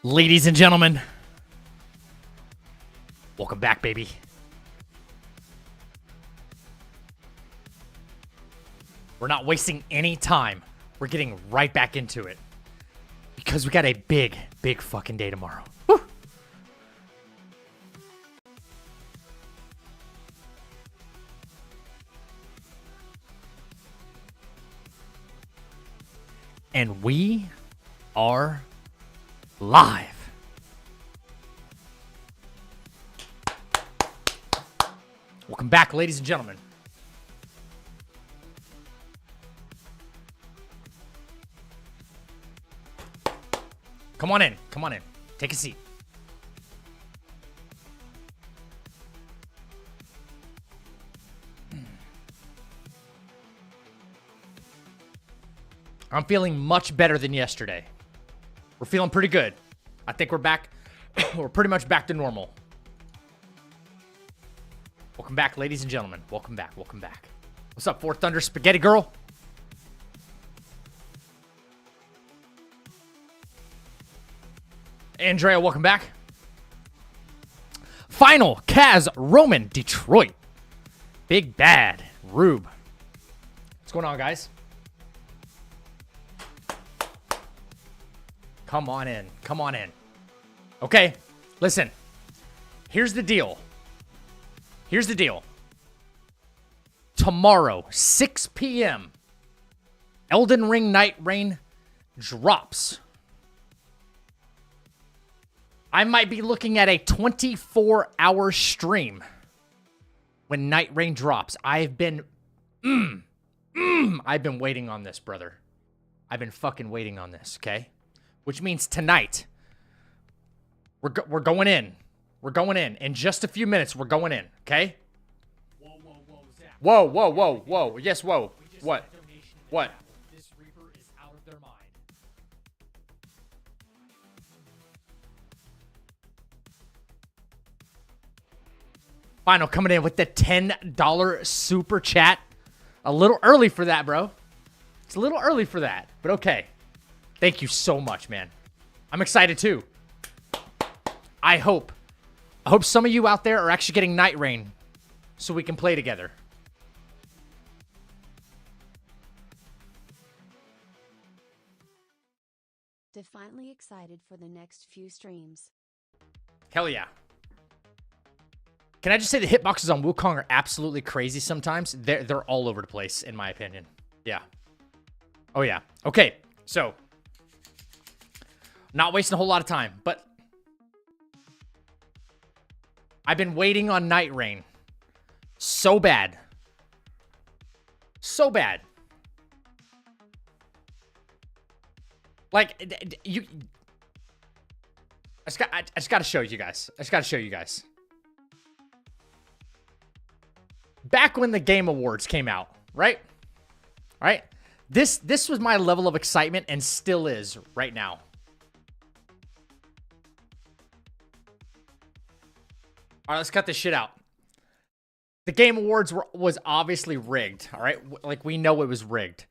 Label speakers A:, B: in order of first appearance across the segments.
A: Ladies and gentlemen, welcome back, baby. We're not wasting any time. We're getting right back into it. Because we got a big, big fucking day tomorrow. Woo! And we are live. Welcome back, ladies and gentlemen. Come on in. Come on in. Take a seat. I'm feeling much better than yesterday. We're feeling pretty good. I think we're back. We're pretty much back to normal. Welcome back, ladies and gentlemen. Welcome back. Welcome back. What's up, Four Thunder Spaghetti Girl? Andrea, welcome back. Final, Kaz, Roman, Detroit. Big Bad, Rube. What's going on, guys? Come on in. Come on in. Okay, listen. Here's the deal. Here's the deal. Tomorrow, 6 p.m., Elden Ring NightReign drops. I might be looking at a 24-hour stream when NightReign drops. I've been waiting on this, brother. I've been fucking waiting on this, okay? Which means tonight, we're going in. We're going in. In just a few minutes, we're going in, okay?
B: Whoa, whoa, whoa, Zach.
A: Whoa, whoa, whoa, whoa. Yes, whoa. What? What?
B: This Reaper is out of their mind.
A: Final coming in with the $10 super chat. A little early for that, bro. It's a little early for that, but okay. Thank you so much, man. I'm excited too. I hope some of you out there are actually getting NightReign so we can play together.
C: Defiantly excited for the next few streams.
A: Hell yeah. Can I just say the hitboxes on Wukong are absolutely crazy sometimes? They're all over the place, in my opinion. Yeah. Oh, yeah. Okay, so not wasting a whole lot of time, but I've been waiting on NightReign so bad. So bad. Like, you... I just gotta show you guys. I just gotta show you guys. Back when the Game Awards came out, right? Right? This was my level of excitement and still is right now. All right, let's cut this shit out. The Game Awards was obviously rigged, all right? Like, we know it was rigged.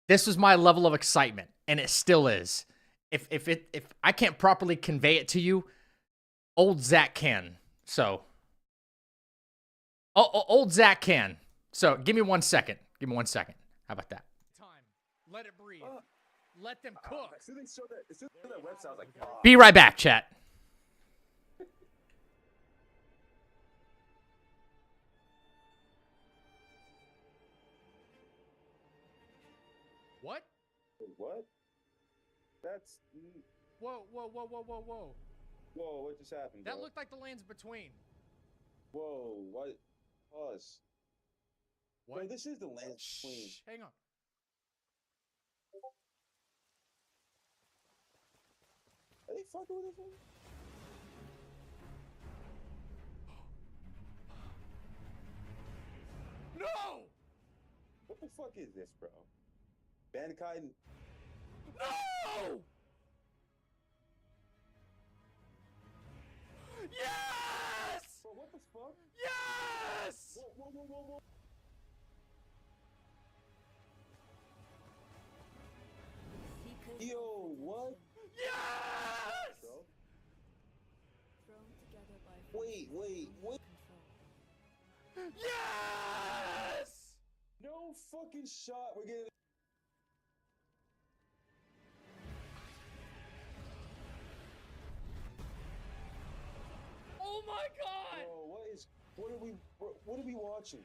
A: This was my level of excitement, and it still is. If I can't properly convey it to you, old Zach can. So, old Zach can. So, give me 1 second. Give me 1 second. How about that?
B: Time. Let it breathe. Let them cook.
D: As soon as that website, I was like, oh.
A: Be right back, chat.
B: What?
D: What? That's...
B: Whoa, whoa, whoa, whoa, whoa, whoa.
D: Whoa, what just happened,
B: That
D: bro?
B: looked like the lands between.
D: Whoa, what? Pause.
B: What?
D: Bro, this is the land between.
B: Shh, hang on.
D: Are they fucking with this one?
B: No!
D: What the fuck is this, bro? Bandikai...
B: No! Yes!
D: Bro, what the fuck?
B: Yes!
D: Whoa, whoa, whoa, whoa, whoa. Yo, what?
B: Yes!
D: Bro? fucking shot. We're getting.
A: Oh my god!
D: Bro, what are we watching?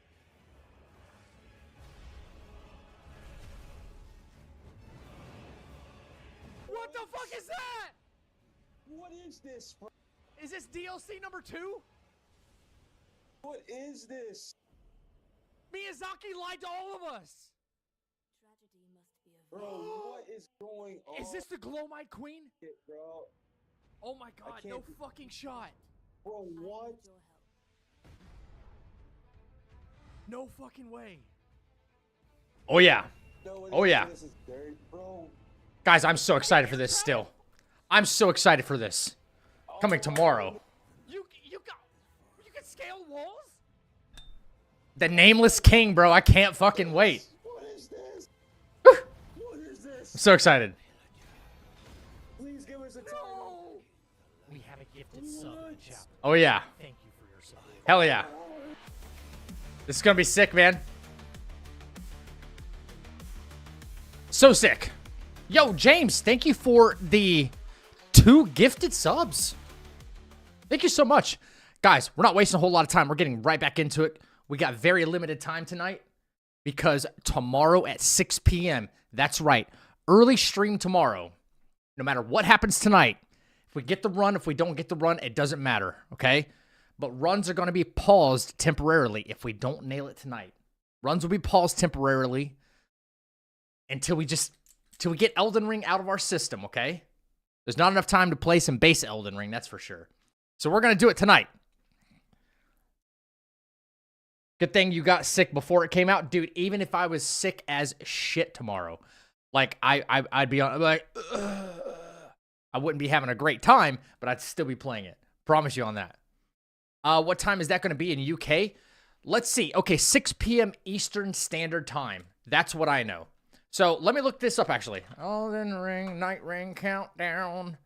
A: What the fuck is that?
D: What is this, bro?
A: Is this DLC number 2?
D: What is this?
A: Miyazaki lied to all of us.
E: Tragedy must be
D: Bro, what is going on?
A: Is this the Glowmite Queen?
D: Shit, bro?
A: Oh my god, no
D: can't be-
A: fucking shot.
D: Bro, what?
E: your help.
A: No fucking way. Oh yeah.
D: No,
A: Oh, yeah.
D: This is dirty, bro.
A: Guys, I'm so excited for this still. I'm so excited for this. Coming tomorrow. You can scale walls? The Nameless King, bro. I can't fucking wait.
D: What is this?
A: Whew.
D: What is this?
A: I'm so excited.
D: Please give us a time.
A: We have a gifted sub in the chat. Oh yeah. Thank you for your support. Hell yeah. This is gonna be sick, man. So sick. Yo, James, thank you for the 2 gifted subs. Thank you so much. Guys, we're not wasting a whole lot of time. We're getting right back into it. We got very limited time tonight because tomorrow at 6 p.m., that's right, early stream tomorrow. No matter what happens tonight, if we get the run, if we don't get the run, it doesn't matter, okay? But runs are going to be paused temporarily if we don't nail it tonight. Runs will be paused temporarily until we get Elden Ring out of our system, okay? There's not enough time to play some base Elden Ring, that's for sure. So we're going to do it tonight. Good thing you got sick before it came out. Dude, even if I was sick as shit tomorrow, like, I'd be on, like, I wouldn't be having a great time, but I'd still be playing it. Promise you on that. What time is that going to be in UK? Let's see. Okay, 6 p.m. Eastern Standard Time. That's what I know. So let me look this up, actually. Elden Ring, NightReign countdown.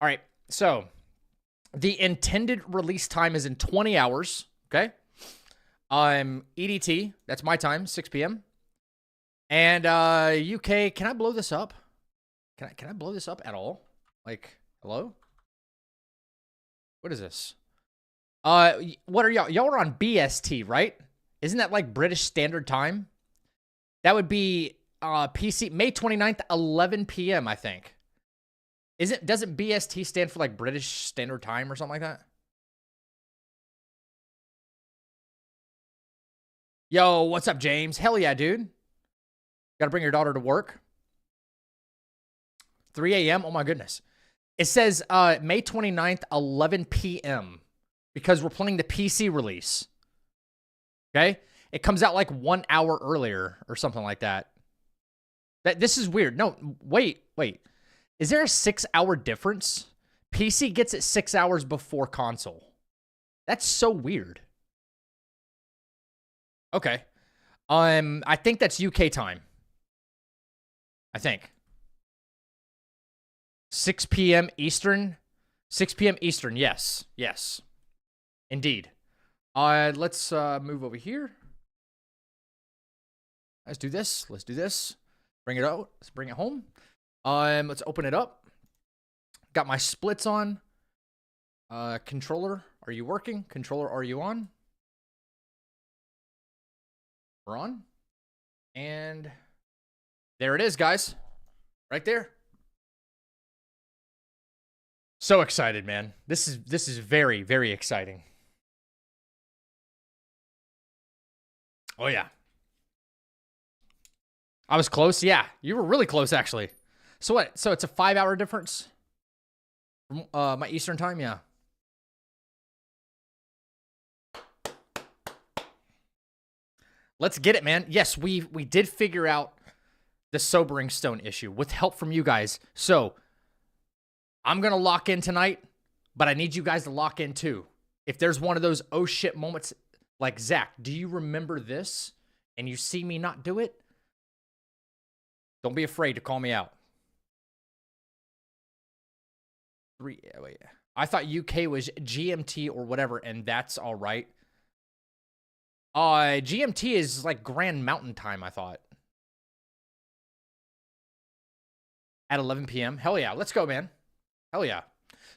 A: All right, so the intended release time is in 20 hours, okay? EDT, that's my time, 6 p.m. And UK, can I blow this up? Can I blow this up at all? Like, hello? What is this? What are y'all? Y'all are on BST, right? Isn't that like British Standard Time? That would be PC May 29th, 11 p.m., I think. Doesn't BST stand for like British Standard Time or something like that? Yo, what's up, James? Hell yeah, dude. Gotta bring your daughter to work. 3 a.m. Oh my goodness. It says May 29th, 11 p.m. because we're playing the PC release. Okay? It comes out like 1 hour earlier or something like that. This is weird. No, wait. Is there a 6-hour difference? PC gets it 6 hours before console. That's so weird. Okay. I think that's UK time. I think. 6 p.m. Eastern. 6 p.m. Eastern. Yes. Yes. Indeed. Let's move over here. Let's do this. Let's do this. Bring it out. Let's bring it home. Let's open it up. Got my splits on. Controller, are you working? Controller, are you on? We're on. And there it is, guys. Right there. So excited, man. This is very, very exciting. Oh yeah. I was close. Yeah, you were really close, actually. So what? So it's a 5-hour difference from my Eastern time. Yeah. Let's get it, man. Yes, we did figure out the sobering stone issue with help from you guys. So I'm gonna lock in tonight, but I need you guys to lock in too. If there's one of those oh shit moments, like Zach, do you remember this? And you see me not do it? Don't be afraid to call me out. Wait. I thought UK was GMT or whatever, and that's all right. GMT is like Grand Mountain Time, I thought. At 11 p.m. Hell yeah. Let's go, man. Hell yeah.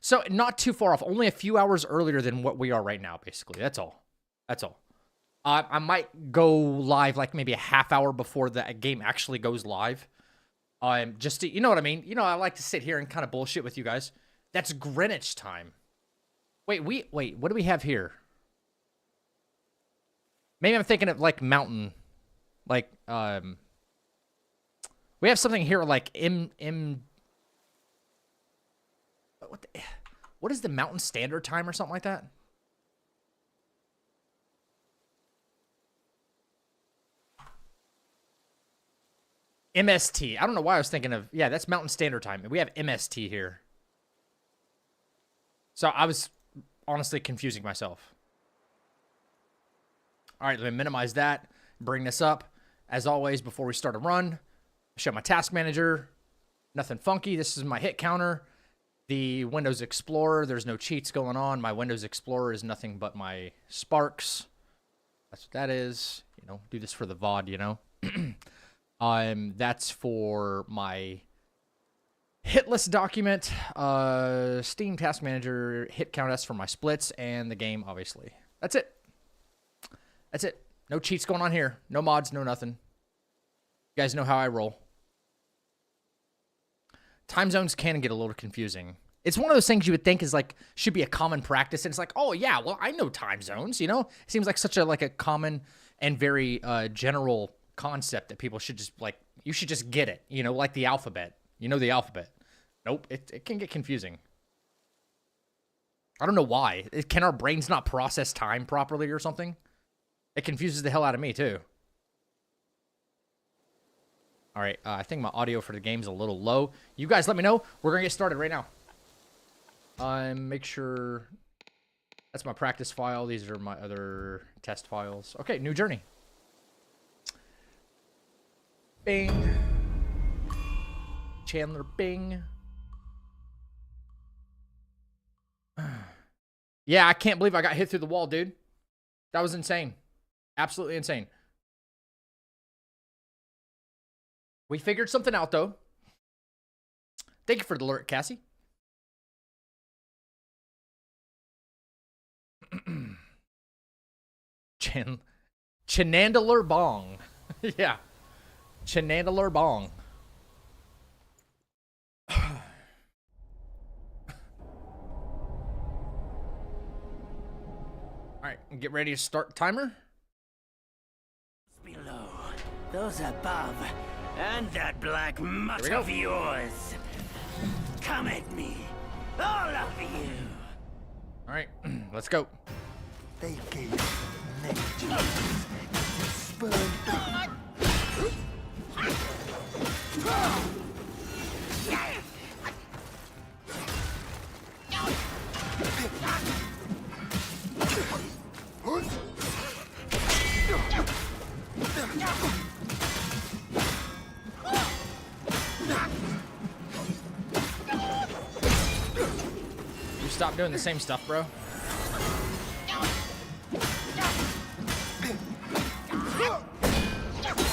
A: So not too far off. Only a few hours earlier than what we are right now, basically. That's all. That's all. I might go live like maybe a half hour before the game actually goes live. Just to, you know what I mean? You know, I like to sit here and kind of bullshit with you guys. That's Greenwich time. Wait, what do we have here? Maybe I'm thinking of like mountain. Like, we have something here like what is the Mountain Standard Time or something like that? MST. I don't know why I was thinking of, yeah, that's Mountain Standard Time. We have MST here. So I was honestly confusing myself. All right, let me minimize that, bring this up. As always, before we start a run, show my task manager. Nothing funky. This is my hit counter. The Windows Explorer, there's no cheats going on. My Windows Explorer is nothing but my Sparks. That's what that is. You know, do this for the VOD, you know. That's for my hit list document. Steam Task Manager, hit count S for my splits, and the game, obviously. That's it. That's it. No cheats going on here. No mods, no nothing. You guys know how I roll. Time zones can get a little confusing. It's one of those things you would think is like, should be a common practice. And it's like, oh yeah, well, I know time zones, you know? It seems like such a, like a common and very general concept that people should just like, you should just get it, you know, like the alphabet. You know the alphabet. Nope, it can get confusing. I don't know why. Can our brains not process time properly or something? It confuses the hell out of me too. All right, I think my audio for the game's a little low. You guys let me know. We're going to get started right now. Make sure... That's my practice file. These are my other test files. Okay, new journey. Bing. Chandler, bing. Yeah, I can't believe I got hit through the wall, dude. That was insane. Absolutely insane. We figured something out, though. Thank you for the alert, Cassie. Chenandaler Bong. Yeah. Chenandaler Bong. Alright, get ready to start the timer.
F: Below, those above, and that black mutt of yours. Come at me, all of you.
A: Alright, let's go.
G: They gave negatives spurned.
A: You stop doing the same stuff, bro.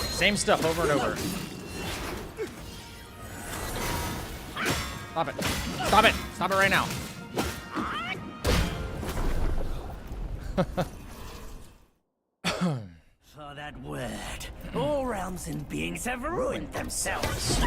A: Same stuff over and over. Stop it. Stop it. Stop it right now.
F: For that word, all realms and beings have ruined themselves.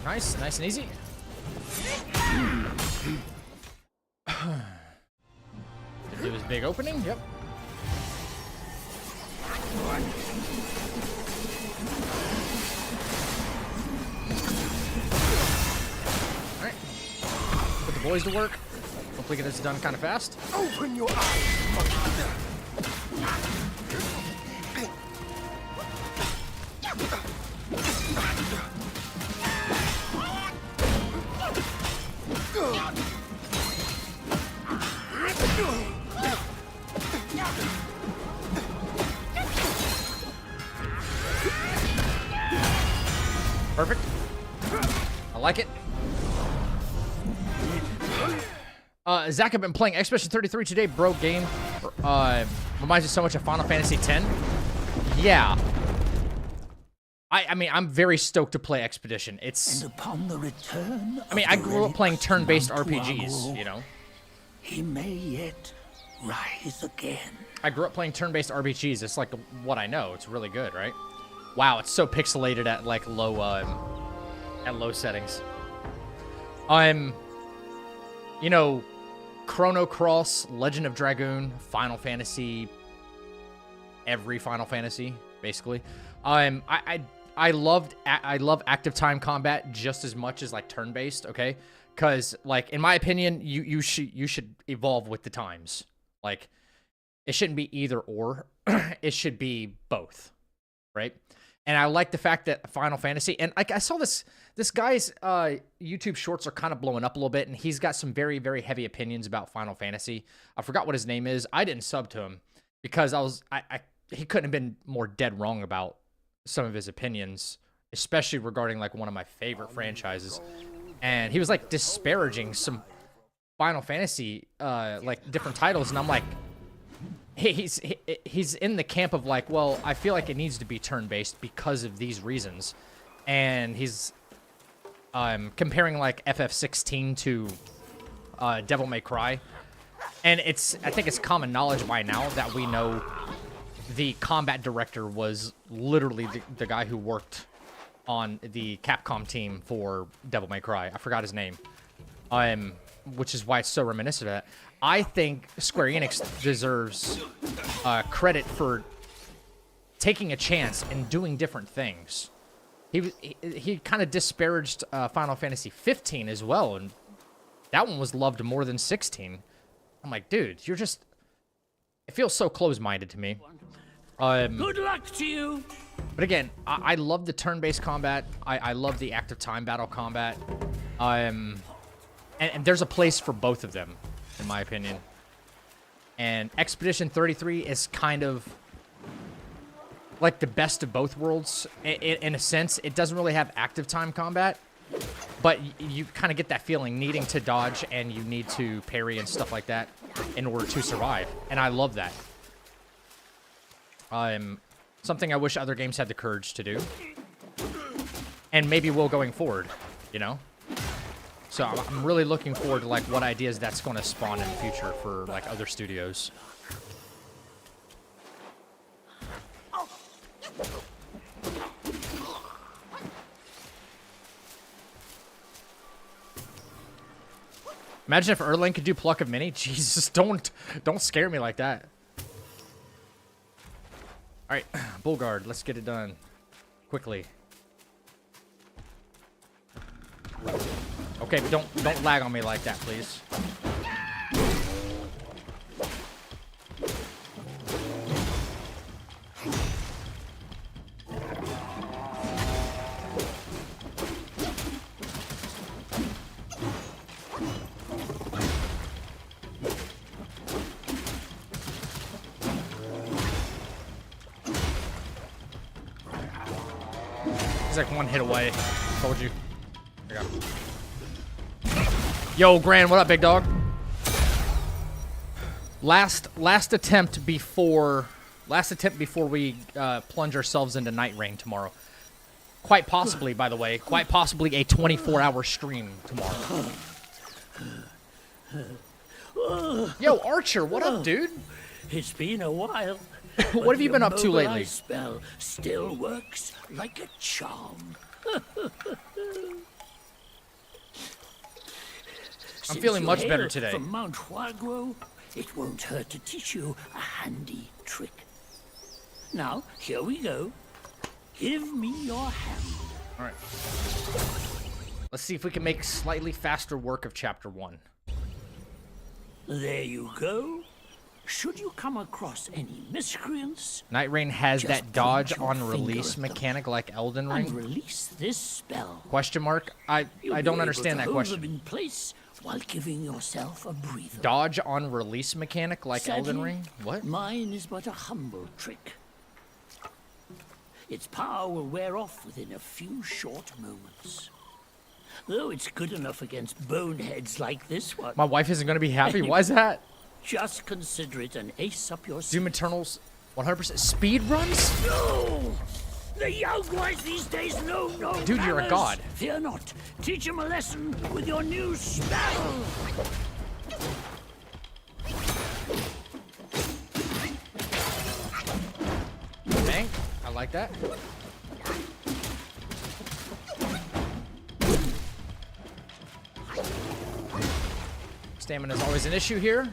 A: Nice, nice and easy. Did do his big opening? Yep. Alright. Put the boys to work. Hopefully get this done kind of fast.
G: Open your eyes.
A: Perfect. I like it. Zach, I've been playing Expedition 33 today, bro. Game reminds me so much of Final Fantasy X. Yeah. I mean, I'm very stoked to play Expedition. It's.
F: And upon the return
A: I mean, I grew up playing turn-based RPGs, you know.
F: He may yet rise again.
A: I grew up playing turn-based RPGs. It's like what I know. It's really good, right? Wow, it's so pixelated at like low settings. You know, Chrono Cross, Legend of Dragoon, Final Fantasy, every Final Fantasy, basically. I love active time combat just as much as like turn-based, okay? Because like in my opinion, you should evolve with the times. Like it shouldn't be either or. It should be both, right? And I like the fact that Final Fantasy, and like I saw this guy's YouTube shorts are kind of blowing up a little bit, and he's got some very, very heavy opinions about Final Fantasy. I forgot what his name is. I didn't sub to him because he couldn't have been more dead wrong about some of his opinions, especially regarding like one of my favorite franchises. And he was like disparaging some Final Fantasy like different titles, and I'm like, he's in the camp of like, well, I feel like it needs to be turn-based because of these reasons. And he's comparing like FF16 to Devil May Cry. And I think it's common knowledge by now that we know the combat director was literally the guy who worked on the Capcom team for Devil May Cry. I forgot his name. Which is why it's so reminiscent of that. I think Square Enix deserves credit for taking a chance and doing different things. He kind of disparaged Final Fantasy 15 as well, and that one was loved more than 16. I'm like, dude, you're just... It feels so close-minded to me.
F: Good luck to you.
A: But again, I love the turn-based combat. I love the active time battle combat. And there's a place for both of them, in my opinion. And Expedition 33 is kind of like the best of both worlds. In a sense, it doesn't really have active time combat, but you kind of get that feeling needing to dodge and you need to parry and stuff like that in order to survive. And I love that. Something I wish other games had the courage to do. And maybe will going forward, you know? So I'm really looking forward to like what ideas that's going to spawn in the future for like other studios. Imagine if Erling could do Pluck of Mini. Jesus, don't scare me like that. All right, Bullguard, let's get it done quickly. Okay, but don't lag on me like that, please. He's like one hit away. Told you. There we go. Yo, Gran, what up, big dog? Last attempt before we plunge ourselves into NightReign tomorrow. Quite possibly, by the way, quite possibly a 24-hour stream tomorrow. Yo, Archer, what up, dude?
F: It's been a while.
A: What have you been up to lately?
F: The spell still works like a charm.
A: I'm feeling much better today.
F: From Mount Huagro, it won't hurt to teach you a handy trick. Now, here we go. Give me your hand.
A: All right. Let's see if we can make slightly faster work of Chapter 1.
F: There you go. Should you come across any miscreants,
A: NightReign has
F: just
A: that dodge
F: point your
A: on
F: finger
A: release
F: at them
A: mechanic like Elden
F: and
A: Ring?
F: release this spell.
A: Question mark? I
F: You'll
A: don't
F: be
A: understand that
F: able to hold them
A: question.
F: in place while giving yourself a breather.
A: Dodge on release mechanic like Elden
F: Sadly,
A: Ring? What?
F: Mine is but a humble trick. its power will wear off within a few short moments. Though it's good enough against boneheads like this one.
A: My wife isn't gonna be happy. Why is that?
F: Just consider it an ace up your
A: Doom
F: sleeve.
A: Eternals 100% speed runs?
F: No! The young ones these days know no
A: Dude, you're a
F: manners.
A: god.
F: Fear not. Teach them a lesson with your new spell.
A: Bang. I like that. Stamina is always an issue here.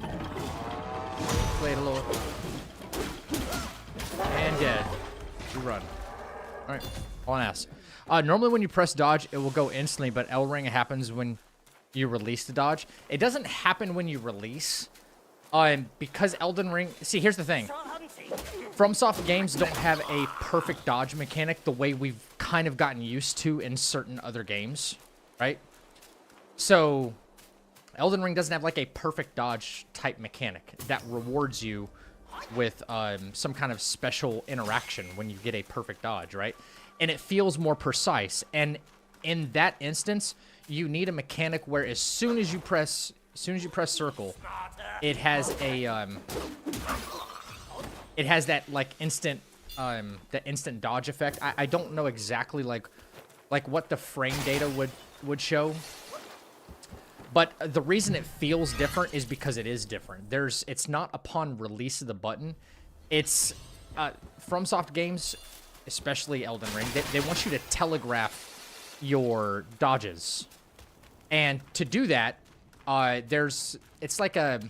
A: Play it a little. And dead. You run. Alright. On ass. Normally when you press dodge, it will go instantly, but L ring happens when you release the dodge. It doesn't happen when you release. Because Elden Ring... See, here's the thing. FromSoft games don't have a perfect dodge mechanic the way we've kind of gotten used to in certain other games, right? So, Elden Ring doesn't have like a perfect dodge type mechanic that rewards you with some kind of special interaction when you get a perfect dodge, right? And it feels more precise. And in that instance, you need a mechanic where as soon as you press circle, it has a it has that like instant dodge effect. I don't know exactly like what the frame data would show. But the reason it feels different is because it is different. It's not upon release of the button. It's FromSoft games, especially Elden Ring, they want you to telegraph your dodges. And to do that, it's like 0.3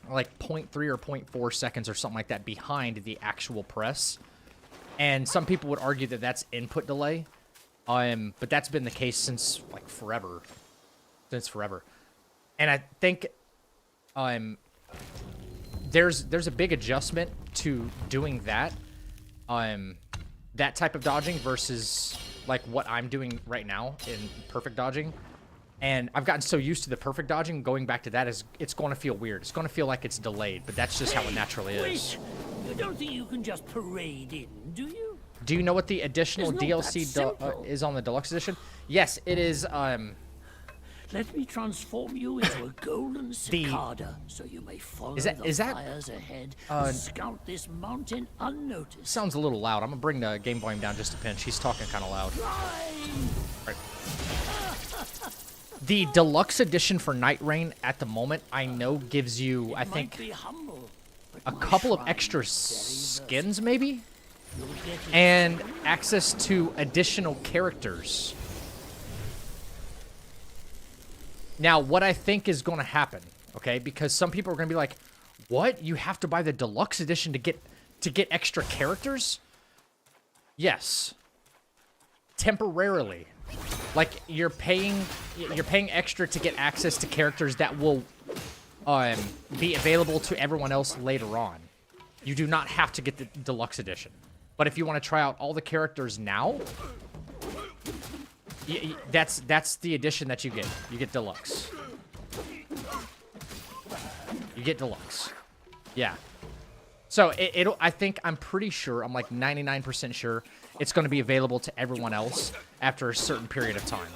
A: or 0.4 seconds or something like that behind the actual press. And some people would argue that that's input delay. But that's been the case since like forever. And I think there's a big adjustment to doing that type of dodging versus like what I'm doing right now in perfect dodging. And I've gotten so used to the perfect dodging, going back to that it's going to feel weird. It's going to feel like it's delayed, but that's just how it naturally is.
F: You don't think you can just parade in, do you?
A: Do you know what the additional
F: It's not that
A: DLC
F: simple.
A: is on the deluxe edition? Yes, it is.
F: Let me transform you into a golden cicada, so you may follow
A: Is that-
F: the
A: is that,
F: fires ahead and scout this mountain unnoticed.
A: Sounds a little loud. I'm gonna bring the game volume down just a pinch. He's talking kind of loud. Right. The deluxe edition for NightReign at the moment, I know, gives you, I think,
F: Be humble, but
A: a
F: my
A: couple of
F: shrine
A: extra
F: is
A: skins, maybe,
F: You'll get it.
A: and access to additional characters. Now, what I think is going to happen, okay, because some people are going to be like, what? You have to buy the deluxe edition to get extra characters? Yes. Temporarily. Like, you're paying extra to get access to characters that will be available to everyone else later on. You do not have to get the deluxe edition. But if you want to try out all the characters now, that's the edition that you get. You get deluxe. You get deluxe. Yeah. So I'm pretty sure, I'm like 99% sure it's going to be available to everyone else after a certain period of time.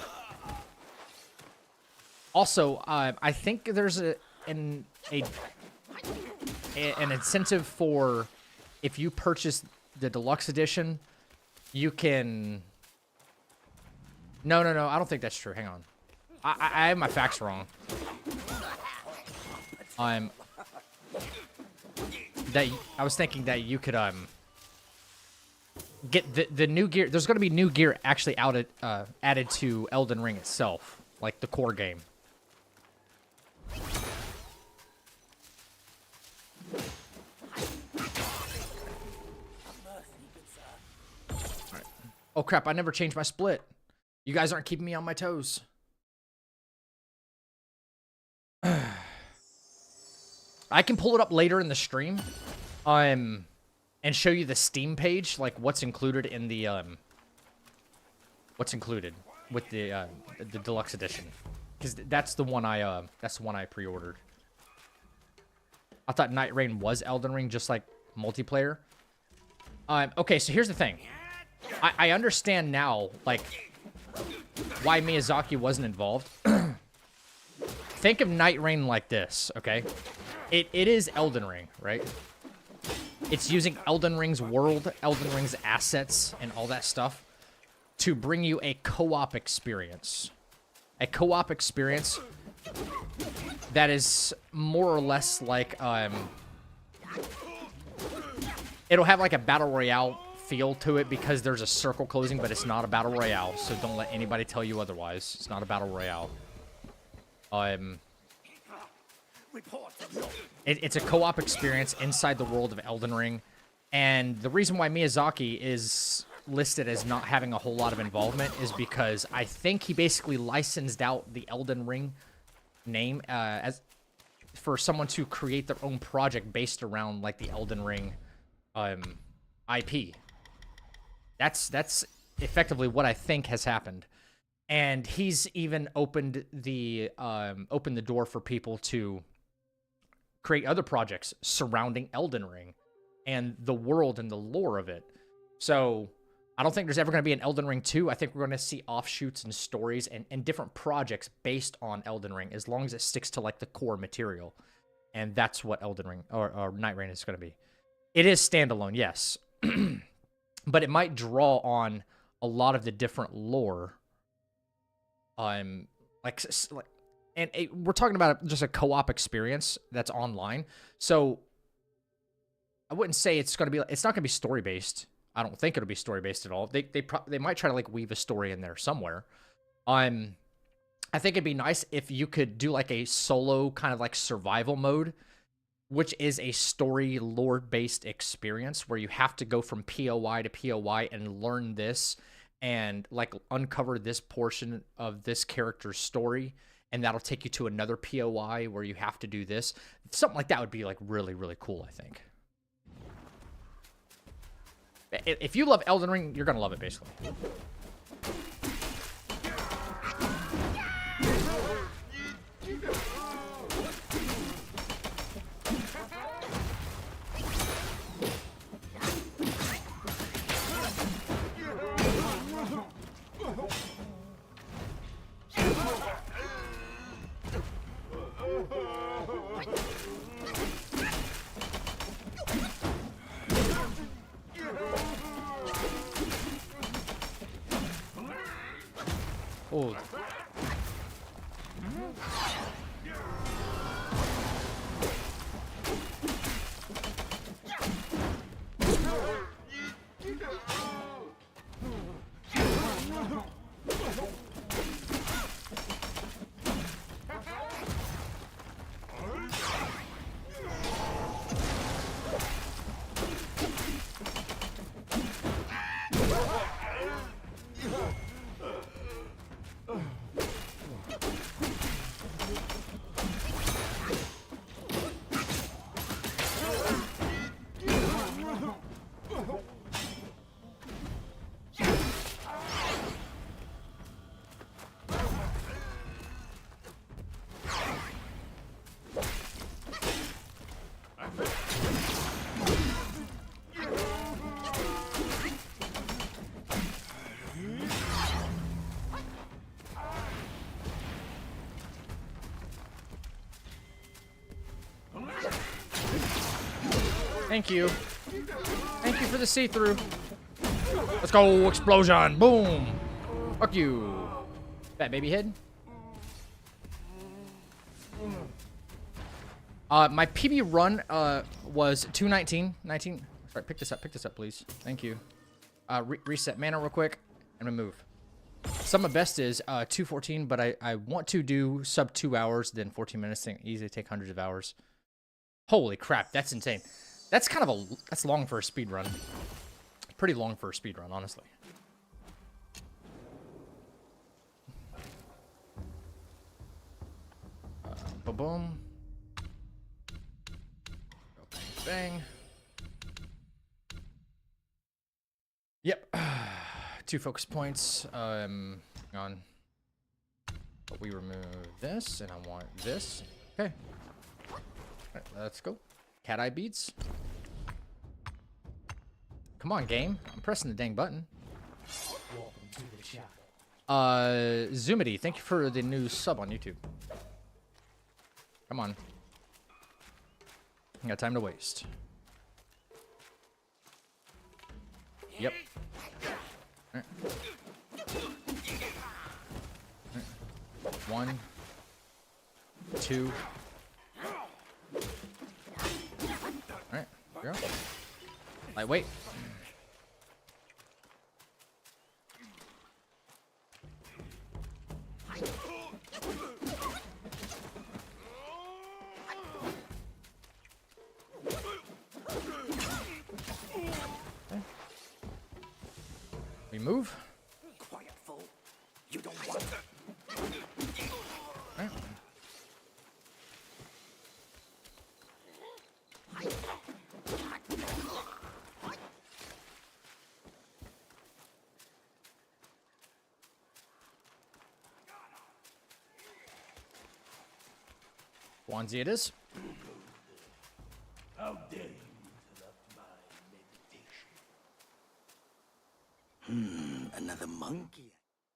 A: Also, I think there's an incentive for if you purchase the deluxe edition, you can... No, I don't think that's true. Hang on. I have my facts wrong. I was thinking that you could get the new gear. There's going to be new gear actually added to Elden Ring itself, like the core game. Alright. Oh crap, I never changed my split. You guys aren't keeping me on my toes. I can pull it up later in the stream, and show you the Steam page, like what's included in the what's included with the deluxe edition, because that's the one I pre-ordered. I thought NightReign was Elden Ring, just like multiplayer. Okay, so here's the thing. I understand now, like, why Miyazaki wasn't involved. Think of NightReign like this, okay? It is Elden Ring, right? It's using Elden Ring's world, Elden Ring's assets, and all that stuff to bring you a co-op experience. A co-op experience that is more or less like, it'll have like a battle royale feel to it because there's a circle closing, but it's not a battle royale, so don't let anybody tell you otherwise. It's not a battle royale. It's a co-op experience inside the world of Elden Ring, and the reason why Miyazaki is listed as not having a whole lot of involvement is because I think he basically licensed out the Elden Ring name as for someone to create their own project based around like the Elden Ring IP. That's effectively what I think has happened. And he's even opened the door for people to create other projects surrounding Elden Ring and the world and the lore of it. So I don't think there's ever going to be an Elden Ring 2. I think we're going to see offshoots and stories and different projects based on Elden Ring, as long as it sticks to like the core material. And that's what Elden Ring or NightReign is going to be. It is standalone, yes. But it might draw on a lot of the different lore. We're talking about just a co-op experience that's online. So I wouldn't say it's not going to be story based. I don't think it'll be story based at all. They might try to like weave a story in there somewhere. I think it'd be nice if you could do like a solo kind of like survival mode, which is a story lore based experience where you have to go from POI to POI and learn this and like uncover this portion of this character's story, and that'll take you to another POI where you have to do this. Something like that would be like really, really cool, I think. If you love Elden Ring, you're gonna love it, basically. Oh. Thank you. Thank you for the see-through. Let's go, explosion. Boom. Fuck you. Fat baby head. My PB run was 219. 19. Sorry, pick this up, please. Thank you. Reset mana real quick. I'm gonna move. Some of best is 214, but I want to do sub 2 hours, then 14 minutes. Easily take hundreds of hours. Holy crap, that's insane. That's kind of that's long for a speed run. Pretty long for a speed run, honestly. Boom. Bang, bang. Yep. 2 focus points. Hang on. But we remove this, and I want this. Okay. All right, let's go. Cat eye beads. Come on, game. I'm pressing the dang button.
B: Welcome to the channel.
A: Zoomity, thank you for the new sub on YouTube. Come on. I got time to waste. Yep. Alright. Alright. 1, 2. Alright, here we go. Lightweight. We move.
F: Quiet fool. You don't want that.
A: Right. Onesie it is.
F: How dare you interrupt my meditation? Another monkey.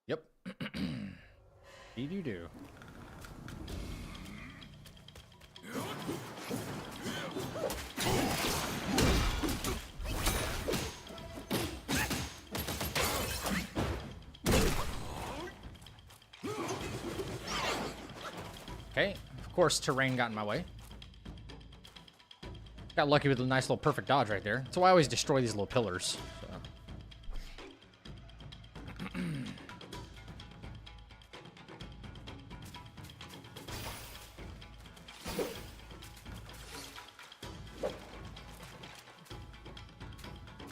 A: Yep. Indeed you do. Okay, of course terrain got in my way. Got lucky with a nice little perfect dodge right there. That's why I always destroy these little pillars. So.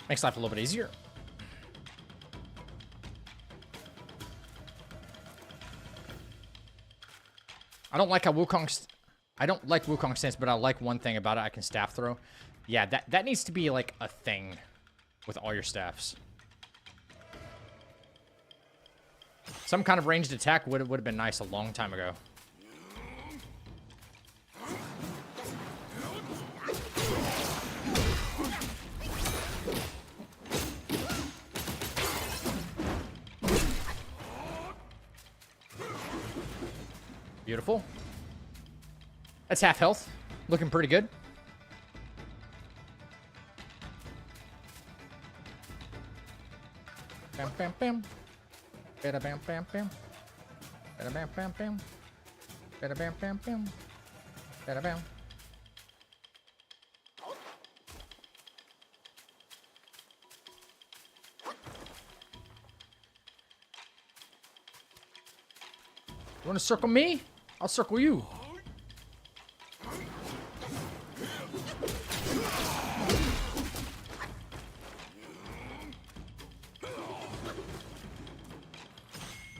A: Makes life a little bit easier. I don't like how Wukong... I don't like Wukong stance, but I like one thing about it. I can staff throw. Yeah, that needs to be like a thing with all your staffs. Some kind of ranged attack would have been nice a long time ago. Beautiful. That's half health. Looking pretty good. Bam, bam, bam. Bada, bam, bam, bam. Bada, bam, bam, bam. Bada, bam, bam, bam. Bada, bam. You want to circle me? I'll circle you.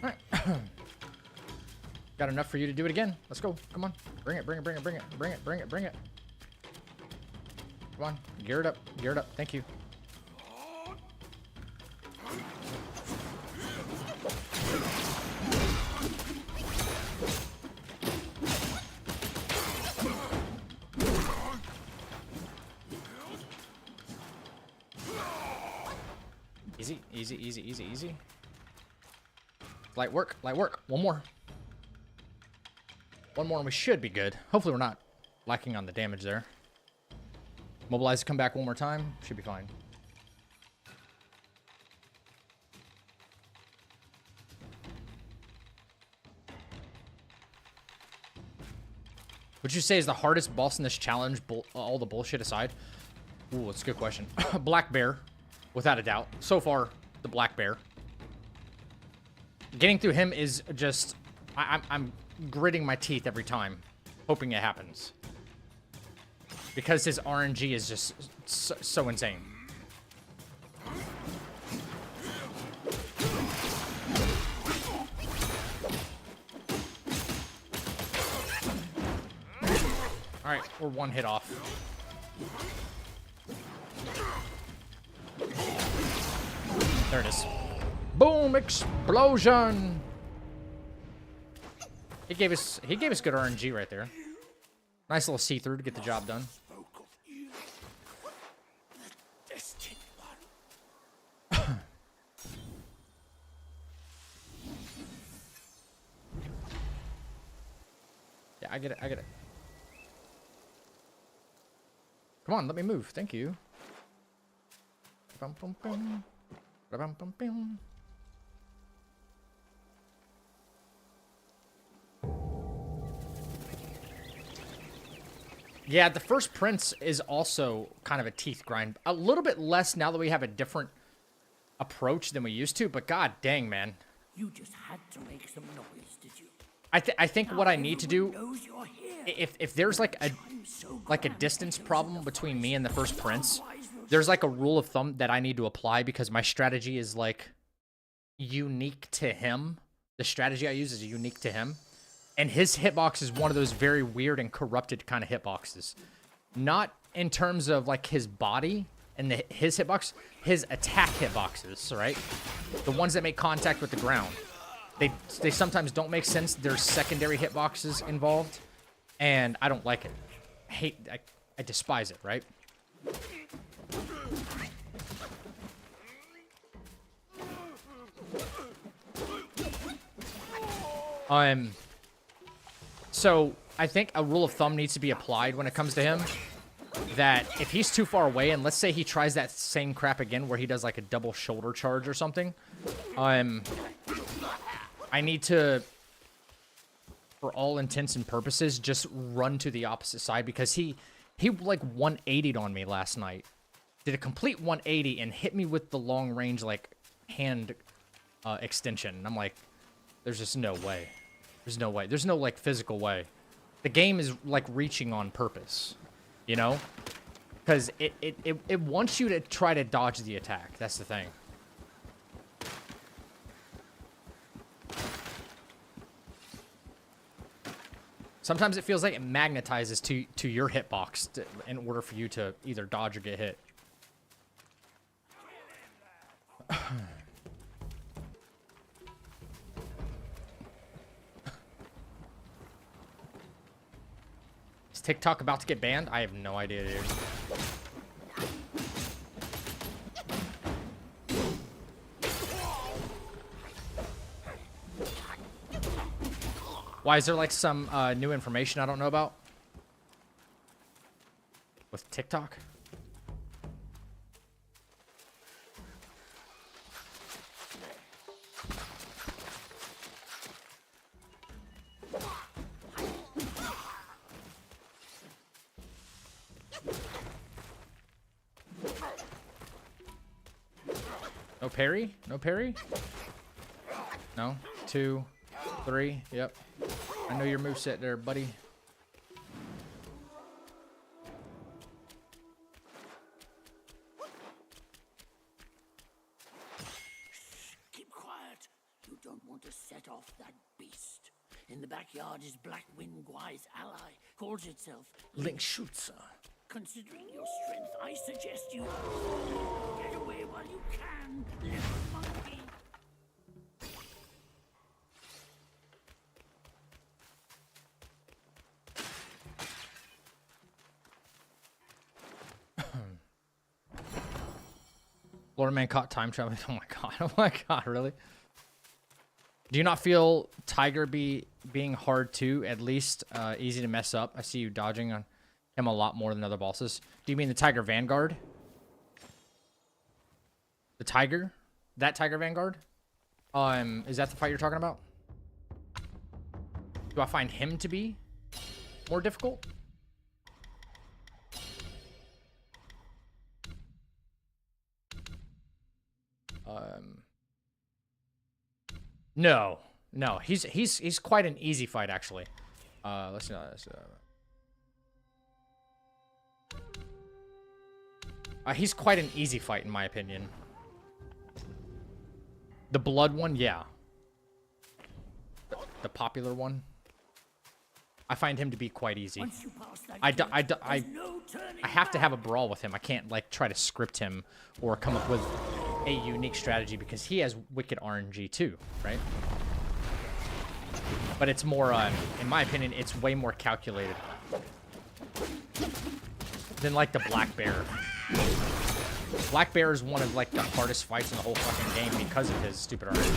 A: Alright. Got enough for you to do it again. Let's go. Come on. Bring it, bring it, bring it, bring it, bring it, bring it, bring it. Come on. Gear it up. Gear it up. Thank you. Easy, easy, easy, easy, easy. Light work, light work. One more. One more and we should be good. Hopefully we're not lacking on the damage there. Mobilize to come back one more time. Should be fine. Would you say is the hardest boss in this challenge, all the bullshit aside? Ooh, that's a good question. Black Bear. Without a doubt. So far, the Black Bear. Getting through him is just... I'm gritting my teeth every time, hoping it happens. Because his RNG is just so insane. Alright, we're one hit off. There it is. Boom! Explosion! He gave us good RNG right there. Nice little see-through to get the job done. I get it. I get it. Come on, let me move. Thank you. Bum, bum, bum. Bum, bum, bum. Yeah, the first Prince is also kind of a teeth grind. A little bit less now that we have a different approach than we used to, but god dang, man.
F: You just had to make some noise, did you?
A: I think what I need to do,
F: Knows you're here.
A: if there's like a distance problem between me and the first Prince, there's like a rule of thumb that I need to apply because my strategy is like unique to him. The strategy I use is unique to him. And his hitbox is one of those very weird and corrupted kind of hitboxes. Not in terms of like his body and his hitbox, his attack hitboxes, right? The ones that make contact with the ground. They sometimes don't make sense. There's secondary hitboxes involved, and I don't like it. I despise it, right? So I think a rule of thumb needs to be applied when it comes to him. That if he's too far away, and let's say he tries that same crap again where he does like a double shoulder charge or something, I need to, for all intents and purposes, just run to the opposite side because he like 180'd on me last night. Did a complete 180 and hit me with the long range like hand extension. And I'm like, there's just no way. There's no way. There's no like physical way. The game is like reaching on purpose, you know? Because it wants you to try to dodge the attack. That's the thing. Sometimes it feels like it magnetizes to your hitbox in order for you to either dodge or get hit. Is TikTok about to get banned? I have no idea, dude. Why, is there like some new information I don't know about? With TikTok? No parry? No parry? No? 2, 3, yep. I know your moveset there, buddy.
F: Keep quiet. You don't want to set off that beast. In the backyard is Blackwind Gwai's ally. Calls itself
A: Link Schutzer.
F: Considering your strength, I suggest you get away while you can, little monkey.
A: Florida man caught time traveling. Oh my god. Oh my god, really? Do you not feel Tiger being hard too? At least easy to mess up. I see you dodging on him a lot more than other bosses. Do you mean the Tiger Vanguard? The Tiger? That Tiger Vanguard? Is that the fight you're talking about? Do I find him to be more difficult? No, he's quite an easy fight actually. Let's see. He's quite an easy fight in my opinion. The blood one, yeah. The popular one. I find him to be quite easy. I have to have a brawl with him. I can't like try to script him or come up with a unique strategy because he has wicked RNG too, right? But it's more, in my opinion, it's way more calculated than like the Black Bear. Black Bear is one of like the hardest fights in the whole fucking game because of his stupid RNG.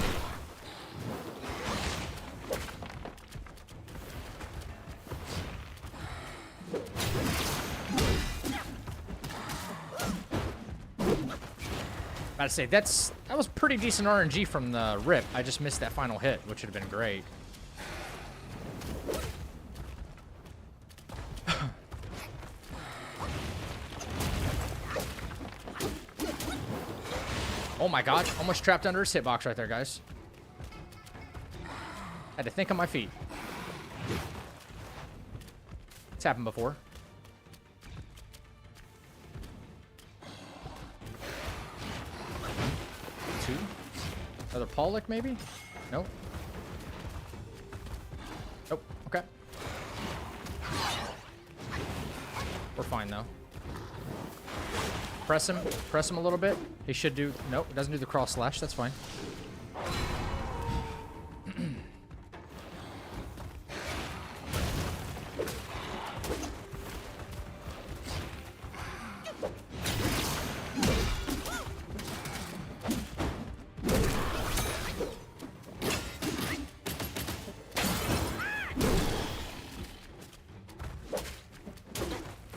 A: About to say, that was pretty decent RNG from the rip. I just missed that final hit, which would have been great. Oh my god, almost trapped under his hitbox right there, guys. Had to think on my feet. It's happened before. Two. Another Pollock, maybe? Nope. Nope. Okay. We're fine, though. Press him a little bit. He should do... Nope, doesn't do the cross slash. That's fine.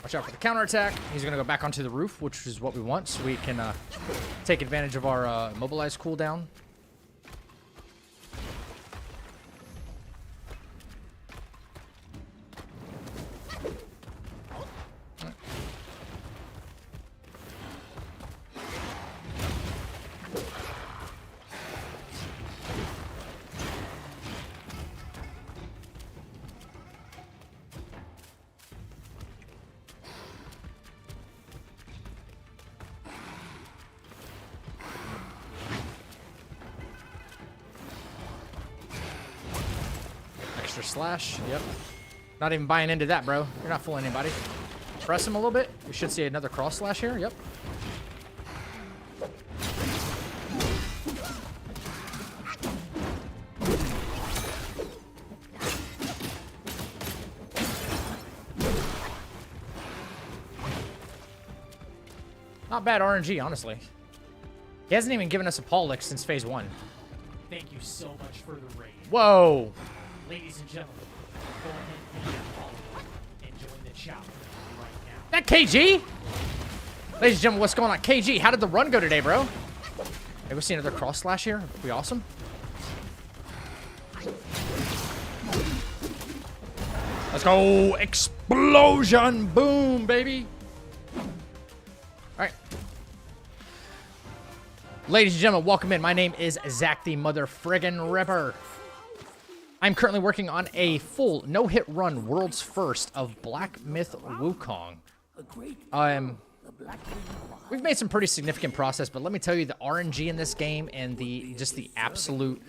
A: Watch out for the counterattack. He's going to go back onto the roof, which is what we want, so we can take advantage of our mobilize cooldown. Extra slash. Yep. Not even buying into that, bro. You're not fooling anybody. Press him a little bit. We should see another cross slash here. Yep. Not bad RNG, honestly. He hasn't even given us a Pollock since phase 1.
B: Thank you so much for the raid.
A: Whoa!
B: Ladies and gentlemen, go ahead and follow and join the chopper right now.
A: That KG? Ladies and gentlemen, what's going on? KG, how did the run go today, bro? Hey, we see another cross slash here. That'd be awesome. Let's go! Explosion! Boom, baby! Alright. Ladies and gentlemen, welcome in. My name is Zach the Mother Friggin' Ripper. I'm currently working on a full no-hit run, world's first, of Black Myth Wukong. We've made some pretty significant progress, but let me tell you, the RNG in this game and just the absolute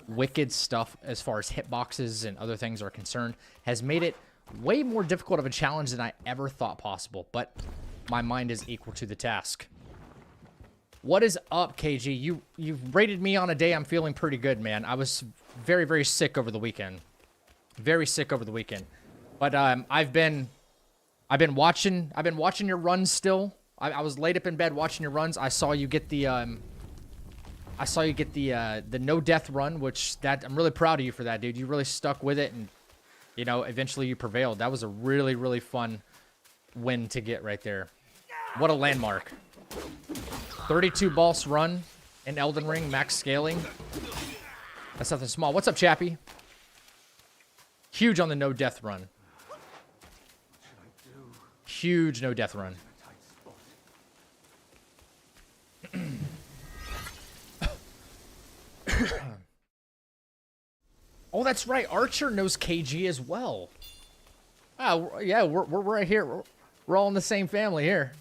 A: wicked stuff as far as hitboxes and other things are concerned has made it way more difficult of a challenge than I ever thought possible, but my mind is equal to the task. What is up, KG? You've rated me on a day I'm feeling pretty good, man. I was very, very sick over the weekend. Very sick over the weekend. But I've been watching your runs still. I was laid up in bed watching your runs. I saw you get the no death run, which I'm really proud of you for that, dude. You really stuck with it, and you know, eventually you prevailed. That was a really, really fun win to get right there. What a landmark. 32 boss run in Elden Ring, max scaling. That's nothing small. What's up, Chappie? Huge on the no death run. Huge no death run. Oh, that's right. Archer knows KG as well. Oh, yeah, we're right here. We're all in the same family here.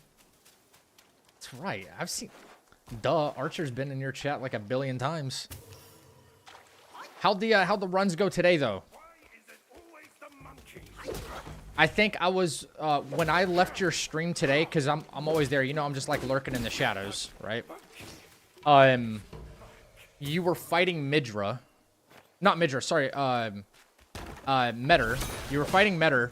A: That's right. I've seen... Duh, Archer's been in your chat like a billion times. How'd the runs go today, though? I think I was... when I left your stream today, because I'm always there. You know, I'm just like lurking in the shadows, right? You were fighting Midra. Not Midra, sorry. Metter. You were fighting Metter.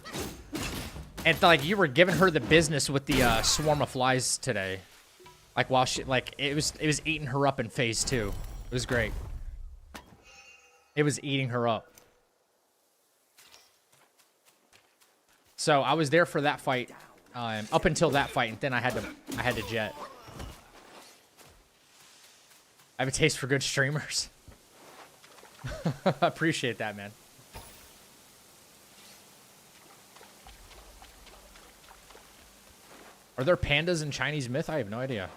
A: And like you were giving her the business with the swarm of flies today. Like while she it was eating her up in phase 2. It was great. It was eating her up. So I was there for that fight, up until that fight, and then I had to jet. I have a taste for good streamers. Appreciate that, man. Are there pandas in Chinese myth? I have no idea.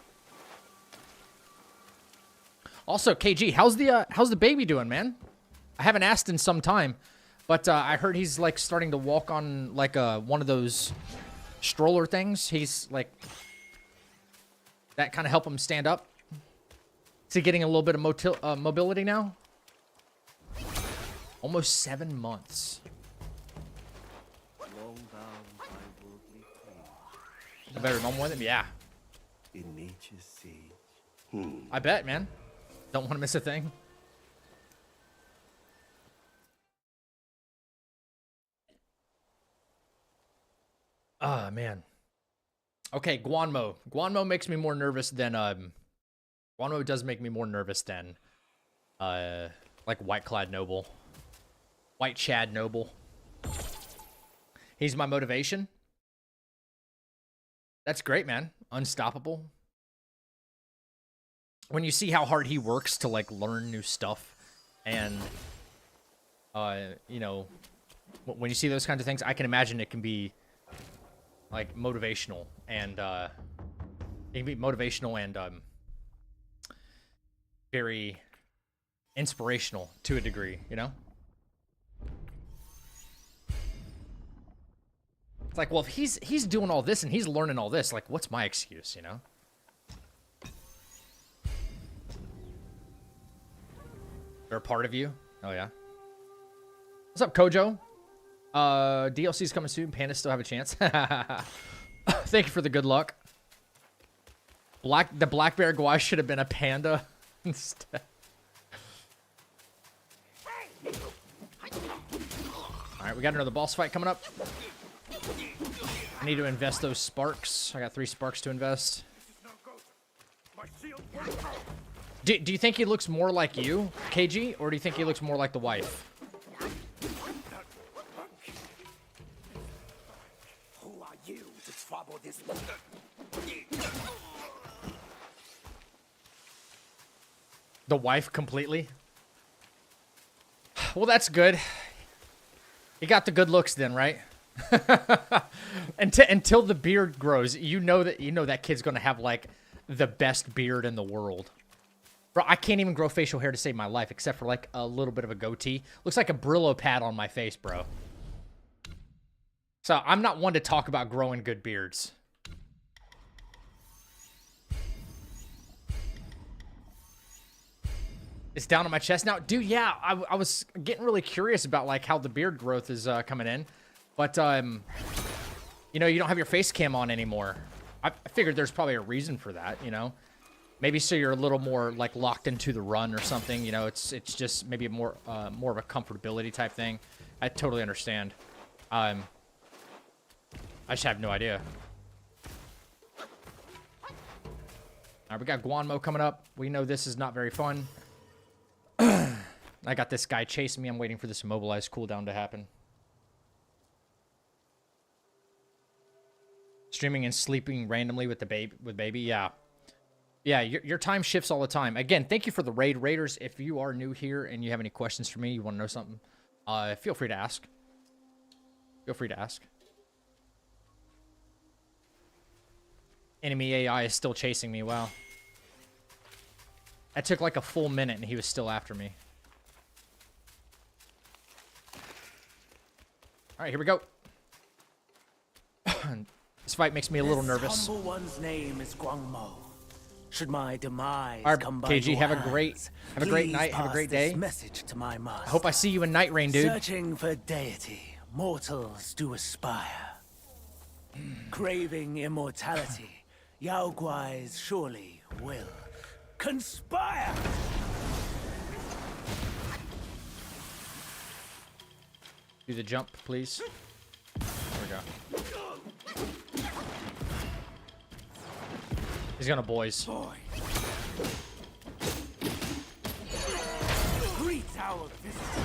A: Also, KG, how's the baby doing, man? I haven't asked in some time, but I heard he's like starting to walk on like one of those stroller things. He's like that kind of help him stand up. Is he getting a little bit of mobility now? Almost 7 months. I better mom with him, yeah.
G: In nature's sage.
A: I bet, man. Don't want to miss a thing. Ah, man. Okay, Guanmo. Guanmo makes me more nervous than Guanmo does make me more nervous than like White Clad Noble. White Chad Noble. He's my motivation. That's great, man. Unstoppable. When you see how hard he works to like learn new stuff and you know, when you see those kinds of things, I can imagine it can be like motivational and it can be motivational and very inspirational to a degree, you know? It's like, well, if he's doing all this and he's learning all this, like, what's my excuse, you know? They're a part of you? Oh, yeah. What's up, Kojo? DLC's coming soon. Pandas still have a chance. Thank you for the good luck. The black bear guai should have been a panda instead. Alright, we got another boss fight coming up. I need to invest those sparks. I got 3 sparks to invest. Do you think he looks more like you, KG, or do you think he looks more like the wife?
G: Who are you to trouble this?
A: The wife completely? Well, that's good. You got the good looks then, right? Until the beard grows, you know that kid's gonna have like the best beard in the world. Bro, I can't even grow facial hair to save my life, except for like a little bit of a goatee. Looks like a Brillo pad on my face, bro. So I'm not one to talk about growing good beards. It's down on my chest now. Dude, yeah, I was getting really curious about like how the beard growth is coming in. But, you know, you don't have your face cam on anymore. I figured there's probably a reason for that, you know? Maybe so you're a little more, like, locked into the run or something, you know? It's just maybe more of a comfortability type thing. I totally understand. I just have no idea. All right, we got Guanmo coming up. We know this is not very fun. I got this guy chasing me. I'm waiting for this immobilized cooldown to happen. Streaming and sleeping randomly with the baby, yeah. Yeah, your time shifts all the time. Again, thank you for the raid, Raiders. If you are new here and you have any questions for me, you want to know something, feel free to ask. Feel free to ask. Enemy AI is still chasing me, wow. That took like a full minute and he was still after me. All right, here we go. This fight makes me a little nervous.
F: Humble one's name is Guangmo. Should my demise
A: All right,
F: come by
A: KG,
F: your
A: have a
F: hands,
A: great night, have a
F: pass
A: great
F: this
A: day.
F: Message to my master.
A: I hope I see you in NightReign, dude.
F: Searching for deity, mortals do aspire. Craving immortality, Yao Guais surely will conspire.
A: Do the jump, please. There we go. He's gonna boys.
F: Boy. Greet our visitor.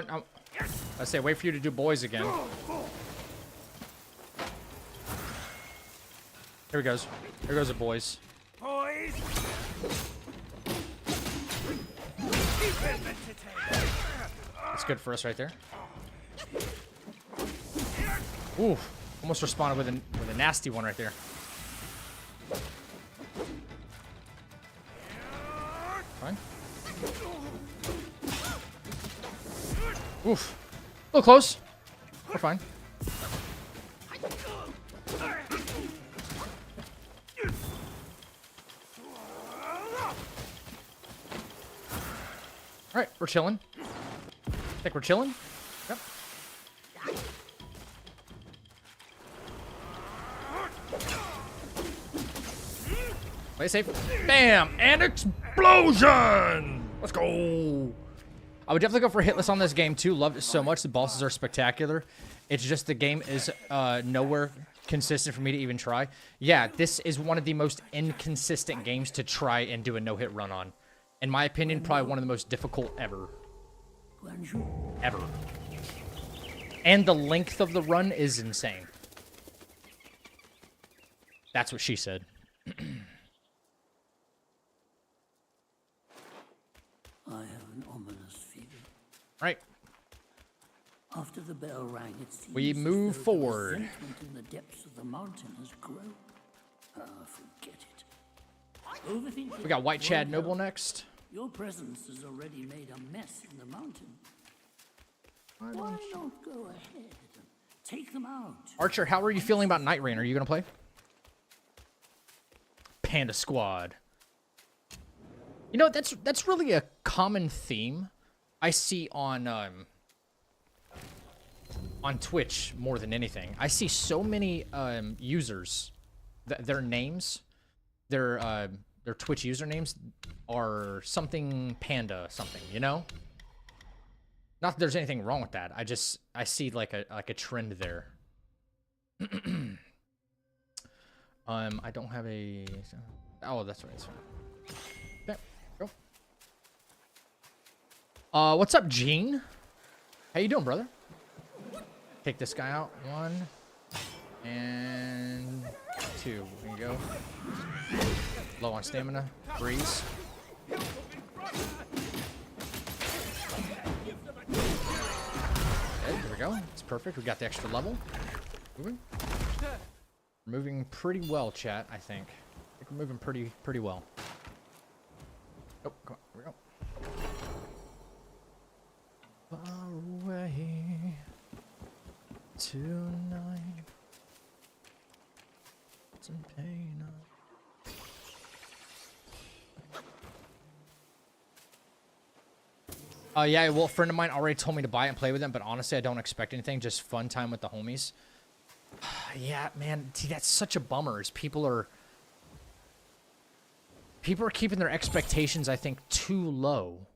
A: Come on. I say, wait for you to do boys again. Here he goes. Here goes the boys.
G: Boys!
A: That's good for us right there. Ooh, almost responded with a nasty one right there. Fine. Oof. A little close. We're fine. Alright, we're chilling. Think we're chilling? Yep. Play safe. Bam! And explosion! Let's go! I would definitely go for hitless on this game too. Loved it so much. The bosses are spectacular. It's just the game is nowhere consistent for me to even try. Yeah, this is one of the most inconsistent games to try and do a no-hit run on. In my opinion, probably one of the most difficult ever. Ever. And the length of the run is insane. That's what she said.
F: I have an ominous feeling.
A: Right.
F: After the bell rang, it seems
A: We
F: as
A: move
F: though the
A: forward.
F: resentment in the depths of the mountain has grown. Ah, forget it. Overthinking
A: We got White Chad
F: won't
A: Noble
F: help.
A: next.
F: Your presence has already made a mess in the mountain. Why not go ahead and take them out?
A: Archer, how are you feeling about NightReign? Are you going to play? Panda Squad. You know, that's really a common theme I see on Twitch more than anything. I see so many users, their names, their Twitch usernames are something Panda something, you know? Not that there's anything wrong with that. I see like a trend there. I don't have a. Oh, that's right. That's right. Okay, go. What's up, Gene? How you doing, brother? Take this guy out. 1 and 2. There you go. Low on stamina. Breeze. Okay, here we go. It's perfect. We got the extra level. Moving. We're moving pretty well, chat, I think. I think we're moving pretty well. Oh, come on. Here we go. Far away tonight. Some pain. Yeah, well, a friend of mine already told me to buy it and play with them, but honestly, I don't expect anything. Just fun time with the homies. Yeah, man. See, that's such a bummer. Is people are keeping their expectations, I think, too low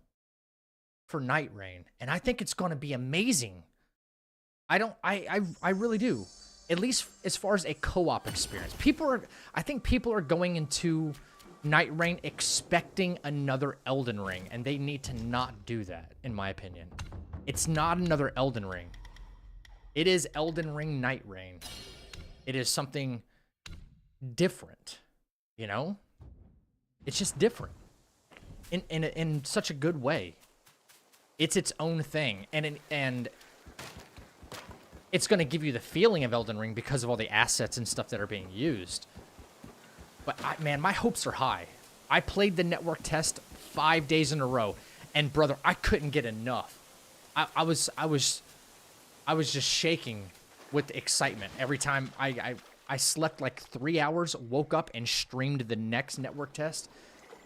A: for NightReign, and I think it's going to be amazing. I really do. At least as far as a co-op experience, I think people are going into NightReign expecting another Elden Ring, and they need to not do that, in my opinion. It's not another Elden Ring. It is Elden Ring NightReign. It is something different, you know? It's just different in such a good way. It's its own thing, and it's going to give you the feeling of Elden Ring because of all the assets and stuff that are being used. But, man, my hopes are high. I played the network test 5 days in a row, and, brother, I couldn't get enough. I was just shaking with excitement every time I slept like 3 hours, woke up, and streamed the next network test,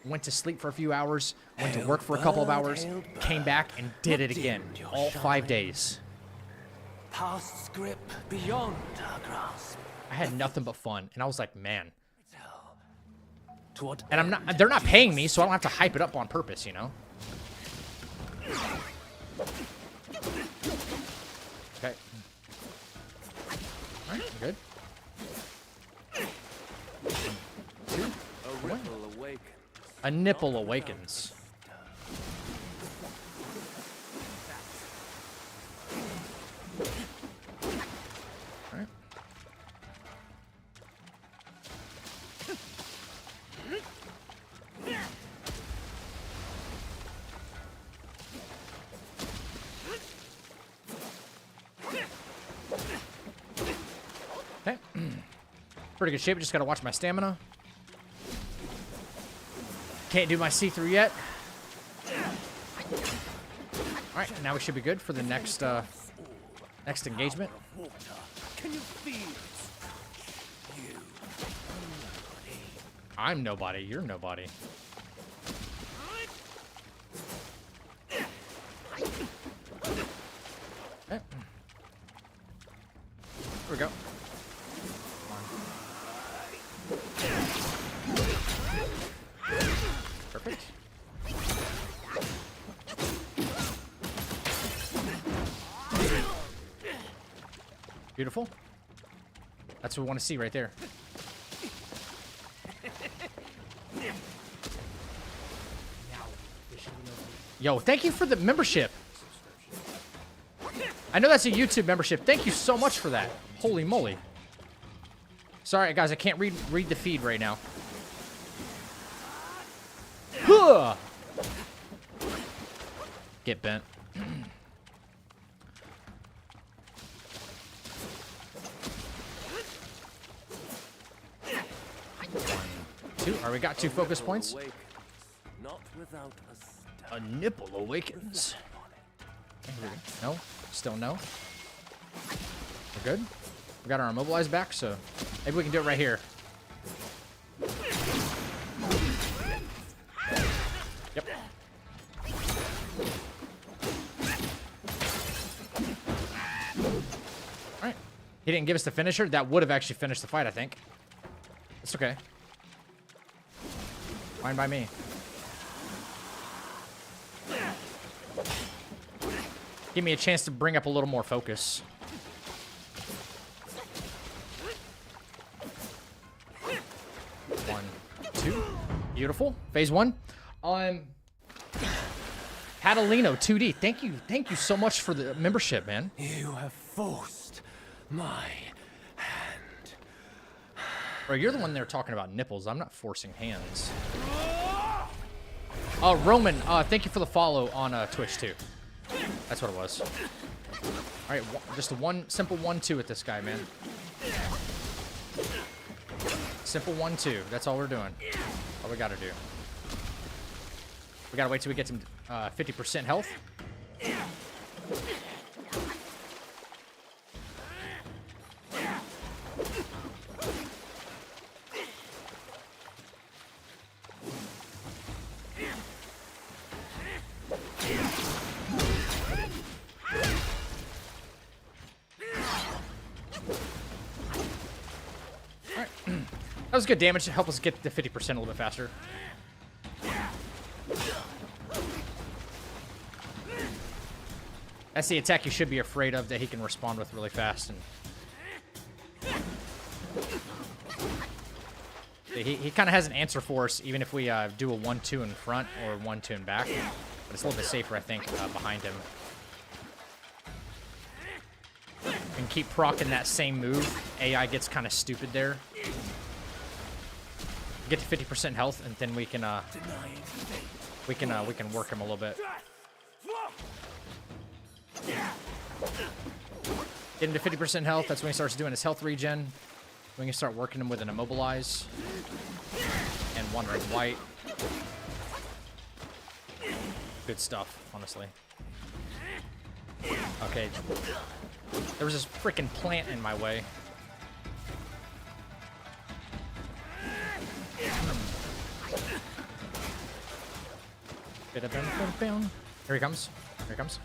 A: went to sleep for a few hours, went to work for a couple of hours, came back, and did it again. All 5 days.
G: Past script beyond our grasp.
A: I had nothing but fun, and I was like, man.
G: To what
A: And they're not paying me, so I don't have to hype it up on purpose, you know? Okay. Alright, good.
G: a ripple awakens.
A: A nipple awakens. Pretty good shape. Just gotta watch my stamina. Can't do my see-through yet. All right, now we should be good for the next next engagement.
G: Can you feel it?
A: I'm nobody. You're nobody. Okay. Here we go. Perfect. Beautiful. That's what we want to see right there. Yo, thank you for the membership. I know that's a YouTube membership. Thank you so much for that. Holy moly. Sorry, guys, I can't read the feed right now. Huh. Get bent. Two. All right, we got 2 focus points.
G: Not without a
A: A nipple awakens. No, still no. We're good. We got our immobilized back, so maybe we can do it right here. Yep. All right. He didn't give us the finisher. That would have actually finished the fight, I think. It's okay. Fine by me. Give me a chance to bring up a little more focus. One, two. Beautiful. Phase 1. Catalino 2D. Thank you so much for the membership, man.
G: You have forced my hand.
A: Bro, you're the one there talking about nipples. I'm not forcing hands. Roman, thank you for the follow on Twitch too. That's what it was. All right, just a simple 1-2 with this guy, man. Simple 1-2. That's all we're doing. All we gotta do. We gotta wait till we get some 50% health. That was good damage to help us get to 50% a little bit faster. That's the attack you should be afraid of that he can respond with really fast. And he kind of has an answer for us, even if we do a 1-2 in front or 1-2 in back. But it's a little bit safer, I think, behind him. And keep proccing that same move. AI gets kind of stupid there. Get to 50% health, and then we can work him a little bit. Get him to 50% health. That's when he starts doing his health regen. We can start working him with an immobilize and Wandering White. Good stuff, honestly. Okay. There was this freaking plant in my way. Here he comes. Here he comes.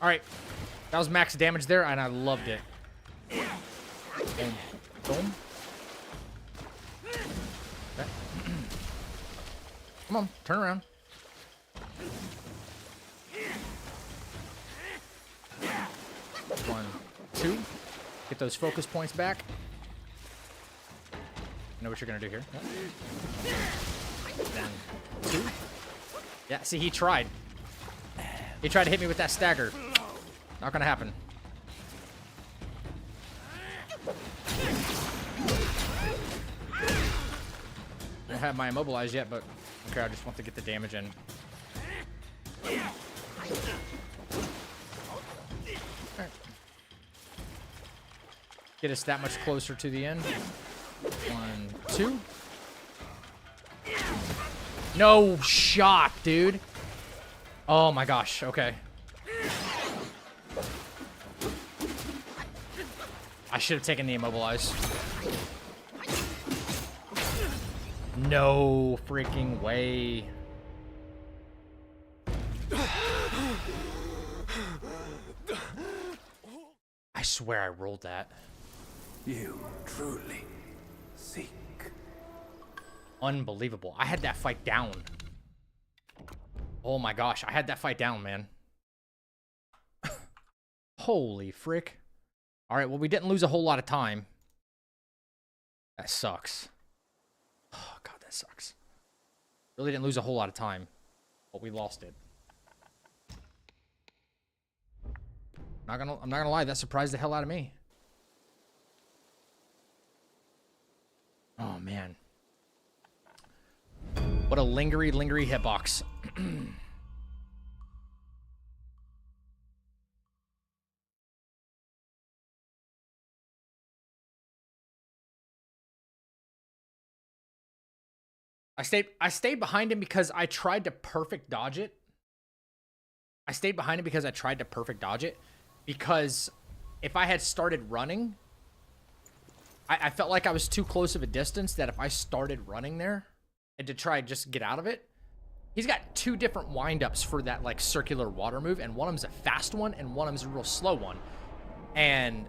A: All right. That was max damage there, and I loved it. Boom. Boom. Okay. Come on, turn around. One, two. Get those focus points back. Know what you're gonna do here. Yep. 1, 2. Yeah, see, he tried. He tried to hit me with that stagger. Not gonna happen. have my immobilize yet, but okay, I just want to get the damage in. Alright. Get us that much closer to the end. 1, 2. No shot, dude. Oh my gosh, okay. I should have taken the immobilize. No freaking way. I swear I rolled that.
G: You truly seek.
A: Unbelievable. I had that fight down. Oh my gosh, I had that fight down, man. Holy frick. Alright, well, we didn't lose a whole lot of time. That sucks. Oh god, that sucks. Really didn't lose a whole lot of time, but we lost it. I'm not gonna lie, that surprised the hell out of me. Oh man. What a lingery hitbox. I stayed behind him because I tried to perfect dodge it. Because if I had started running, I felt like I was too close of a distance that if I started running there and to try and just get out of it, he's got 2 different windups for that like circular water move, and one of them's a fast one and one of them's a real slow one. And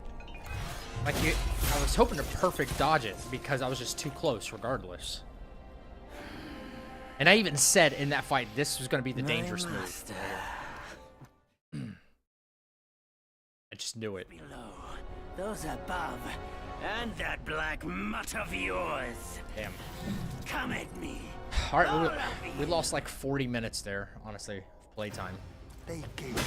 A: like I was hoping to perfect dodge it because I was just too close regardless. And I even said in that fight this was going to be the dangerous move. I just knew it.
F: Below, those above, and that black mutt of yours.
A: Damn.
F: Come at me.
A: All right, we lost like 40 minutes there, honestly, of playtime.
H: They gave me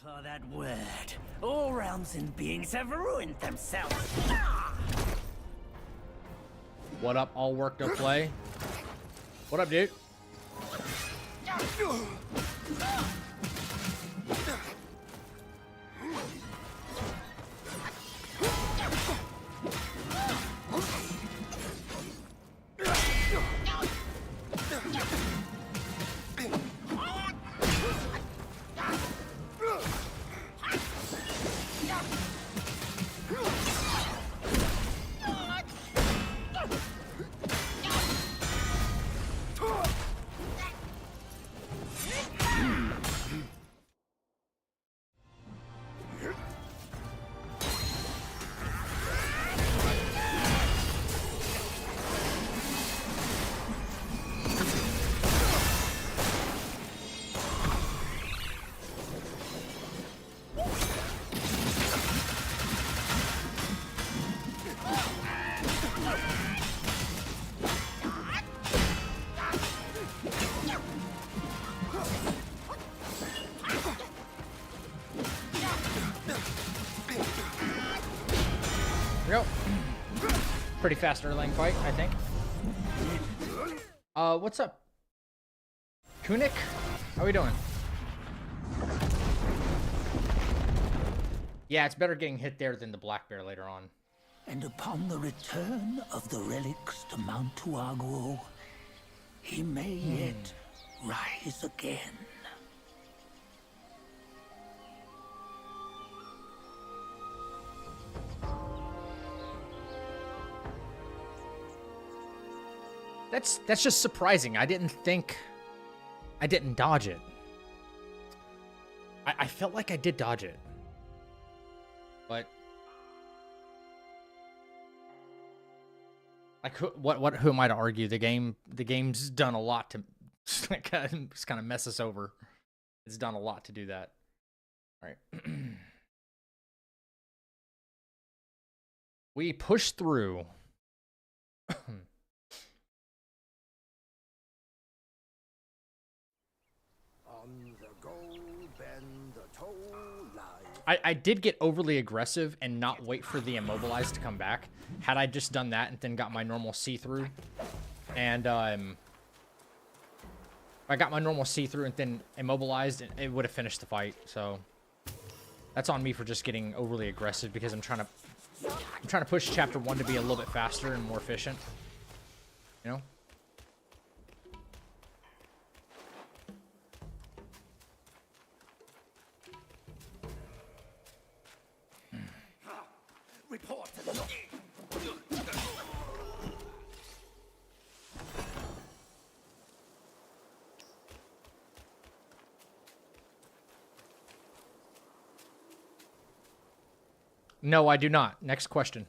F: For that word, all realms and beings have ruined themselves.
A: What up, all work, no play? What up, dude? There we go. Pretty fast early lane fight, I think. What's up? Kunik? How we doing? Yeah, it's better getting hit there than the black bear later on.
F: And upon the return of the relics to Mount Tuaguo, he may yet rise again.
A: That's just surprising. I didn't dodge it. I felt like I did dodge it. But like who am I to argue? The game's done a lot to just kind of mess us over. It's done a lot to do that. All right. We pushed through. I did get overly aggressive and not wait for the immobilized to come back. Had I just done that and then got my normal see-through, and I got my normal see-through and then immobilized, it would have finished the fight. So that's on me for just getting overly aggressive because I'm trying to push chapter 1 to be a little bit faster and more efficient. You know?
F: Report.
A: No, I do not. Next question.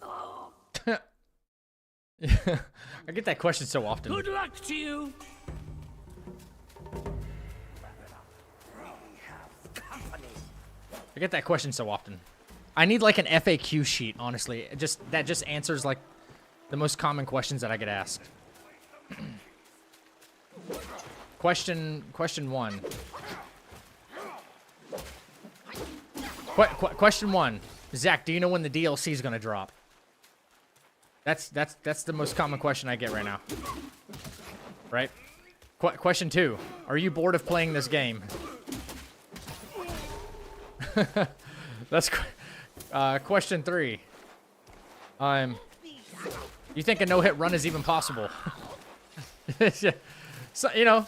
A: I get that question so often.
F: Good luck to you.
A: I get that question so often. I need like an FAQ sheet, honestly. That just answers like the most common questions that I get asked. Question 1. Question 1. Zach, do you know when the DLC is gonna drop? That's the most common question I get right now. Right? Question 2. Are you bored of playing this game? That's question 3. You think a no-hit run is even possible? So, you know,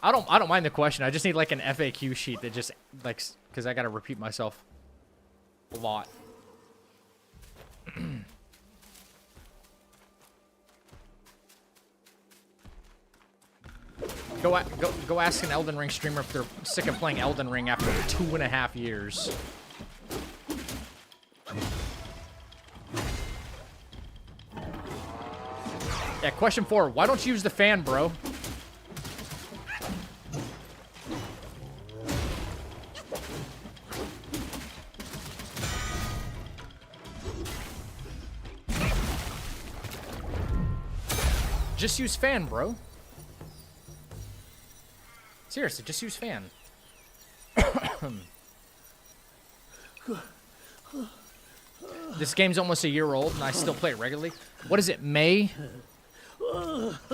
A: I don't mind the question. I just need like an FAQ sheet that just like, because I gotta repeat myself a lot. Go ask an Elden Ring streamer if they're sick of playing Elden Ring after 2.5 years. Yeah, question 4. Why don't you use the fan, bro? Just use fan, bro. Seriously, just use fan. This game's almost a year old, and I still play it regularly. What is it, May?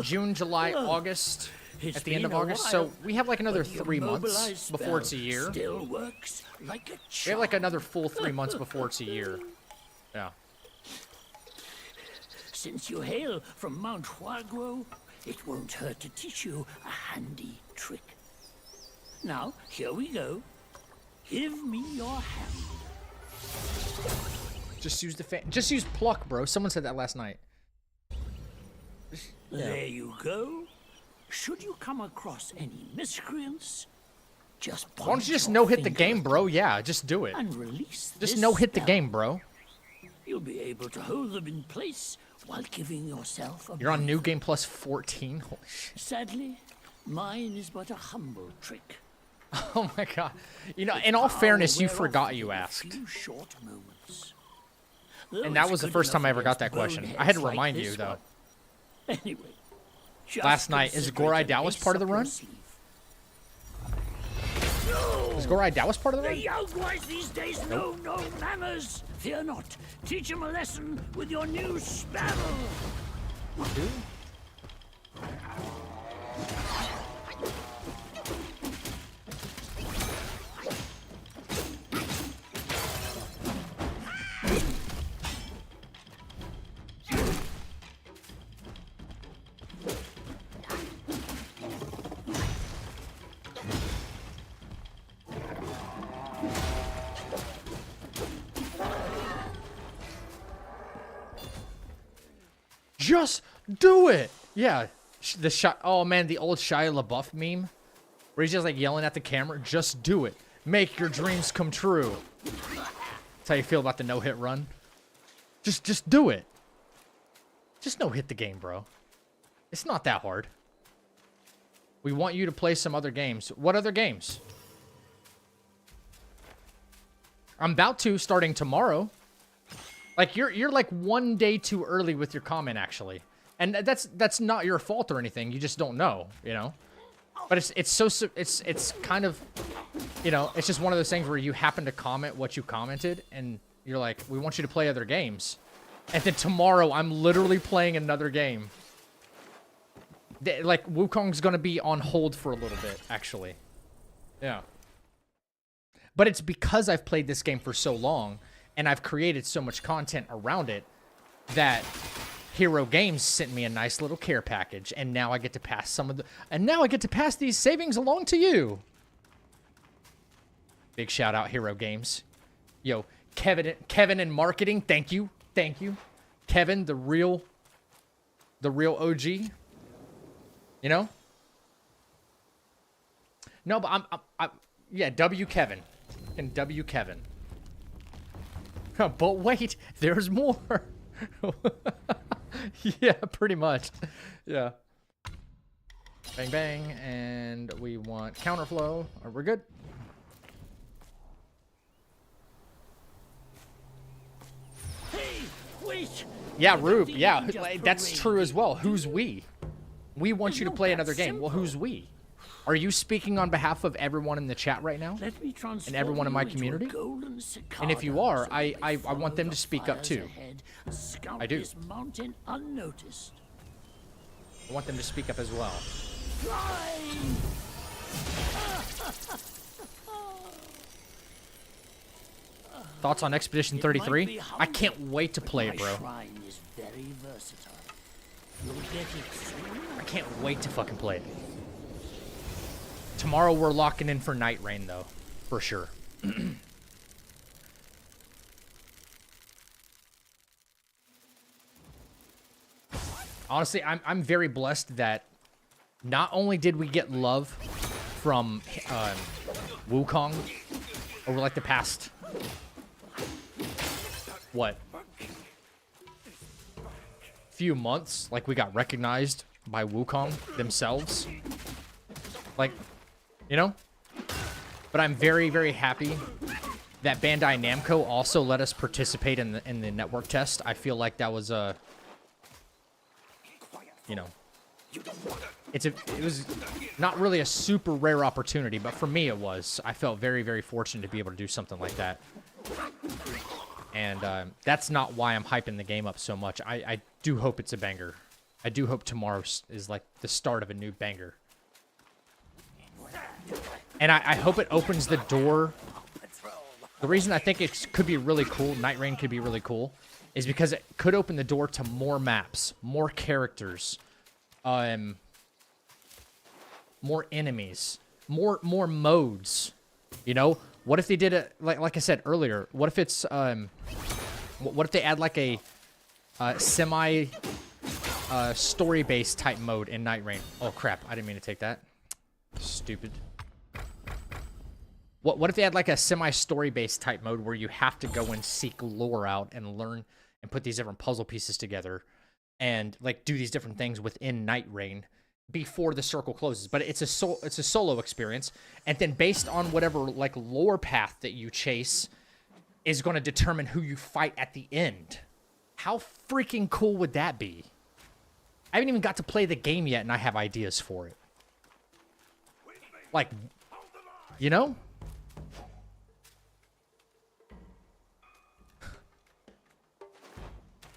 A: June, July, August? At the end of August? So we have like another 3 months before it's a year.
F: Still works like a
A: We have like another full 3 months before it's a year. Yeah.
F: Since you hail from Mount Huagro, it won't hurt to teach you a handy trick. Now, here we go. Give me your hand.
A: Just use the fan. Just use pluck, bro. Someone said that last night.
F: There you go. Should you come across any miscreants, just
A: Why don't you just no-hit the game, bro? Yeah, just do it.
F: And release
A: Just
F: this
A: no-hit the
F: spell.
A: game, bro.
F: You'll be able to hold them in place while giving yourself a
A: You're on New
F: breather.
A: Game Plus 14? Holy shit.
F: Sadly, mine is but a humble trick.
A: Oh my god. You know, in all fairness, you
F: Power
A: forgot
F: whereof
A: you
F: in a
A: asked.
F: few short moments.
A: And that was the first time I ever got that question. I had to remind you, though.
F: Anyway, just
A: Last night, is
F: consider
A: Gorai
F: it an
A: Dallas
F: ace
A: part of the
F: up your
A: run?
F: sleeve.
A: Is Gorai Dallas part of the
F: The
A: run?
F: young boys these days know no manners. Fear not. Teach them a lesson with your new spell.
A: Just do it! Yeah. The shot. Oh man, the old Shia LaBeouf meme. Where he's just like yelling at the camera, just do it. Make your dreams come true. That's how you feel about the no-hit run. Just do it. Just no-hit the game, bro. It's not that hard. We want you to play some other games. What other games? I'm about to, starting tomorrow. Like, you're like 1 day too early with your comment, actually. And that's not your fault or anything. You just don't know, you know? But it's kind of, you know, it's just one of those things where you happen to comment what you commented, and you're like, we want you to play other games. And then tomorrow, I'm literally playing another game. Like, Wukong's gonna be on hold for a little bit, actually. Yeah. But it's because I've played this game for so long, and I've created so much content around it, that Hero Games sent me a nice little care package, and now I get to pass some of the... And now I get to pass these savings along to you! Big shout out, Hero Games. Yo, Kevin in marketing, thank you. Thank you. Kevin, the real OG. You know? No, but yeah, W Kevin. And W Kevin. But wait, there's more. Yeah, pretty much. Yeah. Bang, bang. And we want counterflow. Are we good?
F: Hey, wait!
A: Yeah, Rube. Yeah, that's true as well. Who's we? We want you to play another game. Well, who's we? Are you speaking on behalf of everyone in the chat right now?
F: And
A: everyone in my community? And if you are, I want them to speak up too. I do. I want them to speak up as well. Thoughts on Expedition 33? I can't wait to play it, bro. I can't wait to fucking play it. Tomorrow we're locking in for NightReign, though. For sure. Honestly, I'm very blessed that not only did we get love from Wukong over like the past, what, few months, like we got recognized by Wukong themselves, like, you know, but I'm very, very happy that Bandai Namco also let us participate in the network test. I feel like that was a, you know, it was not really a super rare opportunity, but for me it was. I felt very, very fortunate to be able to do something like that. And that's not why I'm hyping the game up so much. I do hope it's a banger. I do hope tomorrow is like the start of a new banger. And I hope it opens the door. The reason I think it could be really cool, NightReign could be really cool, is because it could open the door to more maps, more characters, more enemies, more modes. You know, what if they did it like I said earlier? What if it's what if they add like a semi story-based type mode in NightReign? Oh crap! I didn't mean to take that. Stupid. What if they had like a semi-story-based type mode where you have to go and seek lore out and learn and put these different puzzle pieces together and like do these different things within NightReign before the circle closes? But it's a solo experience, and then based on whatever like lore path that you chase is going to determine who you fight at the end. How freaking cool would that be? I haven't even got to play the game yet, and I have ideas for it. Like, you know?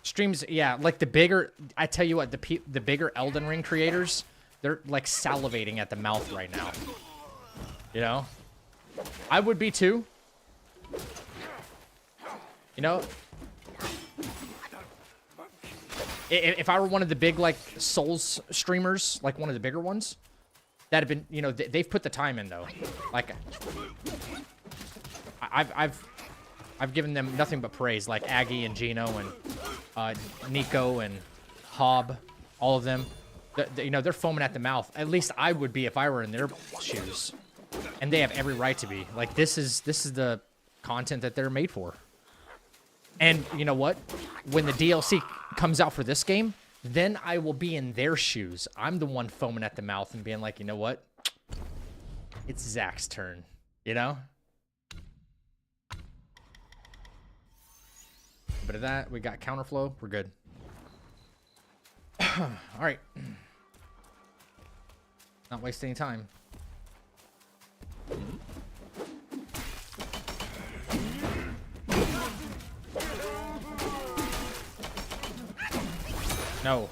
A: Streams, yeah, like the bigger, I tell you what, the bigger Elden Ring creators, they're like salivating at the mouth right now. You know? I would be too. You know? If I were one of the big, like, Souls streamers, like one of the bigger ones, that'd have been, you know, they've put the time in, though. Like, I've given them nothing but praise, like Aggie and Gino and Nico and Hob, all of them. You know, they're foaming at the mouth. At least I would be if I were in their shoes. And they have every right to be. Like, this is the content that they're made for. And you know what? When the DLC comes out for this game, then I will be in their shoes. I'm the one foaming at the mouth and being like, you know what? It's Zach's turn. You know? Bit of that. We got counterflow. We're good. All right. Not waste any time. No.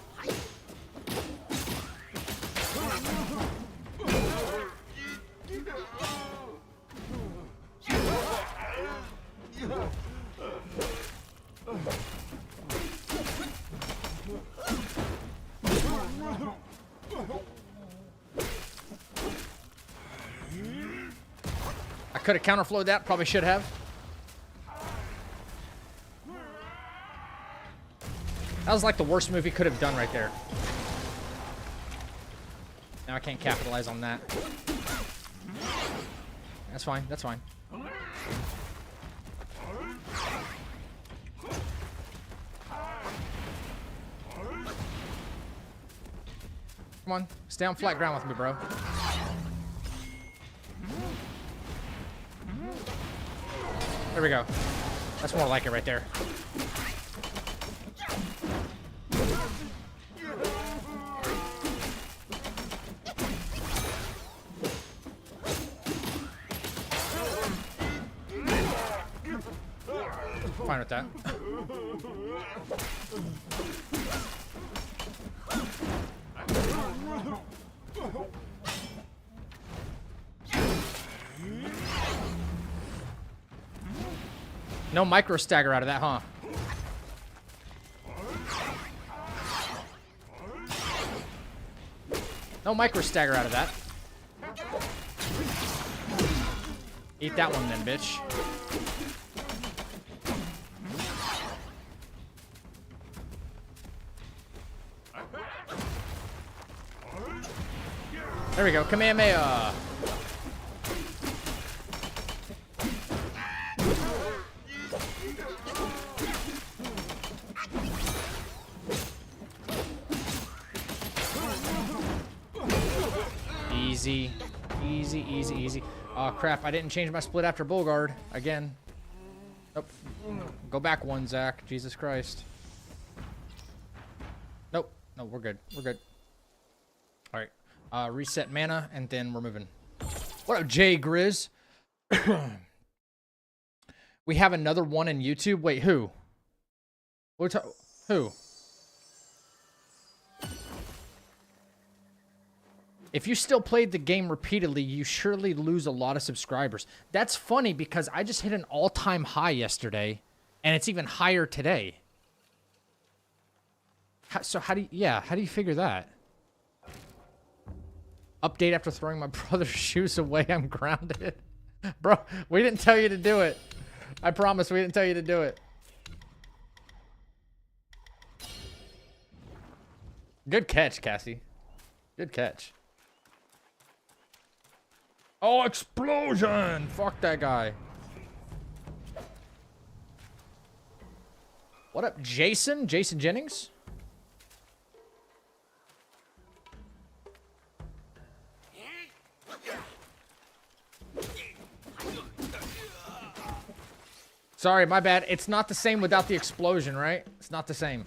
A: I could have counterflowed that, probably should have. That was like the worst move he could have done right there. Now I can't capitalize on that. That's fine, that's fine. Come on, stay on flat ground with me, bro. There we go. That's more like it right there. Fine with that. No micro stagger out of that, huh? No micro stagger out of that. Eat that one then, bitch. There we go. Kamehameha. Easy. Easy, easy, easy. Oh, crap. I didn't change my split after Bull Guard. Again. Nope. Go back one, Zach. Jesus Christ. Nope. No, we're good. We're good. All right. Reset mana, and then we're moving. What up, Jay Grizz? We have another one in YouTube. Wait, who? Who? If you still played the game repeatedly, you surely lose a lot of subscribers. That's funny because I just hit an all-time high yesterday, and it's even higher today. So how do you figure that? Update after throwing my brother's shoes away. I'm grounded. Bro, we didn't tell you to do it. I promise we didn't tell you to do it. Good catch, Cassie. Good catch. Oh, explosion! Fuck that guy. What up, Jason? Jason Jennings? Sorry, my bad. It's not the same without the explosion, right? It's not the same.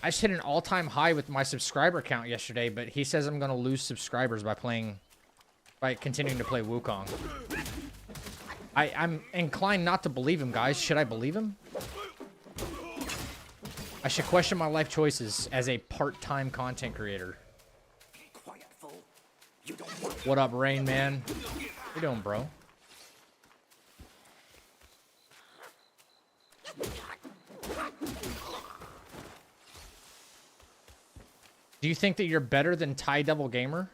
A: I just hit an all-time high with my subscriber count yesterday, but he says I'm going to lose subscribers by continuing to play Wukong. I'm inclined not to believe him, guys. Should I believe him? I should question my life choices as a part-time content creator. What up, Rain Man? What you doing, bro? Do you think that you're better than Thai Devil Gamer?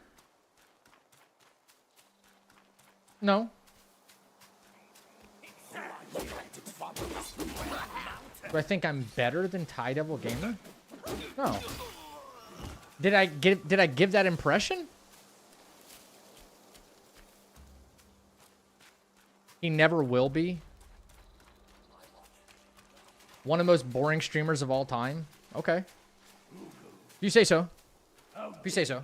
A: No. Do I think I'm better than Tie Devil Gamer? No. Did I give that impression? He never will be. One of the most boring streamers of all time. Okay. You say so. If you say so.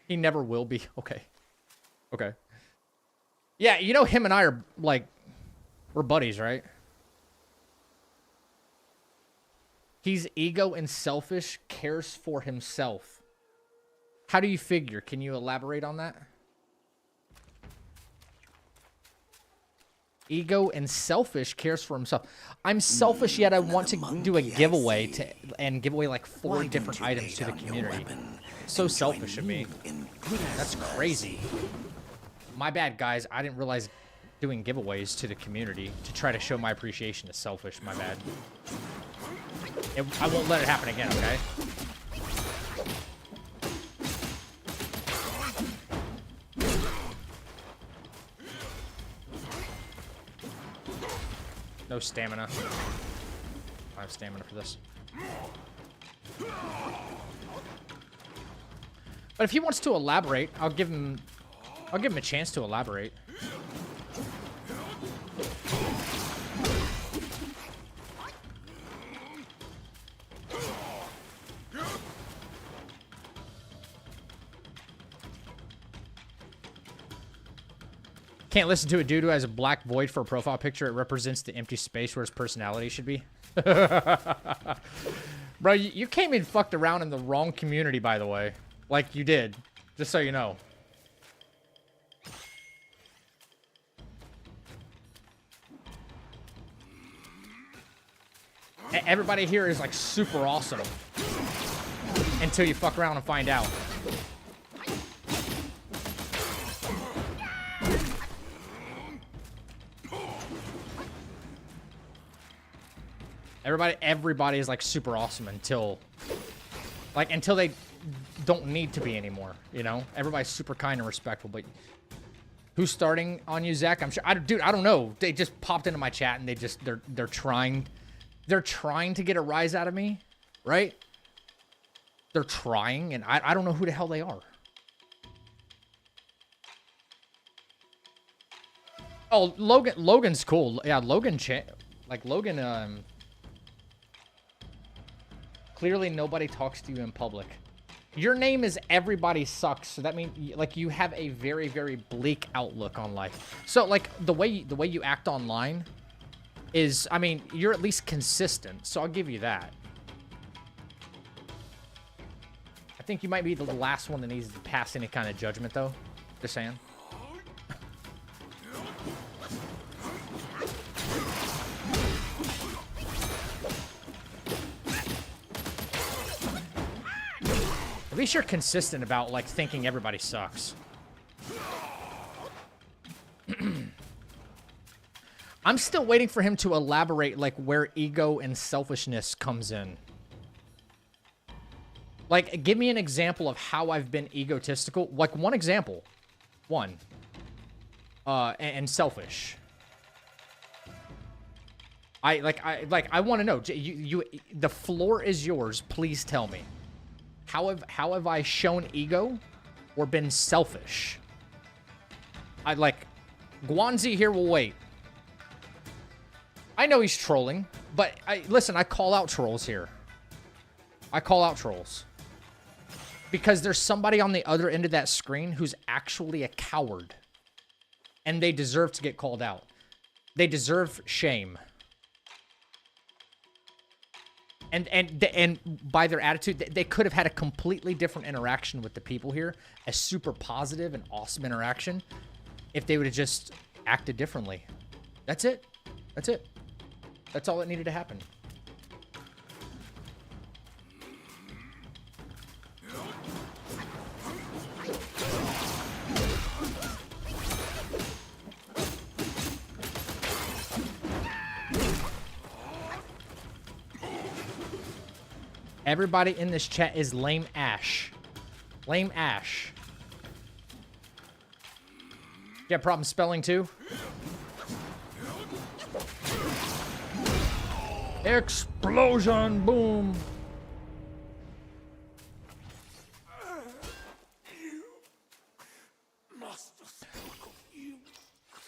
A: He never will be. Okay. Okay. Yeah, you know him and I are, like, we're buddies, right? He's ego and selfish, cares for himself. How do you figure? Can you elaborate on that? Ego and selfish, cares for himself. I'm selfish, yet I want to do a giveaway and give away like 4 different items to the community. So selfish of me. That's crazy. My bad, guys. I didn't realize doing giveaways to the community to try to show my appreciation is selfish. My bad. I won't let it happen again, okay? No stamina. I have stamina for this. But if he wants to elaborate, I'll give him a chance to elaborate. Can't listen to a dude who has a black void for a profile picture. It represents the empty space where his personality should be. Bro, you came and fucked around in the wrong community, by the way. Like you did. Just so you know. Everybody here is like super awesome. Until you fuck around and find out. Everybody is like super awesome until they don't need to be anymore, you know? Everybody's super kind and respectful, but who's starting on you, Zach? I'm sure dude, I don't know. They just popped into my chat and they're trying to get a rise out of me, right? They're trying, and I don't know who the hell they are. Oh, Logan's cool. Yeah, Logan, clearly nobody talks to you in public. Your name is Everybody Sucks, so that means like you have a very, very bleak outlook on life. So like the way you act online is, I mean, you're at least consistent, so I'll give you that. I think you might be the last one that needs to pass any kind of judgment, though. Just saying. At least you're consistent about, like, thinking everybody sucks. I'm still waiting for him to elaborate, like, where ego and selfishness comes in. Like, give me an example of how I've been egotistical. Like, one example. One. And selfish. I want to know. The floor is yours. Please tell me. How have I shown ego or been selfish? Guanzi here will wait. I know he's trolling, but listen, I call out trolls here. I call out trolls. Because there's somebody on the other end of that screen who's actually a coward. And they deserve to get called out. They deserve shame. And by their attitude, they could have had a completely different interaction with the people here. A super positive and awesome interaction. If they would have just acted differently. That's it. That's it. That's all that needed to happen. Everybody in this chat is lame Ash. Lame Ash. You got problem spelling too? Explosion! Boom!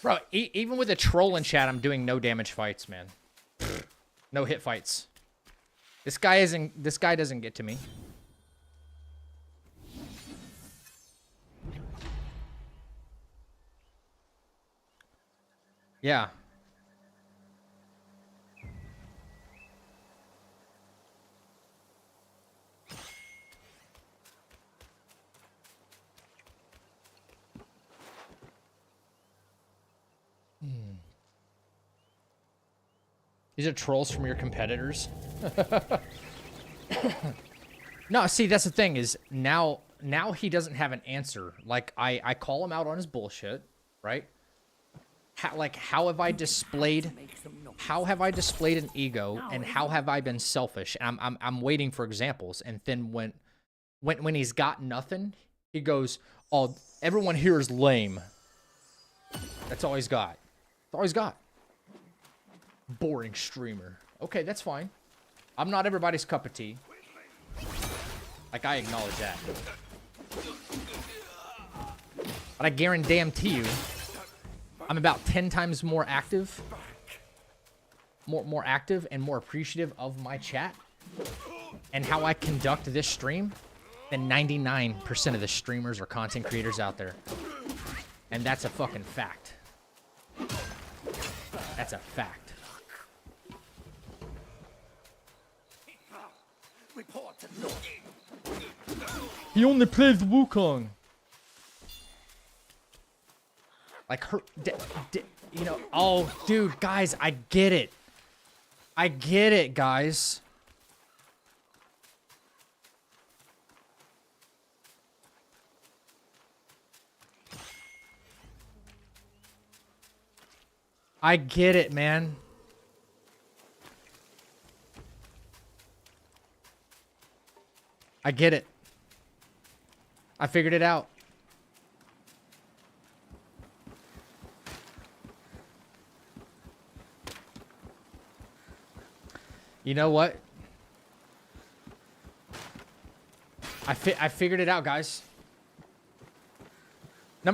A: Bro, even with a troll in chat, I'm doing no damage fights, man. No hit fights. This guy doesn't get to me. Yeah. These are trolls from your competitors. No, see, that's the thing is now he doesn't have an answer. Like I call him out on his bullshit, right? How have I displayed an ego, and how have I been selfish? And I'm waiting for examples, and then when he's got nothing, he goes, "Oh, everyone here is lame." That's all he's got. That's all he's got. Boring streamer. Okay, that's fine. I'm not everybody's cup of tea. Like, I acknowledge that. But I guarantee you, I'm about 10 times more active. More active and more appreciative of my chat and how I conduct this stream than 99% of the streamers or content creators out there. And that's a fucking fact. That's a fact. He only plays Wukong. Like her, you know. Oh, dude, guys, I get it. I get it, guys. I get it, man. I get it. I figured it out. You know what? I figured it out, guys.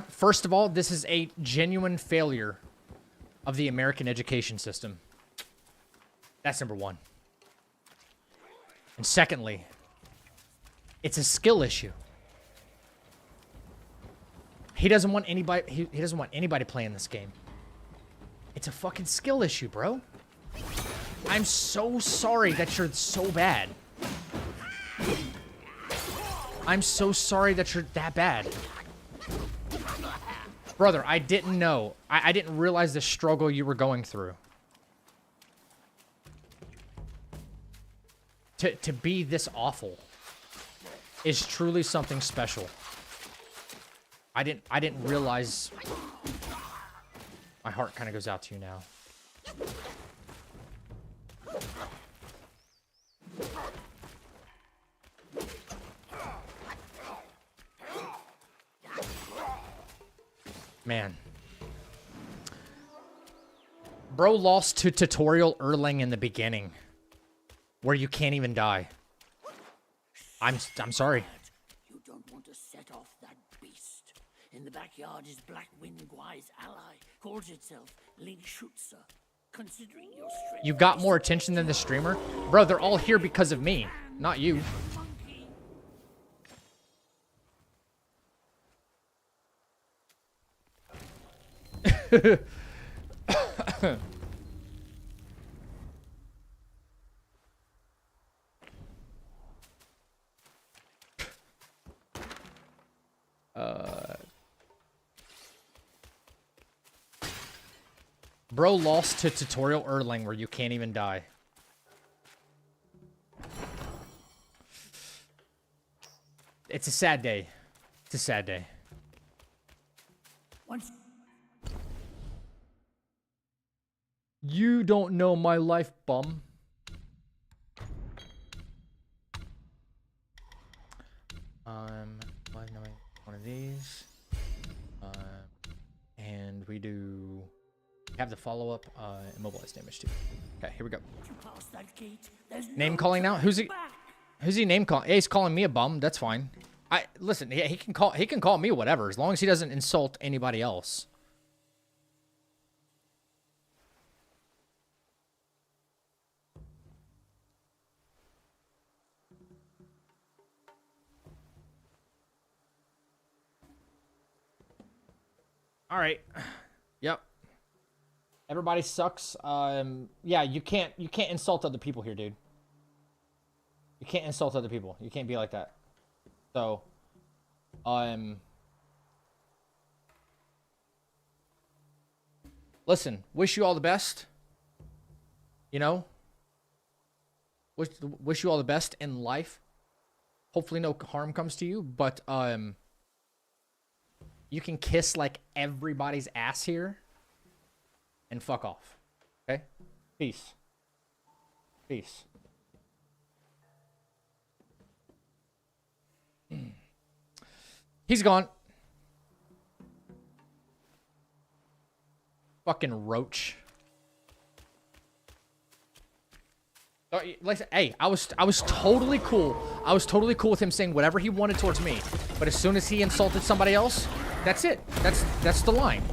A: First of all, this is a genuine failure of the American education system. That's number one. And secondly, it's a skill issue. He doesn't want anybody. He doesn't want anybody playing this game. It's a fucking skill issue, bro. I'm so sorry that you're so bad. I'm so sorry that you're that bad. Brother, I didn't know. I didn't realize the struggle you were going through. To be this awful is truly something special. I didn't realize. My heart kind of goes out to you now. Man. Bro lost to tutorial Erlang in the beginning, where you can't even die. I'm sorry.
F: You don't want to set off that beast. In the backyard is Black Wind Guai's ally, calls itself Ling Schutzer. Considering your strength,
A: You got more attention than the streamer? Bro, they're all here because of me, not you. Bro lost to tutorial Erlang where you can't even die. It's a sad day. It's a sad day.
F: once
A: You don't know my life, bum. One of these. And we do Have the follow-up immobilized damage too. Okay, here we go.
F: Past that gate, there's
A: Name
F: no
A: calling now?
F: turning
A: Who's he?
F: back.
A: Who's he name calling? Yeah, he's calling me a bum. That's fine. Listen. He can call me whatever as long as he doesn't insult anybody else. All right. Yep. Everybody sucks. Yeah, you can't insult other people here, dude. You can't insult other people. You can't be like that. So, listen, wish you all the best. You know? Wish you all the best in life. Hopefully no harm comes to you, but you can kiss like everybody's ass here and fuck off. Okay? Peace. Peace. He's gone. Fucking roach. Hey, I was totally cool. I was totally cool with him saying whatever he wanted towards me. But as soon as he insulted somebody else, that's it. That's the line.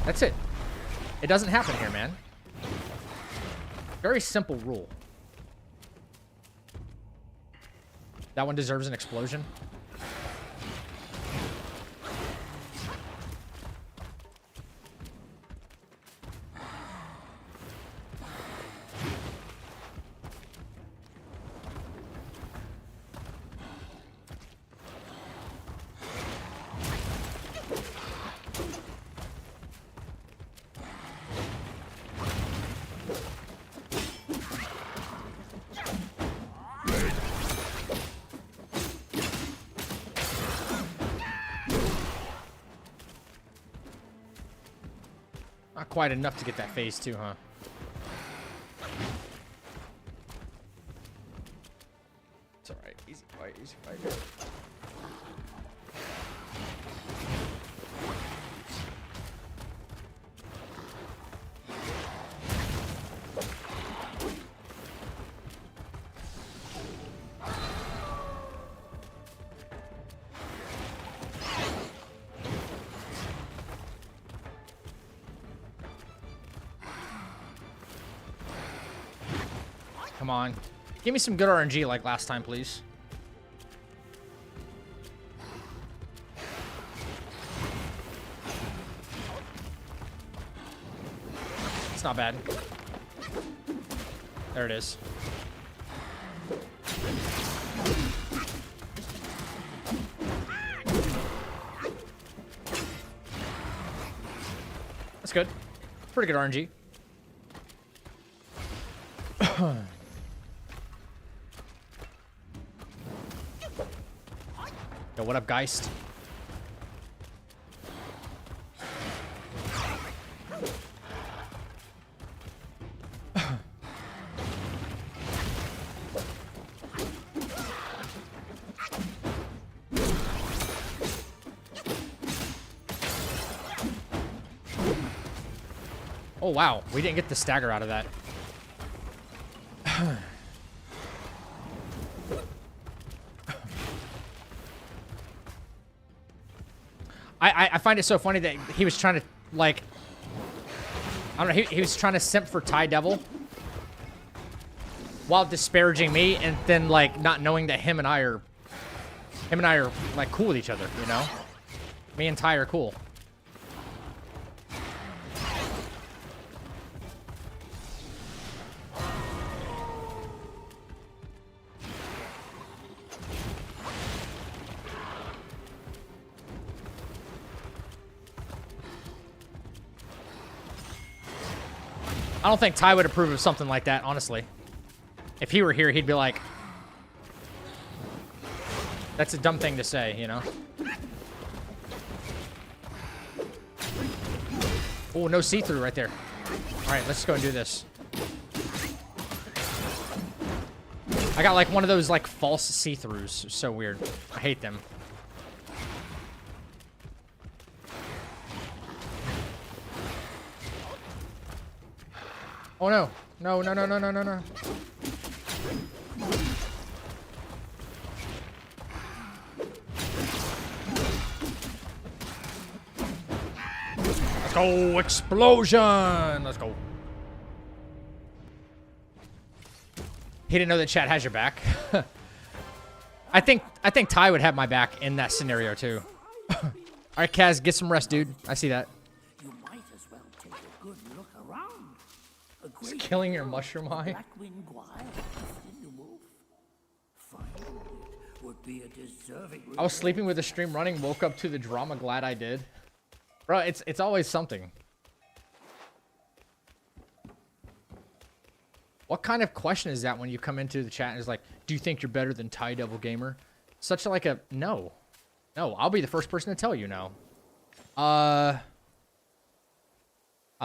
A: That's it. It doesn't happen here, man. Very simple rule. That one deserves an explosion. Not quite enough to get that phase 2, huh? It's alright. Easy fight, easy fight. Come on. Give me some good RNG like last time, please. It's not bad. There it is. That's good. Pretty good RNG. Yo, what up, Geist? Oh, wow. We didn't get the stagger out of that. I find it so funny that he was trying to, like... I don't know, he was trying to simp for Ty Devil while disparaging me, and then, like, not knowing that him and I are, like, cool with each other, you know? Me and Ty are cool. I don't think Ty would approve of something like that, honestly. If he were here, he'd be like, that's a dumb thing to say, you know? Oh, no see-through right there. All right, let's go and do this. I got like one of those like false see-throughs. So weird. I hate them. Oh no. No, no, no, no, no, no, no. Let's go. Explosion. Let's go. He didn't know that chat has your back. I think Ty would have my back in that scenario too. All right, Kaz, get some rest, dude. I see that.
F: You might as well take a good look around. A
A: It's
F: great
A: killing your mushroom eye.
F: black-winged guile gifted the wolf. Finding it would be a deserving
A: I was sleeping with the stream running, woke up to the drama. Glad I did. Bro, it's always something. What kind of question is that when you come into the chat and it's like, do you think you're better than Ty Devil Gamer? Such like a no. No, I'll be the first person to tell you no.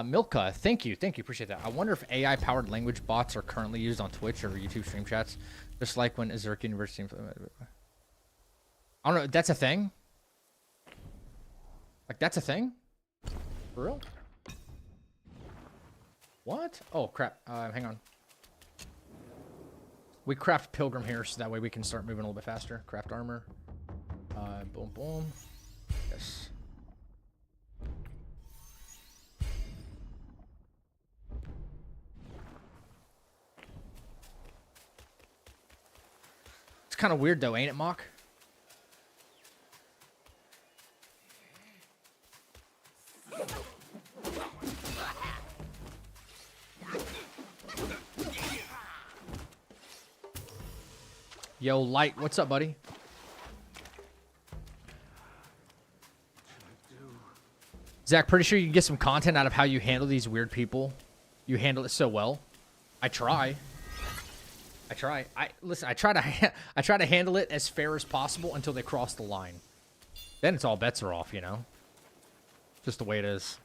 A: Milka, thank you, appreciate that. I wonder if AI-powered language bots are currently used on Twitch or YouTube stream chats, just like when Azurk University. I don't know. That's a thing. Like that's a thing. For real? What? Oh crap. Hang on. We craft Pilgrim here so that way we can start moving a little bit faster. Craft armor. Boom, boom. Yes. It's kind of weird though, ain't it, Mock? Yo, Light, what's up, buddy? Zach, pretty sure you can get some content out of how you handle these weird people. You handle it so well. I try. Listen. I try to handle it as fair as possible until they cross the line. Then it's all bets are off, you know. Just the way it is.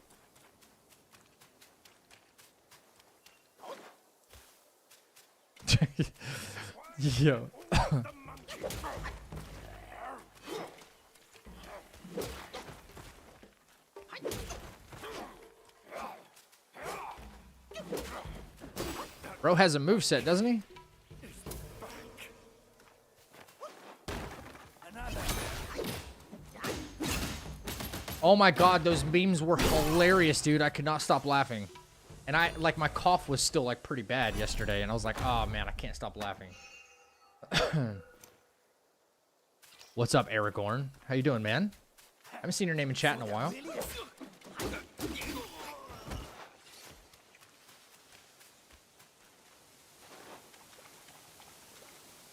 A: Yo. Bro has a moveset, doesn't he? Oh my god, those memes were hilarious, dude. I could not stop laughing. And my cough was still, pretty bad yesterday. And I was like, oh, man, I can't stop laughing. What's up, Aragorn? How you doing, man? I haven't seen your name in chat in a while.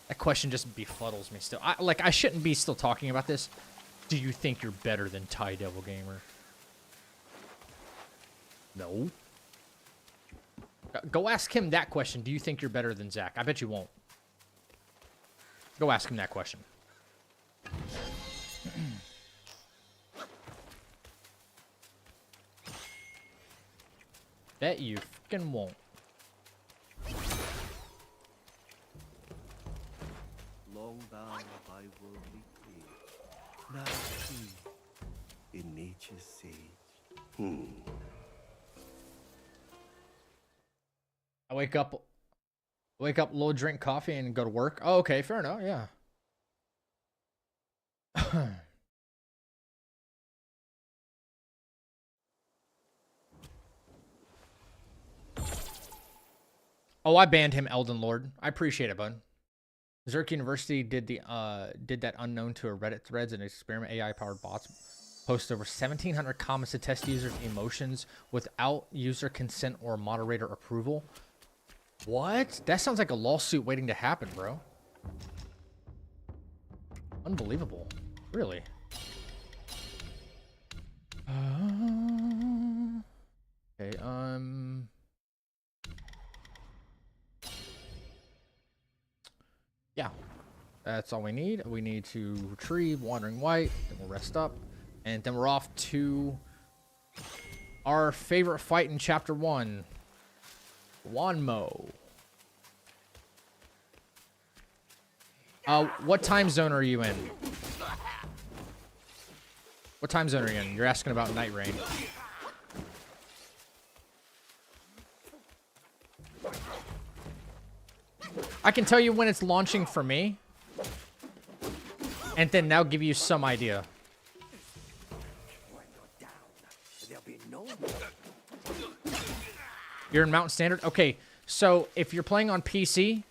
A: That question just befuddles me still. I shouldn't be still talking about this. Do you think you're better than Ty Devil Gamer? No. Go ask him that question. Do you think you're better than Zach? I bet you won't. Go ask him that question. Bet you fucking won't.
H: Long bound by worldly care, now free in nature's sage.
A: I wake up, low, drink coffee, and go to work. Oh, okay, fair enough. Yeah. Oh, I banned him, Elden Lord. I appreciate it, bud. Zurich University did that unknown to a Reddit threads and experiment AI-powered bots post over 1,700 comments to test users' emotions without user consent or moderator approval. What? That sounds like a lawsuit waiting to happen, bro. Unbelievable. Really. Okay, yeah. That's all we need. We need to retrieve Wandering White, then we'll rest up, and then we're off to our favorite fight in Chapter 1. Wanmo. What time zone are you in? What time zone are you in? You're asking about NightReign. I can tell you when it's launching for me. And then that'll give you some idea. You're in Mountain Standard? Okay, so if you're playing on PC,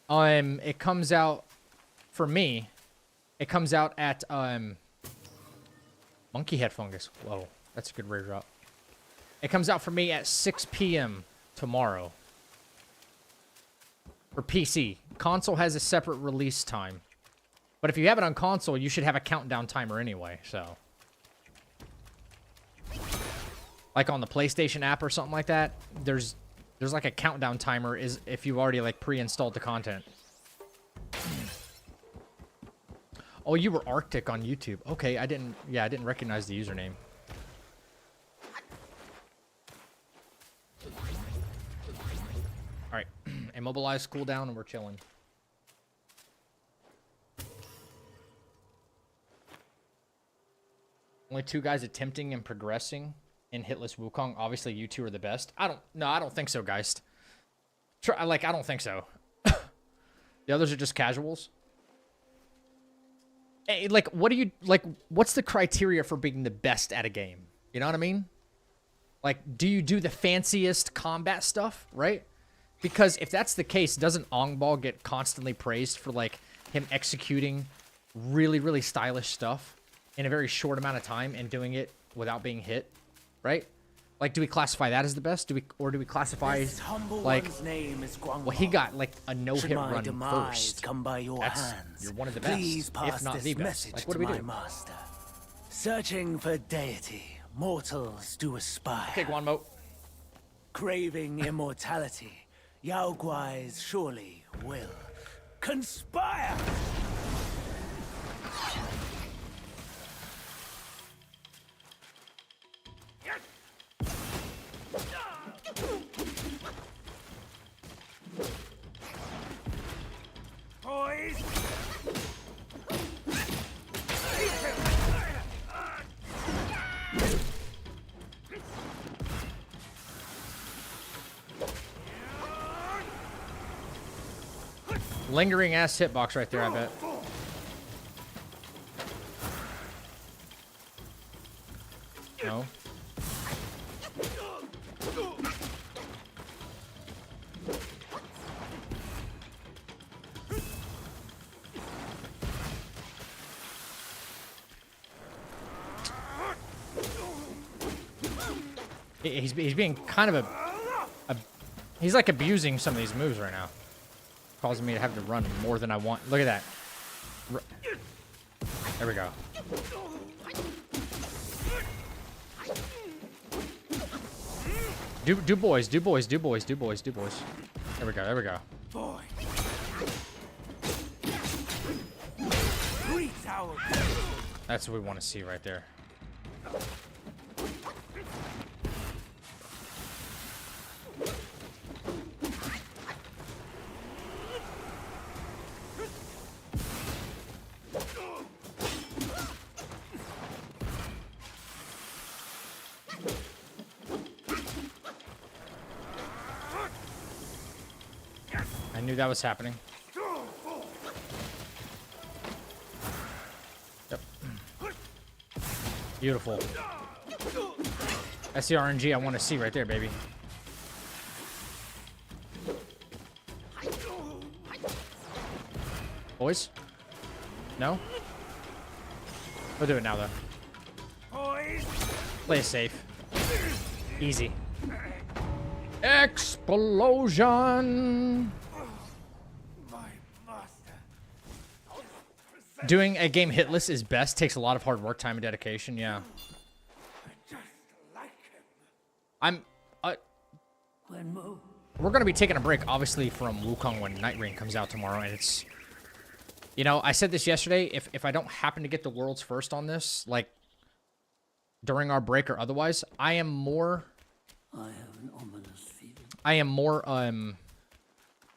A: it comes out, for me, it comes out at, Monkey Head Fungus. Whoa, that's a good rare drop. It comes out for me at 6 p.m. tomorrow. For PC. Console has a separate release time. But if you have it on console, you should have a countdown timer anyway, so. Like on the PlayStation app or something like that, there's like a countdown timer is if you've already like pre-installed the content. Oh, you were Arctic on YouTube. Okay, I didn't recognize the username. All right, immobilize, cool down, and we're chilling. Only 2 guys attempting and progressing in Hitless Wukong. Obviously, you 2 are the best. I don't think so, Geist. I don't think so. The others are just casuals. Hey, like, what's the criteria for being the best at a game? You know what I mean? Like, do you do the fanciest combat stuff, right? Because if that's the case, doesn't Ongball get constantly praised for, like, him executing really, really stylish stuff in a very short amount of time and doing it without being hit, right? Like, do we classify that as the best? Do we classify, like, well, he got, like, a no-hit run first.
F: Come by your hands.
A: You're one of the best,
F: Please pass
A: if not
F: this
A: the best.
F: message
A: Like, what
F: to
A: do we
F: my
A: do?
F: master. Searching for deity, mortals do aspire.
A: Okay, Guanmo.
F: Craving immortality, Yao Guais surely will conspire. Boys!
A: Lingering ass hitbox right there, I bet. No. He's being kind of he's like abusing some of these moves right now. Causing me to have to run more than I want. Look at that. There we go. Do boys. There we go.
F: Boy.
A: That's what we want to see right there. I knew that was happening. Yep. Beautiful. That's the RNG I want to see right there, baby. Boys? No? We'll do it now, though. Play it safe. Easy. Explosion! Doing a game hitless is best. Takes a lot of hard work, time, and dedication. Yeah. We're gonna be taking a break, obviously, from Wukong when NightReign comes out tomorrow, and it's, you know, I said this yesterday. If I don't happen to get the world's first on this, like during our break or otherwise, I am more.
F: I have an ominous feeling.
A: I am more.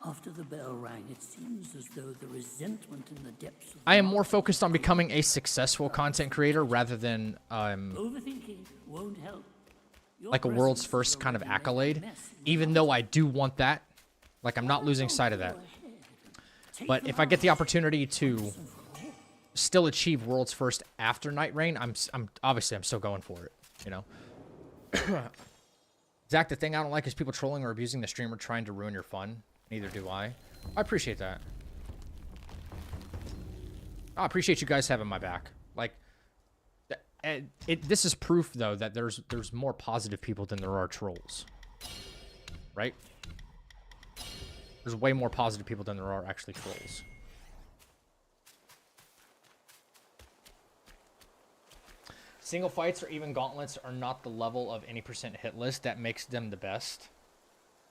F: After the bell rang, it seems as though the resentment in the depths of
A: I am more focused on becoming a successful content creator rather than
F: overthinking won't help. Your
A: like a world's
F: presence
A: first kind of
F: will make
A: accolade.
F: a mess in
A: Even though I do want that, like I'm not losing sight of that.
F: your head.
A: But if I get the opportunity to still achieve world's first after NightReign, I'm obviously still going for it, you know. Zach, the thing I don't like is people trolling or abusing the streamer trying to ruin your fun. Neither do I. I appreciate that. I appreciate you guys having my back. Like, this is proof though that there's more positive people than there are trolls, right? There's way more positive people than there are actually trolls. Single fights or even gauntlets are not the level of any % hit list that makes them the best.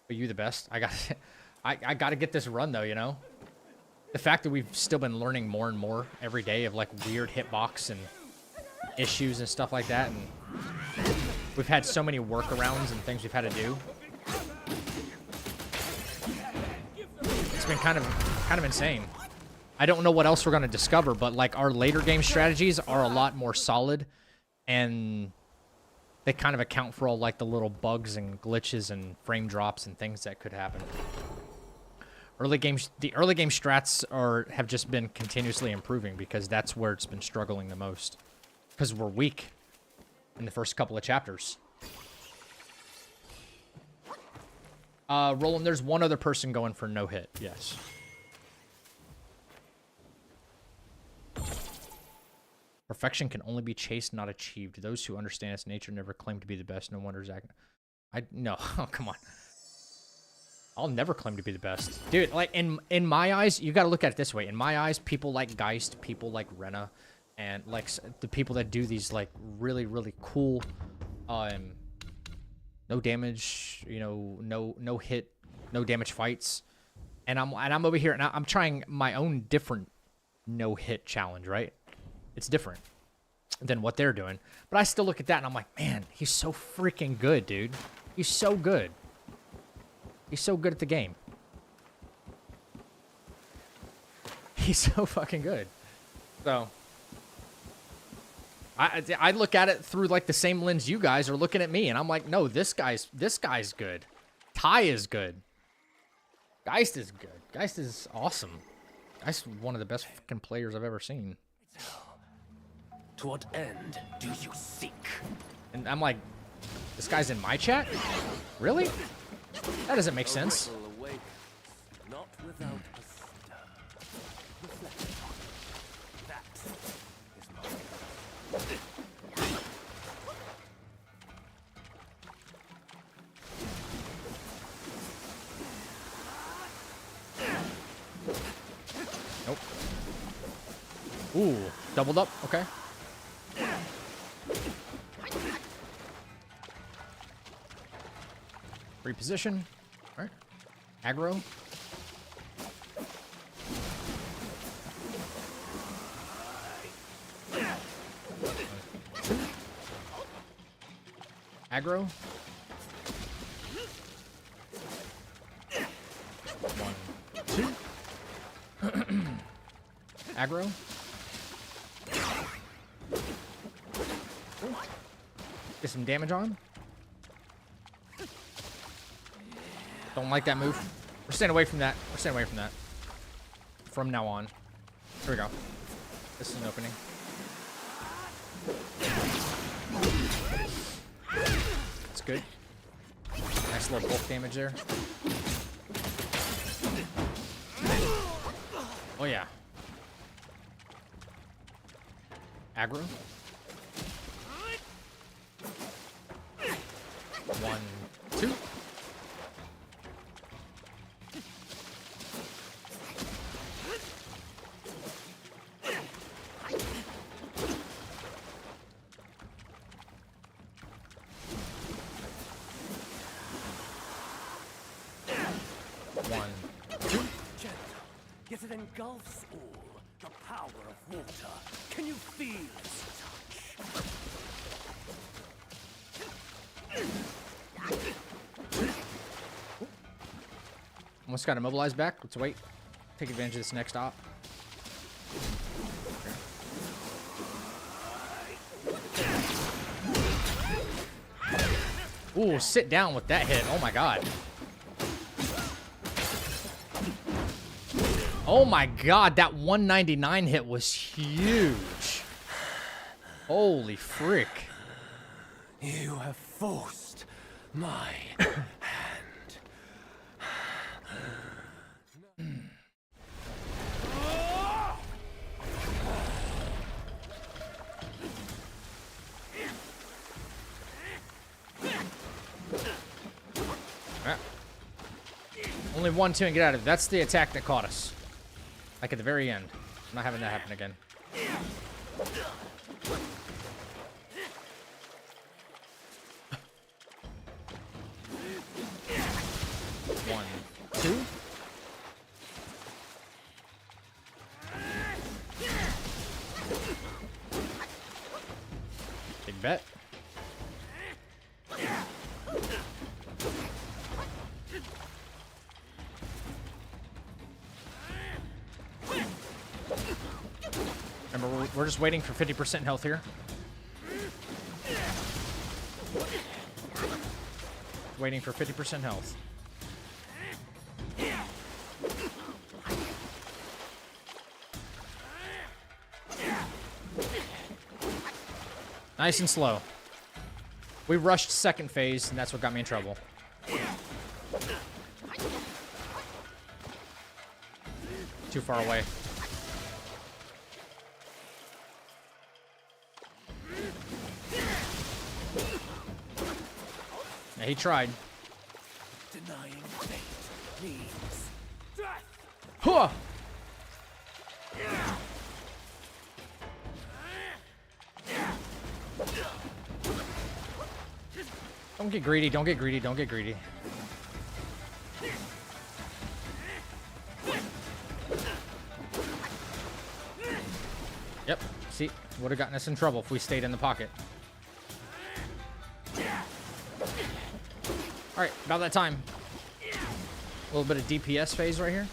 A: Are you the best? I gotta get this run though, you know? The fact that we've still been learning more and more every day of like weird hitbox and issues and stuff like that, and we've had so many workarounds and things we've had to do. It's been kind of insane. I don't know what else we're gonna discover, but like our later game strategies are a lot more solid, and they kind of account for all like the little bugs and glitches and frame drops and things that could happen. The early game strats have just been continuously improving because that's where it's been struggling the most. Because we're weak in the first couple of chapters. Roland, there's one other person going for no hit. Yes. Perfection can only be chased, not achieved. Those who understand its nature never claim to be the best. No wonder Zach. No. Oh, come on. I'll never claim to be the best. Dude, like, in my eyes, you gotta look at it this way. In my eyes, people like Geist, people like Rena, and, like, the people that do these, like, really, really cool, no damage, you know, no hit, no damage fights. And I'm over here, and I'm trying my own different no-hit challenge, right? It's different than what they're doing. But I still look at that, and I'm like, man, he's so freaking good, dude. He's so good. He's so good at the game. He's so fucking good. So I look at it through like the same lens you guys are looking at me, and I'm like, no, this guy's good. Ty is good. Geist is good. Geist is awesome. Geist is one of the best fucking players I've ever seen.
H: To what end do you seek?
A: And I'm like, this guy's in my chat? Really? That doesn't make sense.
H: Not without a stir. That is my...
A: Nope. Ooh, doubled up. Okay. Reposition. All right. Aggro. Aggro. 1, 2. Aggro. Get some damage on. Don't like that move. We're staying away from that. We're staying away from that. From now on. Here we go. This is an opening. That's good. Nice little bulk damage there. Oh yeah. Aggro. 1, 2.
H: Yet it engulfs all. The power of water. Can you feel its touch?
A: Almost got immobilized back. Let's wait. Take advantage of this next op. Ooh, sit down with that hit. Oh my god. Oh my god, that 199 hit was huge. Holy frick.
H: You have forced my hand.
A: Ah. Only 1-2 and get out of it. That's the attack that caught us. Like at the very end. I'm not having that happen again. One, two. Big bet. Remember, we're just waiting for 50% health here. Waiting for 50% health. Nice and slow. We rushed second phase, and that's what got me in trouble. Too far away. Yeah, he tried.
H: Denying fate means death.
A: Huh! Don't get greedy, don't get greedy, don't get greedy. Yep, see, would have gotten us in trouble if we stayed in the pocket. Alright, about that time. A little bit of DPS phase right here.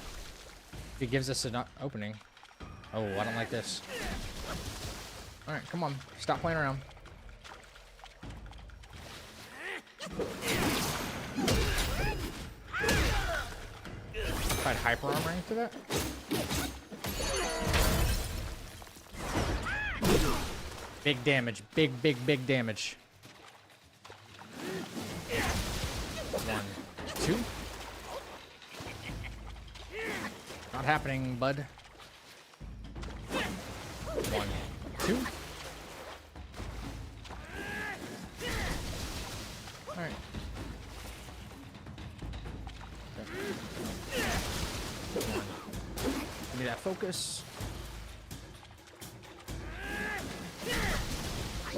A: If it gives us an opening. Oh, I don't like this. Alright, come on. Stop playing around. Tried hyper armoring to that. Big damage. Big damage. 1, 2. Not happening, bud. 1, 2. Alright. Give me that focus.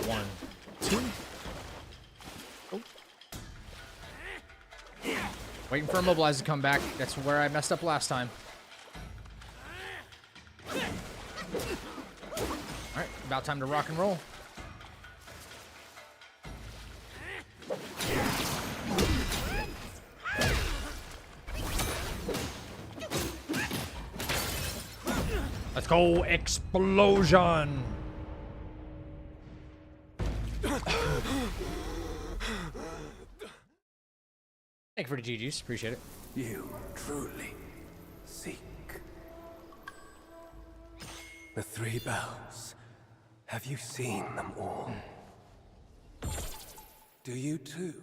A: 1, 2. Oh. Waiting for Immobilize to come back. That's where I messed up last time. Alright, about time to rock and roll. Let's go, explosion! Thank you for the GGs, appreciate it.
G: You truly seek. The 3 bells. Have you seen them all? Do you too?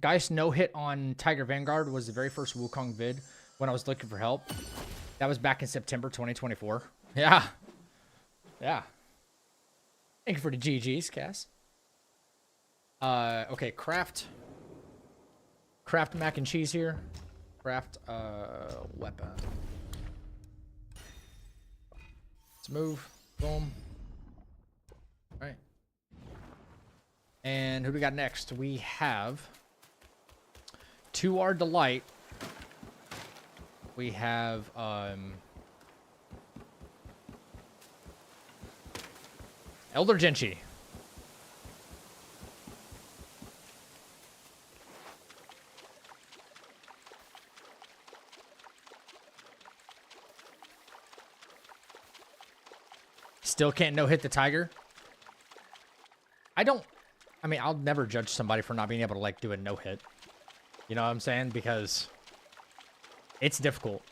A: Geist no hit on Tiger Vanguard was the very first Wukong vid when I was looking for help. That was back in September 2024. Yeah. Yeah. Thank you for the GGs, Cass. Okay, craft mac and cheese here. Craft weapon. Let's move. Boom. All right. And who do we got next? We have, to our delight, we have Elder Genchi. Still can't no-hit the tiger. I mean, I'll never judge somebody for not being able to, like, do a no-hit. You know what I'm saying? Because it's difficult.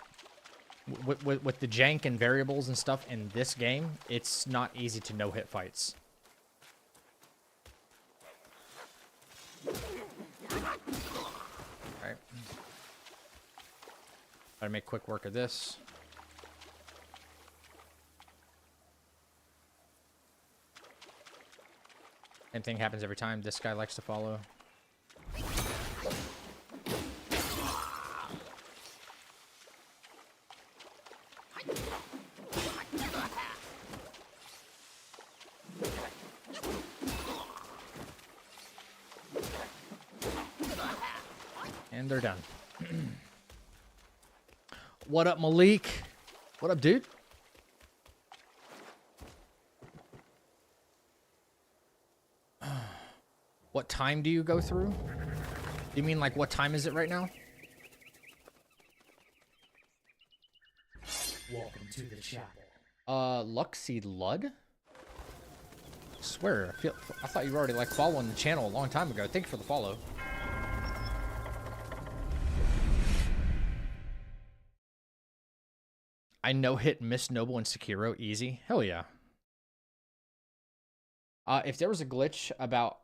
A: With the jank and variables and stuff in this game, it's not easy to no-hit fights. Alright. Gotta make quick work of this. Same thing happens every time. This guy likes to follow. And they're done. What up, Malik? What up, dude? What time do you go through? Do you mean like what time is it right now?
B: Welcome to the chapel.
A: Luxy Lud? I swear, I thought you were already like following the channel a long time ago. Thank you for the follow. I no-hit Miss Noble and Sekiro easy. Hell yeah. If there was a glitch about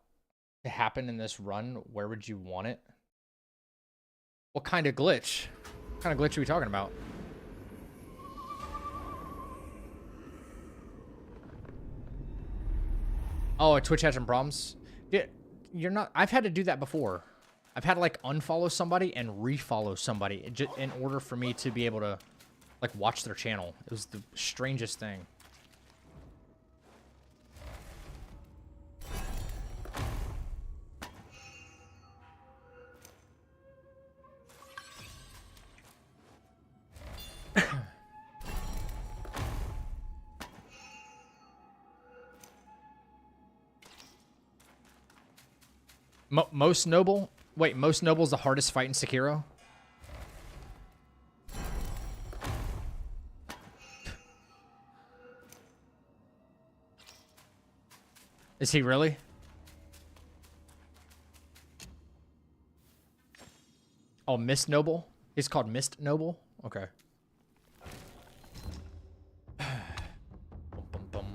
A: to happen in this run, where would you want it? What kind of glitch? What kind of glitch are we talking about? Oh, Twitch had some problems. You're not. I've had to do that before. I've had to like unfollow somebody and refollow somebody in order for me to be able to like watch their channel. It was the strangest thing. Most Noble? Wait, Most Noble's the hardest fight in Sekiro? Is he really? Oh, Mist Noble? He's called Mist Noble? Okay. Bum, bum, bum.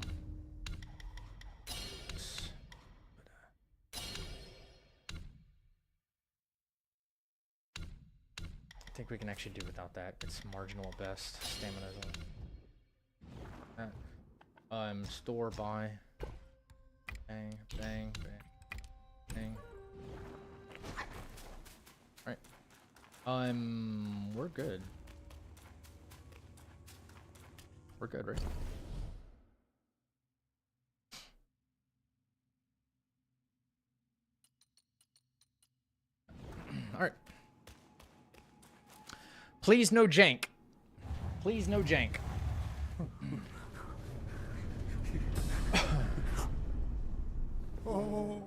A: I think we can actually do without that. It's marginal at best. Stamina's on. Store buy. Bang, bang, bang, bang. Alright. We're good. We're good, right? Alright. Please no jank. Please no jank.
G: Oh.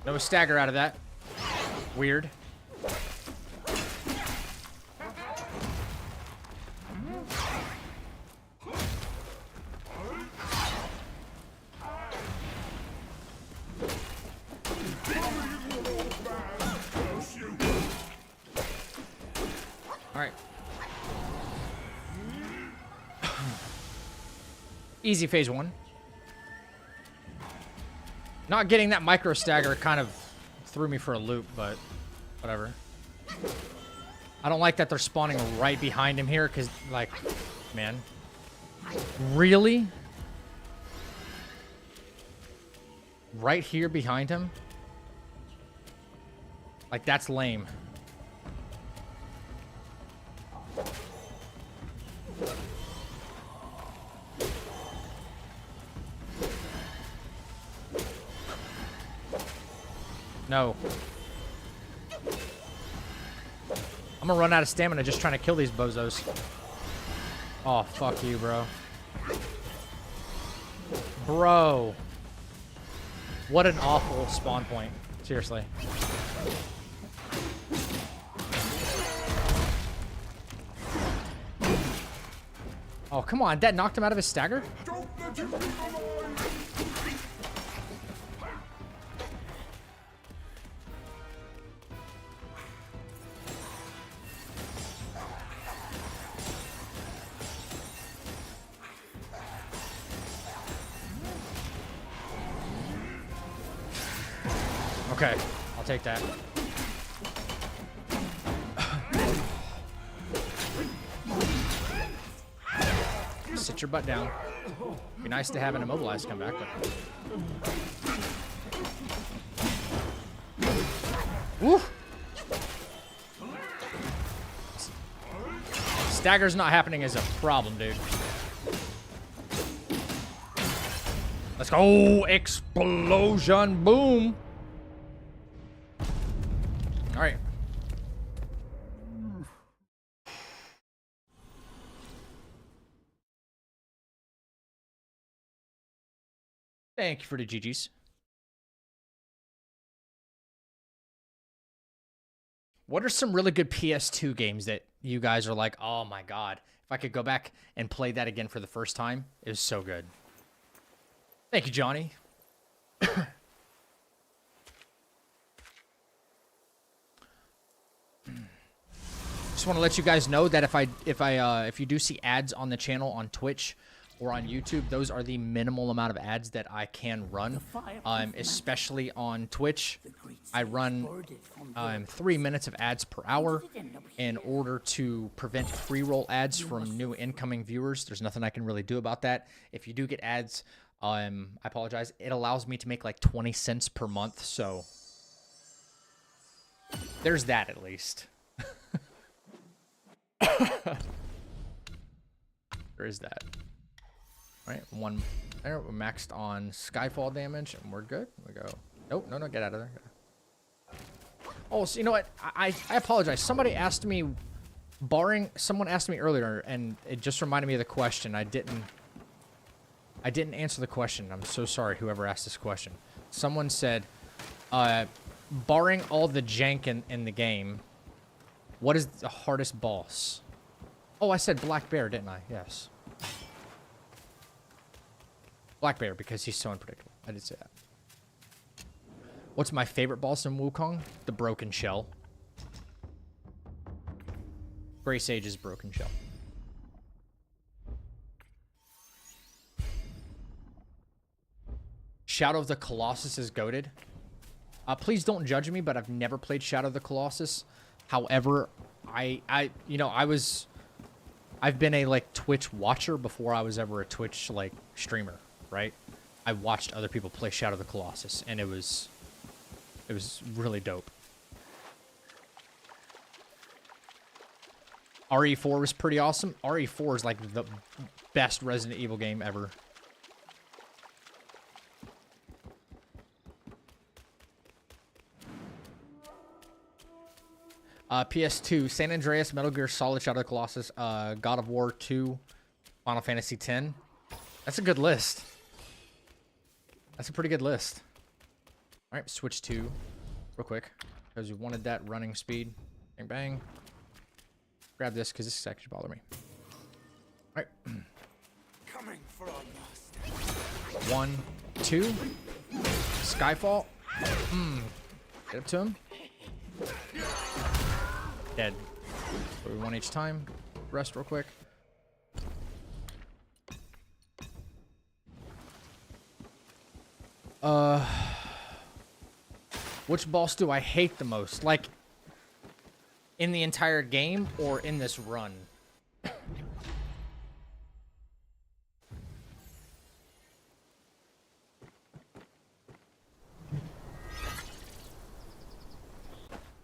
A: No stagger out of that. Weird. Alright. Easy phase one. Not getting that micro stagger kind of threw me for a loop, but whatever. I don't like that they're spawning right behind him here, because, like, man. Really? Right here behind him? Like, that's lame. No. I'm gonna run out of stamina just trying to kill these bozos. Oh, fuck you, bro. Bro. What an awful spawn point. Seriously. Oh, come on. That knocked him out of his stagger? Okay, I'll take that. Sit your butt down. Be nice to have an immobilized come back, but... Woo! Stagger's not happening is a problem, dude. Let's go! Explosion! Boom! Alright. Thank you for the GGs. What are some really good PS2 games that you guys are like, oh my god, if I could go back and play that again for the first time, it was so good. Thank you, Johnny. Just want to let you guys know that if you do see ads on the channel on Twitch or on YouTube, those are the minimal amount of ads that I can run. Especially on Twitch, I run 3 minutes of ads per hour in order to prevent pre-roll ads from new incoming viewers. There's nothing I can really do about that. If you do get ads, I apologize. It allows me to make like 20 cents per month, so there's that at least. There is that. All right, one there. We're maxed on Skyfall damage, and we're good. We go. Nope, no, get out of there. Oh, so you know what? I apologize. Somebody asked me, someone asked me earlier, and it just reminded me of the question. I didn't answer the question. I'm so sorry, whoever asked this question. Someone said, barring all the jank in the game, what is the hardest boss? Oh, I said Black Bear, didn't I? Yes. Black Bear, because he's so unpredictable. I did say that. What's my favorite boss in Wukong? The Broken Shell. Grey Sage's Broken Shell. Shadow of the Colossus is goated. Please don't judge me, but I've never played Shadow of the Colossus. However, I've been a like Twitch watcher before I was ever a Twitch like streamer, right? I watched other people play Shadow of the Colossus, and it was really dope. RE4 was pretty awesome. RE4 is like the best Resident Evil game ever. PS2, San Andreas, Metal Gear Solid, Shadow of the Colossus, God of War 2, Final Fantasy X. That's a good list. That's a pretty good list. All right, switch to real quick because we wanted that running speed. Bang, bang. Grab this because this is actually bothering me. All right.
H: Coming for our master.
A: 1, 2. Skyfall. Get up to him. Dead. So we one each time. Rest real quick. Which boss do I hate the most? Like, in the entire game or in this run?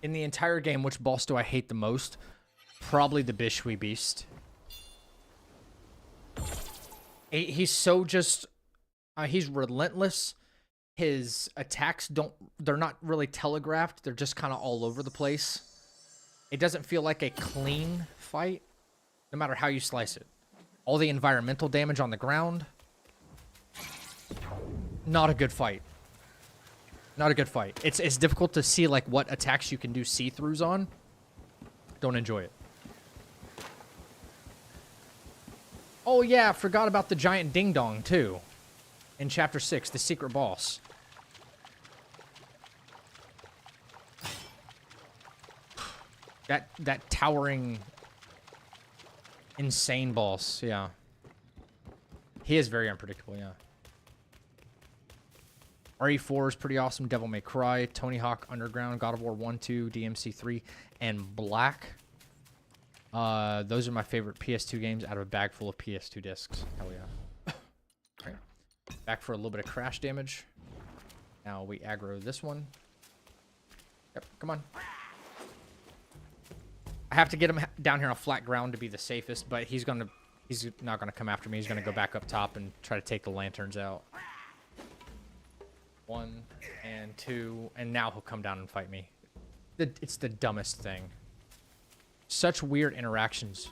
A: In the entire game, which boss do I hate the most? Probably the Bishui Beast. He's so just... he's relentless. His attacks they're not really telegraphed. They're just kind of all over the place. It doesn't feel like a clean fight, no matter how you slice it. All the environmental damage on the ground. Not a good fight. Not a good fight. It's difficult to see like what attacks you can do see-throughs on. Don't enjoy it. Oh yeah, forgot about the giant ding-dong too. In chapter 6, the secret boss. That towering, insane boss, yeah. He is very unpredictable, yeah. RE4 is pretty awesome. Devil May Cry, Tony Hawk Underground, God of War 1, 2, DMC 3, and Black. Those are my favorite PS2 games out of a bag full of PS2 discs. Hell yeah. Right. Back for a little bit of crash damage. Now we aggro this one. Yep, come on. I have to get him down here on flat ground to be the safest, but he's not gonna come after me. He's gonna go back up top and try to take the lanterns out. 1 and 2, and now he'll come down and fight me. It's the dumbest thing. Such weird interactions.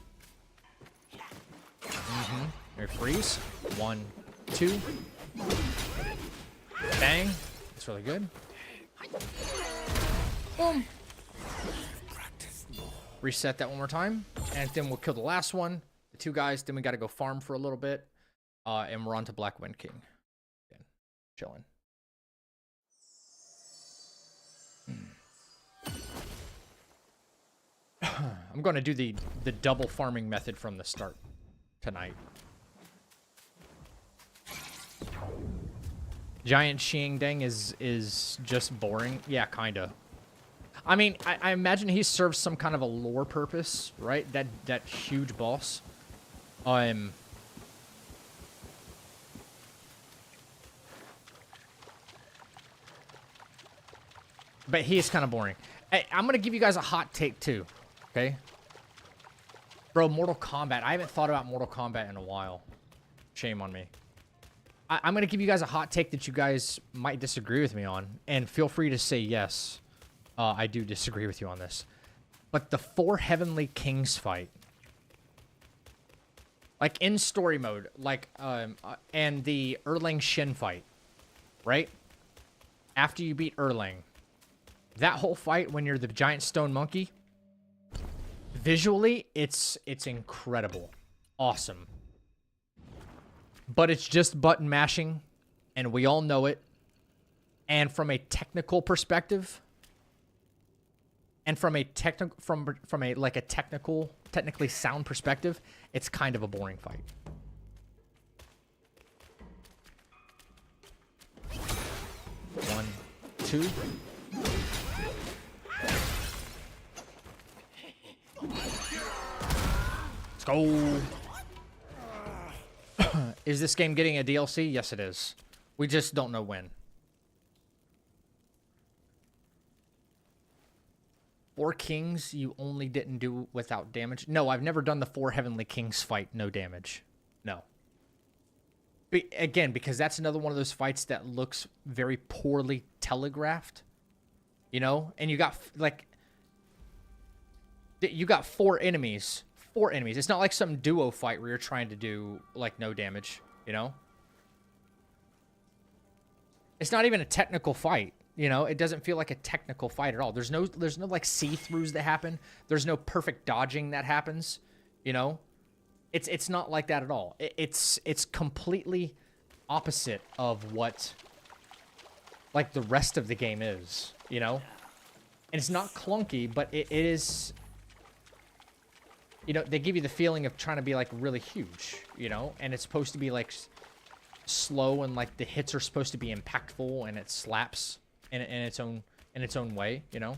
A: There, freeze. 1, 2. Bang. That's really good. Boom. Reset that one more time, and then we'll kill the last one. The 2 guys. Then we got to go farm for a little bit, and we're on to Black Wind King. Again, chilling. I'm going to do the double farming method from the start tonight. Giant Xiangdang is just boring. Yeah, kind of. I mean, I imagine he serves some kind of a lore purpose, right? That huge boss. But he is kind of boring. Hey, I'm going to give you guys a hot take too. Okay? Bro, Mortal Kombat. I haven't thought about Mortal Kombat in a while. Shame on me. I'm going to give you guys a hot take that you guys might disagree with me on. And feel free to say yes. I do disagree with you on this. But the 4 Heavenly Kings fight. Like in story mode. Like, and the Erlang Shin fight. Right? After you beat Erlang. That whole fight when you're the giant stone monkey. Visually, it's incredible. Awesome. But it's just button mashing, and we all know it. And from a technical perspective, and from a technically sound perspective, it's kind of a boring fight. One, 2. Let's go. Is this game getting a DLC? Yes, it is. We just don't know when. 4 Kings you only didn't do without damage? No, I've never done the 4 Heavenly Kings fight, no damage. No. Again, because that's another one of those fights that looks very poorly telegraphed. You know? And you got, like... You got 4 enemies. 4 enemies. It's not like some duo fight where you're trying to do, like, no damage. You know? It's not even a technical fight. You know, it doesn't feel like a technical fight at all. There's no like see-throughs that happen. There's no perfect dodging that happens. You know, it's not like that at all. It's completely opposite of what like the rest of the game is. You know, and it's not clunky, but it is. You know, they give you the feeling of trying to be like really huge. You know, and it's supposed to be like slow and like the hits are supposed to be impactful and it slaps. In its own way, you know?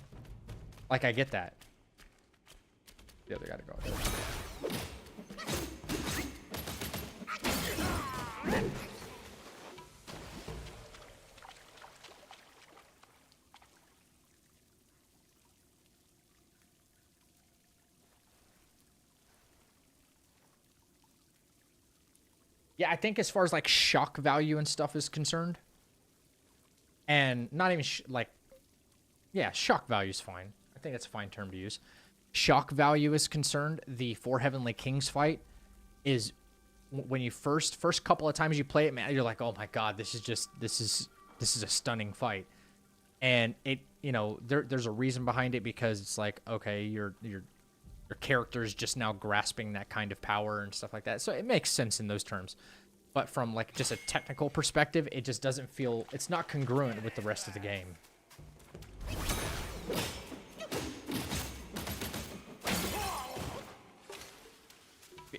A: Like, I get that. Yeah, they gotta go. Yeah, I think as far as, like, shock value and stuff is concerned, and not even, like, yeah, shock value is fine. I think that's a fine term to use. shock value is concerned, the Four Heavenly Kings fight is when you first couple of times you play it, man, you're like, oh my god, this is a stunning fight. And it, you know, there's a reason behind it, because it's like, okay, your character is just now grasping that kind of power and stuff like that. So it makes sense in those terms. But from like just a technical perspective, it just doesn't feel, it's not congruent with the rest of the game.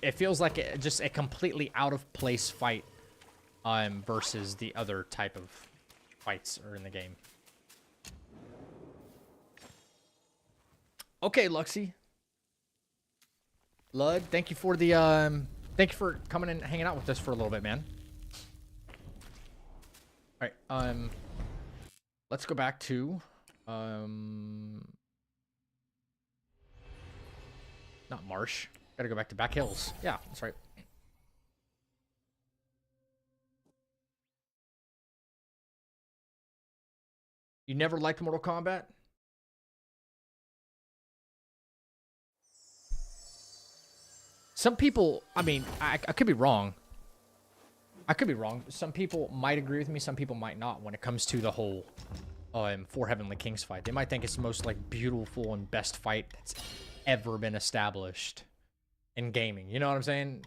A: It feels like just a completely out of place fight versus the other type of fights are in the game. Okay, Luxy. Lud, thank you for the thank you for coming and hanging out with us for a little bit, man. All right, let's go back to not Marsh. Gotta go back to Back Hills. Yeah, that's right. You never liked Mortal Kombat? Some people, I mean, I could be wrong. I could be wrong. Some people might agree with me. Some people might not when it comes to the whole Four Heavenly Kings fight. They might think it's the most like beautiful and best fight that's ever been established in gaming. You know what I'm saying?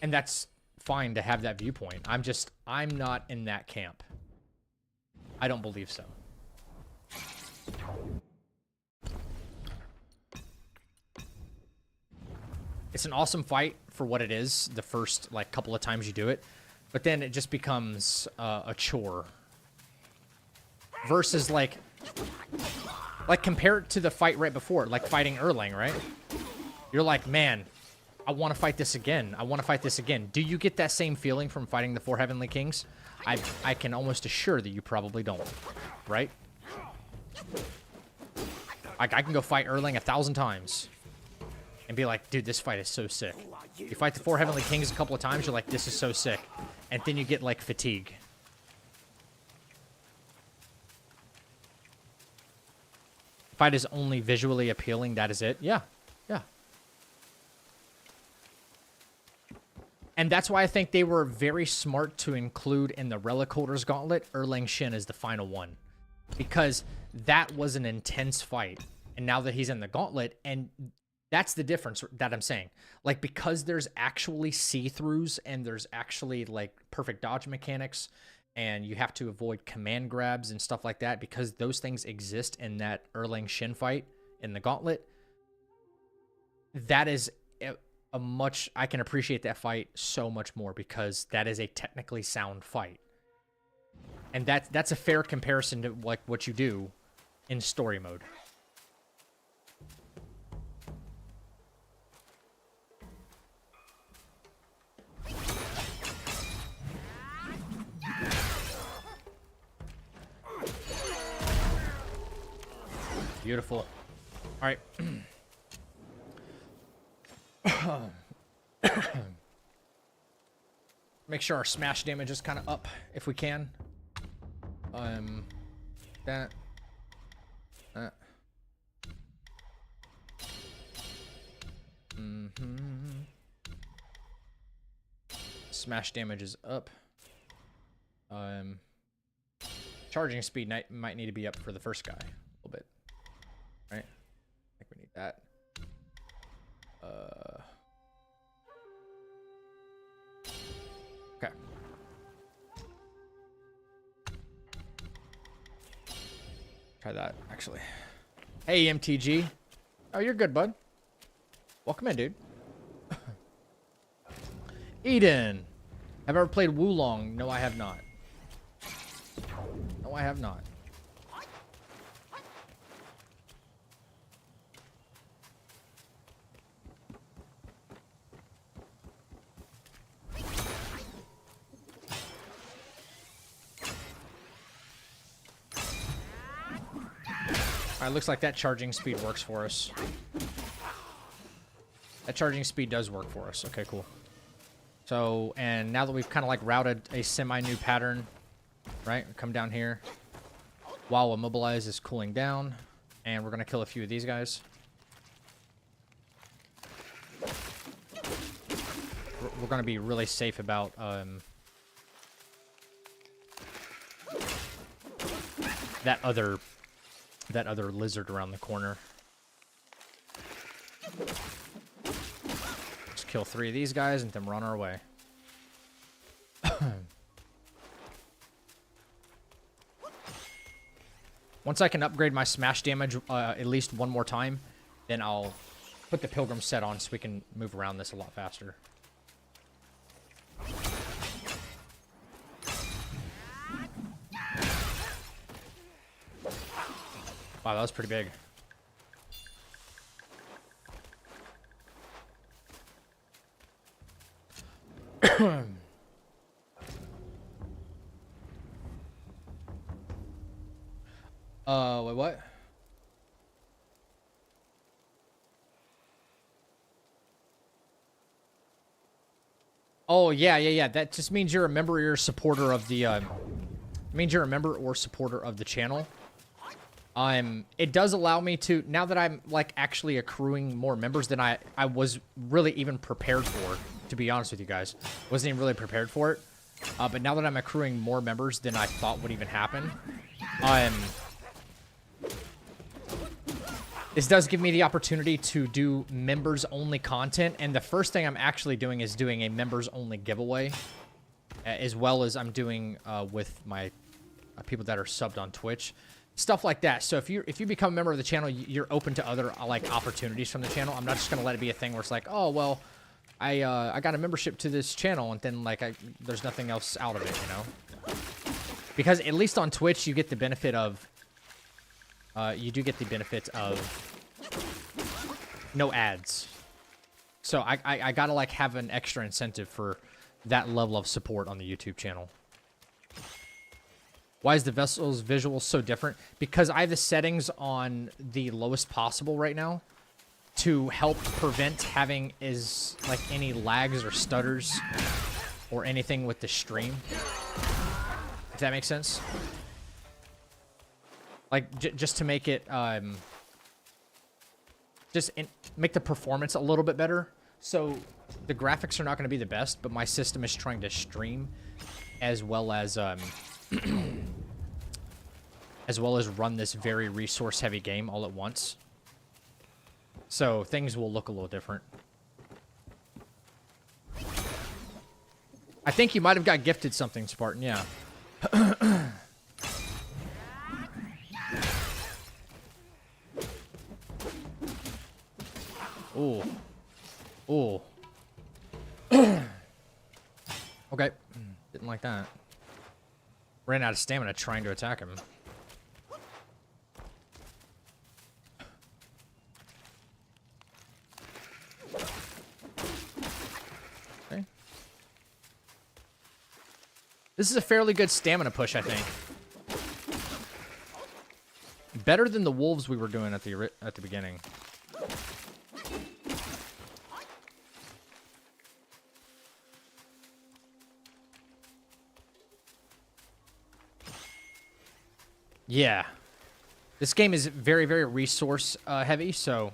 A: And that's fine to have that viewpoint. I'm not in that camp. I don't believe so. It's an awesome fight for what it is the first like couple of times you do it, but then it just becomes a chore. Versus like compare it to the fight right before, like fighting Erlang, right? You're like, man, I want to fight this again. I want to fight this again. Do you get that same feeling from fighting the Four Heavenly Kings? I can almost assure that you probably don't, right? Like I can go fight Erlang 1,000 times and be like, dude, this fight is so sick. You fight the Four Heavenly Kings a couple of times, you're like, this is so sick. And then you get, like, fatigue. Fight is only visually appealing, that is it? Yeah. Yeah. And that's why I think they were very smart to include in the Relic Holders Gauntlet, Erlang Shin as the final one. Because that was an intense fight. And now that he's in the Gauntlet, and that's the difference that I'm saying. Like, because there's actually see-throughs and there's actually, like, perfect dodge mechanics and you have to avoid command grabs and stuff like that, because those things exist in that Erlang Shin fight in the Gauntlet, that is a much... I can appreciate that fight so much more because that is a technically sound fight. And that's a fair comparison to, like, what you do in story mode. Beautiful. All right. Make sure our smash damage is kind of up if we can. That. Smash damage is up. Charging speed might need to be up for the first guy a little bit. Right? I think we need that. Okay. Try that, actually. Hey, MTG. Oh, you're good, bud. Welcome in, dude. Eden. Have I ever played Wulong? No, I have not. No, I have not. Alright, looks like that charging speed works for us. That charging speed does work for us. Okay, cool. So, and now that we've kind of like routed a semi-new pattern, right? Come down here. While Immobilize is cooling down. And we're going to kill a few of these guys. we're gonna be really safe about that other lizard around the corner. Just kill 3 of these guys and then run our way. Once I can upgrade my smash damage at least one more time, then I'll put the pilgrim set on so we can move around this a lot faster. Wow, that was pretty big. Wait, what? Oh, yeah. That just means you're a member or you're a supporter of the, means you're a member or supporter of the channel. It does allow me to, now that I'm, like, actually accruing more members than I was really even prepared for, to be honest with you guys. Wasn't even really prepared for it. But now that I'm accruing more members than I thought would even happen, this does give me the opportunity to do members-only content, and the first thing I'm actually doing is doing a members-only giveaway, as well as I'm doing with my people that are subbed on Twitch, stuff like that. So if you become a member of the channel, you're open to other like opportunities from the channel. I'm not just gonna let it be a thing where it's like, oh well, I got a membership to this channel, and then like there's nothing else out of it, you know? Because at least on Twitch, you get the benefit of. You do get the benefit of no ads. So I gotta like have an extra incentive for that level of support on the YouTube channel. Why is the vessel's visual so different? Because I have the settings on the lowest possible right now to help prevent having any lags or stutters or anything with the stream. If that makes sense. Like, just to make it, make the performance a little bit better. So, the graphics are not going to be the best, but my system is trying to stream as well as run this very resource-heavy game all at once. So, things will look a little different. I think you might have got gifted something, Spartan, yeah. Ooh. Ooh. Okay. Didn't like that. Ran out of stamina trying to attack him. Okay. This is a fairly good stamina push, I think. Better than the wolves we were doing at the beginning. Yeah. This game is very, very resource heavy, so...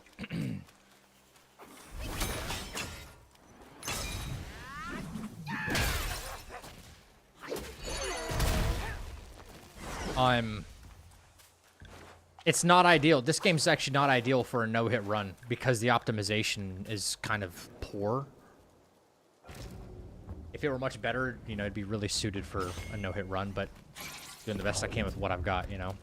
A: It's not ideal. This game's actually not ideal for a no-hit run because the optimization is kind of poor. If it were much better, you know, it'd be really suited for a no-hit run, but doing the best I can with what I've got, you know.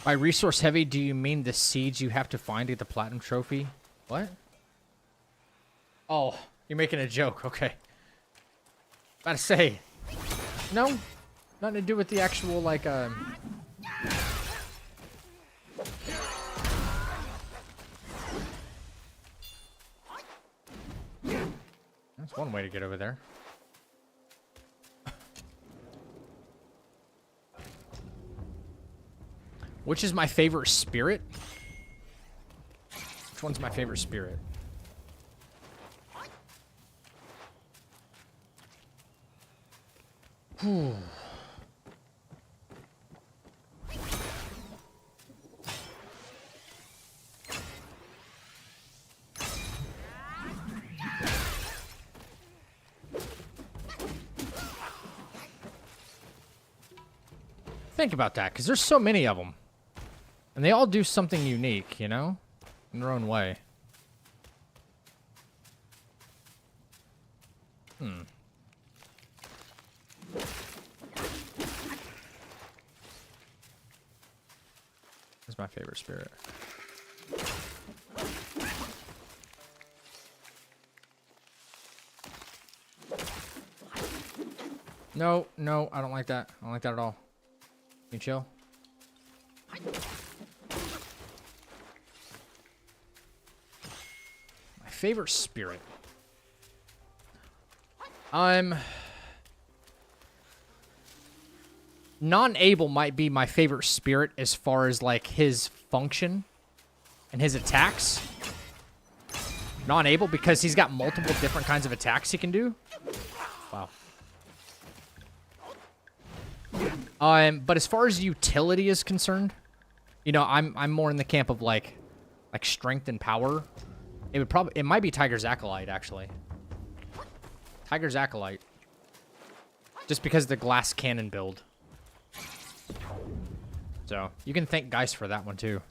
A: By resource heavy, do you mean the seeds you have to find to get the platinum trophy? What? Oh, you're making a joke. Okay. About to say. No. Nothing to do with the actual, like, That's one way to get over there. Which is my favorite spirit? Which one's my favorite spirit? Whew. Think about that, because there's so many of them. And they all do something unique, you know? In their own way. That's my favorite spirit. No, no, I don't like that. I don't like that at all. Can you chill? My favorite spirit. Non-able might be my favorite spirit as far as like his function and his attacks. Non-able because he's got multiple different kinds of attacks he can do. Wow. But as far as utility is concerned, you know, I'm more in the camp of like strength and power. It might be Tiger's Acolyte actually. Tiger's Acolyte. Just because of the glass cannon build. So, you can thank Geist for that one too.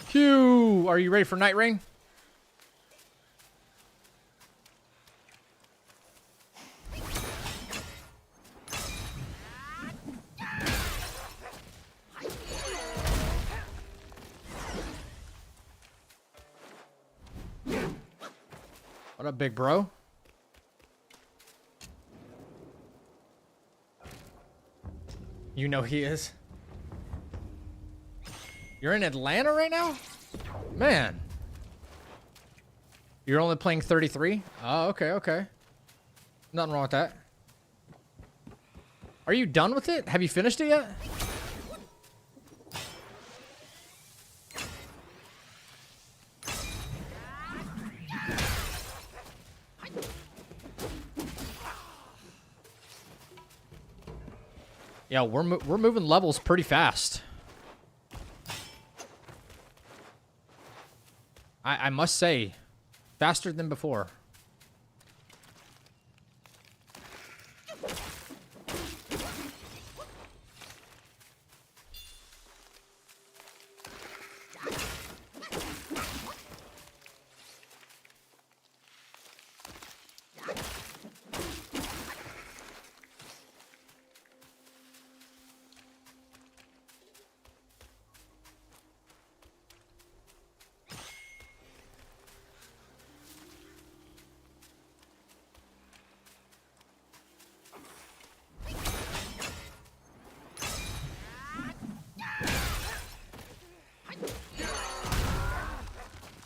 A: Q, are you ready for NightReign? What up, big bro? You know he is. You're in Atlanta right now? Man. You're only playing 33? Oh, okay, okay. Nothing wrong with that. Are you done with it? Have you finished it yet? Yeah, we're moving levels pretty fast. I must say, faster than before.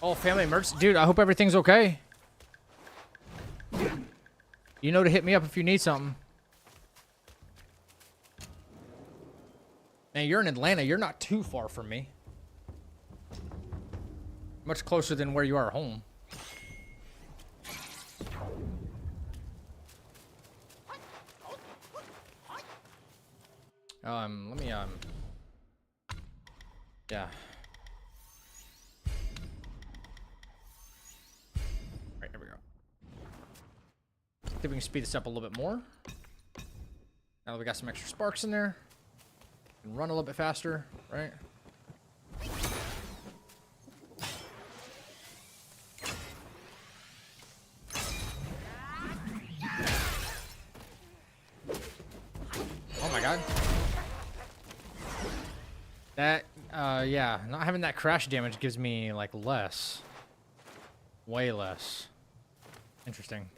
A: Oh, family merch. Dude, I hope everything's okay. You know to hit me up if you need something. Man, you're in Atlanta. You're not too far from me. Much closer than where you are at home. Let me, yeah. Alright, here we go. See if we can speed this up a little bit more. Now that we got some extra sparks in there. We can run a little bit faster, right? Oh my god. That, yeah, not having that crash damage gives me, like, less. Way less. Interesting.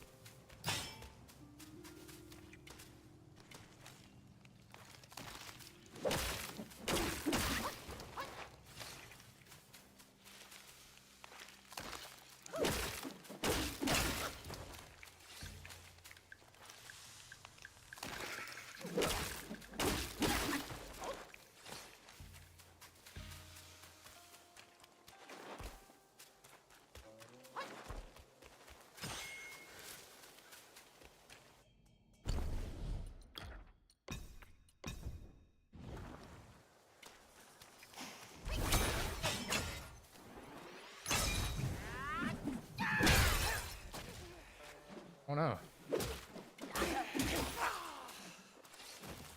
A: Oh no.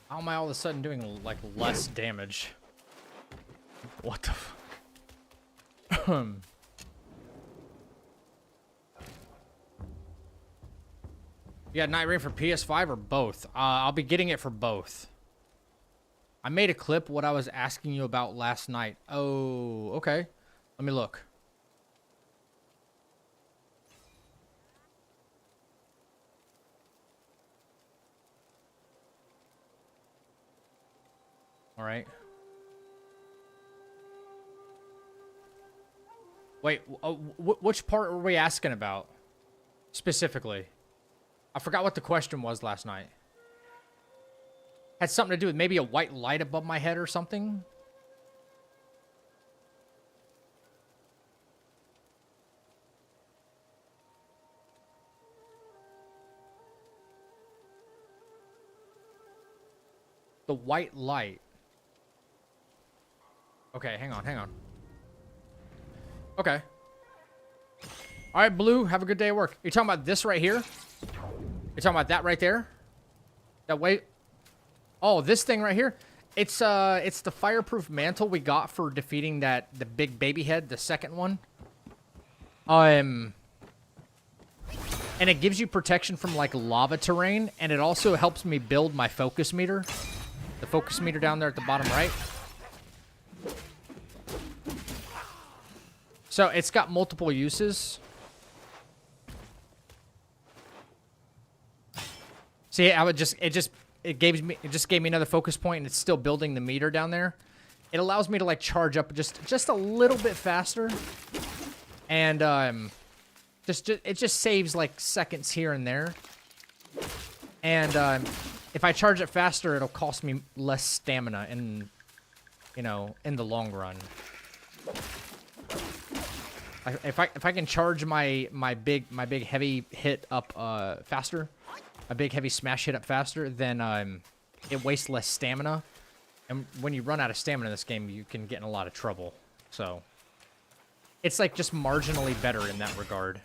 A: How am I all of a sudden doing, like, less damage? What the fuck? You got NightReign for PS5 or both? I'll be getting it for both. I made a clip what I was asking you about last night. Oh, okay. Let me look. All right. Wait, which part were we asking about specifically? I forgot what the question was last night. Had something to do with maybe a white light above my head or something? The white light. Okay, hang on, hang on. Okay. All right, Blue, have a good day at work. You're talking about this right here? You're talking about that right there? That way? Oh, this thing right here? It's the fireproof mantle we got for defeating the big baby head, the second one. And it gives you protection from, like, lava terrain, and it also helps me build my focus meter. The focus meter down there at the bottom right. So it's got multiple uses. See, it gave me another focus point, and it's still building the meter down there. It allows me to, like, charge up just a little bit faster, and it just saves, like, seconds here and there. And if I charge it faster, it'll cost me less stamina in the long run. If I can charge my big heavy hit up faster, a big heavy smash hit up faster, then it wastes less stamina. And when you run out of stamina in this game, you can get in a lot of trouble. So it's, like, just marginally better in that regard.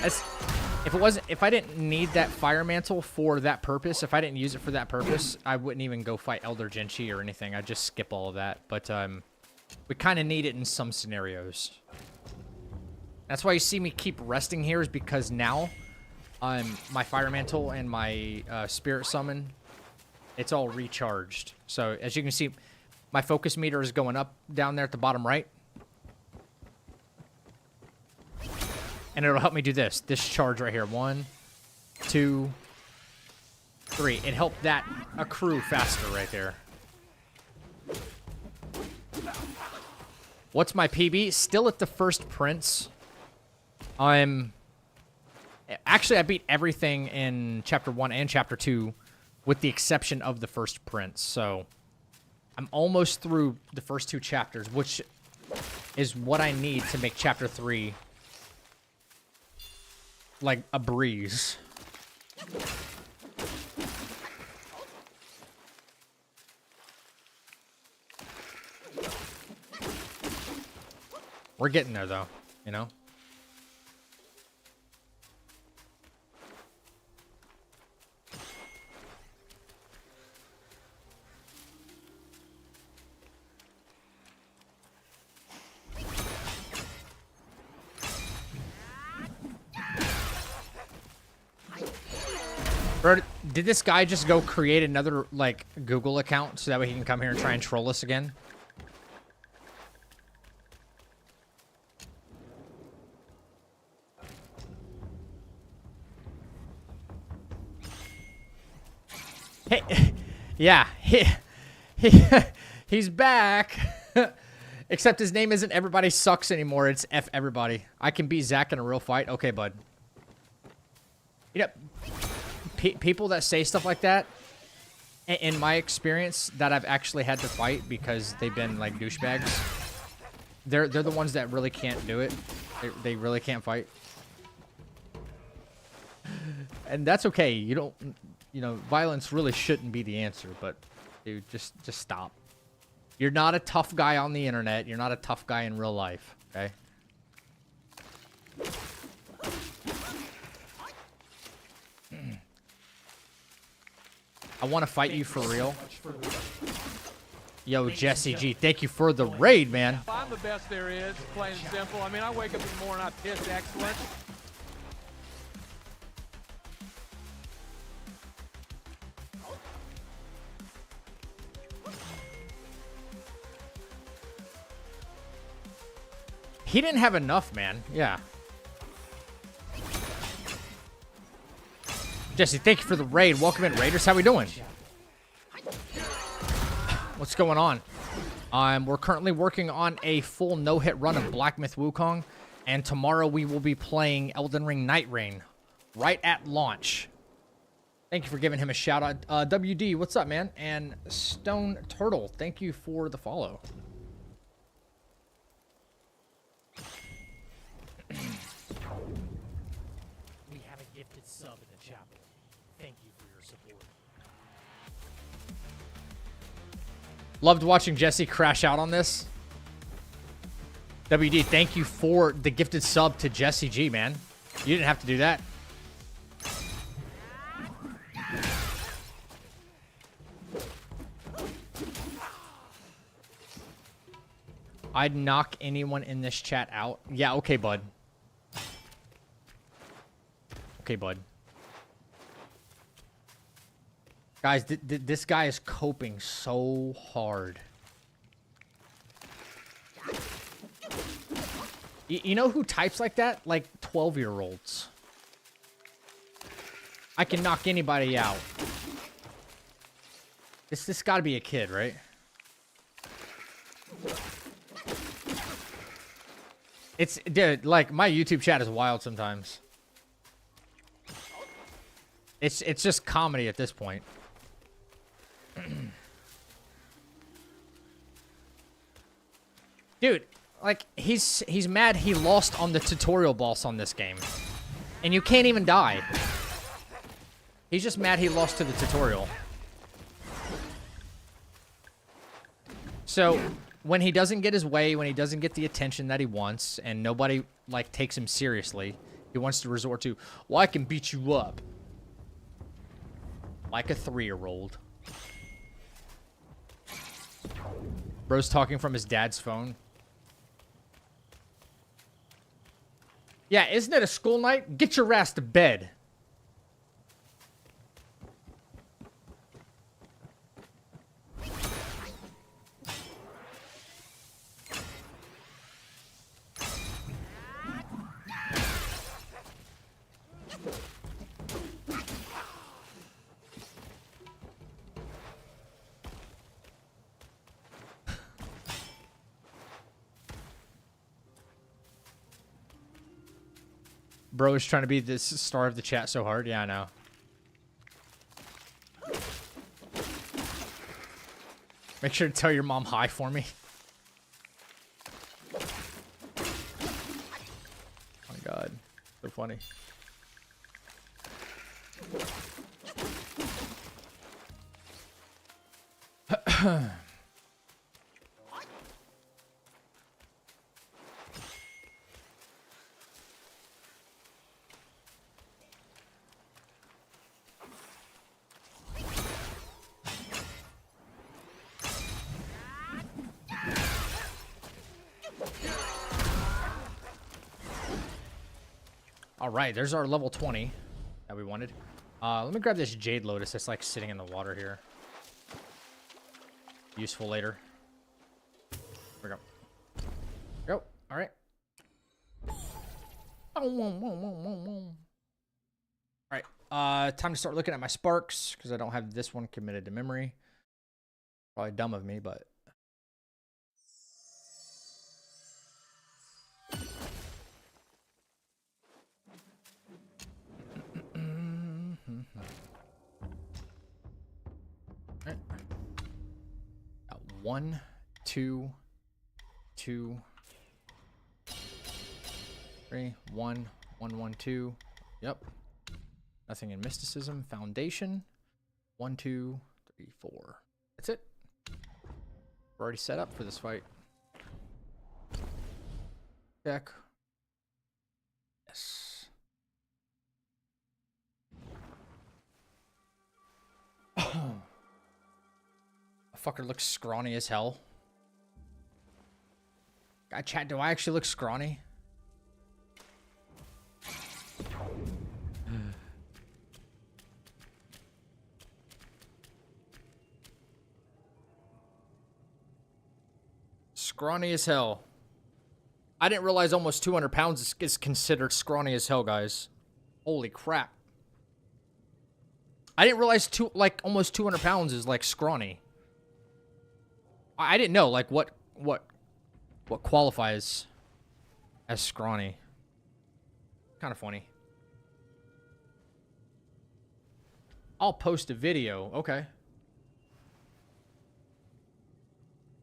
A: If I didn't need that fire mantle for that purpose, if I didn't use it for that purpose, I wouldn't even go fight Elder Genchi or anything. I'd just skip all of that. But we kind of need it in some scenarios. That's why you see me keep resting here, is because now my fire mantle and my spirit summon, it's all recharged. So as you can see, my focus meter is going up down there at the bottom right. And it'll help me do this charge right here. 1, 2, 3. It helped that accrue faster right there. What's my PB? Still at the first Prince. Actually, I beat everything in Chapter 1 and Chapter 2 with the exception of the first prince. So I'm almost through the first 2 chapters, which is what I need to make Chapter 3 like a breeze. We're getting there, though, you know? Bro, did this guy just go create another, like, Google account so that way he can come here and try and troll us again? Hey, yeah, he's back. Except his name isn't Everybody Sucks anymore. It's F Everybody. I can beat Zach in a real fight. Okay, bud. You know, people that say stuff like that, in my experience, that I've actually had to fight because they've been like douchebags. They're the ones that really can't do it. They really can't fight. And that's okay. You don't, you know, violence really shouldn't be the answer, but dude, just stop. You're not a tough guy on the internet. You're not a tough guy in real life, okay? I want to fight you for real. Yo, Jesse G, thank you for the raid, man.
I: I'm the best there is, plain and simple. I mean, I wake up in the morning, I piss excellent.
A: He didn't have enough, man. Yeah. Jesse, thank you for the raid. Welcome in, Raiders. How we doing? What's going on? We're currently working on a full no-hit run of Black Myth Wukong, and tomorrow we will be playing Elden Ring NightReign right at launch. Thank you for giving him a shout out. WD, what's up, man? And Stone Turtle, thank you for the follow.
B: We have a gifted sub in the chapel. Thank you for your support.
A: Loved watching Jesse crash out on this. WD, thank you for the gifted sub to Jesse G, man. You didn't have to do that. I'd knock anyone in this chat out. Yeah, okay, bud. Okay, bud. Guys, this guy is coping so hard. You know who types like that? Like 12-year-olds. I can knock anybody out. This gotta be a kid, right? Dude, like, my YouTube chat is wild sometimes. It's just comedy at this point. Dude, like, he's mad he lost on the tutorial boss on this game. And you can't even die. He's just mad he lost to the tutorial. So, when he doesn't get his way, when he doesn't get the attention that he wants, and nobody, like, takes him seriously, he wants to resort to, well, I can beat you up. Like a 3-year-old. Bro's talking from his dad's phone. Yeah, isn't it a school night? Get your ass to bed. Bro is trying to be this star of the chat so hard. Yeah, I know. Make sure to tell your mom hi for me. Oh my god. So funny. All right, there's our level 20 that we wanted. Let me grab this Jade Lotus that's like sitting in the water here. Useful later. Here we go. Go. All right. All right. Time to start looking at my sparks because I don't have this one committed to memory. Probably dumb of me, but. Right. 1, 2, 2, 3, 1, 1, 1, 2. Yep. Nothing in mysticism. Foundation. 1, 2, 3, 4. That's it. We're already set up for this fight. Check. Yes. Fucker looks scrawny as hell. God, chat, do I actually look scrawny? Scrawny as hell. I didn't realize almost 200 pounds is considered scrawny as hell, guys. Holy crap. I didn't realize almost 200 pounds is like scrawny. I didn't know like what qualifies as scrawny. Kind of funny. I'll post a video. Okay.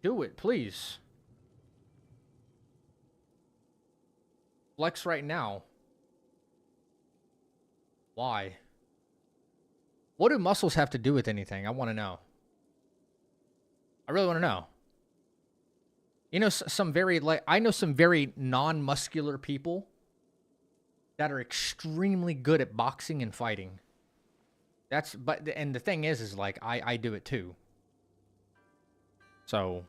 A: Do it, please. Flex right now. Why? What do muscles have to do with anything? I want to know. I really want to know. You know, I know some very non-muscular people that are extremely good at boxing and fighting. And the thing is like, I do it too. So,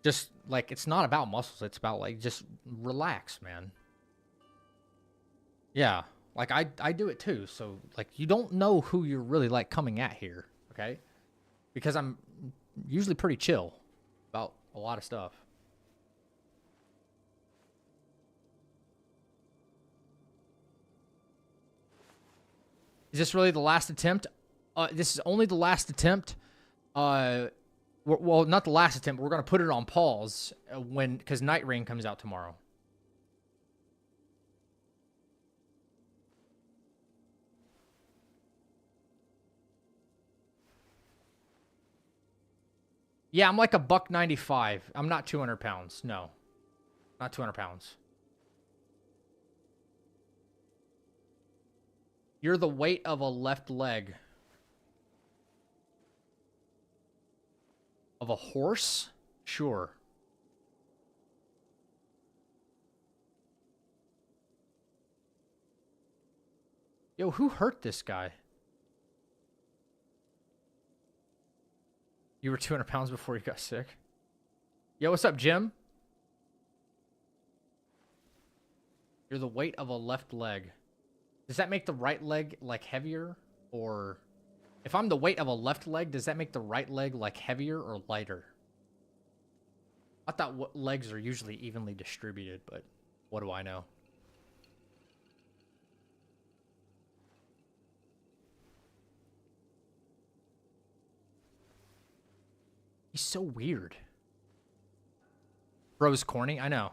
A: just, like, it's not about muscles. It's about, like, just relax, man. Yeah, like, I do it too. So, like, you don't know who you're really, like, coming at here, okay? Because I'm usually pretty chill about a lot of stuff. Is this really the last attempt? This is only the last attempt. Well, not the last attempt. We're going to put it on pause because NightReign comes out tomorrow. Yeah, I'm like a $195. I'm not 200 pounds. No, not 200 pounds. You're the weight of a left leg. Of a horse? Sure. Yo, who hurt this guy? You were 200 pounds before you got sick? Yo, what's up, Jim? You're the weight of a left leg. Does that make the right leg, like, heavier? Or... if I'm the weight of a left leg, does that make the right leg, like, heavier or lighter? I thought legs are usually evenly distributed, but what do I know? He's so weird. Bro's corny, I know.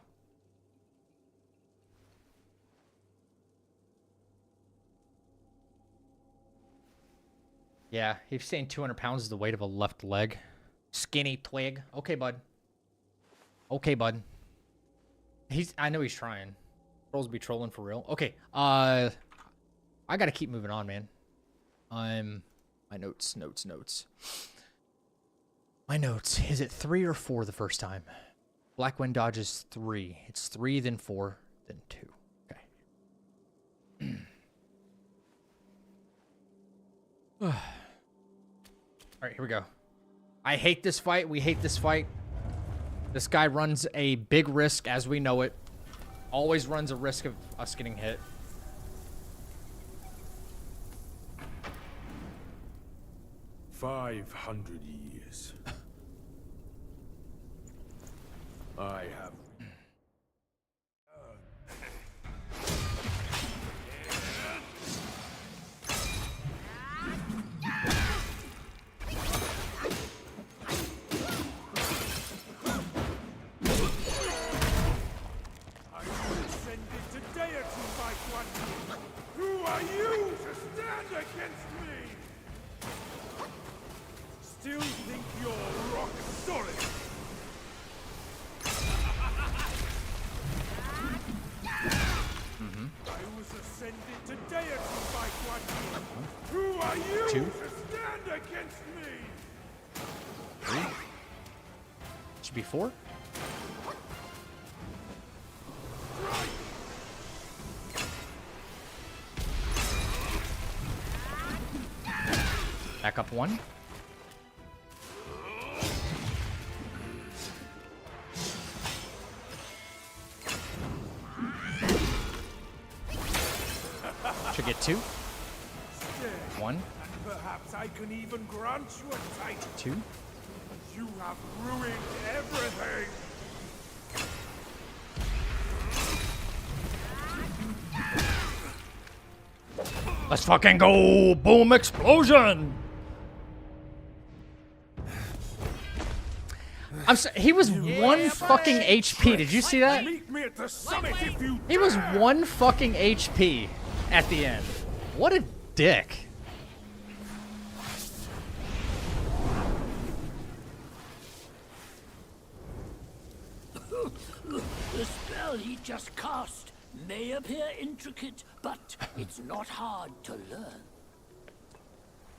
A: Yeah, he's saying 200 pounds is the weight of a left leg. Skinny twig. Okay, bud. Okay, bud. I know he's trying. Trolls be trolling for real. Okay, I gotta keep moving on, man. My notes. My notes. Is it 3 or 4 the first time? Black Wind dodges 3. It's 3, then 4, then 2. Okay. All right, here we go. I hate this fight. We hate this fight. This guy runs a big risk as we know it. Always runs a risk of us getting hit.
H: $500 years. I have. I was ascended to deity by one. Who are you to stand against me? Still think you're rock solid? I was ascended to deity by one. Who are you
A: 2.
H: to stand against me?
A: 3. Should be 4. Back up 1. Should get 2. 1.
H: And perhaps I can even grant you a title.
A: 2.
H: You have ruined everything.
A: Let's fucking go! Boom explosion! He was 1 fucking HP. Did you see that?
H: Meet me at the summit if you
A: He was
H: dare.
A: 1 fucking HP at the end. What a dick.
F: The spell he just cast may appear intricate, but it's not hard to learn.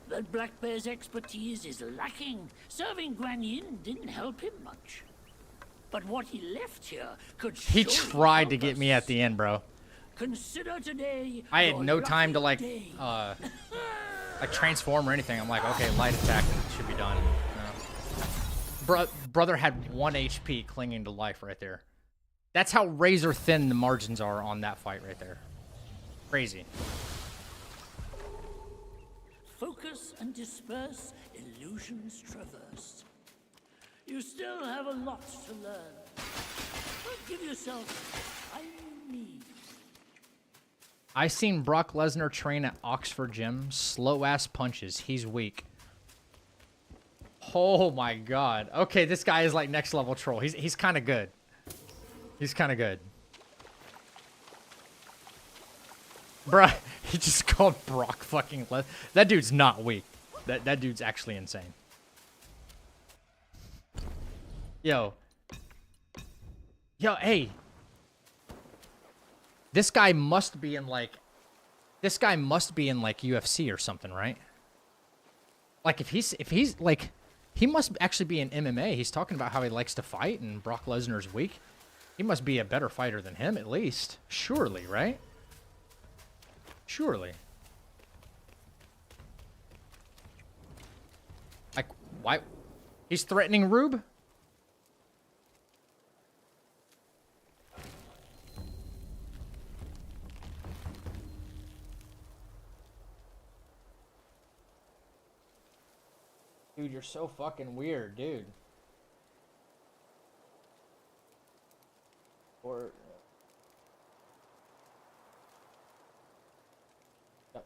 F: But Black Bear's expertise is lacking. Serving Guan Yin didn't help him much. But what he left here could
A: He
F: surely
A: tried
F: help
A: to get
F: us.
A: me at the end, bro.
F: Consider today
A: I had
F: your
A: no time to
F: lucky
A: like
F: day.
A: like transform or anything. I'm like, okay, light attack should be done. No. Brother had 1 HP clinging to life right there. That's how razor thin the margins are on that fight right there. Crazy.
F: Focus and disperse, illusions traverse. You still have a lot to learn. But give yourself time you need.
A: I seen Brock Lesnar train at Oxford Gym. Slow ass punches. He's weak. Oh my god. Okay, this guy is like next level troll. He's kind of good. He's kind of good. Bruh, he just called Brock fucking Les. That dude's not weak. That dude's actually insane. Yo. Yo, hey. This guy must be in like UFC or something, right? Like if he's like he must actually be in MMA. He's talking about how he likes to fight and Brock Lesnar's weak. He must be a better fighter than him at least. Surely, right? Surely. Like why he's threatening Rube? Dude, you're so fucking weird, dude. Or... Yep.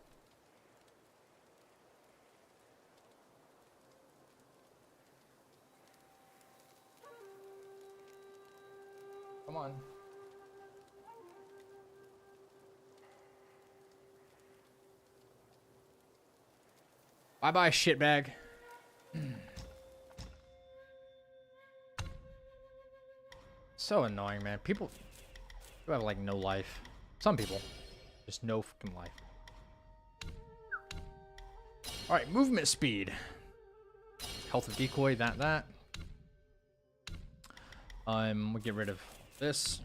A: Come on. Bye-bye, shitbag. So annoying, man. People who have, like, no life. Some people. Just no fucking life. Alright, movement speed. Health of decoy, that. We'll get rid of this.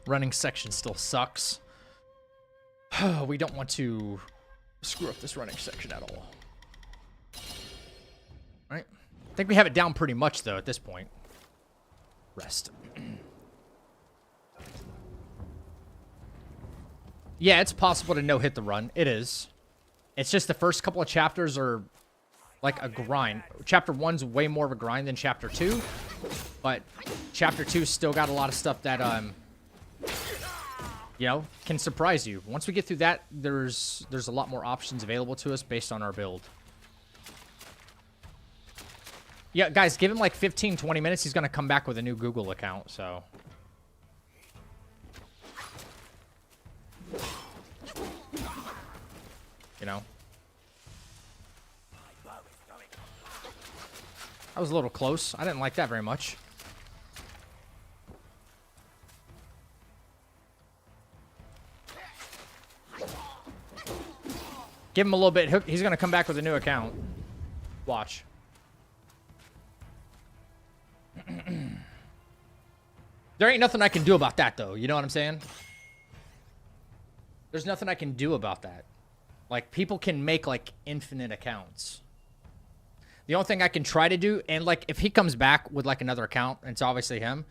A: Running section still sucks. We don't want to screw up this running section at all. Right? I think we have it down pretty much, though, at this point. Rest. Yeah, it's possible to no-hit the run. It is. It's just the first couple of chapters are like a grind. Chapter 1's way more of a grind than Chapter 2. But Chapter 2's still got a lot of stuff that, you know, can surprise you. Once we get through that, there's a lot more options available to us based on our build. Yeah, guys, give him like 15, 20 minutes. He's going to come back with a new Google account, so. You know. That was a little close. I didn't like that very much. Give him a little bit. He's going to come back with a new account. Watch. There ain't nothing I can do about that, though. You know what I'm saying? There's nothing I can do about that. Like, people can make, like, infinite accounts. The only thing I can try to do, and, like, if he comes back with, like, another account, and it's obviously him,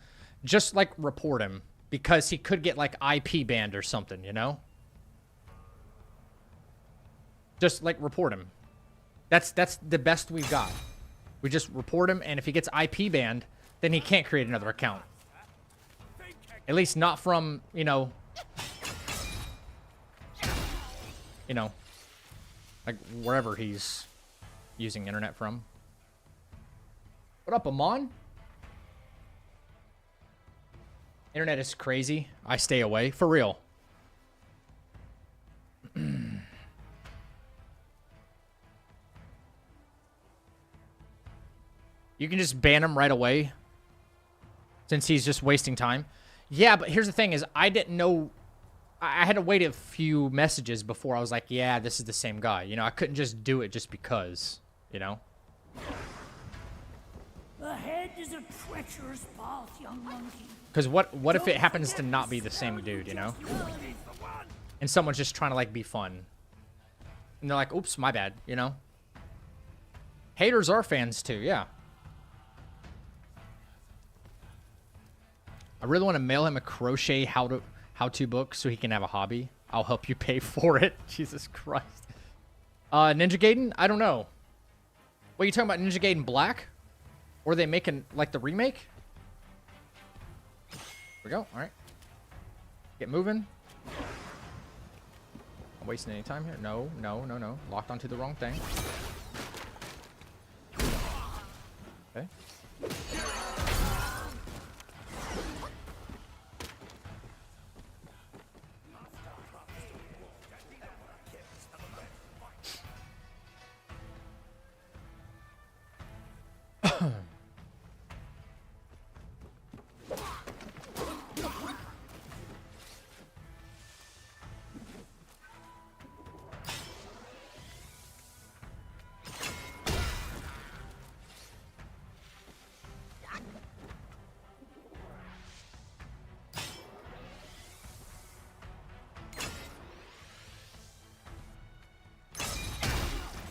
A: just, like, report him. Because he could get, like, IP banned or something, you know? Just, like, report him. That's the best we've got. We just report him, and if he gets IP banned, then he can't create another account. At least not from, you know, like, wherever he's using internet from. What up, Amon? Internet is crazy. I stay away. For real. You can just ban him right away. Since he's just wasting time. Yeah, but here's the thing is, I didn't know... I had to wait a few messages before I was like, yeah, this is the same guy. You know, I couldn't just do it just because, you know?
F: Ahead is a treacherous path, young monkey.
A: Because what if it happens to not be the same dude, you know? And someone's just trying to, like, be fun. And they're like, oops, my bad, you know? Haters are fans, too, yeah. I really want to mail him a crochet how-to book so he can have a hobby. I'll help you pay for it. Jesus Christ. Ninja Gaiden? I don't know. What, are you talking about Ninja Gaiden Black? Or are they making, like, the remake? Here we go. All right. Get moving. Not wasting any time here. No. Locked onto the wrong thing. Okay.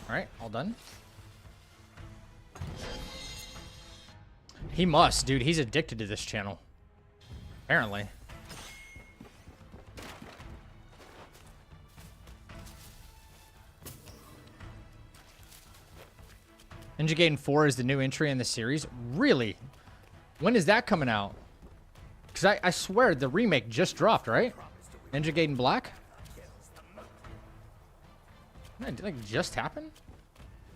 A: Alright, all done. He must, dude. He's addicted to this channel. Apparently. Ninja Gaiden 4 is the new entry in the series? Really? When is that coming out? Because I swear the remake just dropped, right? Ninja Gaiden Black? Did it, like, just happen?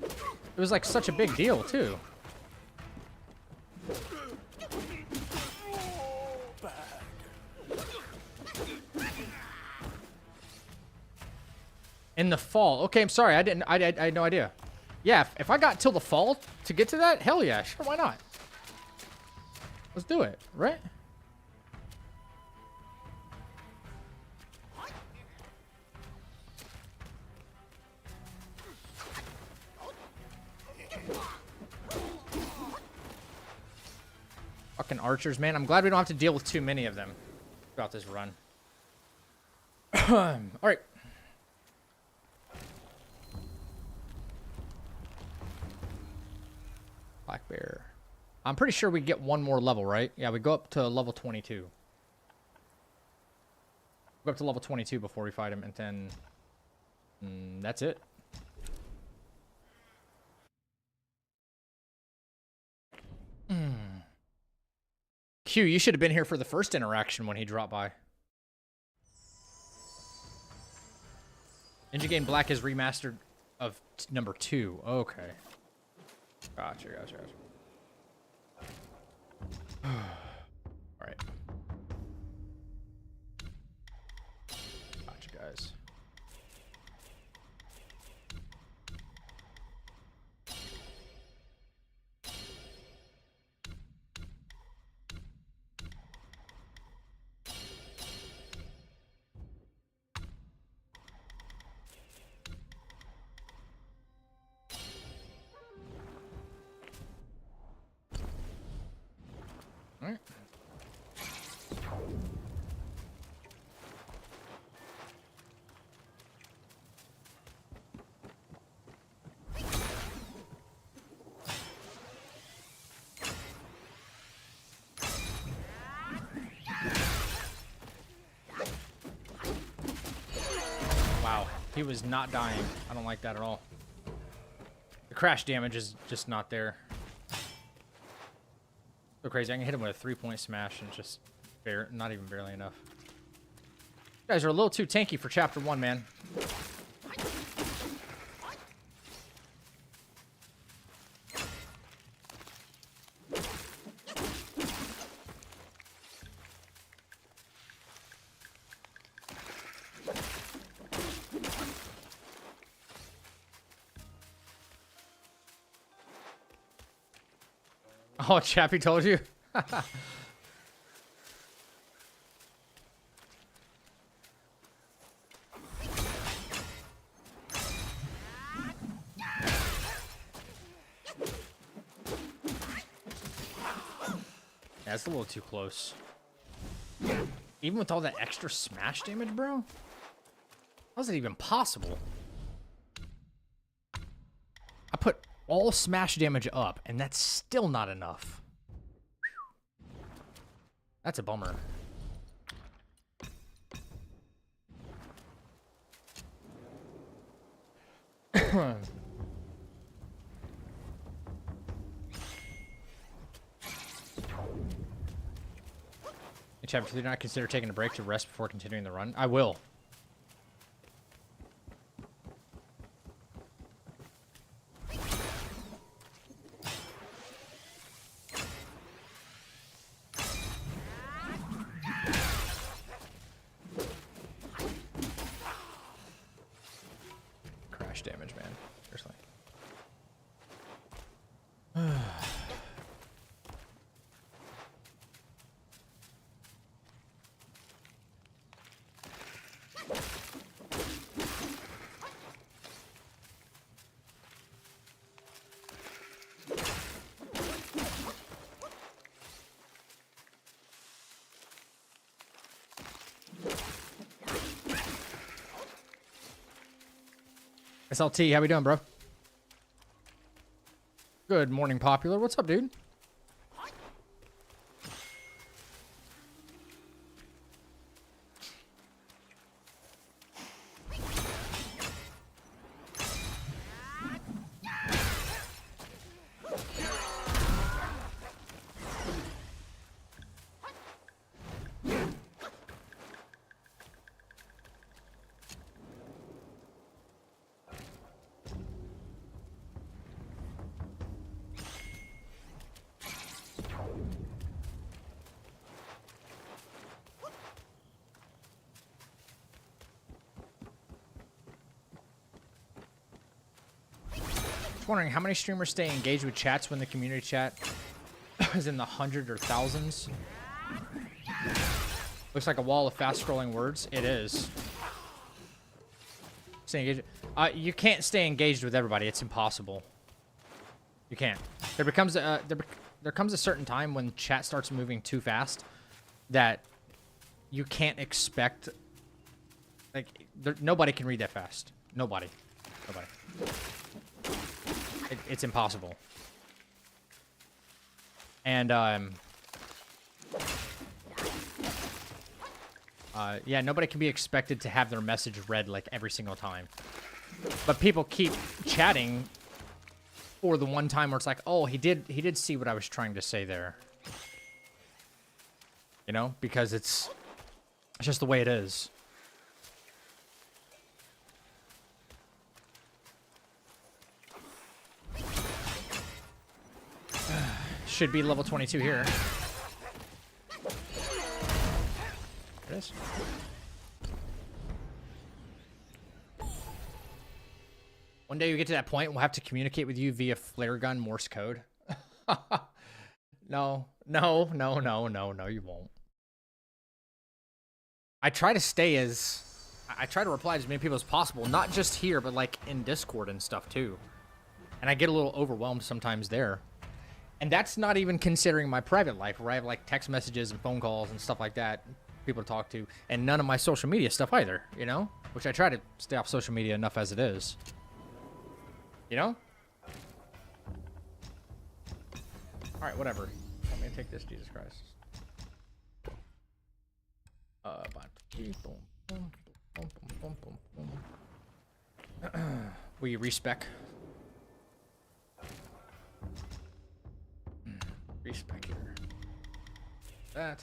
A: It was, like, such a big deal, too. In the fall. Okay, I'm sorry. I had no idea. Yeah, if I got till the fall to get to that, hell yeah, sure, why not? Let's do it, right? Fucking archers, man. I'm glad we don't have to deal with too many of them throughout this run. All right. Black bear. I'm pretty sure we get one more level, right? Yeah, we go up to level 22. Go up to level 22 before we fight him, and then that's it. Q, you should have been here for the first interaction when he dropped by. Ninja Game Black is remastered of number 2. Okay. Gotcha. Alright. Gotcha, guys. Alright. Wow, he was not dying. I don't like that at all. The crash damage is just not there. So crazy. I can hit him with a 3-point smash and just not even barely enough. You guys are a little too tanky for chapter 1, man. Oh, Chappie told you? That's a little too close. Even with all that extra smash damage, bro? How is it even possible? I put all smash damage up, and that's still not enough. That's a bummer. Hey, Chapter 3, do not consider taking a break to rest before continuing the run? I will. Crash damage, man. Seriously. SLT, how we doing, bro? Good morning, Popular. What's up, dude? wondering how many streamers stay engaged with chats when the community chat is in the hundreds or thousands. Looks like a wall of fast-scrolling words. It is. Stay engaged. You can't stay engaged with everybody. It's impossible. You can't. There comes a certain time when chat starts moving too fast that you can't expect. Like, nobody can read that fast. Nobody. It's impossible. And yeah, nobody can be expected to have their message read like every single time. But people keep chatting for the one time where it's like, oh, he did see what I was trying to say there. You know, because it's just the way it is. Should be level 22 here. It is. One day you get to that point, we'll have to communicate with you via flare gun Morse code. No, you won't. I try to reply to as many people as possible, not just here, but like in Discord and stuff too. And I get a little overwhelmed sometimes there. And that's not even considering my private life, where I have like text messages and phone calls and stuff like that, people to talk to, and none of my social media stuff either, you know? Which I try to stay off social media enough as it is. You know? Alright, whatever. Let me take this, Jesus Christ. Will you respec? Respec here. That.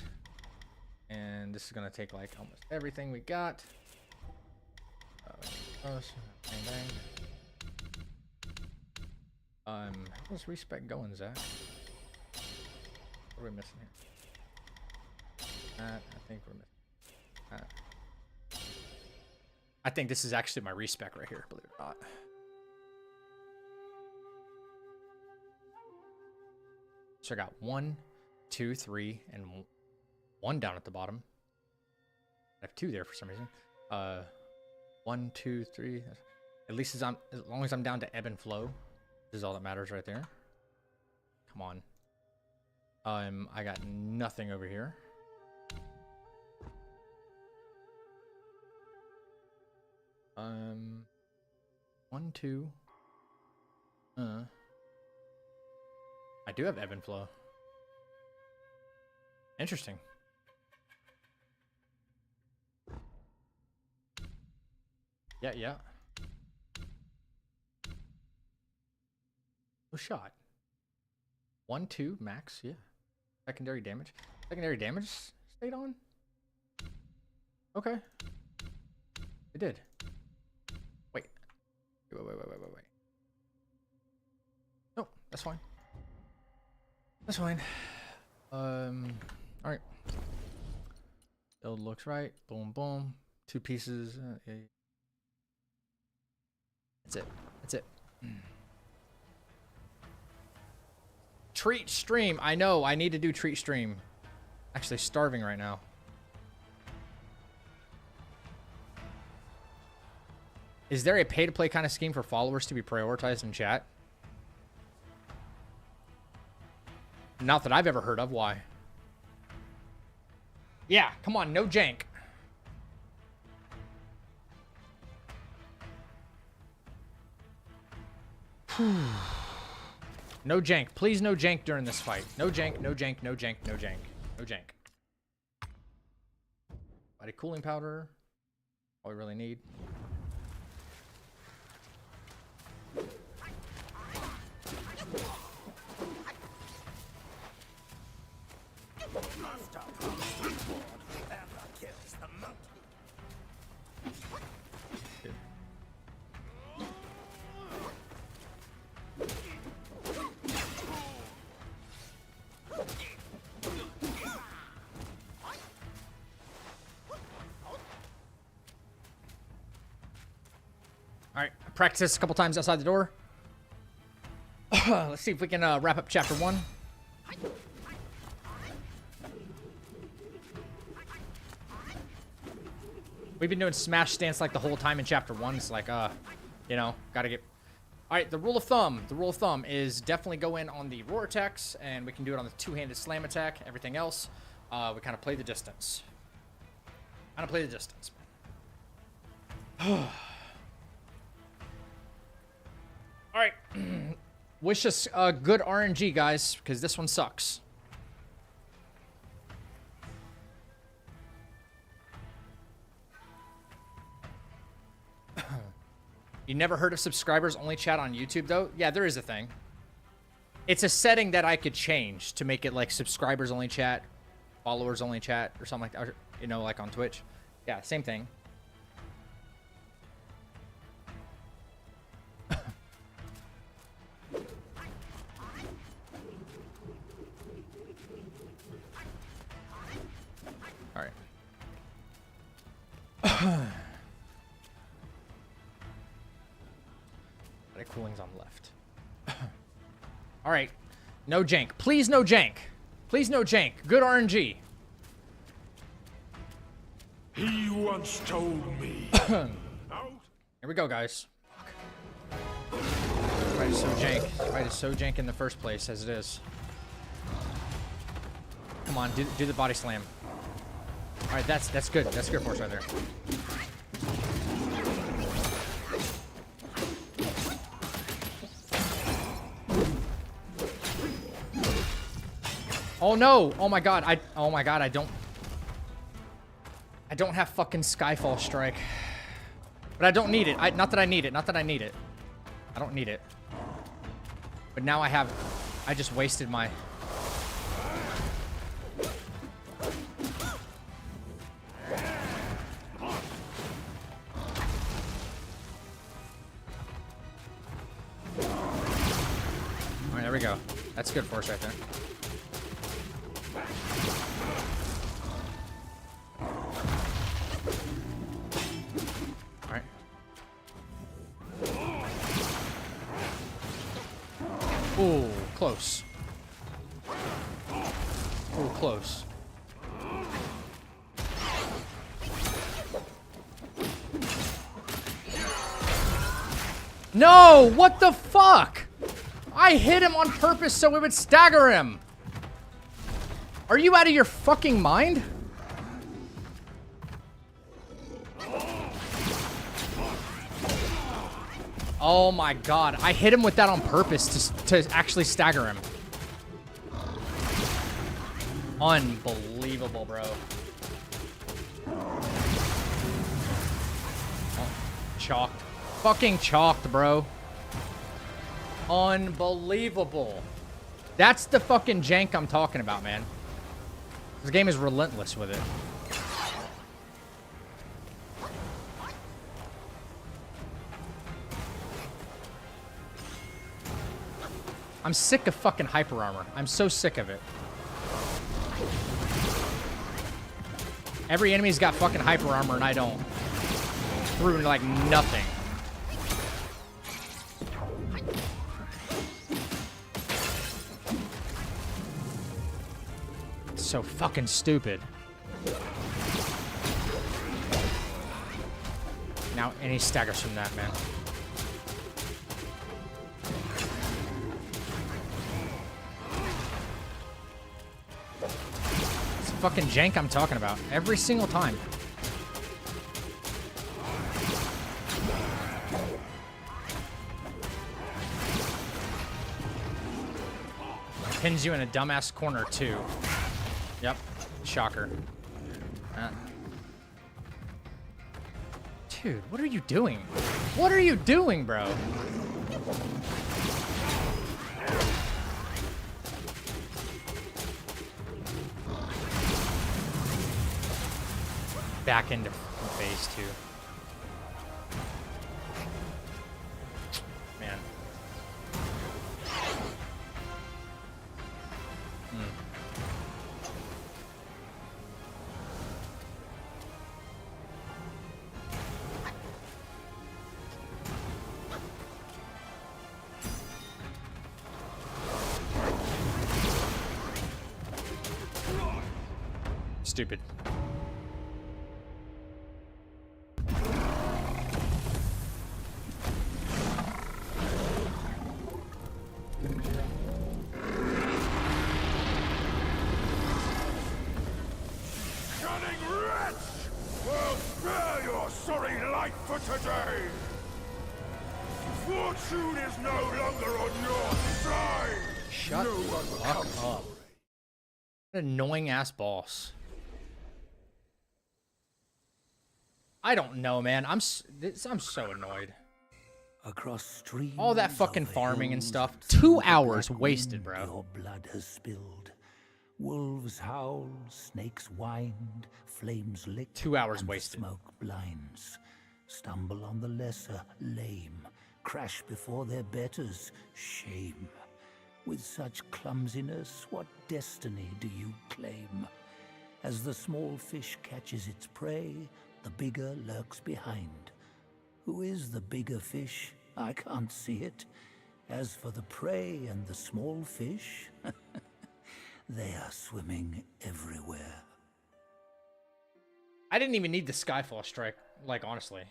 A: And this is gonna take like almost everything we got. Bang, bang. How's respec going, Zach? What are we missing here? That, I think we're missing that. I think this is actually my respec right here, believe it or not. So I got 1, 2, 3, and 1 down at the bottom. I have 2 there for some reason. 1, 2, 3. At least as long as I'm down to ebb and flow, this is all that matters right there. Come on. I got nothing over here. One, 2. I do have ebb and flow. Interesting. Yeah. No shot. 1, 2 max. Yeah. Secondary damage. Secondary damage stayed on. Okay. It did. Wait. No, that's fine. That's fine. Alright. Build looks right. Boom, boom. 2 pieces. That's it. Treat stream. I know. I need to do treat stream. Actually starving right now. Is there a pay-to-play kind of scheme for followers to be prioritized in chat? Not that I've ever heard of. Why? Yeah, come on, no jank. No jank. Please no jank during this fight. No jank, no jank, no jank, no jank. No jank. Body cooling powder. All we really need. All right, practice a couple times outside the door. Let's see if we can wrap up chapter 1. We've been doing smash stance like the whole time in chapter 1. It's like, you know, gotta get... Alright, the rule of thumb. The rule of thumb is definitely go in on the roar attacks, and we can do it on the two-handed slam attack. Everything else, we kind of play the distance. Kind of play the distance. Alright. Wish us good RNG, guys, because this one sucks. You never heard of subscribers only chat on YouTube, though? Yeah, there is a thing. It's a setting that I could change to make it like subscribers only chat, followers only chat, or something like that. Or, you know, like on Twitch. Yeah, same thing. All right. Cooling's on the left. All right. No jank. Please no jank. Please no jank. Good RNG.
H: He once told me.
A: Here we go, guys. Right is so jank. Right is so jank in the first place as it is. Come on, do the body slam. All right, that's good. That's good for us right there. Oh no! Oh my god! I don't have fucking Skyfall Strike. But I don't need it. Not that I need it. Not that I need it. I don't need it. But now I have... I just wasted my... Alright, there we go. That's good for us right there. Ooh, close. Ooh, close. No! What the fuck? I hit him on purpose so it would stagger him. Are you out of your fucking mind? Oh my god, I hit him with that on purpose to actually stagger him. Unbelievable, bro. Oh, chalked. Fucking chalked, bro. Unbelievable. That's the fucking jank I'm talking about, man. This game is relentless with it. I'm sick of fucking hyper armor. I'm so sick of it. Every enemy's got fucking hyper armor and I don't. Through like nothing. It's so fucking stupid. Now any staggers from that, man. Fucking jank I'm talking about every single time. Pins you in a dumbass corner too. Yep, shocker. Dude, what are you doing? What are you doing, bro? Back into phase 2. Man. stupid.
H: Cunning wretch! Well, spare your sorry life for today! Fortune is no longer on your side!
A: Shut
H: No
A: the
H: one
A: fuck
H: comes
A: up. What an annoying ass boss. I don't know, man. I'm so annoyed.
F: Across streams,
A: All that fucking
F: over
A: farming and
F: hills,
A: stuff.
F: through
A: 2
F: the
A: hours
F: black
A: wasted,
F: wind
A: bro.
F: Your blood has spilled. Wolves howl, snakes wind, flames lick,
A: 2 hours
F: and the
A: wasted.
F: smoke blinds. Stumble on the lesser, lame. Crash before their betters, shame. With such clumsiness, what destiny do you claim? As the small fish catches its prey, the bigger lurks behind. Who is the bigger fish? I can't see it. As for the prey and the small fish, they are swimming everywhere.
A: I didn't even need the Skyfall strike, like, honestly.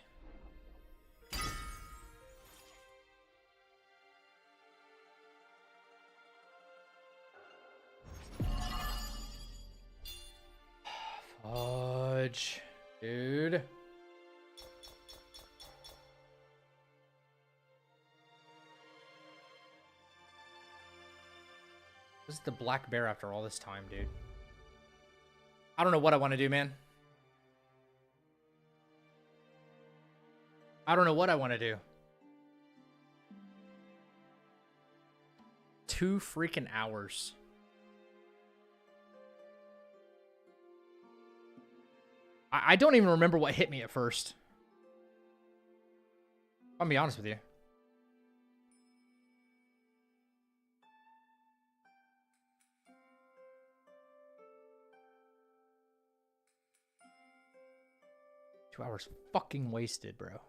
A: Fudge. Dude. This is the black bear after all this time, dude. I don't know what I want to do, man. I don't know what I want to do. 2 freaking hours. I don't even remember what hit me at first. I'll be honest with you. Two hours fucking wasted, bro.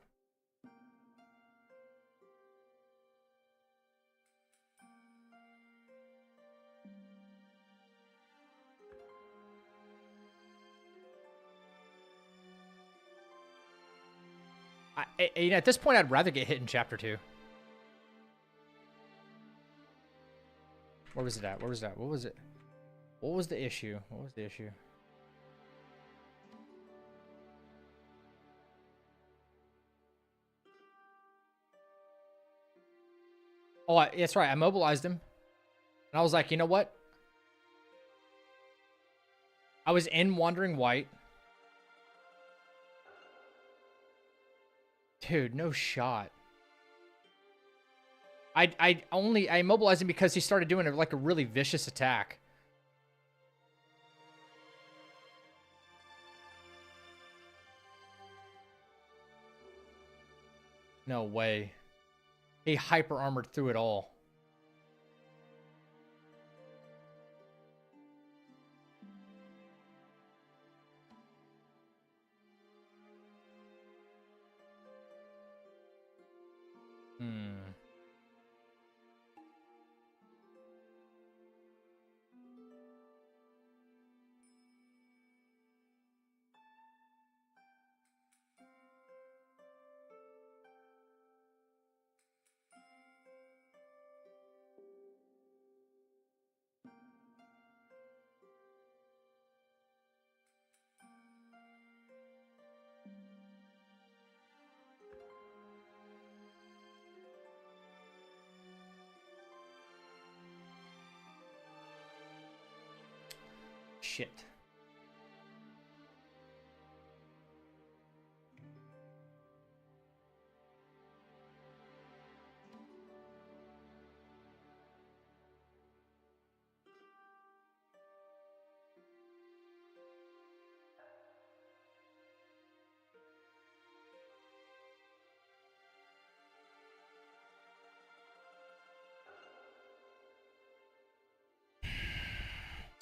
A: You know, at this point, I'd rather get hit in chapter 2. Where was it at? Where was that? What was it? What was the issue? What was the issue? Oh, that's right. I mobilized him. And I was like, you know what? I was in Wandering White. Dude, no shot. I immobilized him because he started doing like a really vicious attack. No way. He hyper armored through it all. Shit.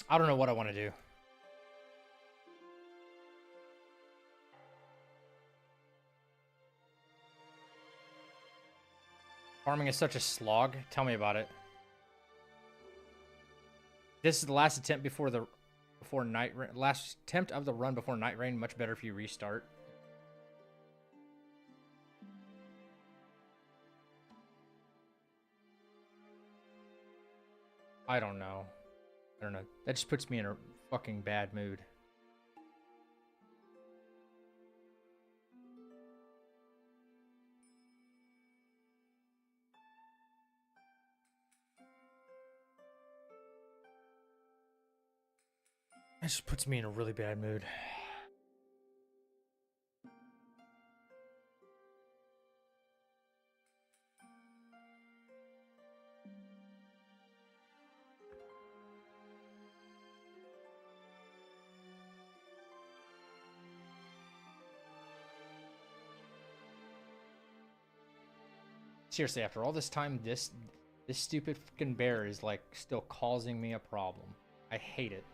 A: I don't know what I want to do. Farming is such a slog. Tell me about it. This is the last attempt before the before NightReign. Last attempt of the run before NightReign. Much better if you restart. I don't know. I don't know. That just puts me in a fucking bad mood. That just puts me in a really bad mood. Seriously, after all this time, this stupid fucking bear is like still causing me a problem. I hate it.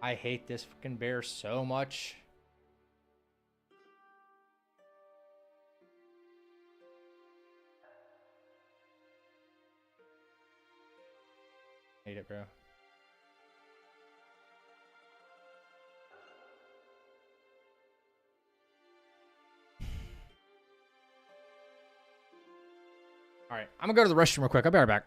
A: I hate this fucking bear so much. Hate it, bro. All right, I'm gonna go to the restroom real quick. I'll be right back.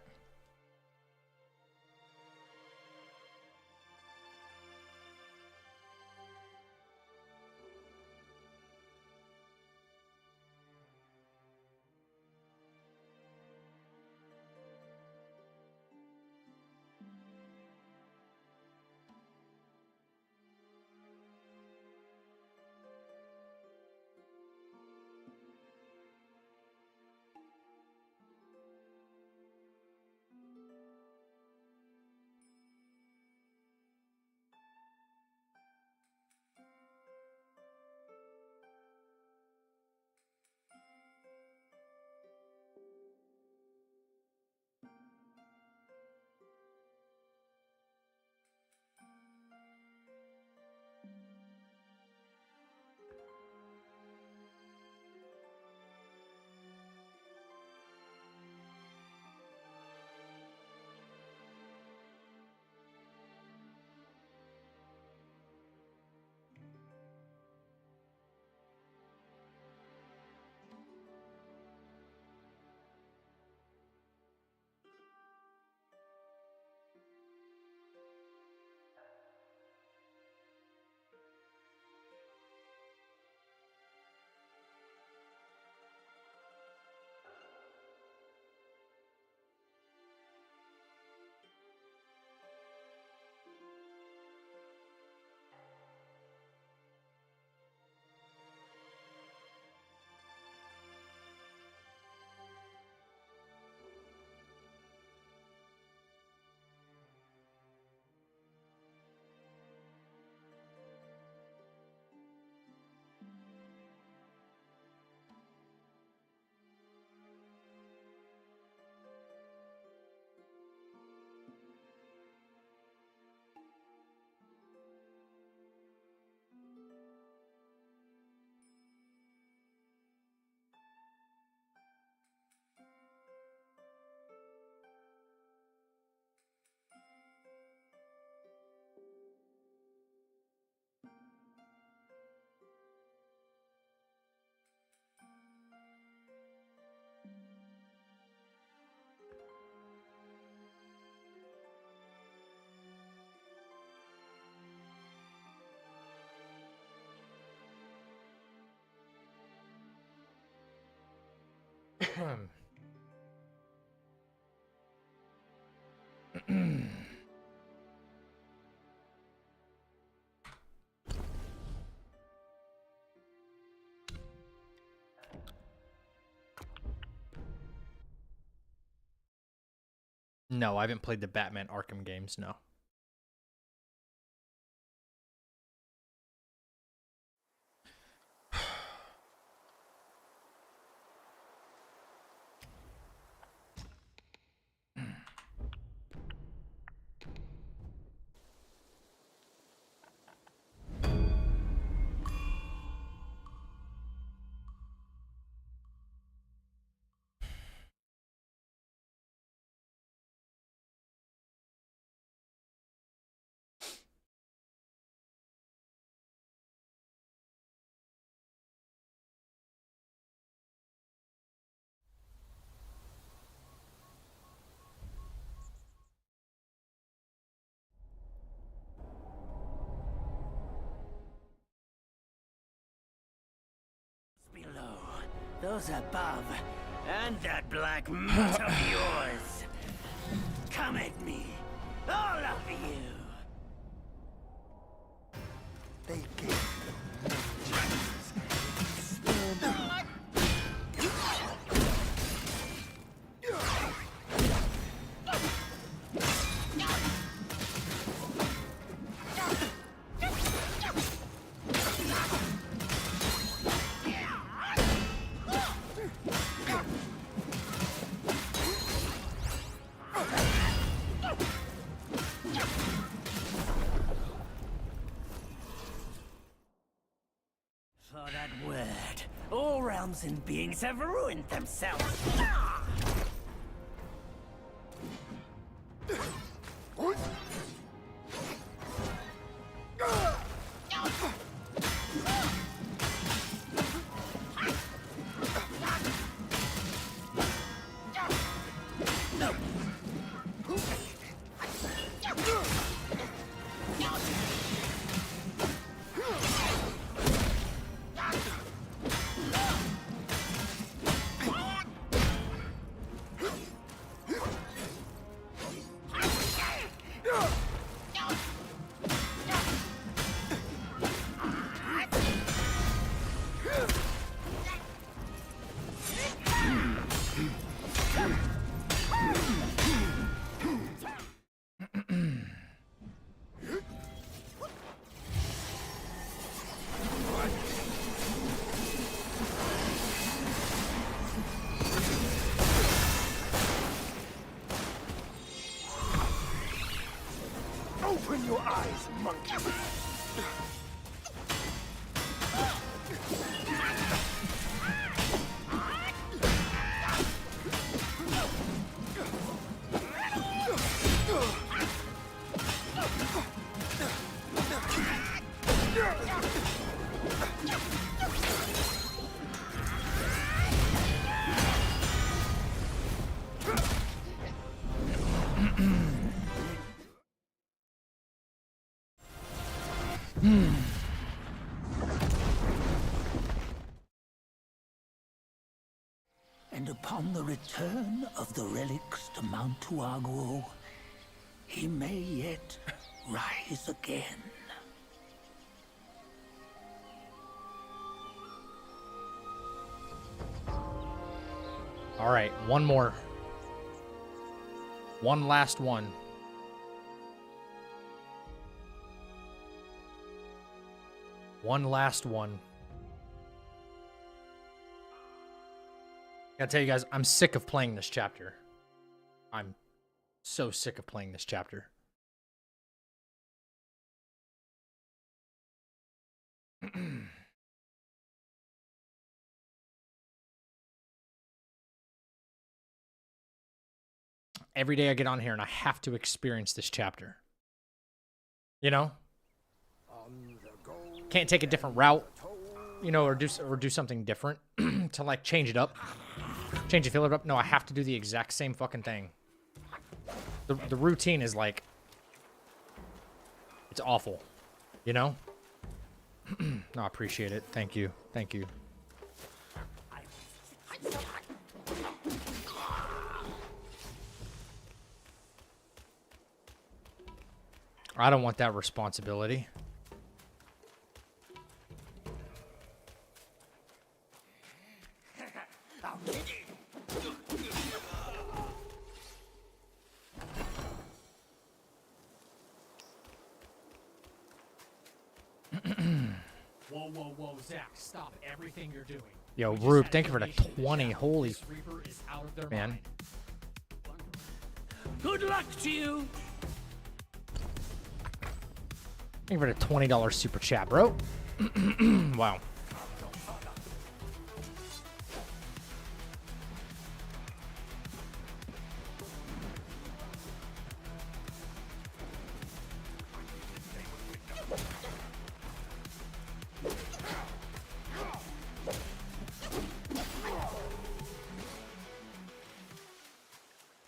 A: No, I haven't played the Batman Arkham games, no.
F: those above, and that black mutt of yours. Come at me, all of you.
G: They gave me no chance.
F: For that word, all realms and beings have ruined themselves.
H: Open your eyes, monkey!
F: And upon the return of the relics to Mount Tuaguo, he may yet rise again.
A: All right, one more. One last one. One last one. I gotta tell you guys, I'm sick of playing this chapter. I'm so sick of playing this chapter. Every day I get on here and I have to experience this chapter. You know? Can't take a different route, you know, or do something different to like change it up. Change the feel up. No, I have to do the exact same fucking thing. The routine is like, it's awful, you know? No, I appreciate it. Thank you. Thank you. I don't want that responsibility.
B: Whoa, whoa, whoa, Zach, stop everything you're doing.
A: Yo,
B: We just
A: Rube,
B: had
A: thank you for the
B: information
A: 20.
B: that
A: Holy
B: this Reaper is out of their
A: man.
B: mind.
F: Good luck to you.
A: Thank you for the $20 super chat, bro. Wow.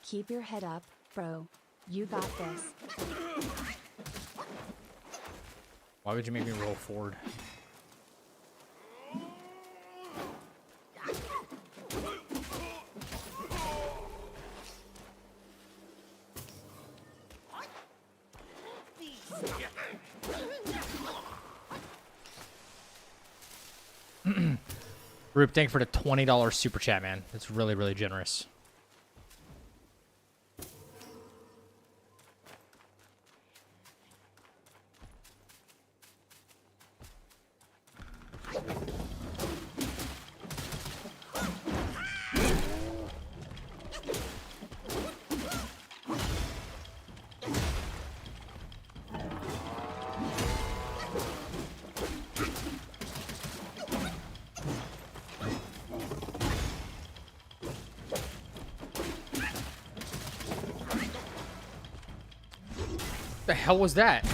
C: Keep your head up, bro. You got this.
A: Why would you make me roll forward? Rube, thank you for the $20 super chat, man. That's really, really generous. The hell was that?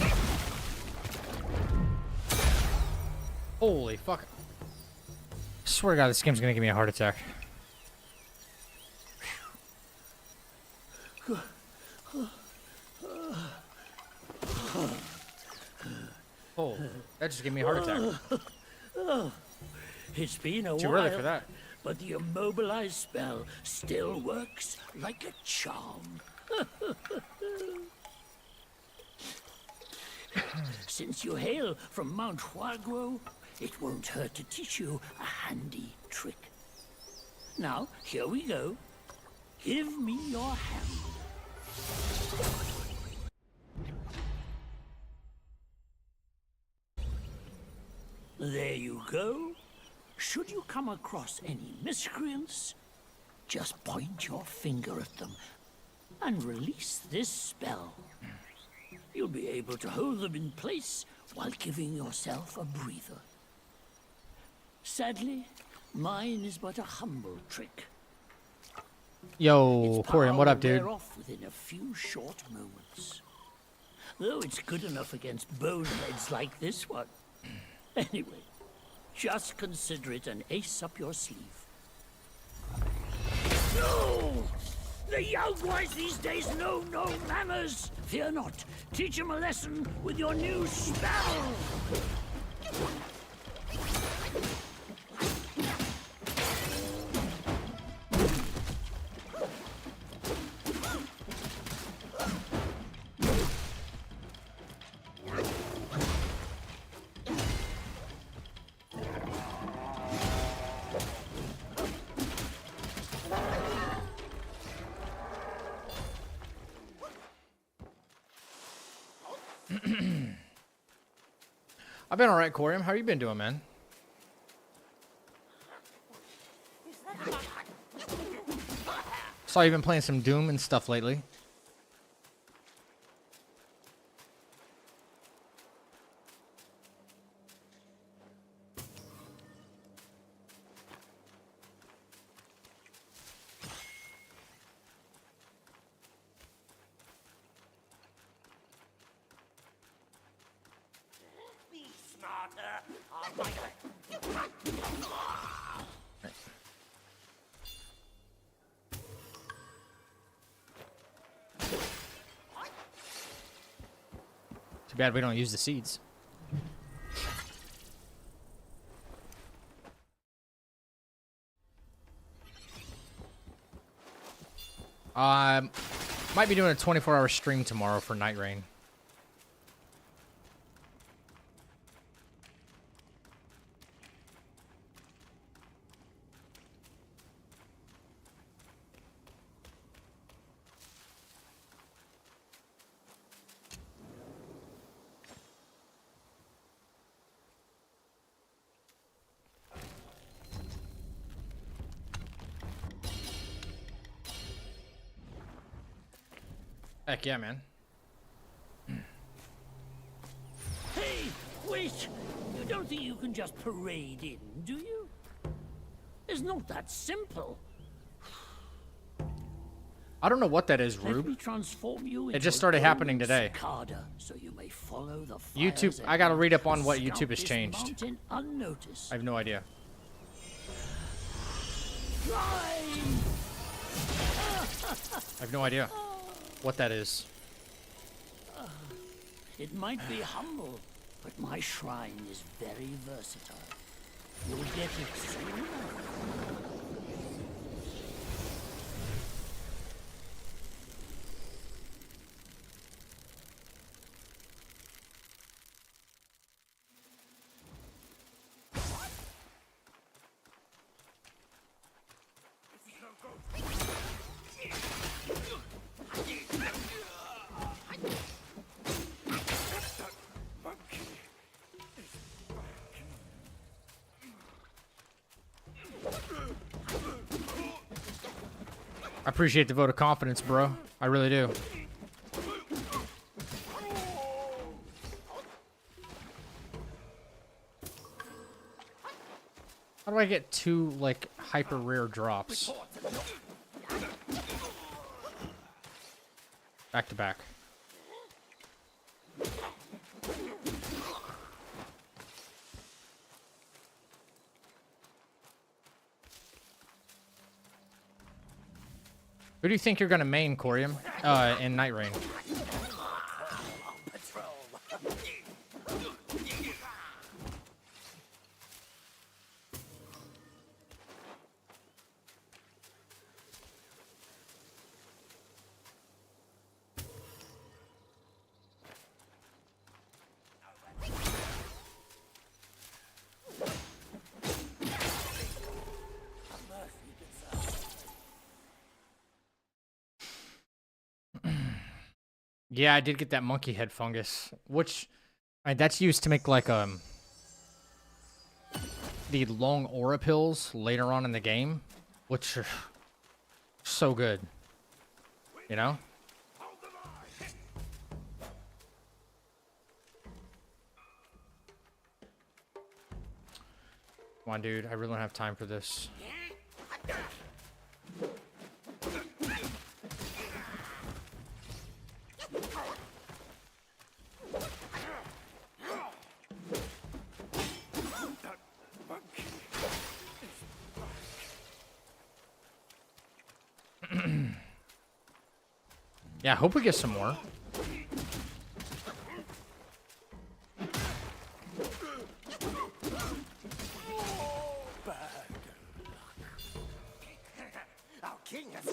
A: Holy fuck. I swear to God, this game's gonna give me a heart attack. Oh, that just gave me a heart attack.
F: It's been a
A: Too
F: while,
A: early for that.
F: but the immobilized spell still works like a charm. Since you hail from Mount Huagro, it won't hurt to teach you a handy trick. Now, here we go. Give me your hand. There you go. Should you come across any miscreants, just point your finger at them and release this spell. You'll be able to hold them in place while giving yourself a breather. Sadly, mine is but a humble trick.
A: Yo,
F: Its
A: Corian,
F: power
A: what up,
F: will
A: dude?
F: wear off within a few short moments. Though it's good enough against boneheads like this one. Anyway, just consider it an ace up your sleeve. No! The young ones these days know no manners! Fear not. Teach them a lesson with your new spell!
A: I've been alright, Corian. How you been doing, man? Saw you've been playing some Doom and stuff lately. Too bad we don't use the seeds. Might be doing a 24-hour stream tomorrow for NightReign. Heck yeah, man.
F: Hey, wait! You don't think you can just parade in, do you? It's not that simple.
A: I don't know what that is,
F: Let me
A: Rube.
F: transform you
A: It
F: into
A: just
F: a
A: started
F: golden
A: happening today.
F: cicada, so you may follow the fires
A: YouTube, I
F: ahead
A: gotta read up on
F: and
A: what
F: scout
A: YouTube has
F: this
A: changed.
F: mountain unnoticed.
A: I have no idea.
F: Fly!
A: I have no idea what that is.
F: It might be humble, but my shrine is very versatile. You'll get it soon.
A: I appreciate the vote of confidence, bro. I really do. How do I get 2, like, hyper rare drops? Back to back. Who do you think you're gonna main, Corium? In NightReign. Yeah, I did get that monkey head fungus, which that's used to make like the long aura pills later on in the game, which are so good. You know? Come on, dude. I really don't have time for this. Yeah, I hope we get some more.
H: Our king has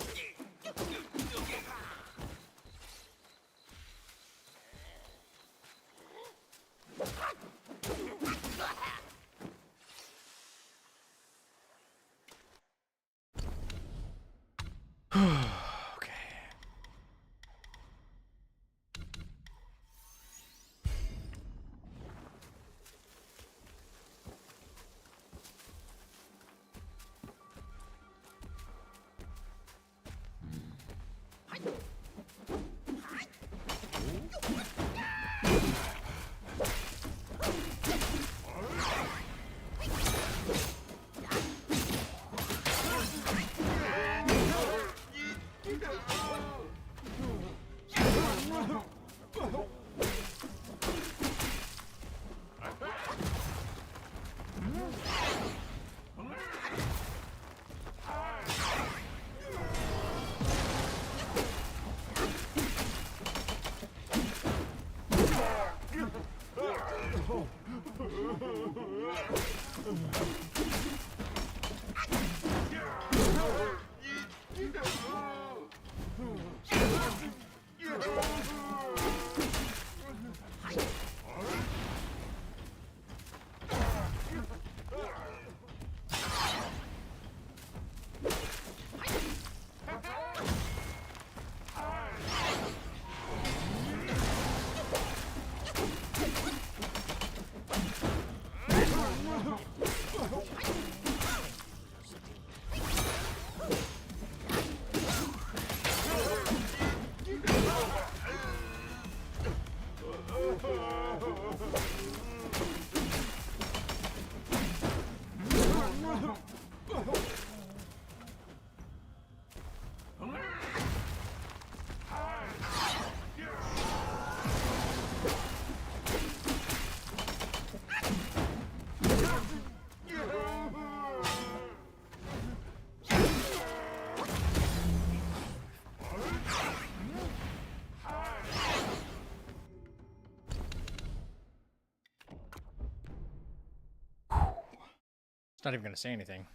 A: It's not even gonna say anything.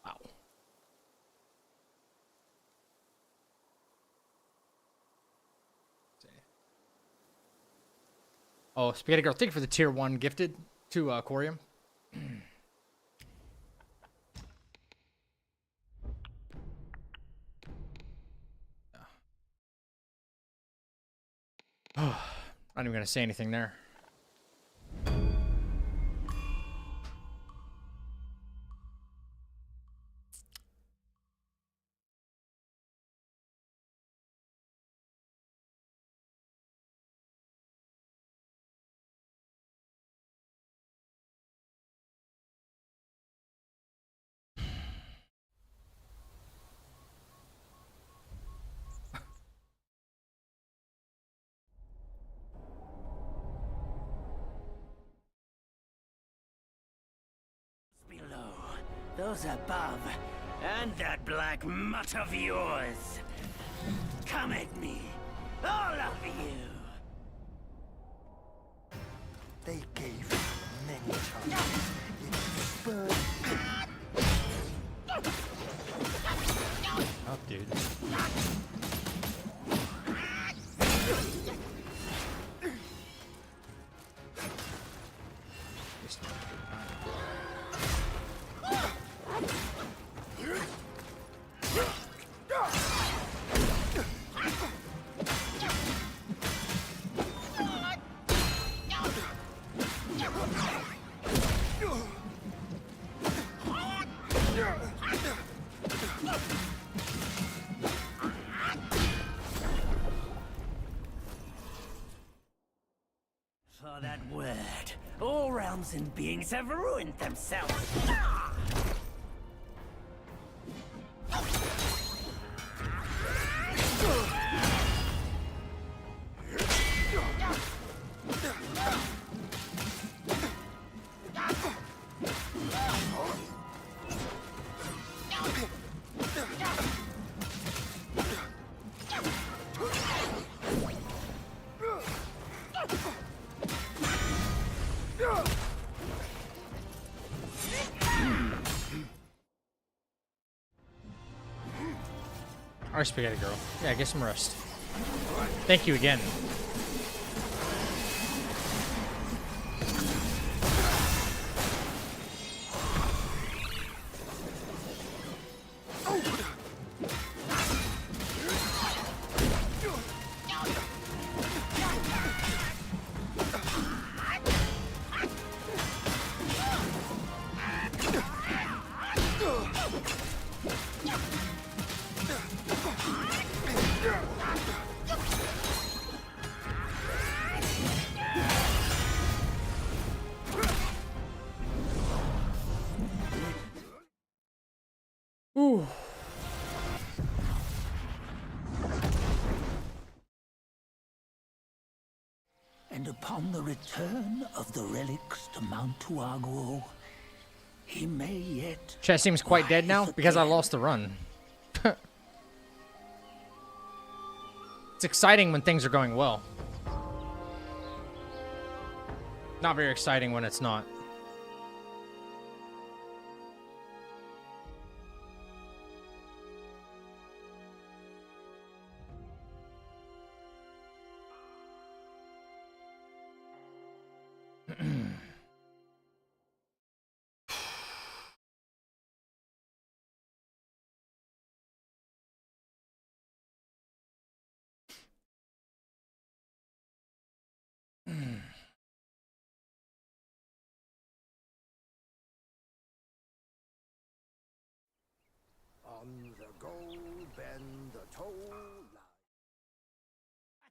A: Wow. Oh, Spaghetti Girl, thank you for the tier 1 gifted to Corium. Not even gonna say anything there.
F: those above, and that black mutt of yours. Come at me, all of you.
G: They gave many chances.
A: Oh, dude.
F: For that word, all realms and beings have ruined themselves.
A: Alright, spaghetti girl. Yeah, get some rest. Thank you again. Ooh.
F: And upon the return of the relics to Mount Tuaguo, he may yet...
A: Chat seems quite dead now because I lost the run. It's exciting when things are going well. Not very exciting when it's not.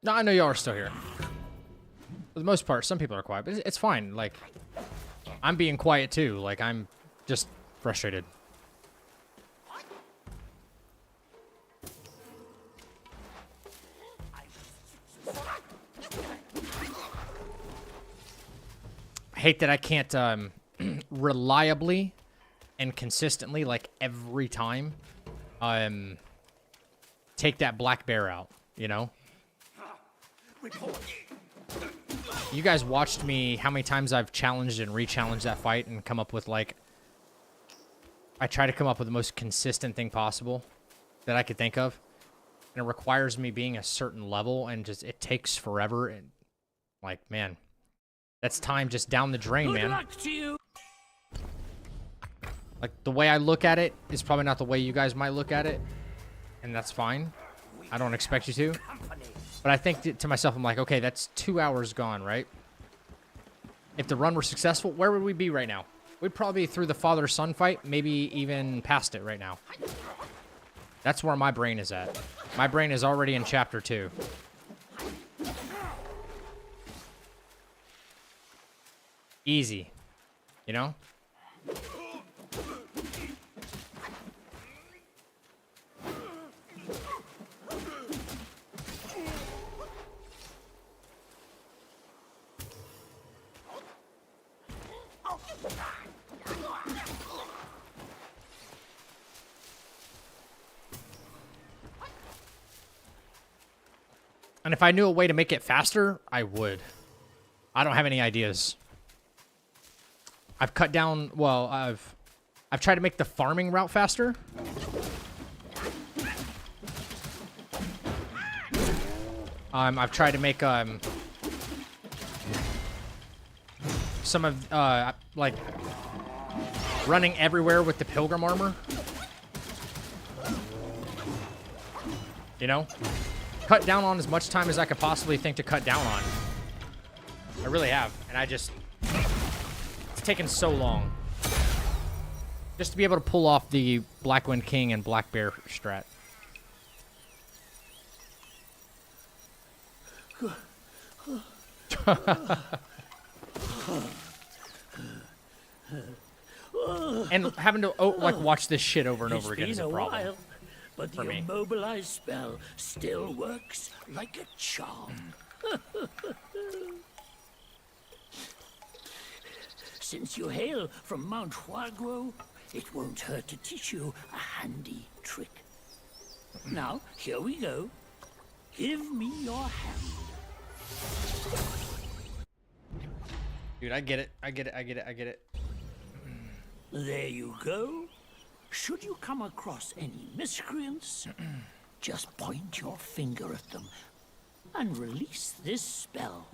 A: No, I know y'all are still here. For the most part, some people are quiet, but it's fine. Like, I'm being quiet too. Like, I'm just frustrated. I hate that I can't reliably and consistently, like every time, take that black bear out, you know? You guys watched me how many times I've challenged and re-challenged that fight and come up with, like... I try to come up with the most consistent thing possible that I could think of. And it requires me being a certain level, and just, it takes forever. And, like, man, that's time just down the drain, man.
F: Good luck to you.
A: Like, the way I look at it is probably not the way you guys might look at it. And that's fine. I don't expect you to. But I think to myself, I'm like, okay, that's 2 hours gone, right? If the run were successful, where would we be right now? We'd probably be through the father-son fight, maybe even past it right now. That's where my brain is at. My brain is already in chapter 2. Easy. You know? And if I knew a way to make it faster, I would. I don't have any ideas. I've cut down, well, I've tried to make the farming route faster. I've tried to make some of like running everywhere with the pilgrim armor. You know? Cut down on as much time as I could possibly think to cut down on. I really have. And I just... It's taken so long. Just to be able to pull off the Blackwind King and Black Bear strat. And having to like watch this shit over and over again is a problem.
F: While, but the immobilized spell still works like a charm. Since you hail from Mount Huaguo, it won't hurt to teach you a handy trick. Now, here we go. Give me your hand.
A: Dude, I get it. I get it. I get it. I get it.
F: There you go. Should you come across any miscreants, just point your finger at them and release this spell.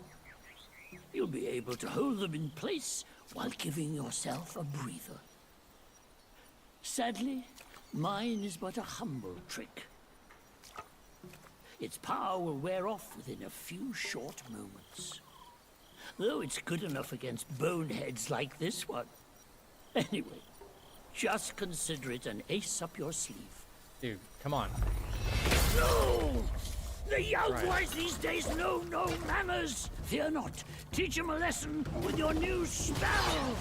F: You'll be able to hold them in place while giving yourself a breather. Sadly, mine is but a humble trick. Its power will wear off within a few short moments. Though it's good enough against boneheads like this one. Anyway, just consider it an ace up your sleeve.
A: Dude, come on.
F: No! The young ones these days know no manners! Fear not. Teach them a lesson with your new spell!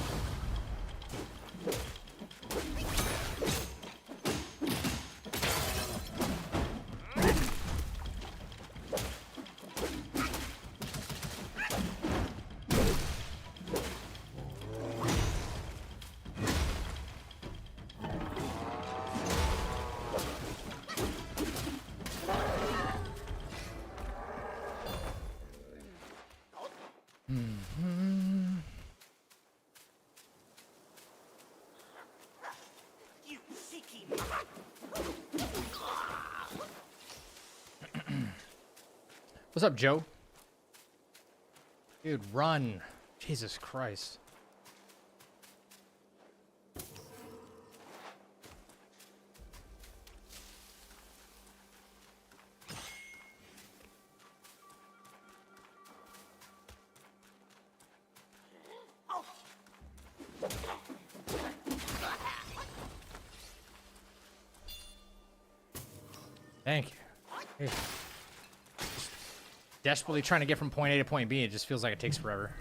A: What's up, Joe? Dude, run. Jesus Christ. Thank you. Here. Desperately trying to get from point A to point B, it just feels like it takes forever.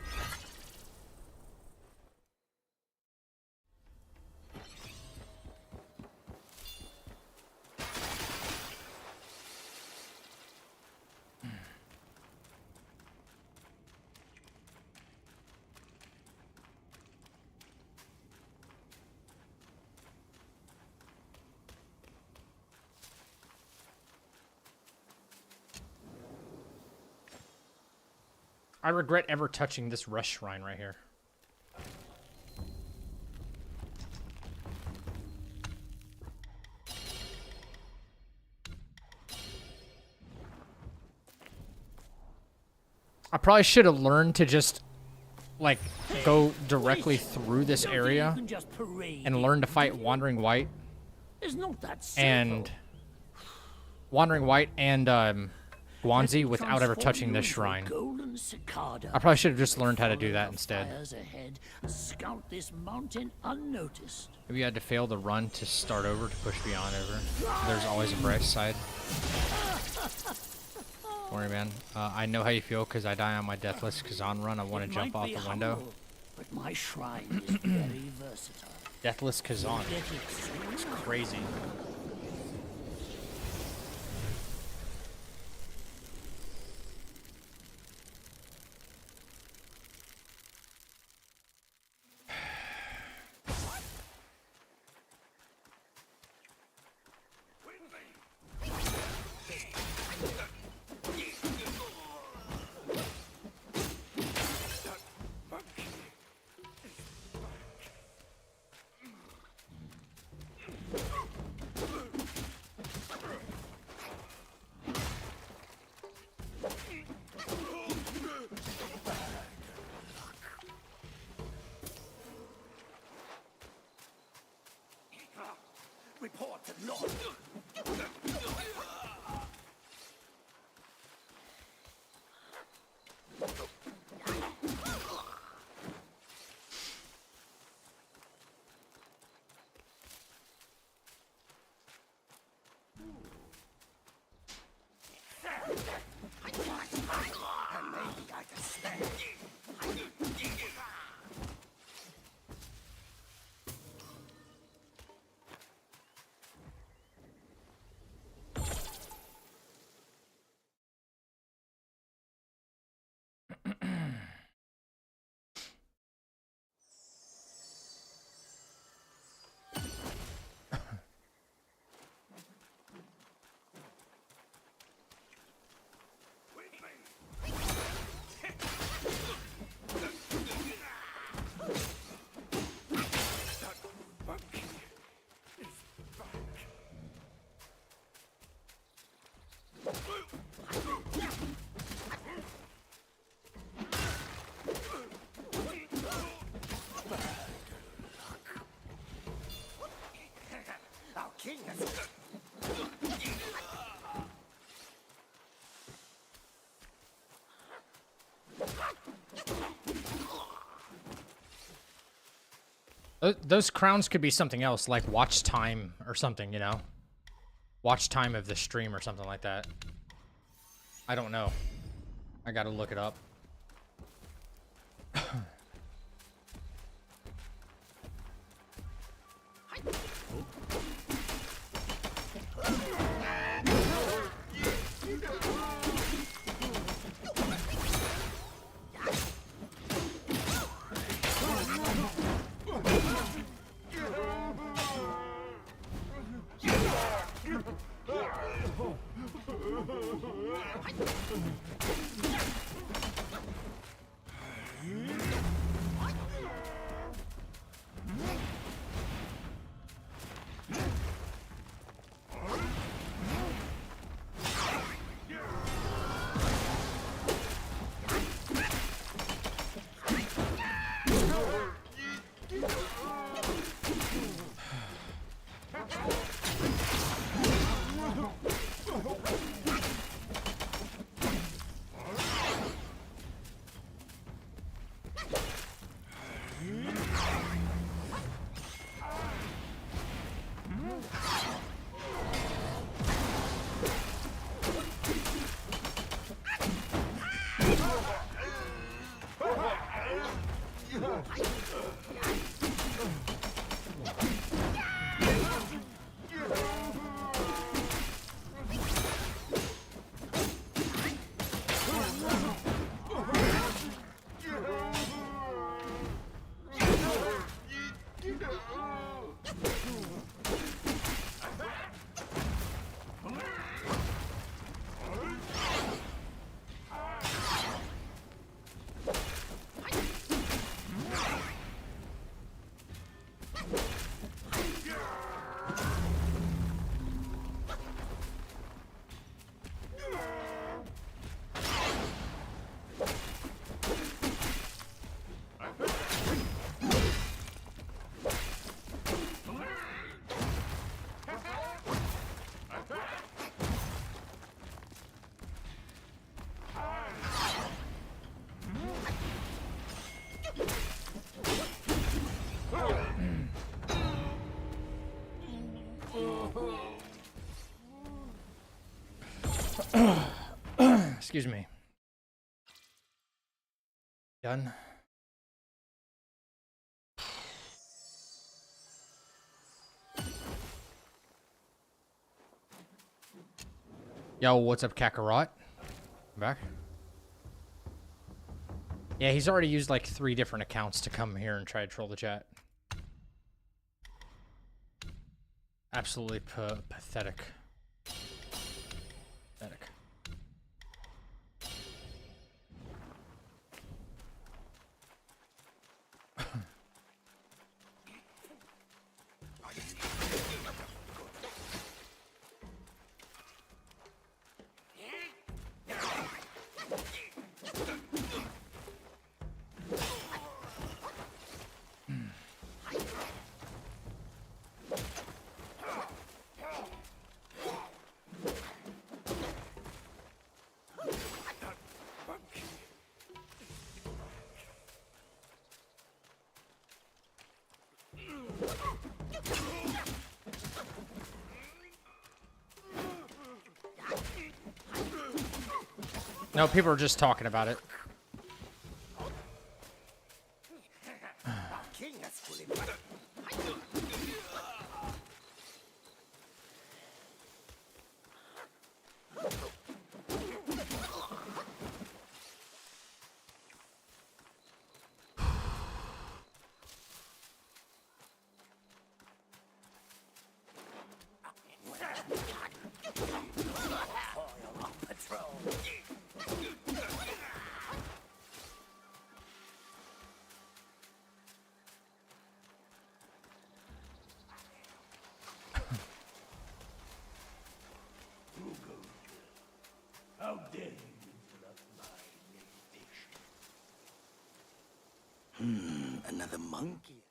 A: I regret ever touching this rush shrine right here. I probably should have learned to just, like, go directly through this area and learn to fight Wandering White. And Wandering White and Guanzi without ever touching this shrine. I probably should have just learned how to do that instead. Maybe you had to fail the run to start over to push beyond over. There's always a bright side. Don't worry, man. I know how you feel because I die on my Deathless Kazan run. I want to jump off the window.
F: But my shrine is very versatile.
A: Deathless Kazan. It's crazy.
F: What not? Our king has...
A: Those crowns could be something else, like watch time or something, you know? Watch time of the stream or something like that. I don't know. I gotta look it up. Excuse me. Done. Yo, what's up, Kakarot? Back? Yeah, he's already used like 3 different accounts to come here and try to troll the chat. Absolutely pathetic. Pathetic. No, people are just talking about it.
F: How dare you interrupt my meditation? Another monkey.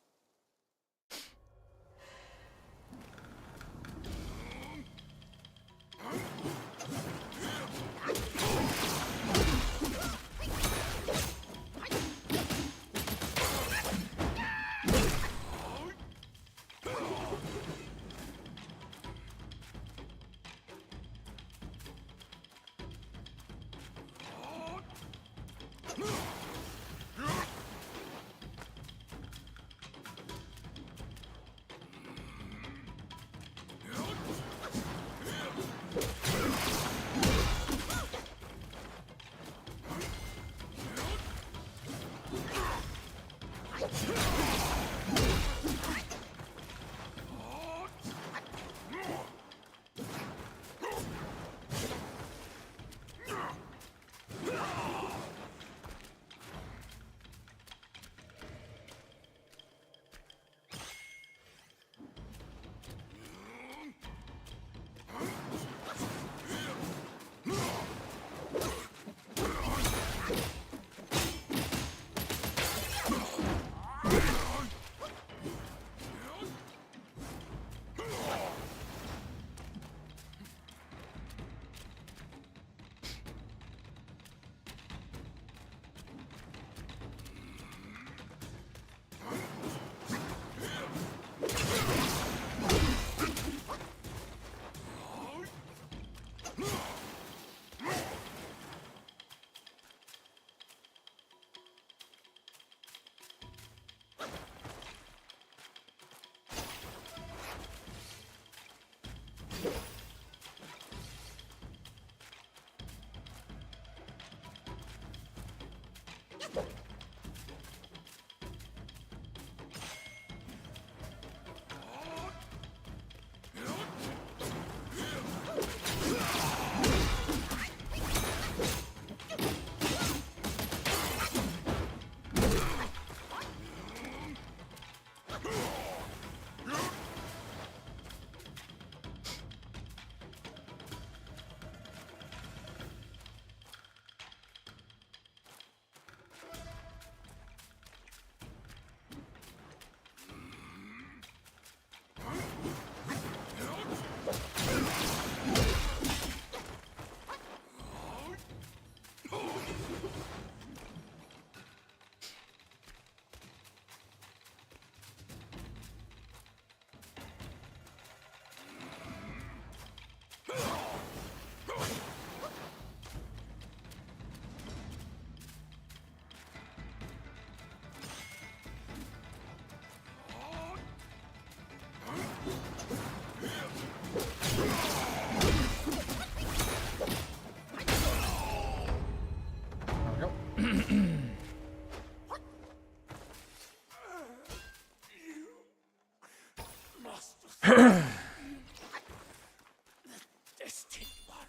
F: Destined one.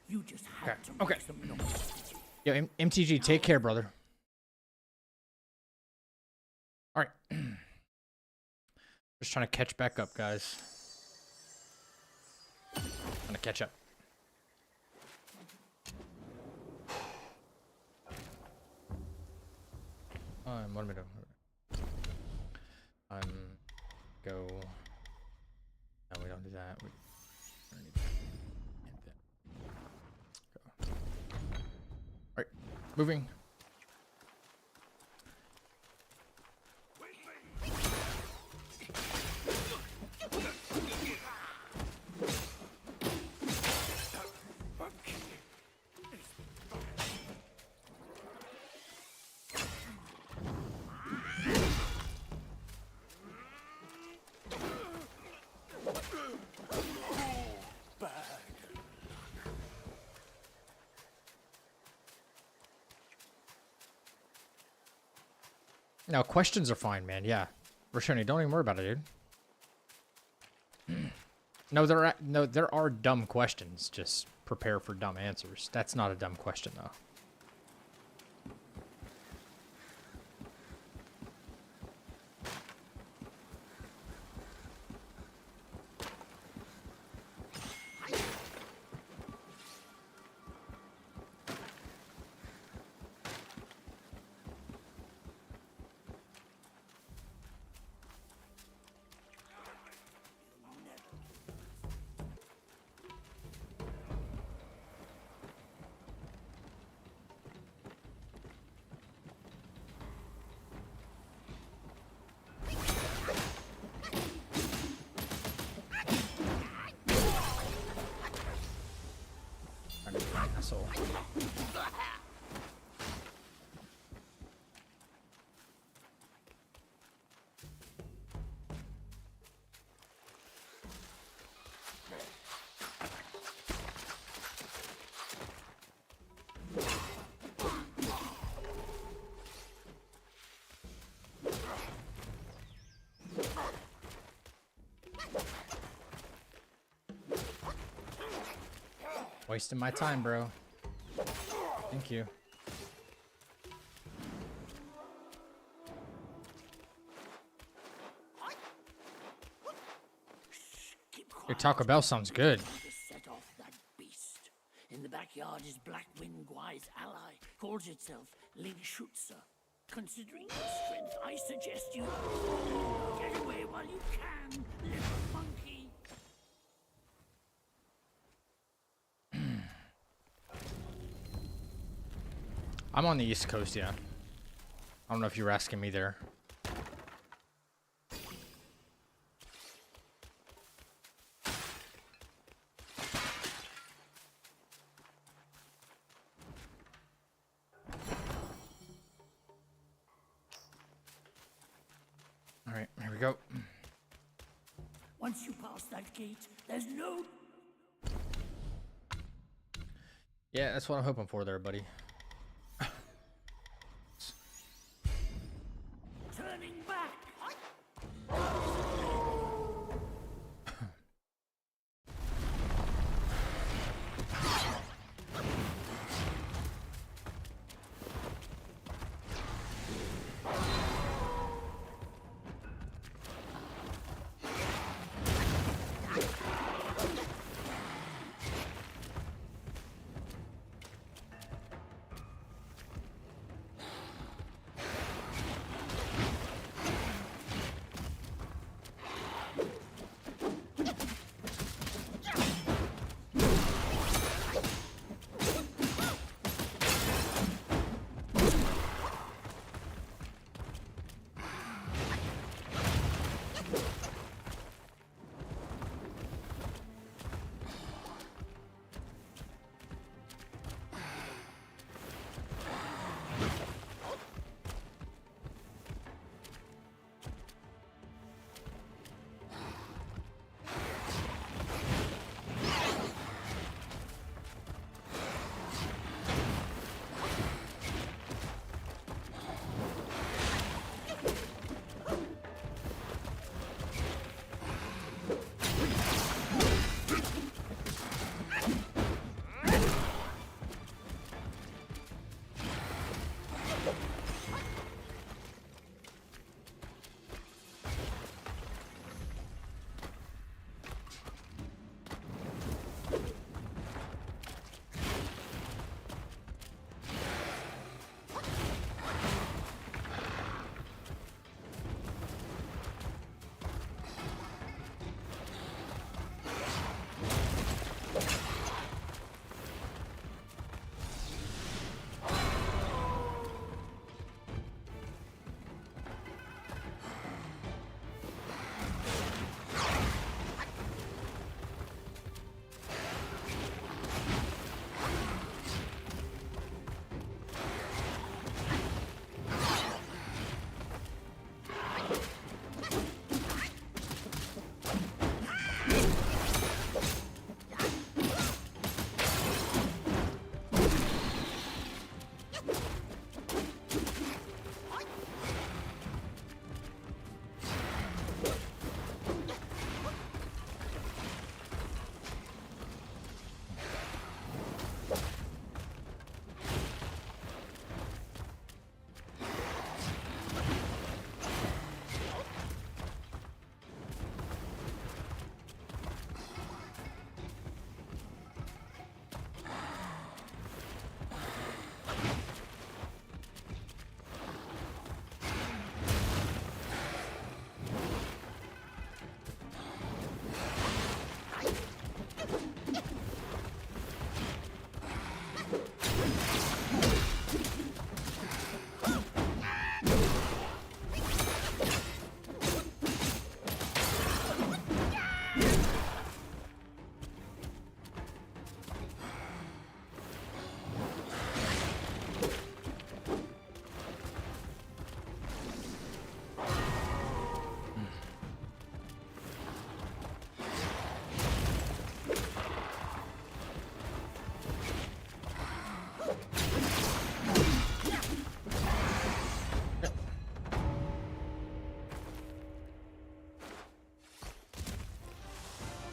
F: You just had to
A: Okay.
F: make some noise.
A: Yo, MTG, take care, brother. All right. Just trying to catch back up, guys. Trying to catch up. What am I doing? Go. No, we don't do that. We don't need that. And that. Go. All right, moving. Now, questions are fine, man. Yeah. Rashoni, don't even worry about it, dude. No, there are dumb questions. Just prepare for dumb answers. That's not a dumb question, though. Asshole. Wasting my time, bro. Thank you. Your Taco Bell sounds good.
F: To set off that beast. In the backyard is Blackwind Gwai's ally, calls itself Lingshutsa. Considering your strength, I suggest you get away while you can, little monkey.
A: I'm on the East Coast, yeah. I don't know if you were asking me there. All right, here we go.
F: Once you pass that gate, there's no...
A: Yeah, that's what I'm hoping for there, buddy.
F: turning back.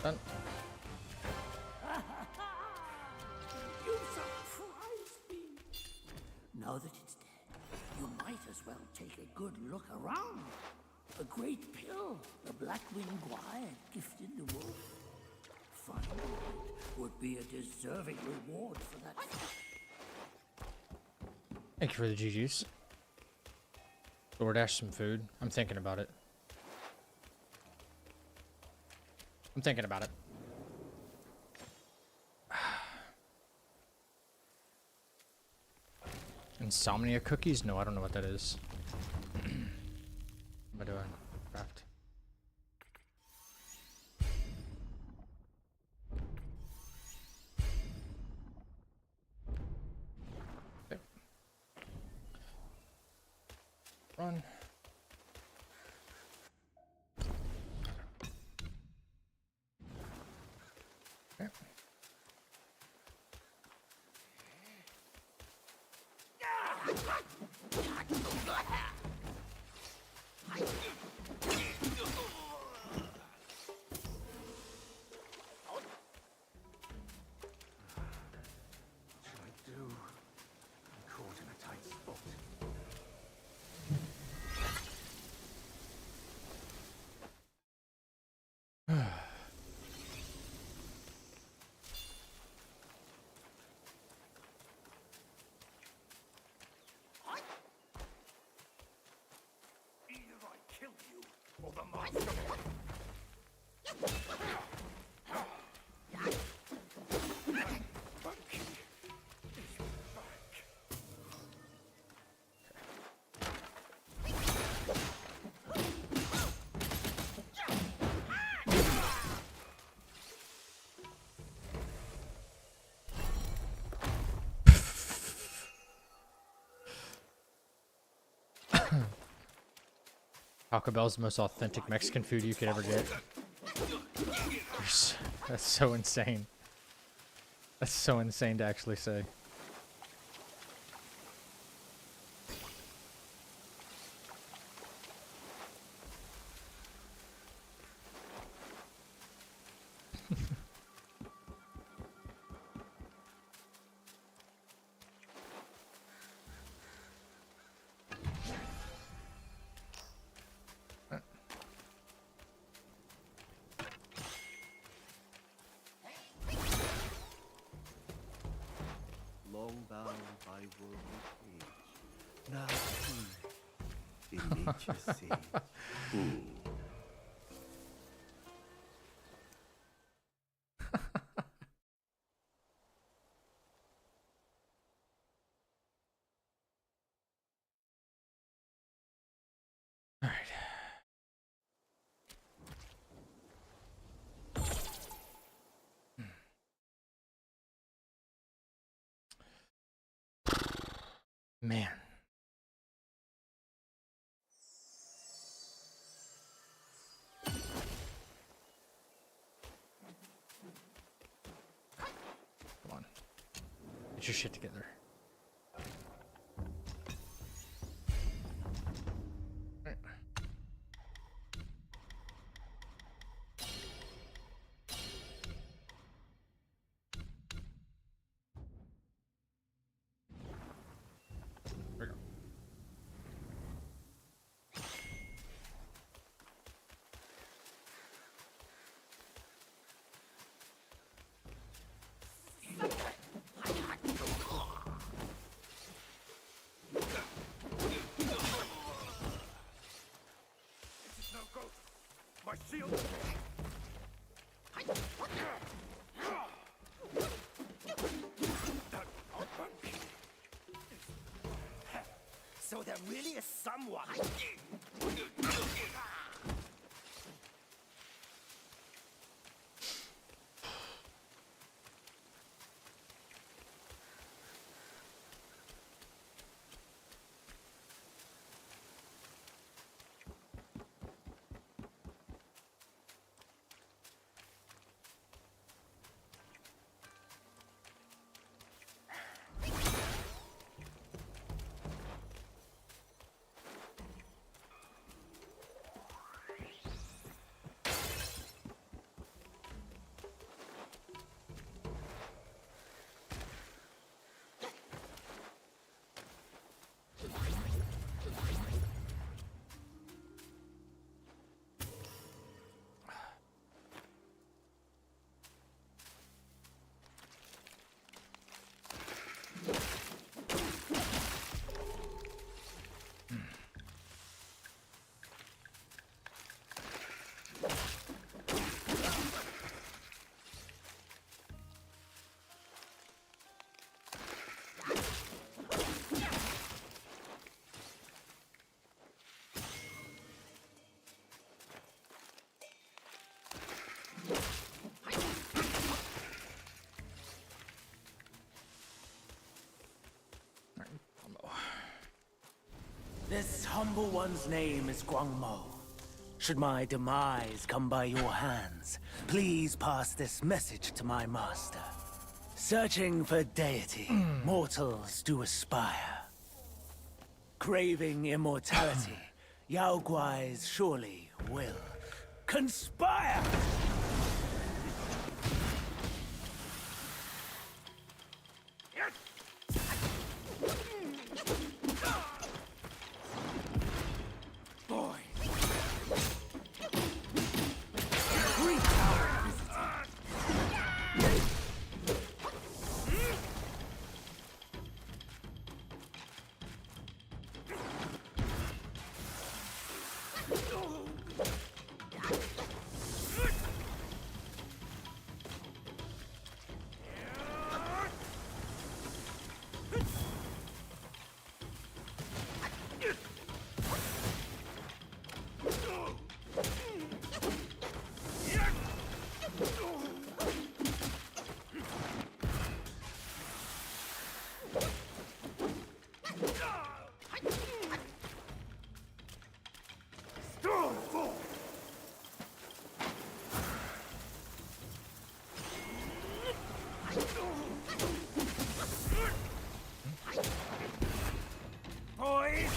A: Done.
F: You surprised me. Now that it's dead, you might as well take a good look around. A great pill the Blackwing Guy gifted the wolf. Finding it would be a deserving reward for that.
A: Thank you for the GGs. DoorDash some food. I'm thinking about it. I'm thinking about it. Insomnia cookies? No, I don't know what that is. What am I doing? Craft. Okay. Run. Okay.
H: Either I kill you, or the master. Monkey is back.
A: Taco Bell's the most authentic Mexican food you could ever get. That's so insane. That's so insane to actually say.
G: Long bound by worldly cage. Now free in nature's sea.
A: All right. Man. Come on. Get your shit together. All right. There we go.
H: This is no good. My shield. So there really is someone.
J: humble one's name is Guangmo. Should my demise come by your hands, please pass this message to my master. Searching for deity, mortals do aspire. Craving immortality, Yao Guais surely will conspire! Boy! Three tower visiting. Boys!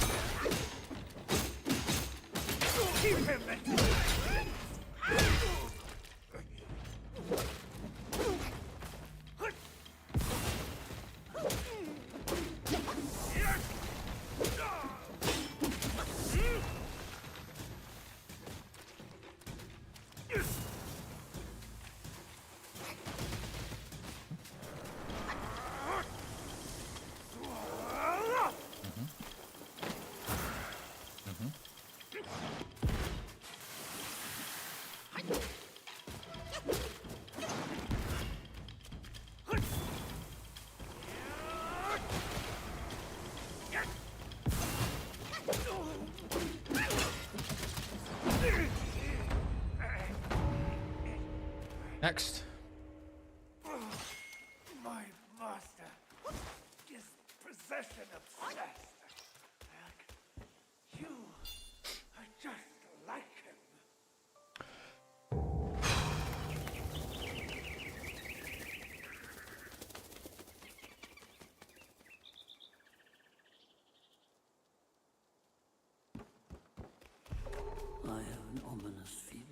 J: Keep him at
A: Next.
H: My master is possession obsessed. You are just like him.
F: I have an ominous feeling.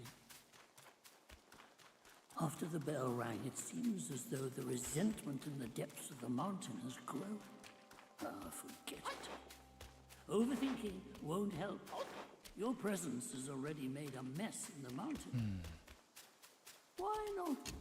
F: After the bell rang, it seems as though the resentment in the depths of the mountain has grown. Ah, forget it. Overthinking won't help. Your presence has already made a mess in the mountain. Why not?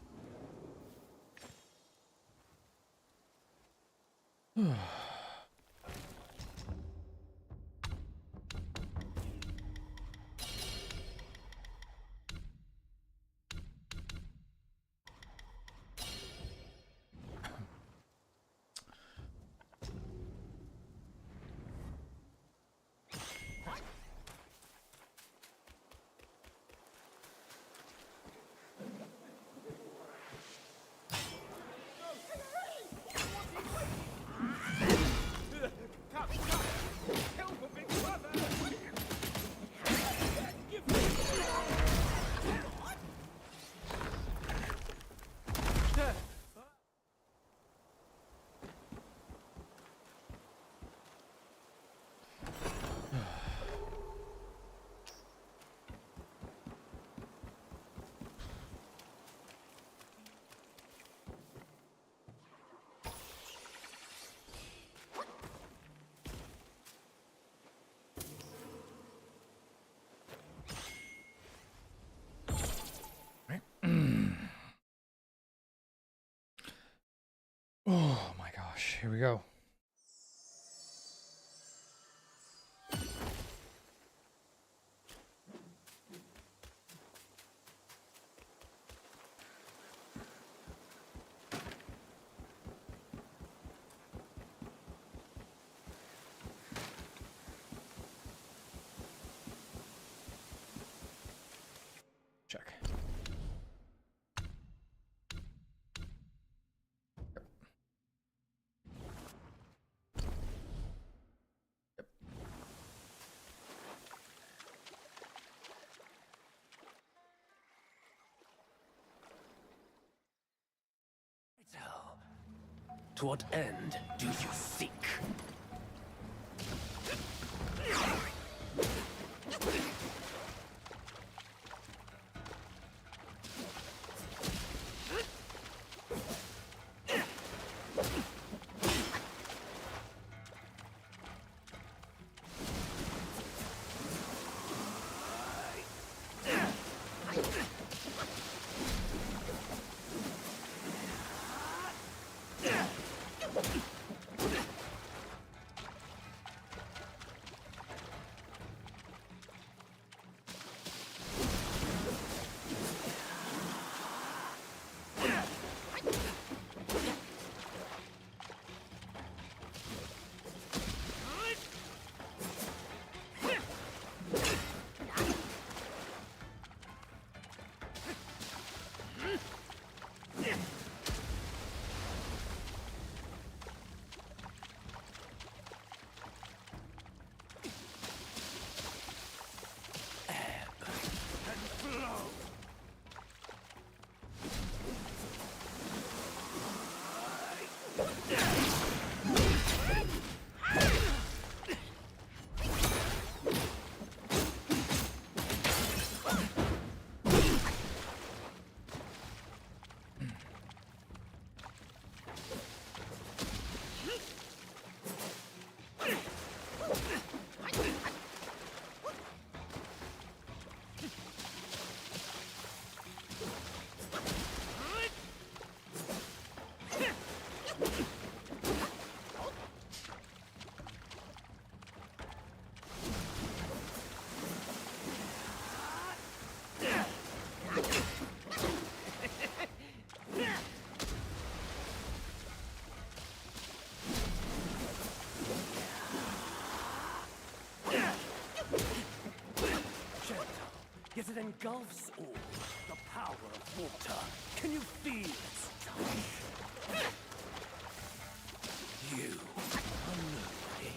A: Oh my gosh, here we go. Check.
G: To what end do you seek? Yet it engulfs all. The power of water. Can you feel its touch? You are nobody.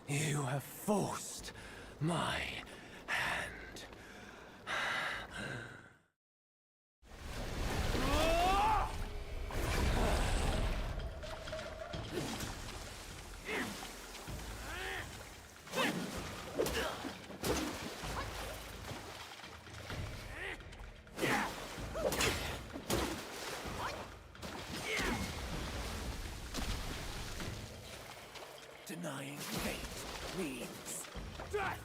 G: You have forced my hand. Denying fate means death!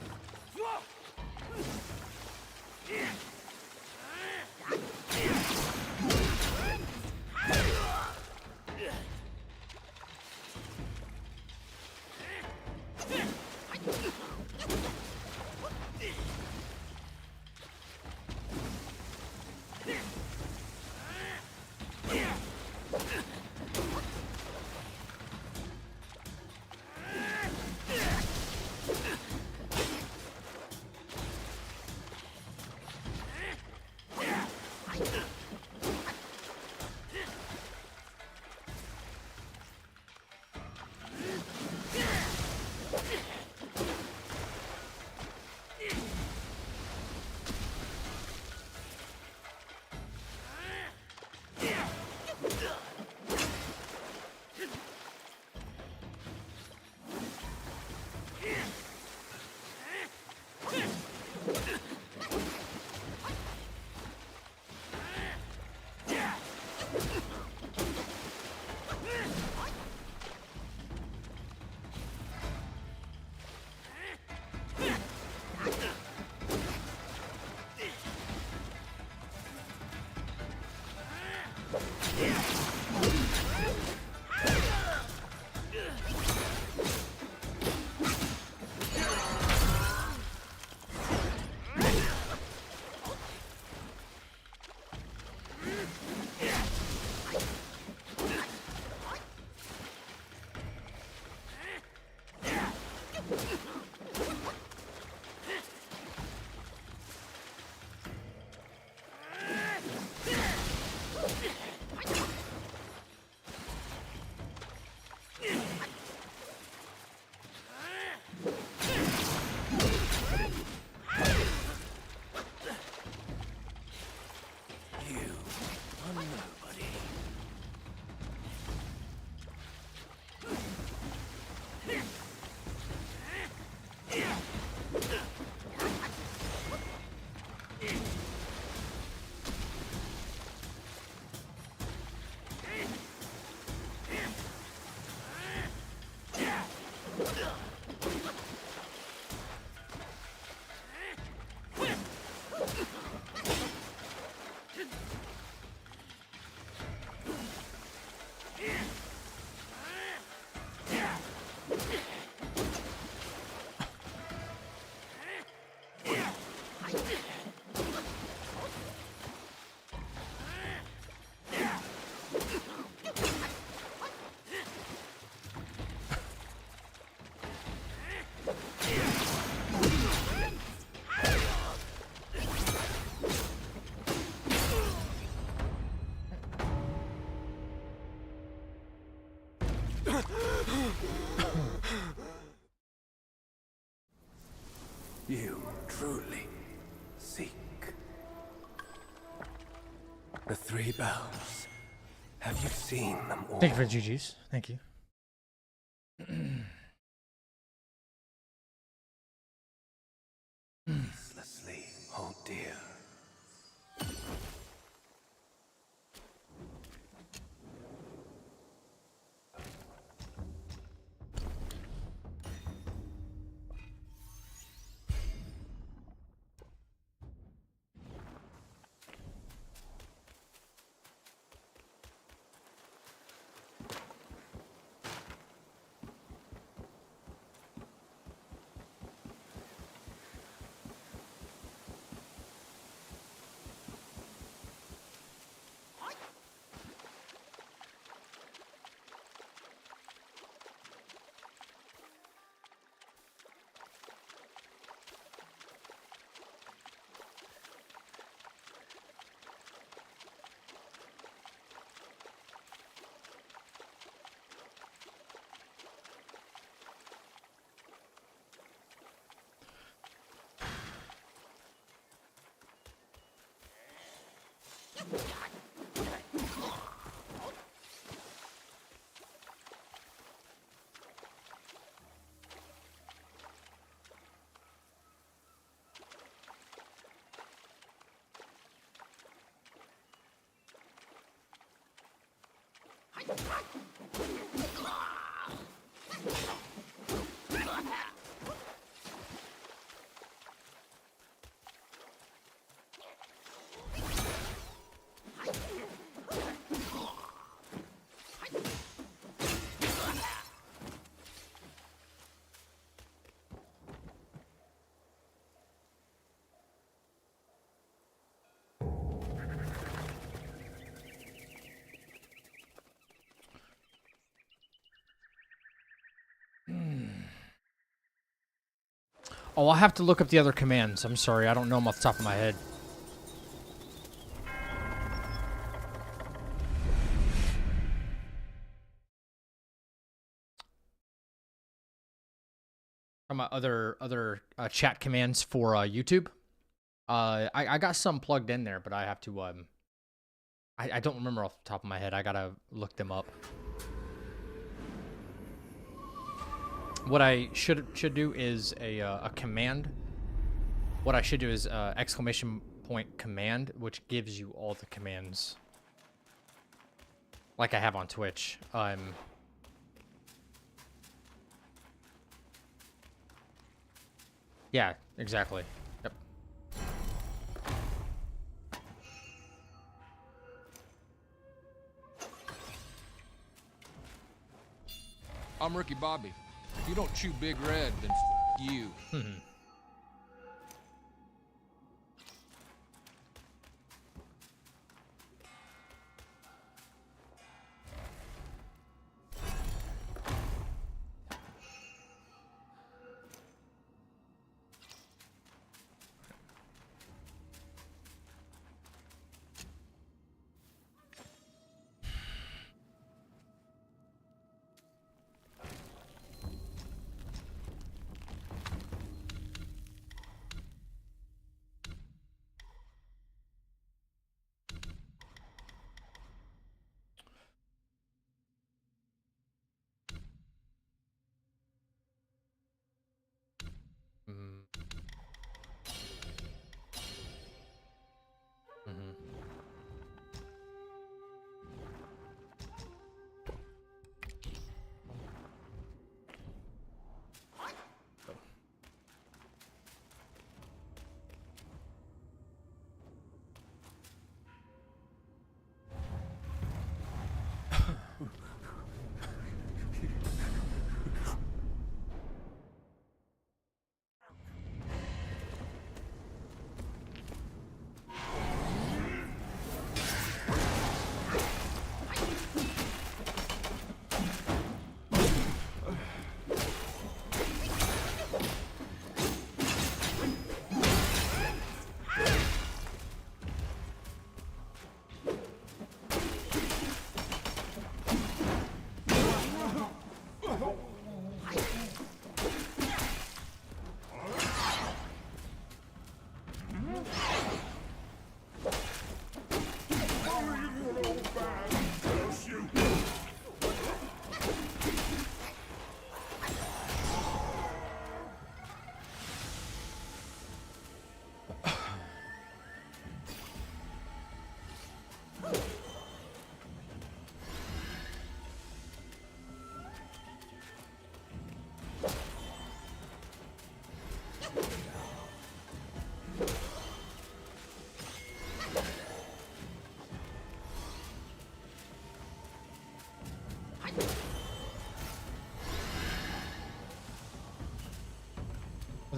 J: The three bells. Have you seen them all?
A: Thank you for the GGs. Thank you.
J: Ceaselessly, oh dear.
A: Oh, I'll have to look up the other commands. I'm sorry, I don't know them off the top of my head. From my other chat commands for YouTube. I got some plugged in there, but I have to I don't remember off the top of my head. I gotta look them up. What I should do is a command. What I should do is exclamation point command, which gives you all the commands, like I have on Twitch. Yeah, exactly. Yep.
I: I'm Ricky Bobby. If you don't chew Big Red, then you.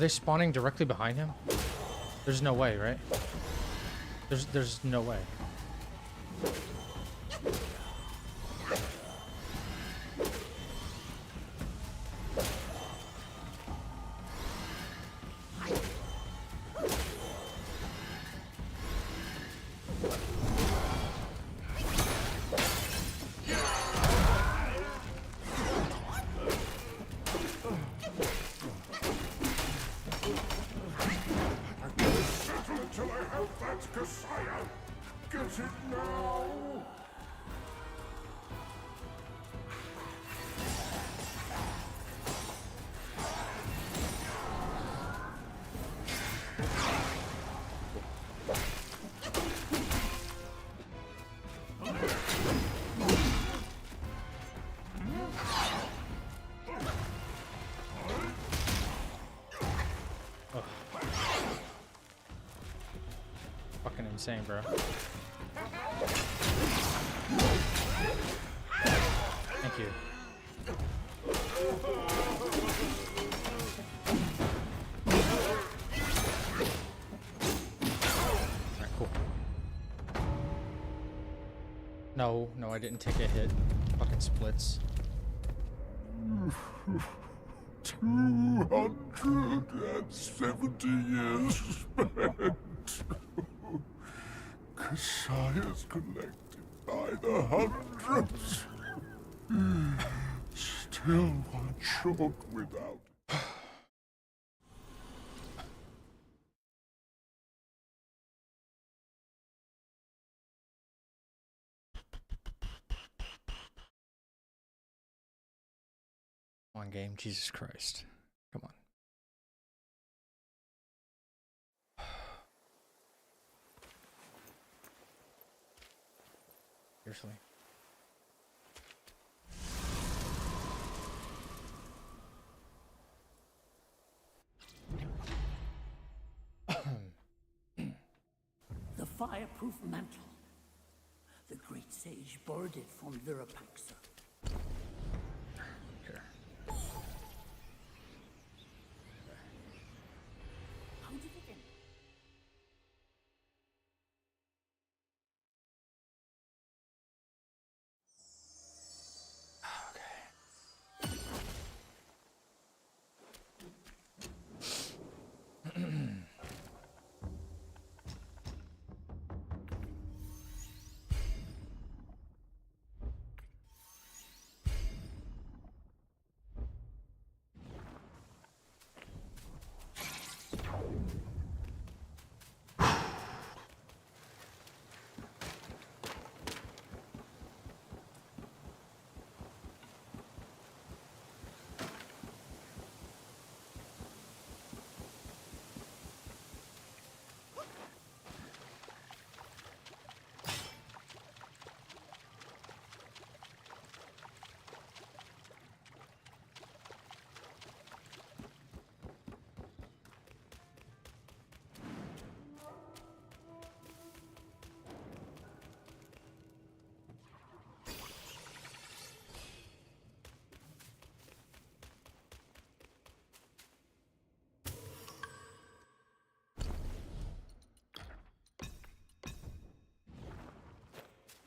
A: they spawning directly behind him? There's no way, right? There's no way.
H: Until I have that Kasaya. Get it now.
A: Fucking insane, bro. Thank you. Alright, cool. No, I didn't take a hit. Fucking splits.
H: 270 years spent. Kasaya's collected by the hundreds. Still one short without.
A: One game, Jesus Christ. Come on. Seriously.
F: The fireproof mantle. The great sage borrowed it from Virapaxa.
A: Here.
F: How did it end?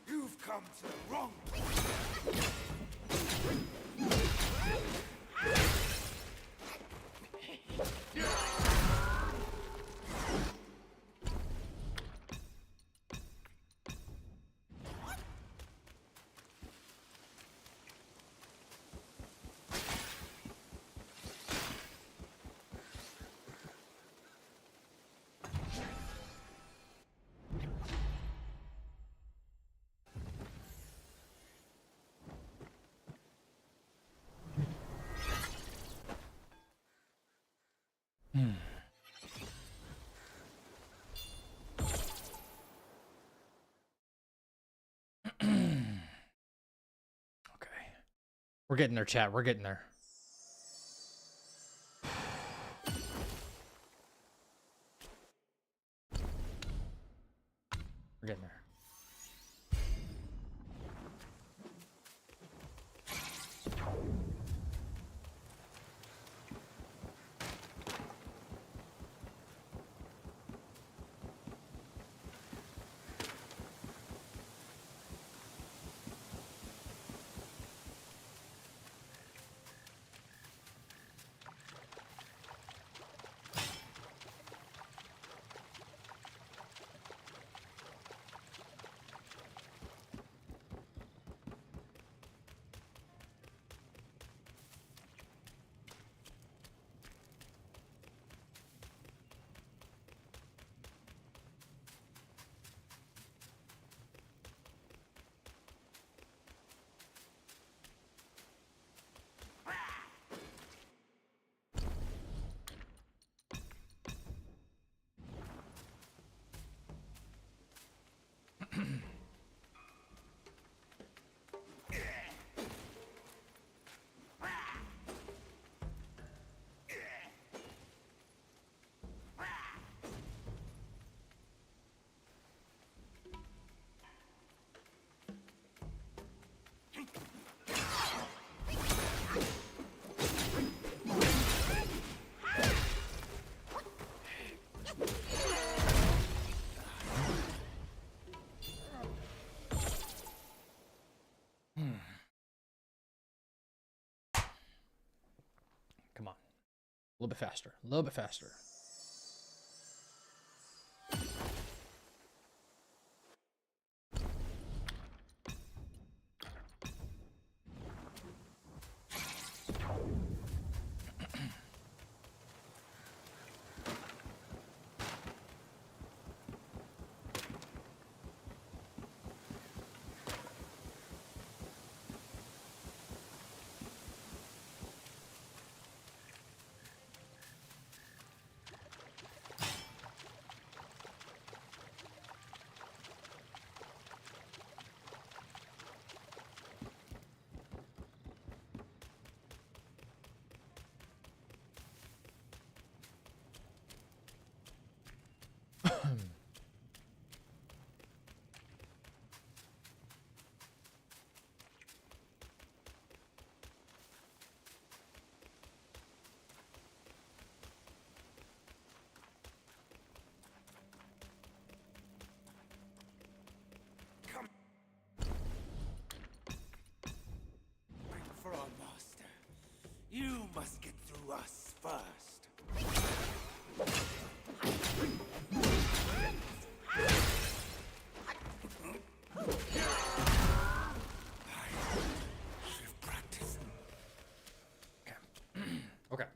H: You've come to the wrong place.
A: Okay. We're getting there, chat. We're getting there. We're getting there. little bit faster. A little bit faster.
H: For our master, you must get through us first. I should have practiced.
A: Okay.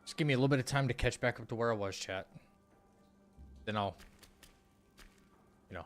A: Just give me a little bit of time to catch back up to where I was, chat. Then I'll, you know.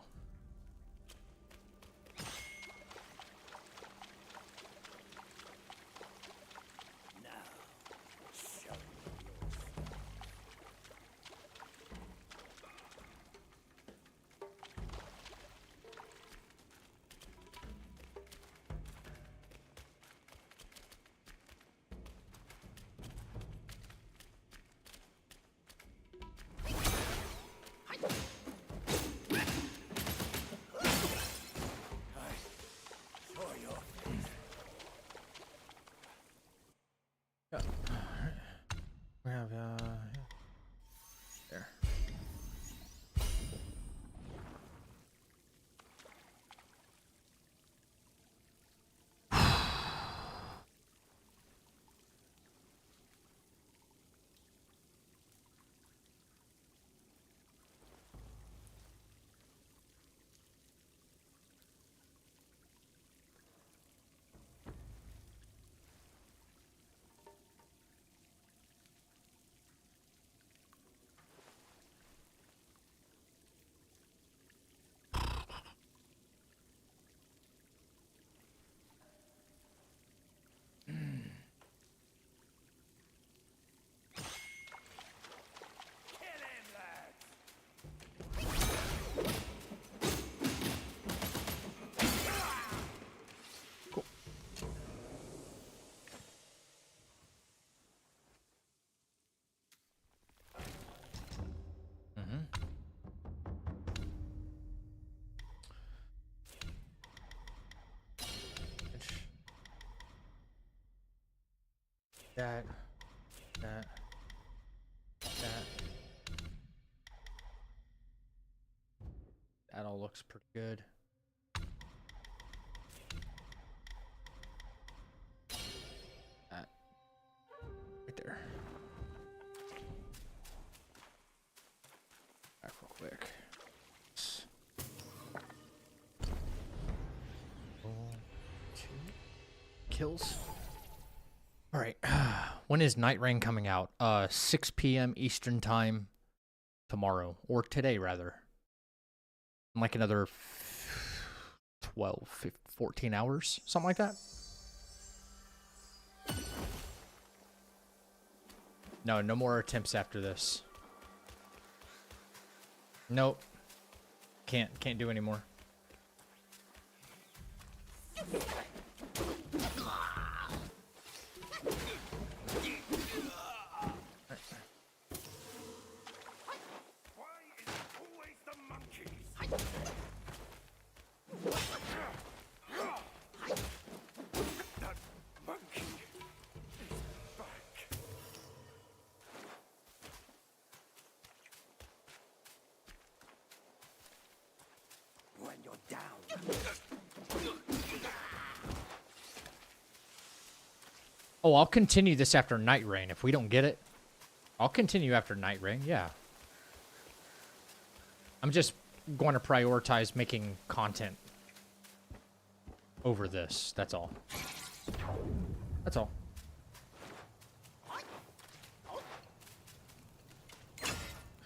A: We have, there. That. That all looks pretty good. That. Right there. Back real quick. 1, 2 kills. All right. When is NightReign coming out? 6 p.m. Eastern time tomorrow, or today rather. In like another 12, 15, 14 hours, something like that. No more attempts after this. Nope. Can't do anymore. Oh, I'll continue this after NightReign. If we don't get it, I'll continue after NightReign, yeah. I'm just going to prioritize making content over this. That's all. That's all.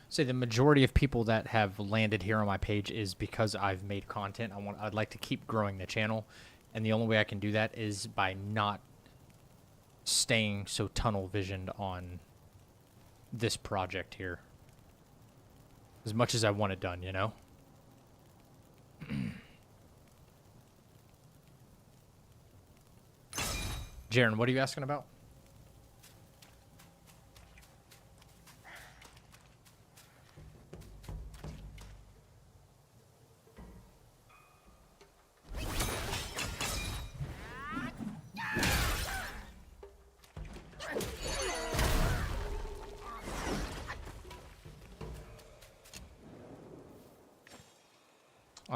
A: Say the majority of people that have landed here on my page is because I've made content. I'd like to keep growing the channel, and the only way I can do that is by not staying so tunnel visioned on this project here. As much as I want it done, you know? Jaren, what are you asking about?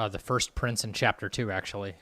A: The first prince in chapter 2, actually.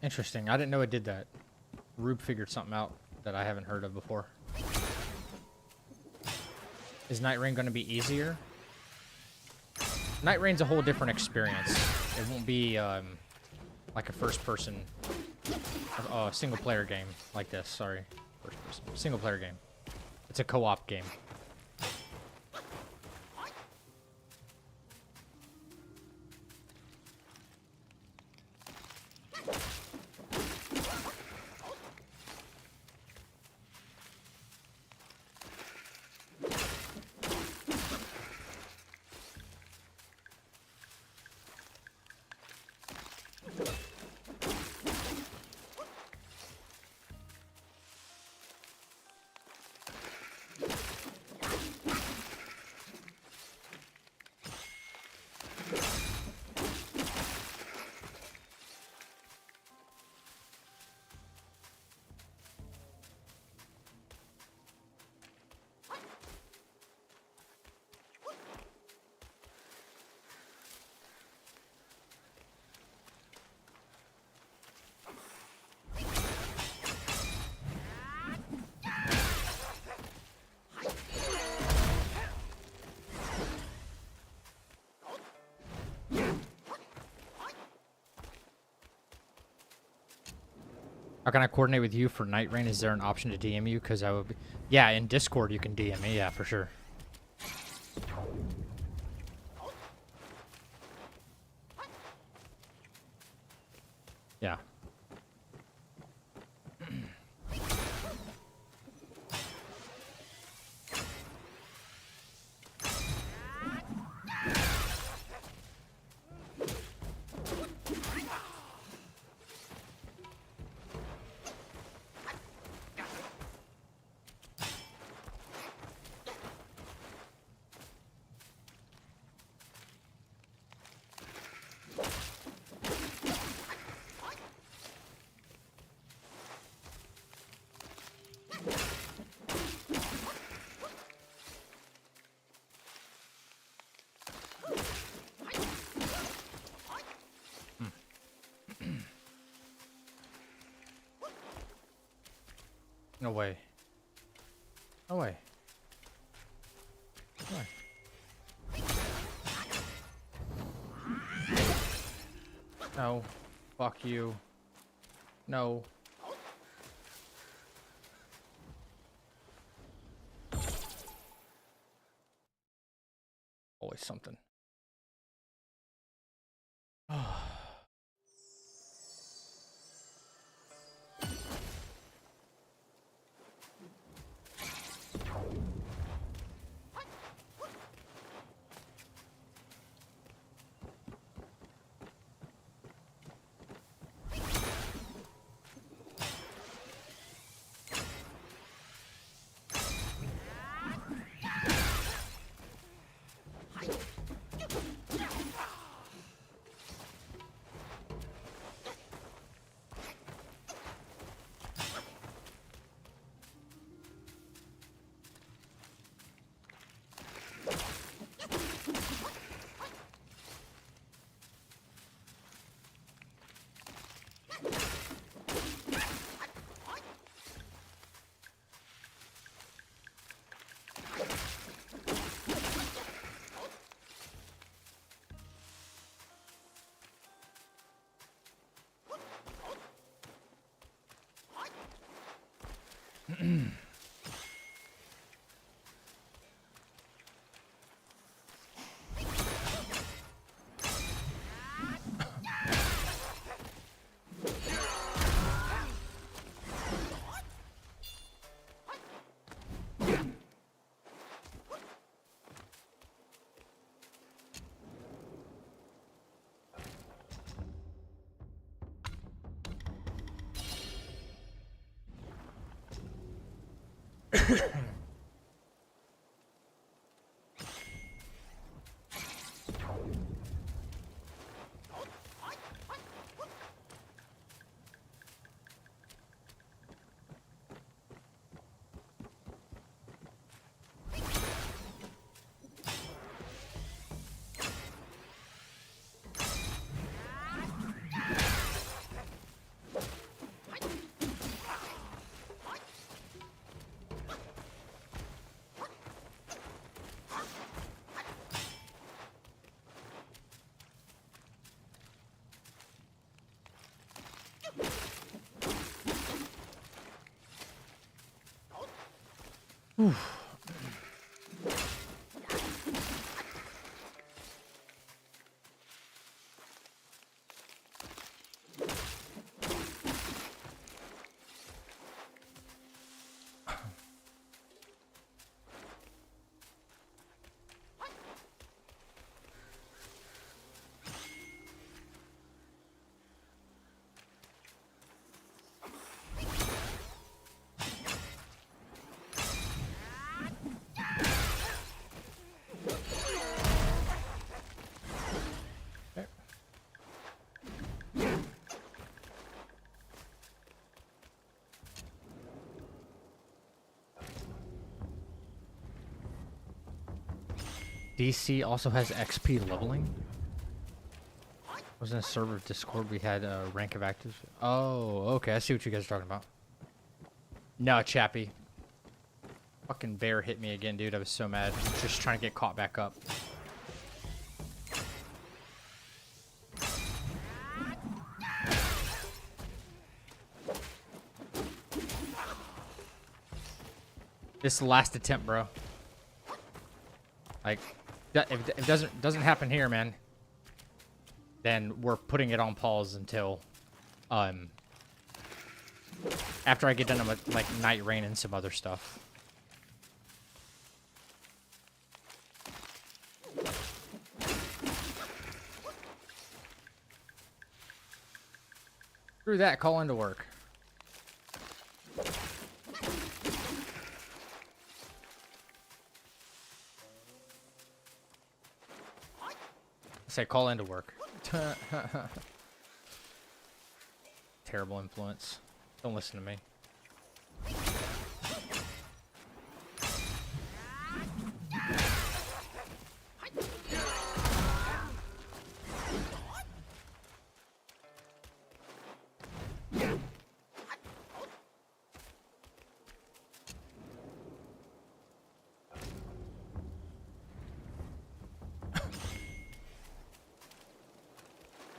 A: Interesting. I didn't know it did that. Rube figured something out that I haven't heard of before. Is NightReign going to be easier? NightReign's a whole different experience. It won't be like a first-person, single-player game like this. Sorry, first-person, single-player game. It's a co-op game. How can I coordinate with you for NightReign? Is there an option to DM you? Because I would be... Yeah, in Discord you can DM me. Yeah, for sure. Yeah. No way. No way. No way. No. Fuck you. No. Always something. DC also has XP leveling. Was in a server of Discord we had a rank of actives. Oh, okay. I see what you guys are talking about. No, Chappie. Fucking bear hit me again, dude. I was so mad. I was just trying to get caught back up. This is the last attempt, bro. Like, if it doesn't happen here, man, then we're putting it on pause until after I get done with like NightReign and some other stuff. Screw that, call into work. Say call into work. Terrible influence. Don't listen to me.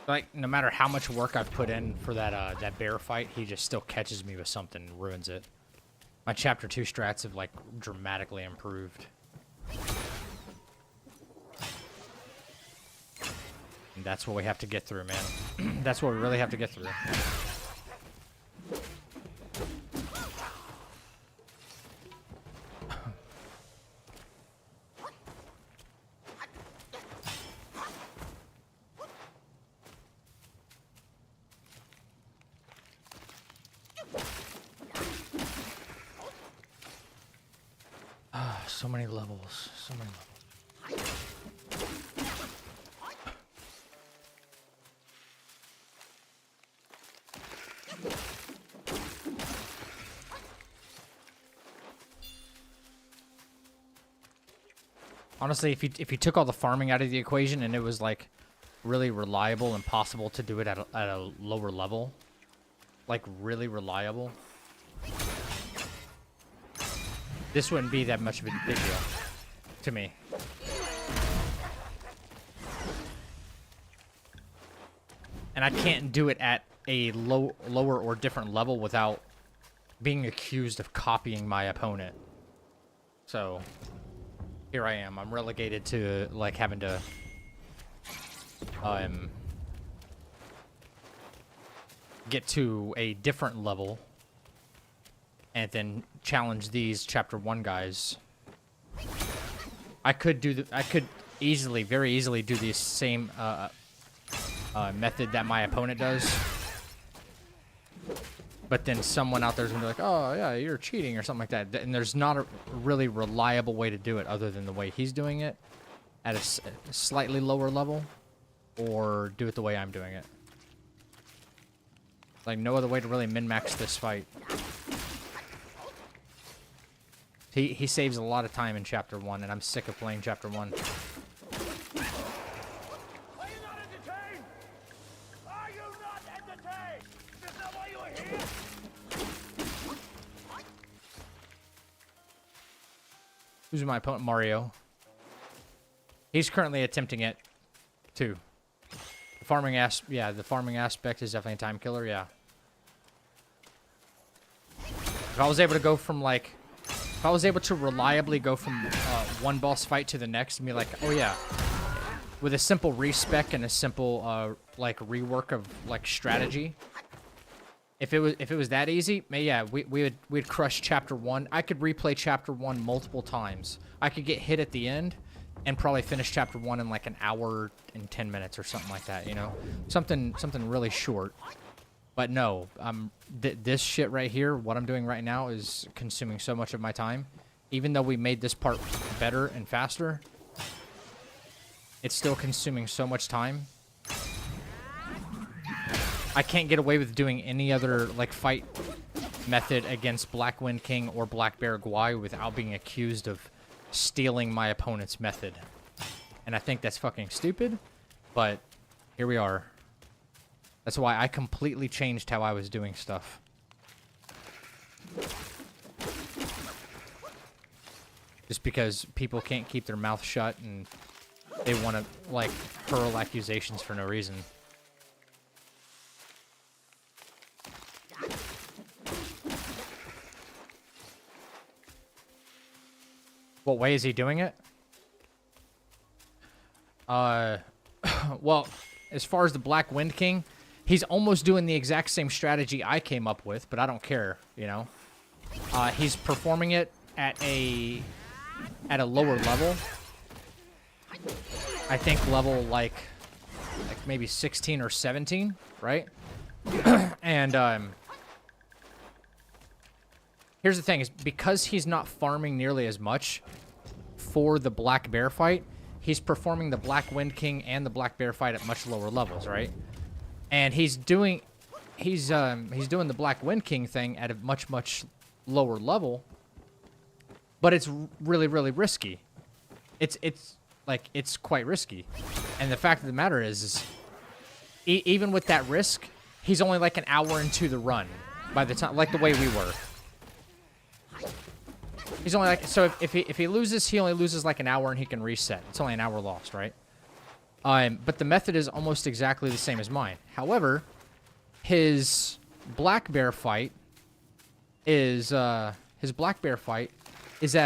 A: Like, no matter how much work I've put in for that bear fight, he just still catches me with something and ruins it. My chapter 2 strats have, like, dramatically improved. And that's what we have to get through, man. That's what we really have to get through. So many levels. So many levels. Honestly, if you took all the farming out of the equation and it was like really reliable and possible to do it at a lower level, like really reliable, this wouldn't be that much of a big deal to me. And I can't do it at a lower or different level without being accused of copying my opponent. So here I am. I'm relegated to like having to get to a different level and then challenge these chapter 1 guys. I could easily, very easily do the same method that my opponent does. But then someone out there's gonna be like, oh yeah, you're cheating or something like that. And there's not a really reliable way to do it other than the way he's doing it at a slightly lower level, or do it the way I'm doing it. Like no other way to really min-max this fight. He saves a lot of time in chapter 1, and I'm sick of playing chapter 1.
H: Are you not entertained? Are you not entertained? Is that why you are here?
A: Who's my opponent? Mario. He's currently attempting it, too. The farming aspect is definitely a time killer, yeah. If I was able to go from, like... If I was able to reliably go from one boss fight to the next and be like, oh yeah, with a simple respec and a simple like rework of like strategy, if it was that easy, yeah, we'd crush chapter 1. I could replay chapter 1 multiple times. I could get hit at the end and probably finish chapter 1 in like an hour and 10 minutes or something like that, you know, something really short. But no, this shit right here, what I'm doing right now is consuming so much of my time. Even though we made this part better and faster, it's still consuming so much time. I can't get away with doing any other like fight method against Black Wind King or Black Bear Guai without being accused of stealing my opponent's method. And I think that's fucking stupid, but here we are. That's why I completely changed how I was doing stuff. Just because people can't keep their mouth shut and they want to, like, hurl accusations for no reason. What way is he doing it? Well, as far as the Black Wind King, he's almost doing the exact same strategy I came up with, but I don't care, you know? He's performing it at a lower level. I think level like maybe 16 or 17, right? And here's the thing, is because he's not farming nearly as much for the Black Bear fight, he's performing the Black Wind King and the Black Bear fight at much lower levels, right? And he's doing the Black Wind King thing at a much lower level, but it's really risky. It's quite risky. And the fact of the matter is even with that risk, he's only like an hour into the run by the time, like the way we were. He's only like, so if he loses, he only loses like an hour and he can reset. It's only an hour lost, right? But the method is almost exactly the same as mine. However, his black bear fight is at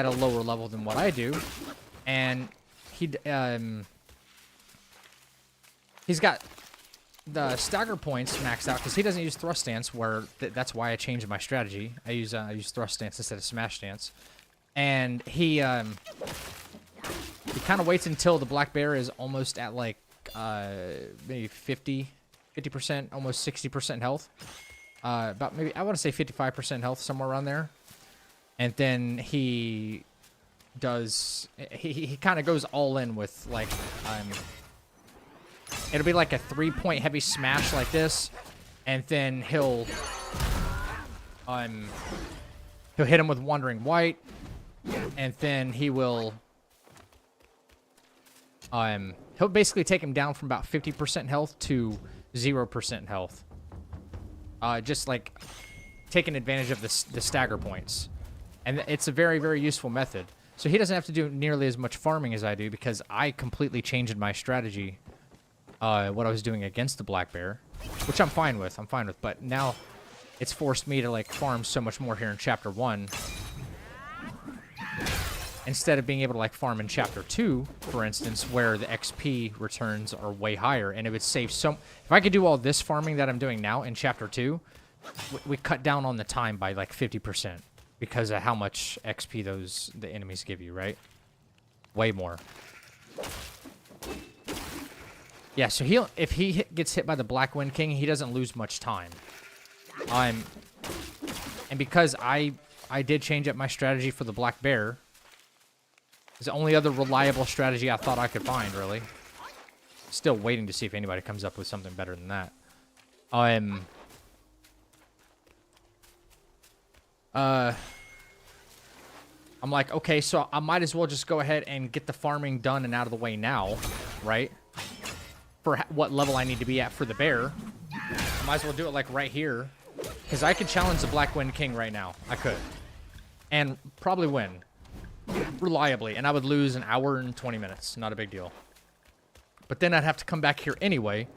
A: a lower level than what I do, and he's got the stagger points maxed out because he doesn't use thrust stance. That's why I changed my strategy. I use thrust stance instead of smash stance, and he kind of waits until the black bear is almost at like maybe 50%, almost 60% health. About maybe, I want to say 55% health, somewhere around there. And then he does, he kind of goes all in with like, it'll be like a 3-point heavy smash like this. And then he'll hit him with Wandering White. And then he'll basically take him down from about 50% health to 0% health. Just like taking advantage of the stagger points. And it's a very, very useful method. So he doesn't have to do nearly as much farming as I do because I completely changed my strategy, what I was doing against the black bear, which I'm fine with. But now it's forced me to like farm so much more here in Chapter 1 instead of being able to like farm in Chapter 2, for instance, where the XP returns are way higher. And it would save so... If I could do all this farming that I'm doing now in Chapter 2, we cut down on the time by like 50% because of how much XP the enemies give you, right? Way more. Yeah, so if he gets hit by the Black Wind King, he doesn't lose much time. And because I did change up my strategy for the black bear, it's the only other reliable strategy I thought I could find, really. Still waiting to see if anybody comes up with something better than that. I'm like, okay, so I might as well just go ahead and get the farming done and out of the way now, right? For what level I need to be at for the bear. I might as well do it like right here. Because I could challenge the Black Wind King right now. I could. And probably win. Reliably. And I would lose an hour and 20 minutes. Not a big deal. But then I'd have to come back here anyway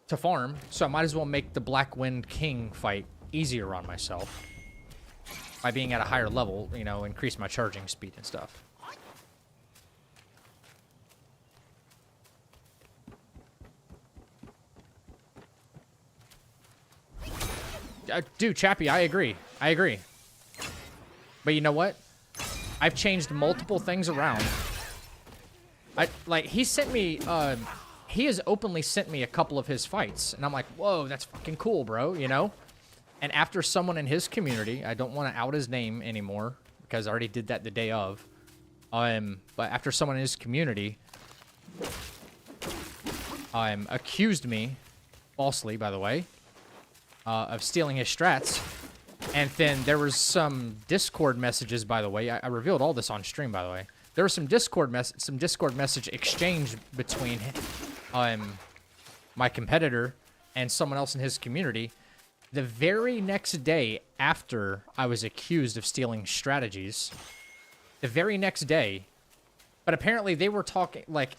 A: to farm. So I might as well make the Black Wind King fight easier on myself. By being at a higher level, you know, increase my charging speed and stuff. Dude, Chappie, I agree. But you know what? I've changed multiple things around. He sent me, he has openly sent me a couple of his fights. And I'm like, whoa, that's fucking cool, bro, you know? And after someone in his community, I don't want to out his name anymore, because I already did that the day of. But after someone in his community, accused me, falsely, by the way, of stealing his strats. And then there was some Discord messages, by the way. I revealed all this on stream, by the way. There was some Discord message exchange between my competitor and someone else in his community. The very next day after I was accused of stealing strategies, the very next day, but apparently they were talking, like,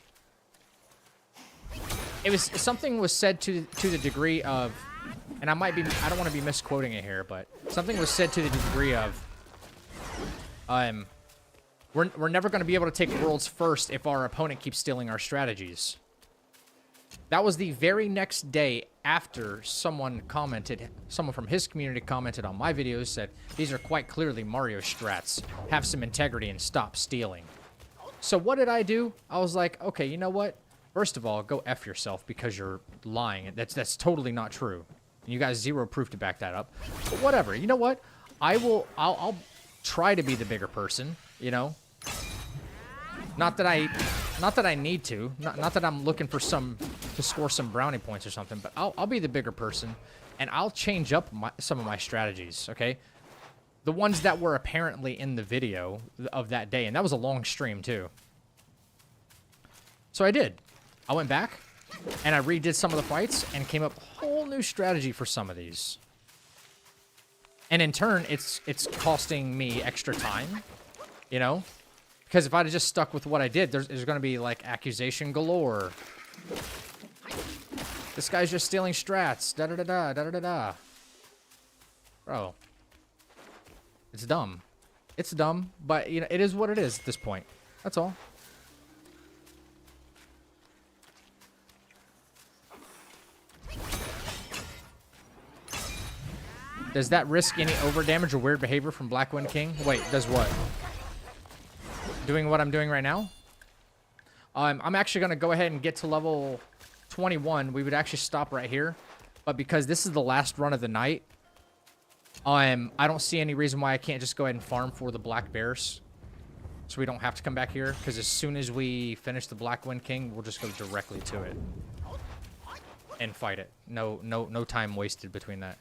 A: something was said to the degree of, and I don't want to be misquoting it here, but something was said to the degree of, we're never going to be able to take worlds first if our opponent keeps stealing our strategies. That was the very next day after someone from his community commented on my videos, said, these are quite clearly Mario strats. Have some integrity and stop stealing. So what did I do? I was like, okay, you know what? First of all, go F yourself because you're lying. That's totally not true. And you guys zero proof to back that up. But whatever. You know what? I'll try to be the bigger person, you know? Not that I need to. Not that I'm looking for to score some brownie points or something, but I'll be the bigger person, and I'll change up some of my strategies, okay? The ones that were apparently in the video of that day, and that was a long stream, too. So I did. I went back, and I redid some of the fights, and came up with a whole new strategy for some of these. And in turn, it's costing me extra time, you know? Because if I'd have just stuck with what I did, there's going to be, like, accusation galore. This guy's just stealing strats. Da-da-da-da, da-da-da-da. Bro. It's dumb. It's dumb, but, you know, it is what it is at this point. That's all. Does that risk any overdamage or weird behavior from Blackwind King? Wait, does what? Doing what I'm doing right now? I'm actually going to go ahead and get to level 21. We would actually stop right here. But because this is the last run of the night, I don't see any reason why I can't just go ahead and farm for the Black Bears. So we don't have to come back here. Because as soon as we finish the Blackwind King, we'll just go directly to it. And fight it. No time wasted between that.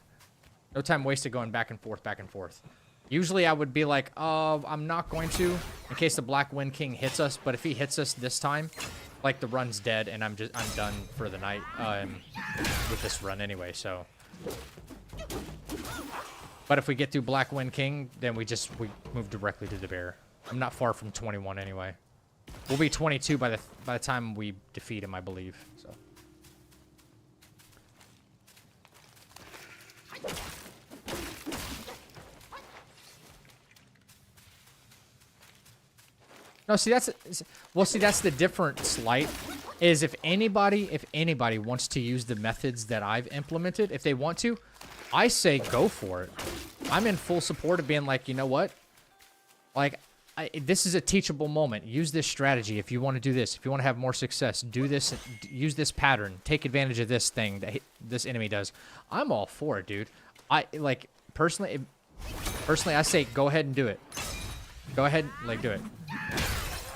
A: No time wasted going back and forth, back and forth. Usually I would be like, oh, I'm not going to, in case the Blackwind King hits us. But if he hits us this time, like, the run's dead, and I'm done for the night with this run anyway. So, but if we get through Blackwind King, then we move directly to the bear. I'm not far from 21 anyway. We'll be 22 by the time we defeat him, I believe. So. No, see, that's the difference, Light, is if anybody wants to use the methods that I've implemented, if they want to, I say go for it. I'm in full support of being like, you know what? Like, this is a teachable moment. Use this strategy if you want to do this. If you want to have more success, do this. Use this pattern. Take advantage of this thing that this enemy does. I'm all for it, dude. Personally, I say go ahead and do it. Go ahead, like, do it.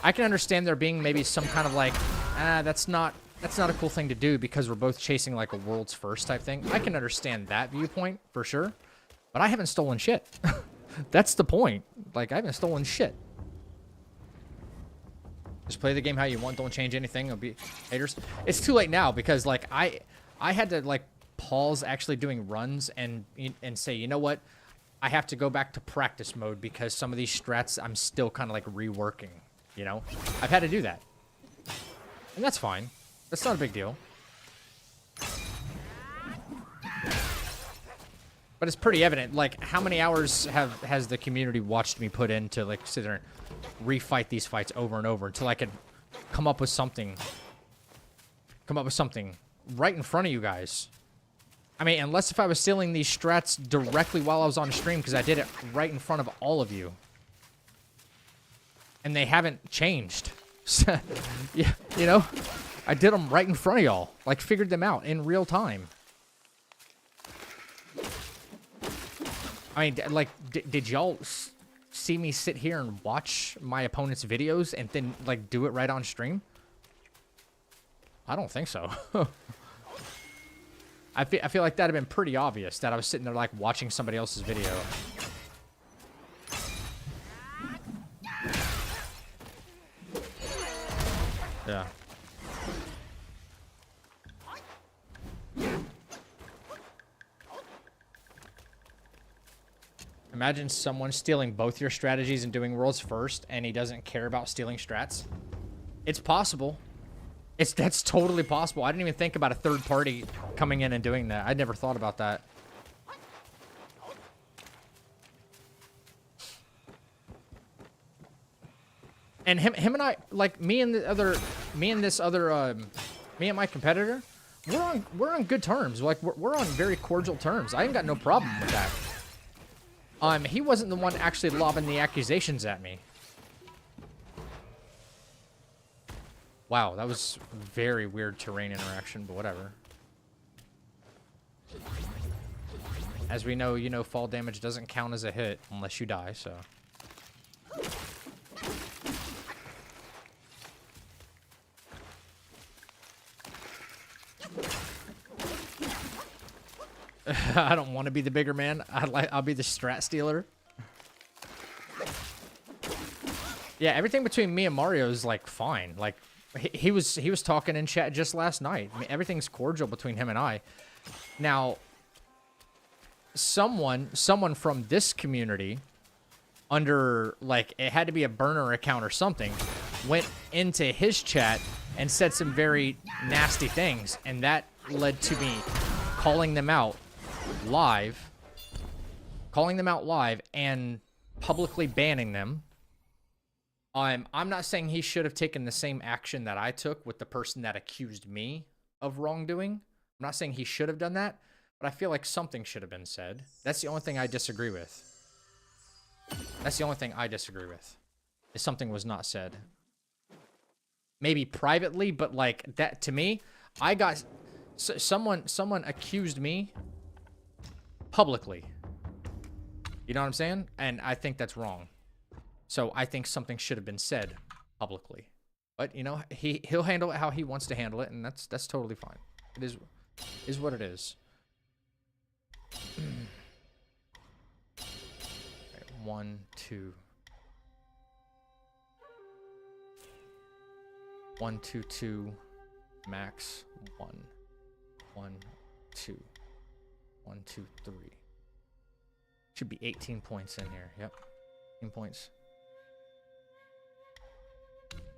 A: I can understand there being maybe some kind of like, that's not a cool thing to do because we're both chasing like a world's first type thing. I can understand that viewpoint for sure, but I haven't stolen shit. That's the point. Like, I haven't stolen shit. Just play the game how you want. Don't change anything. It'll be haters. It's too late now because like I had to like pause actually doing runs and say, you know what? I have to go back to practice mode because some of these strats I'm still kind of like reworking. You know, I've had to do that. And that's fine. That's not a big deal. But it's pretty evident, like, how many hours has the community watched me put in to, like, sit there and refight these fights over and over until I could come up with something right in front of you guys. I mean, unless if I was stealing these strats directly while I was on stream, because I did it right in front of all of you. And they haven't changed. Yeah, you know? I did them right in front of y'all. Like, figured them out in real time. I mean, like, did y'all see me sit here and watch my opponent's videos and then, like, do it right on stream? I don't think so. I feel like that'd have been pretty obvious that I was sitting there, like, watching somebody else's video. Yeah. Imagine someone stealing both your strategies and doing worlds first, and he doesn't care about stealing strats. It's possible. That's totally possible. I didn't even think about a third party coming in and doing that. I never thought about that. And him and I, like, me and my competitor, we're on good terms. Like, we're on very cordial terms. I ain't got no problem with that. He wasn't the one actually lobbing the accusations at me. Wow, that was very weird terrain interaction, but whatever. As we know, you know, fall damage doesn't count as a hit unless you die, so. I don't want to be the bigger man. I'll be the strat stealer. Yeah, everything between me and Mario is like fine. Like he was talking in chat just last night. I mean, everything's cordial between him and I. Now, someone from this community under, like, it had to be a burner account or something, went into his chat and said some very nasty things, and that led to me calling them out live, and publicly banning them. I'm not saying he should have taken the same action that I took with the person that accused me of wrongdoing. I'm not saying he should have done that, but I feel like something should have been said. That's the only thing I disagree with. That's the only thing I disagree with. Is something was not said. Maybe privately, but like that to me, I got someone accused me publicly. You know what I'm saying? And I think that's wrong. So I think something should have been said publicly. But you know, he'll handle it how he wants to handle it, and that's totally fine. It is what it is. Right, 1, 2. 1, 2, 2. Max 1. 1, 2. 1, 2, 3. Should be 18 points in here. Yep. 18 points.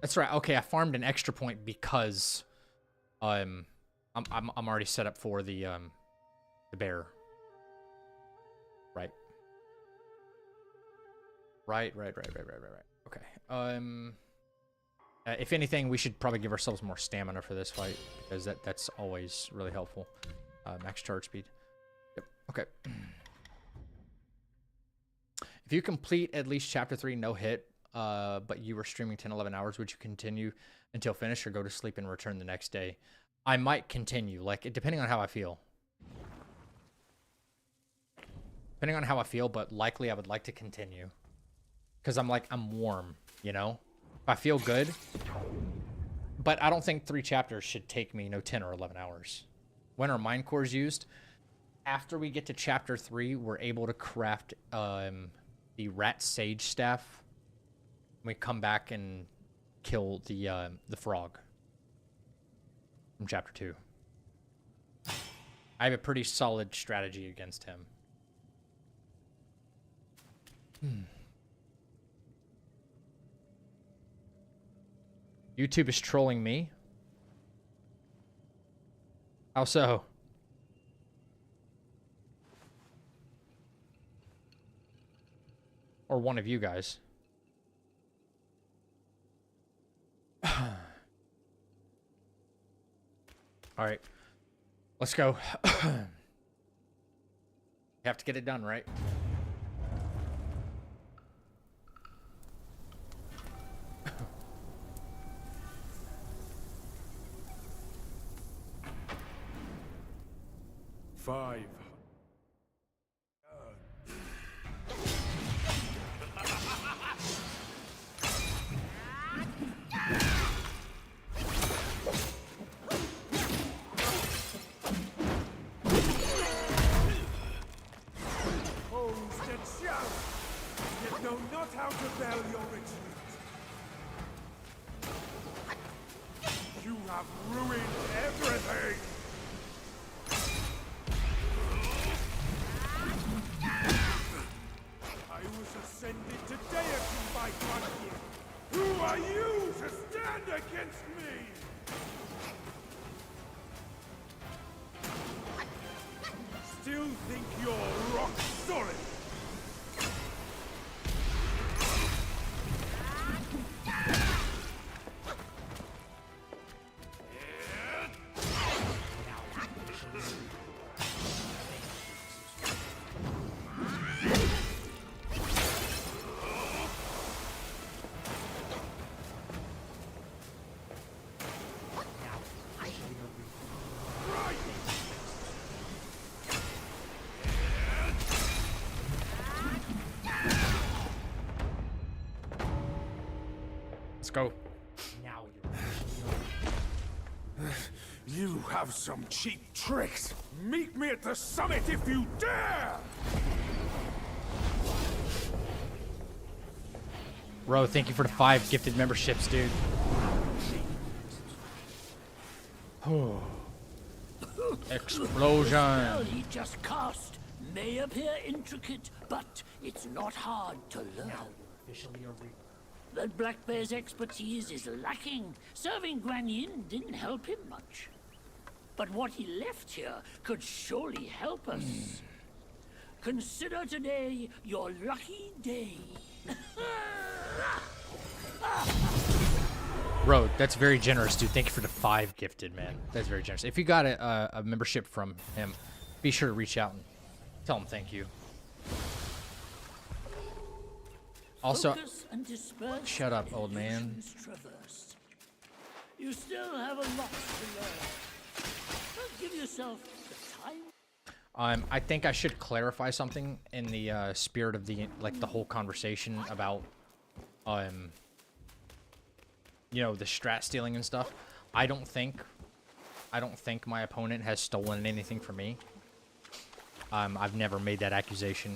A: That's right. Okay, I farmed an extra point because I'm already set up for the bear. Right. Right. Okay. If anything, we should probably give ourselves more stamina for this fight, because that's always really helpful. Max charge speed. Yep. Okay. If you complete at least chapter 3 no hit, but you were streaming 10-11 hours, would you continue until finish or go to sleep and return the next day? I might continue, like, depending on how I feel. Depending on how I feel, but likely I would like to continue. Because I'm warm, you know? If I feel good. But I don't think 3 chapters should take me, 10 or 11 hours. When are mind cores used? After we get to chapter 3, we're able to craft the rat sage staff. We come back and kill the frog from chapter 2. I have a pretty solid strategy against him. YouTube is trolling me. How so? Or one of you guys. All right, let's go. You have to get it done, right?
H: Five. Know not how to bell your retreat. You have ruined everything. I was ascended to deity by Guan Yin. Who are you to stand against me? Still think you're rock solid?
A: Go.
B: Now
H: You have some cheap tricks. Meet me at the summit if you dare.
A: Bro, thank you for the 5 gifted memberships, dude.
F: The
A: Explosion.
F: spell he just cast may appear intricate, but it's not hard to learn.
B: Now you're officially a reaper.
F: That Black Bear's expertise is lacking. Serving Guan Yin didn't help him much. But what he left here could surely help us. Consider today your lucky day.
A: Bro, that's very generous, dude. Thank you for the 5 gifted, man. That's very generous. If you got a membership from him, be sure to reach out and tell him thank you. Also,
F: Focus and disperse
A: shut up, old man.
F: illusions traversed. You still have a lot to learn. Don't give yourself the time.
A: I think I should clarify something in the spirit of the whole conversation about you know, the strat stealing and stuff. I don't think my opponent has stolen anything from me. I've never made that accusation.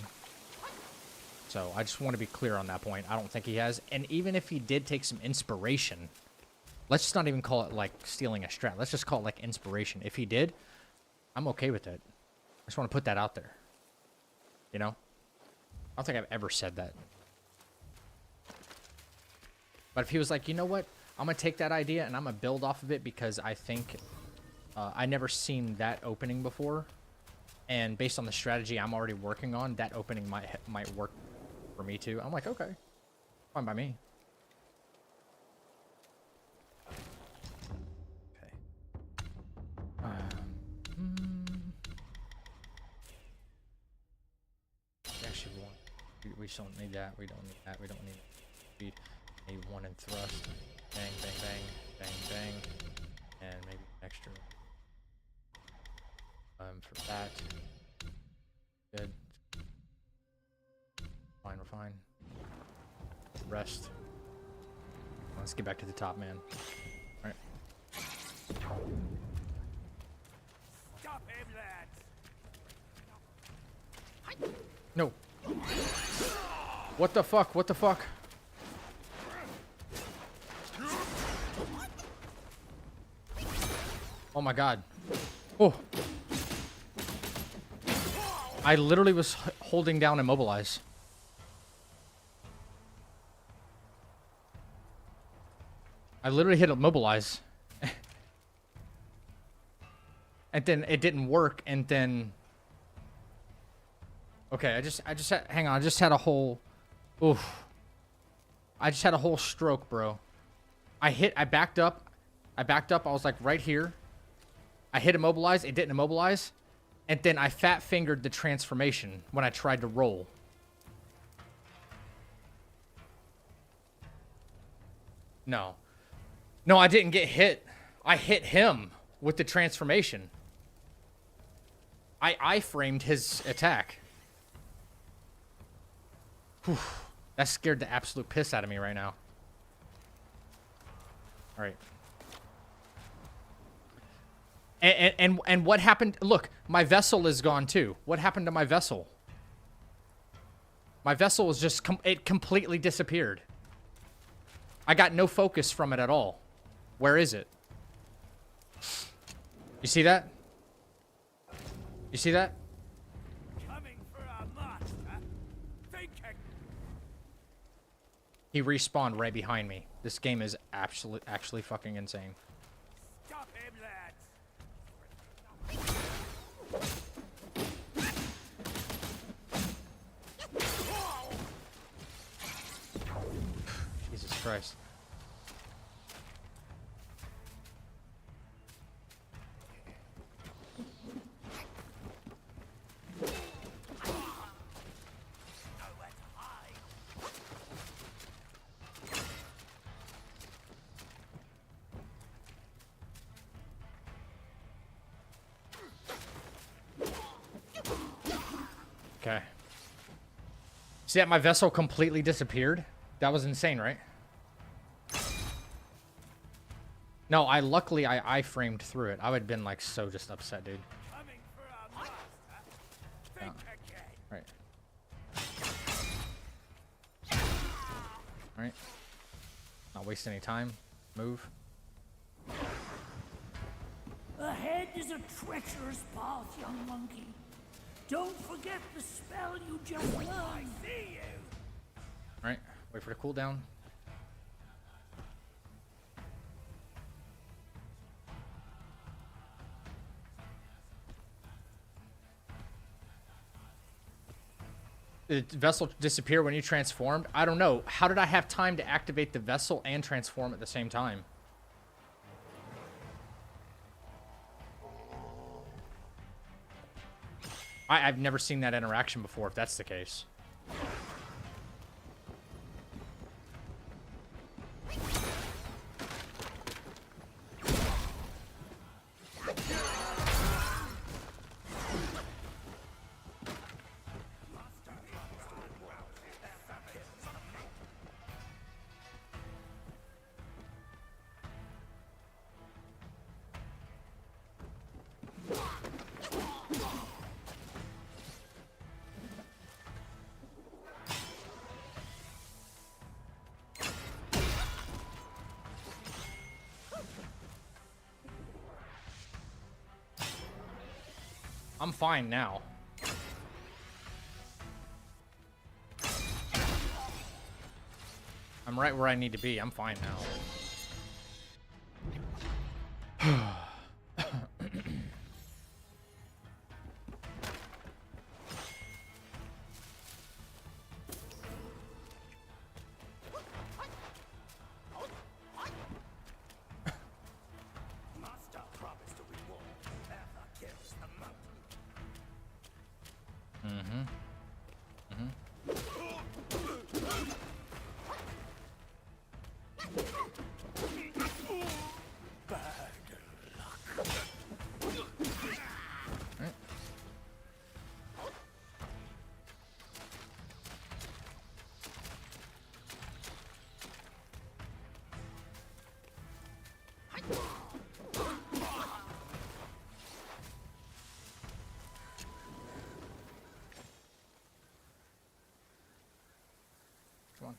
A: So I just want to be clear on that point. I don't think he has. And even if he did take some inspiration, let's just not even call it like stealing a strat. Let's just call it like inspiration. If he did, I'm okay with it. I just want to put that out there. You know? I don't think I've ever said that. But if he was like, you know what? I'm going to take that idea and I'm going to build off of it because I think I never seen that opening before. And based on the strategy I'm already working on, that opening might work for me too. I'm like, okay. Fine by me. Okay. Actually, we just don't need that. We don't need that. We don't need speed. Need 1 in thrust. Bang, bang, bang, bang, bang. And maybe extra. For that. Good. Fine, we're fine. Rest. Let's get back to the top, man. Alright.
H: Stop him, lads!
A: No. What the fuck? What the fuck? Oh my god. Oh. I literally was holding down immobilize. I literally hit immobilize. And then it didn't work, and then okay, I just had, hang on, I just had a whole oof. I just had a whole stroke, bro. I backed up, I was like right here. I hit immobilize, it didn't immobilize. And then I fat fingered the transformation when I tried to roll. No. No, I didn't get hit. I hit him with the transformation. I framed his attack. Whew. That scared the absolute piss out of me right now. Alright. And what happened? Look, my vessel is gone too. What happened to my vessel? My vessel was just, it completely disappeared. I got no focus from it at all. Where is it? You see that? You see that?
H: Coming for our master. Thinking.
A: He respawned right behind me. This game is actually fucking insane.
H: Stop him, lads.
A: Jesus Christ. Okay. See that my vessel completely disappeared? That was insane, right? No, luckily I framed through it. I would have been like so just upset, dude.
H: Coming for our master. Think again.
A: Right. Right. Not waste any time. Move.
F: Ahead is a treacherous path, young monkey. Don't forget the spell you just learned. I see you.
A: All right, wait for the cooldown. Did the vessel disappear when you transformed? I don't know. How did I have time to activate the vessel and transform at the same time? I've never seen that interaction before, if that's the case. I'm fine now. I'm right where I need to be. I'm fine now. Come on.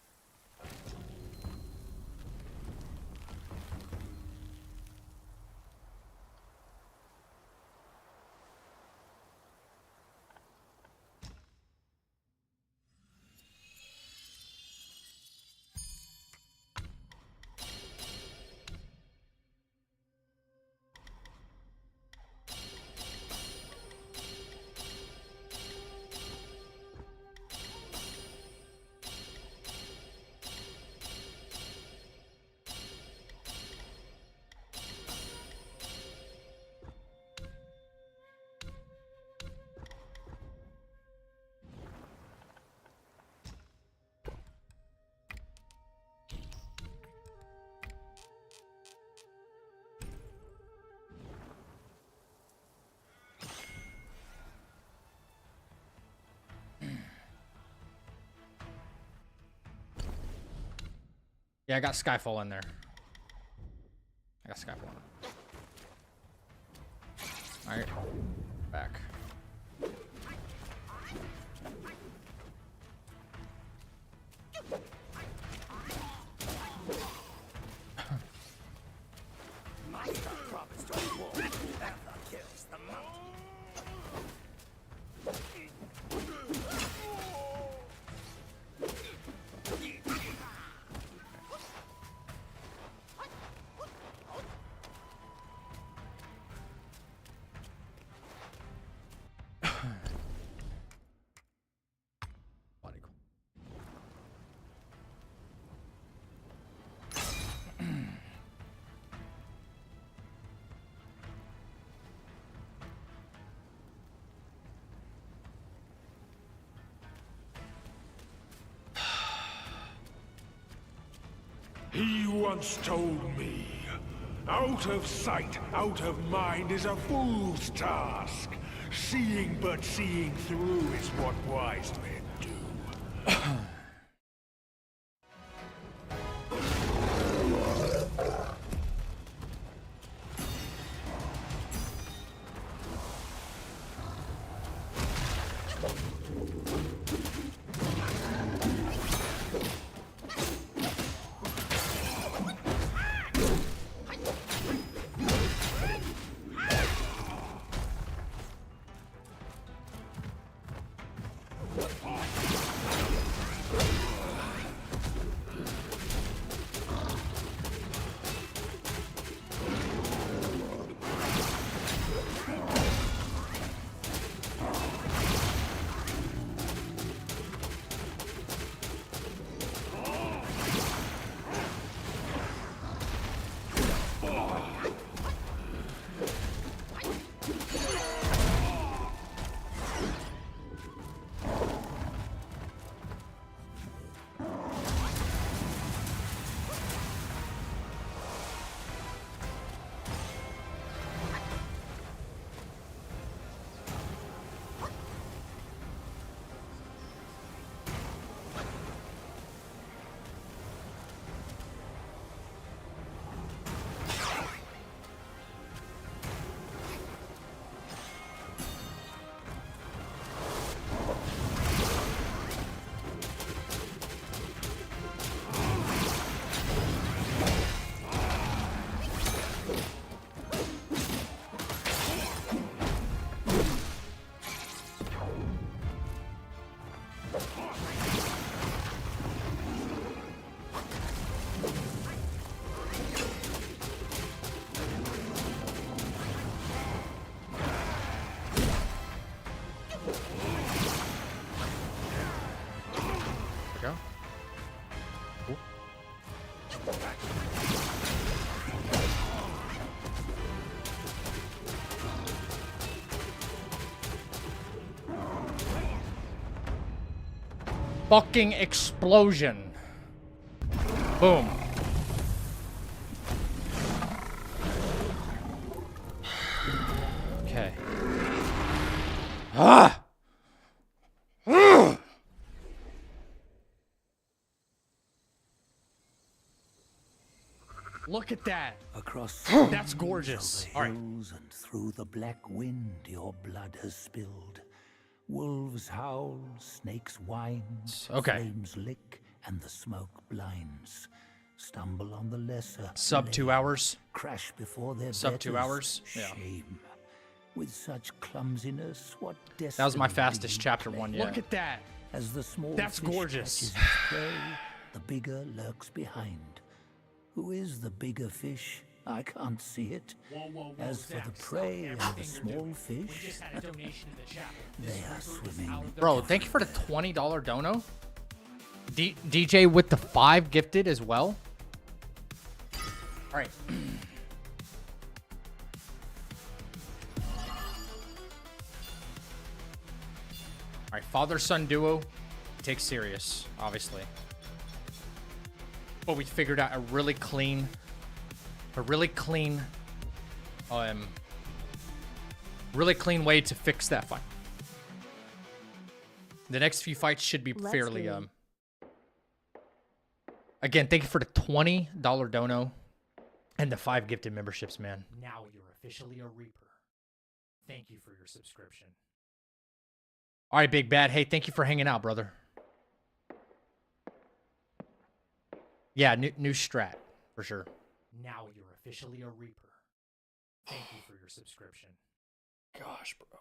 A: Yeah, I got Skyfall in there. I got Skyfall in there. Alright. Back.
H: He once told me, out of sight, out of mind is a fool's task. Seeing but seeing through is what wise men do.
A: fucking explosion. Boom. Okay. Ah! Look at that.
J: Across
A: That's gorgeous.
J: the
A: All right.
J: hills and through the black wind, your blood has spilled. Wolves howl, snakes whine,
A: Okay.
J: flames lick, and the smoke blinds. Stumble on the lesser.
A: Sub 2 hours.
J: Crash before their
A: Sub 2
J: betters.
A: hours. Yeah.
J: Shame. With such clumsiness, what
A: That was my
J: destiny
A: fastest
J: do you
A: chapter
J: play?
A: 1 yet. Look at that.
J: As the small
A: That's
J: fish
A: gorgeous.
J: catches its prey, the bigger lurks behind. Who is the bigger fish? I can't see it. As for the prey and the small fish, they are swimming.
A: Bro, thank you for the $20 dono. DJ with the 5 gifted as well. All right. All right, father-son duo. Take serious, obviously. But we figured out a really clean way to fix that fight. The next few fights should be
C: Let's
A: fairly
C: do.
A: Again, thank you for the $20 dono and the 5 gifted memberships, man.
B: Now you're officially a Reaper. Thank you for your subscription.
A: All right, Big Bad. Hey, thank you for hanging out, brother. Yeah, new strat for sure.
B: Now you're officially a Reaper. Thank you for your subscription.
A: Gosh, bro.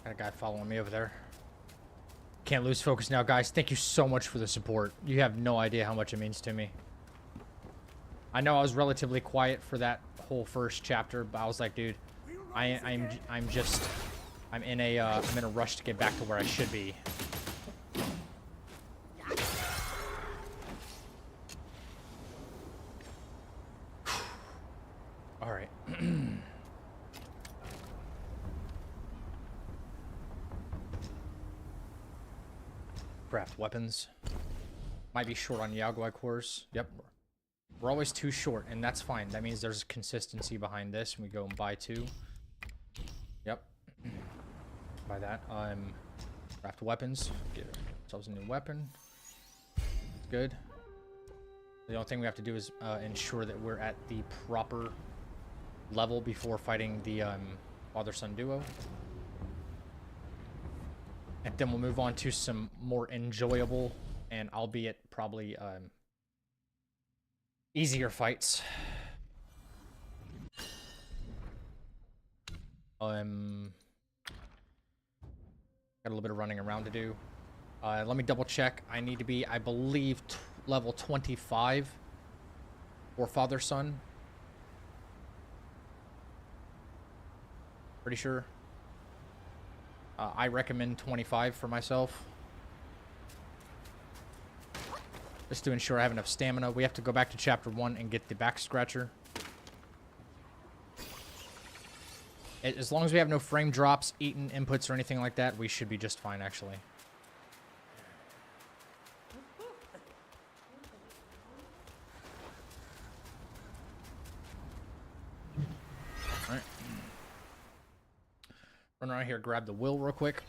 A: Got a guy following me over there. Can't lose focus now, guys. Thank you so much for the support. You have no idea how much it means to me. I know I was relatively quiet for that whole first chapter, but I was like, dude, I'm in a rush to get back to where I should be. All right. Craft weapons. Might be short on Yaguai cores. Yep. We're always too short, and that's fine. That means there's consistency behind this, and we go and buy 2. Yep. Buy that. Craft weapons. Get ourselves a new weapon. Good. The only thing we have to do is ensure that we're at the proper level before fighting the father-son duo. And then we'll move on to some more enjoyable and albeit probably easier fights. Got a little bit of running around to do. Let me double check. I need to be, I believe, level 25 for father-son. Pretty sure. I recommend 25 for myself. Just to ensure I have enough stamina. We have to go back to chapter 1 and get the back scratcher. As long as we have no frame drops, eaten inputs, or anything like that, we should be just fine, actually. Alright. Run around here, grab the will real quick.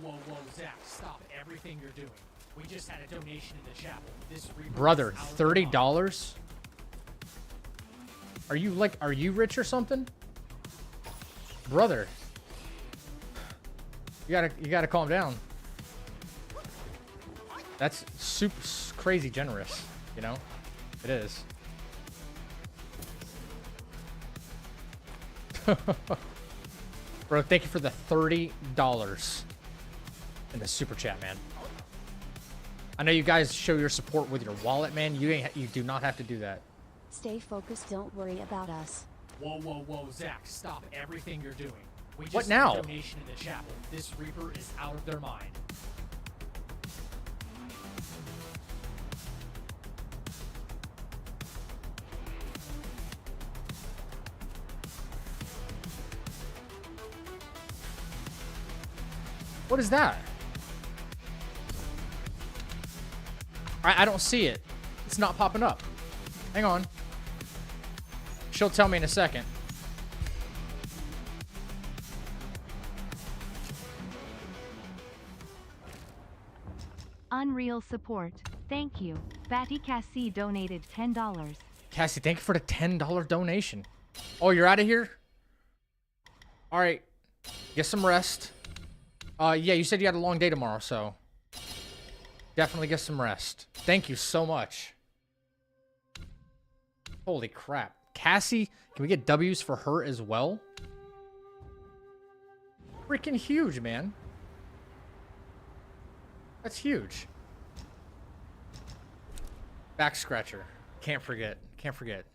B: Whoa, Zach, stop everything you're doing. We just had a donation in the chapel. This
A: Brother, $30? Are you rich or something? Brother. You gotta calm down. That's super crazy generous, you know? It is. Bro, thank you for the $30 in the super chat, man. I know you guys show your support with your wallet, man. You do not have to do that.
C: Stay focused, don't worry about us.
B: Whoa, whoa, whoa, Zach, stop everything you're doing. We just
A: What now?
B: had a donation in the chapel. This Reaper is out of their mind.
A: What is that? I don't see it. It's not popping up. Hang on. She'll tell me in a second.
K: Unreal support. Thank you. Fatty Cassie donated $10.
A: Cassie, thank you for the $10 donation. Oh, you're out of here? All right. Get some rest. Yeah, you said you had a long day tomorrow, so definitely get some rest. Thank you so much. Holy crap. Cassie, can we get W's for her as well? Freaking huge, man. That's huge. Back scratcher. Can't forget. Can't forget.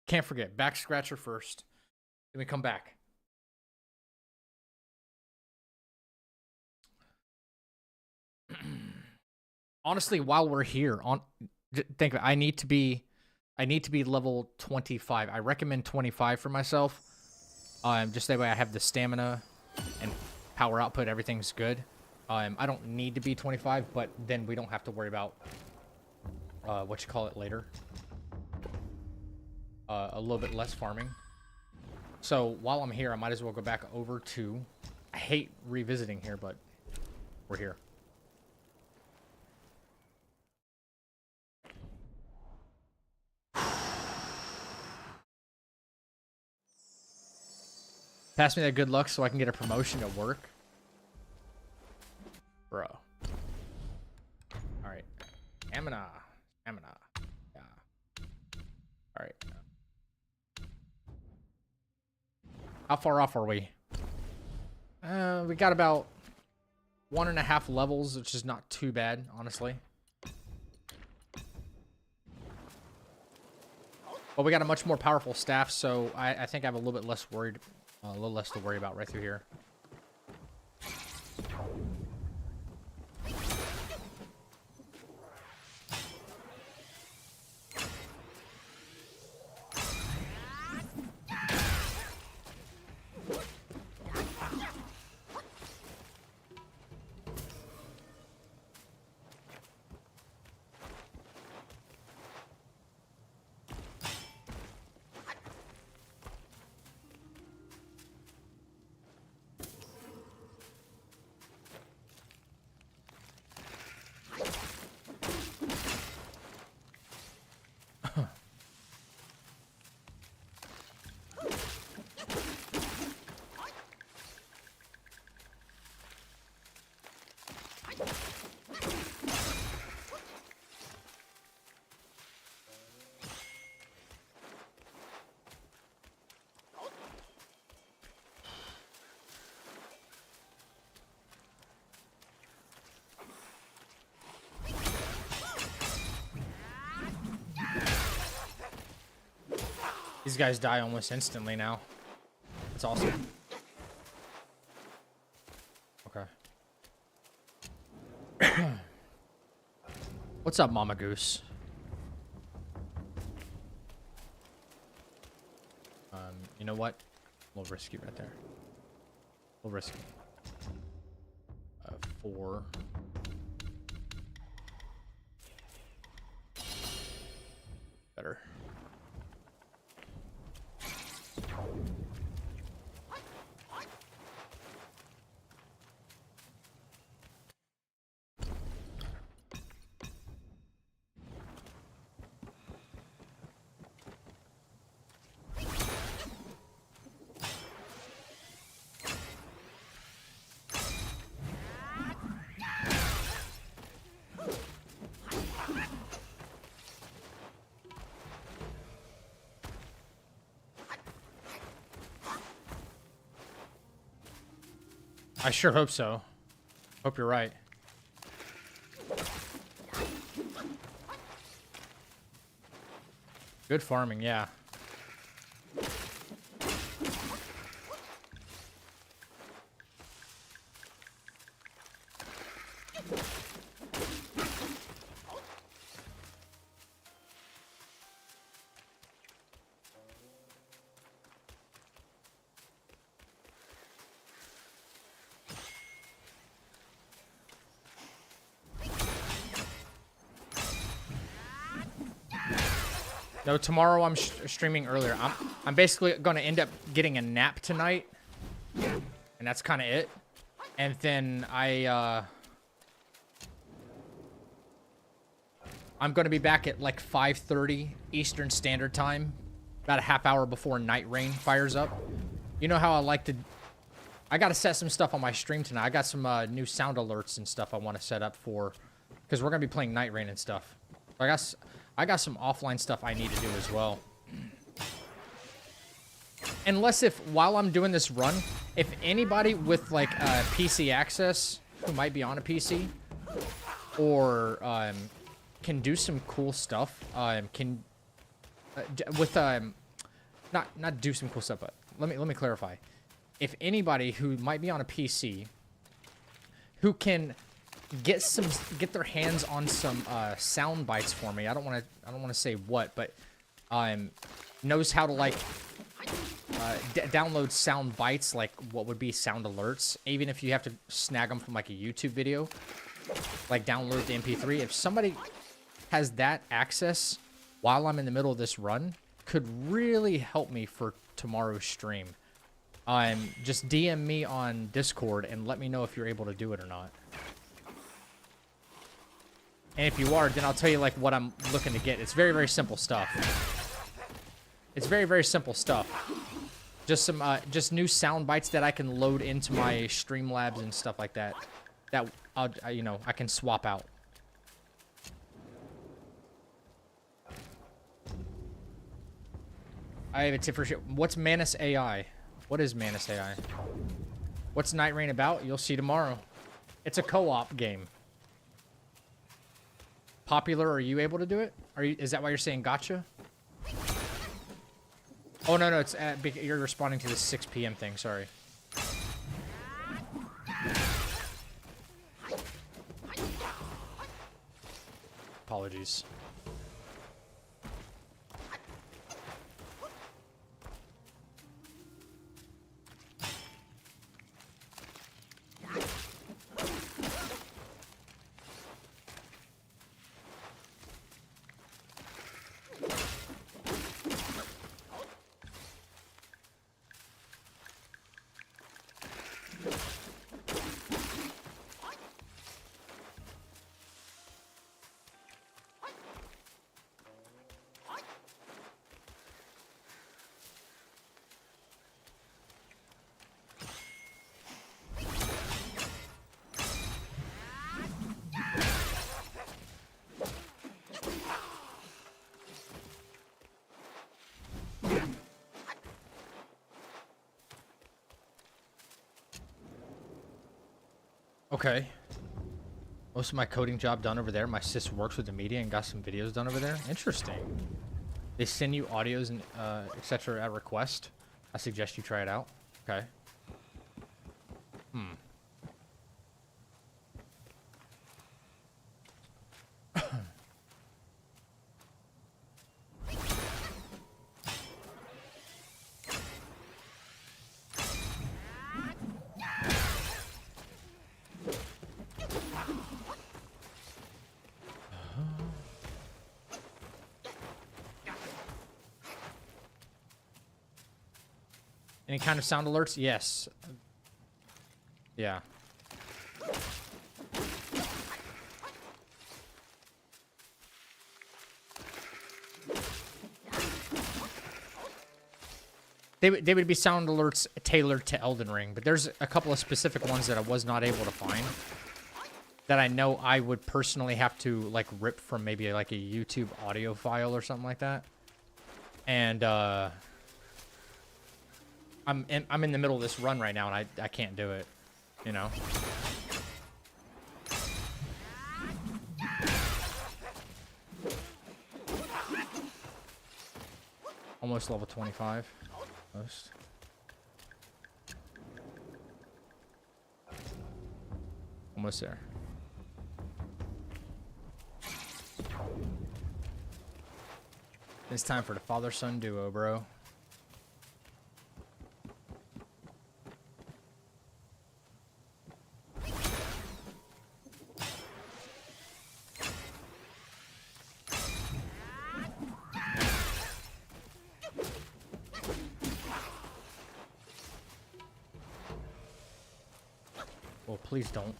A: Can't forget. Back scratcher first. Then we come back. Honestly, while we're here, think of it, I need to be level 25. I recommend 25 for myself. Just that way I have the stamina and power output. Everything's good. I don't need to be 25, but then we don't have to worry about later. A little bit less farming. So while I'm here, I might as well go back over to. I hate revisiting here, but we're here. Pass me that good luck so I can get a promotion at work. Bro. Alright. Stamina. Stamina. Yeah. Alright. How far off are we? We got about 1.5 levels, which is not too bad, honestly. But we got a much more powerful staff, so I think I have a little bit less worried. A little less to worry about right through here. These guys die almost instantly now. That's awesome. Okay. What's up, Mama Goose? You know what? A little risky right there. A little risky. 4. Better. I sure hope so. Hope you're right. Good farming, yeah. No, tomorrow I'm streaming earlier. I'm basically going to end up getting a nap tonight. And that's kind of it. And then I'm going to be back at like 5:30 Eastern Standard Time. About a half hour before NightReign fires up. You know how I like to... I got to set some stuff on my stream tonight. I got some new sound alerts and stuff I want to set up for... Because we're going to be playing NightReign and stuff. I got some offline stuff I need to do as well. Unless if, while I'm doing this run, if anybody with, like, PC access, who might be on a PC, or can do some cool stuff, not do some cool stuff, but let me clarify. If anybody who might be on a PC, who can get their hands on some sound bites for me. I don't want to say what, but knows how to like download sound bites, like what would be sound alerts, even if you have to snag them from like a YouTube video, like download the MP3. If somebody has that access while I'm in the middle of this run, could really help me for tomorrow's stream. Just DM me on Discord and let me know if you're able to do it or not. And if you are, then I'll tell you like what I'm looking to get. It's very, very simple stuff. It's very, very simple stuff. Just some, just new sound bites that I can load into my Streamlabs and stuff like that. That you know, I can swap out. I have a tip for sure. What's Manus AI? What is Manus AI? What's NightReign about? You'll see tomorrow. It's a co-op game. Popular, are you able to do it? Is that why you're saying gotcha? Oh, no, it's you're responding to the 6 p.m. thing, sorry. Apologies. Okay. Most of my coding job done over there. My sis works with the media and got some videos done over there. Interesting. They send you audios and etc. at request. I suggest you try it out. Okay. Any kind of sound alerts? Yes. Yeah. They would be sound alerts tailored to Elden Ring, but there's a couple of specific ones that I was not able to find that I know I would personally have to like rip from maybe like a YouTube audio file or something like that. And I'm in the middle of this run right now, and I can't do it. You know? Almost level 25. Almost. Almost there. It's time for the father-son duo, bro. Well, please don't.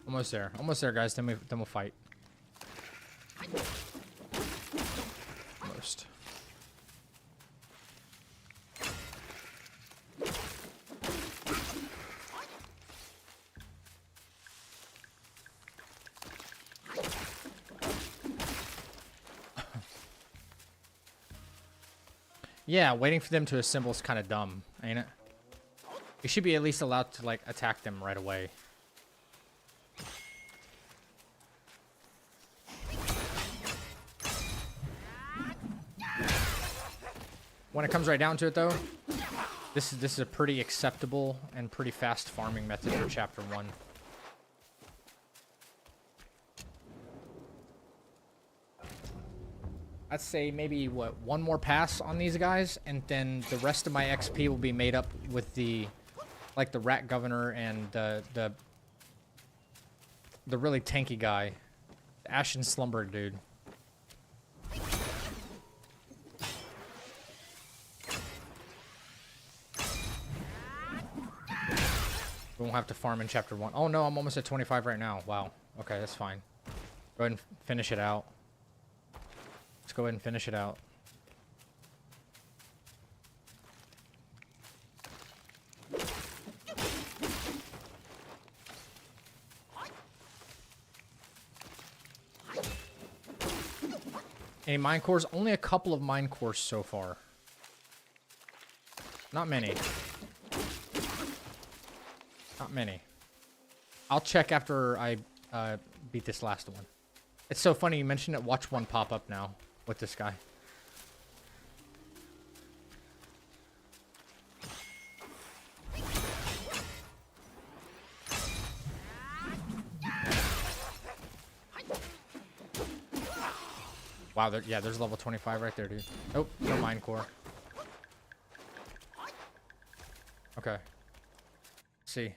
A: Almost there. Almost there, guys. Then we'll fight. Almost. Yeah, waiting for them to assemble is kind of dumb, ain't it? You should be at least allowed to, like, attack them right away. When it comes right down to it, though, this is a pretty acceptable and pretty fast farming method for Chapter 1. I'd say maybe, what, one more pass on these guys, and then the rest of my XP will be made up with the, like, the Rat Governor and the really tanky guy, the Ashen Slumber dude. We won't have to farm in Chapter 1. Oh no, I'm almost at 25 right now. Wow. Okay, that's fine. Go ahead and finish it out. Let's go ahead and finish it out. Any mine cores? Only a couple of mine cores so far. Not many. Not many. I'll check after I beat this last one. It's so funny you mentioned it. Watch one pop up now with this guy. Wow, yeah, there's level 25 right there, dude. Nope, no mine core. Okay. Let's see.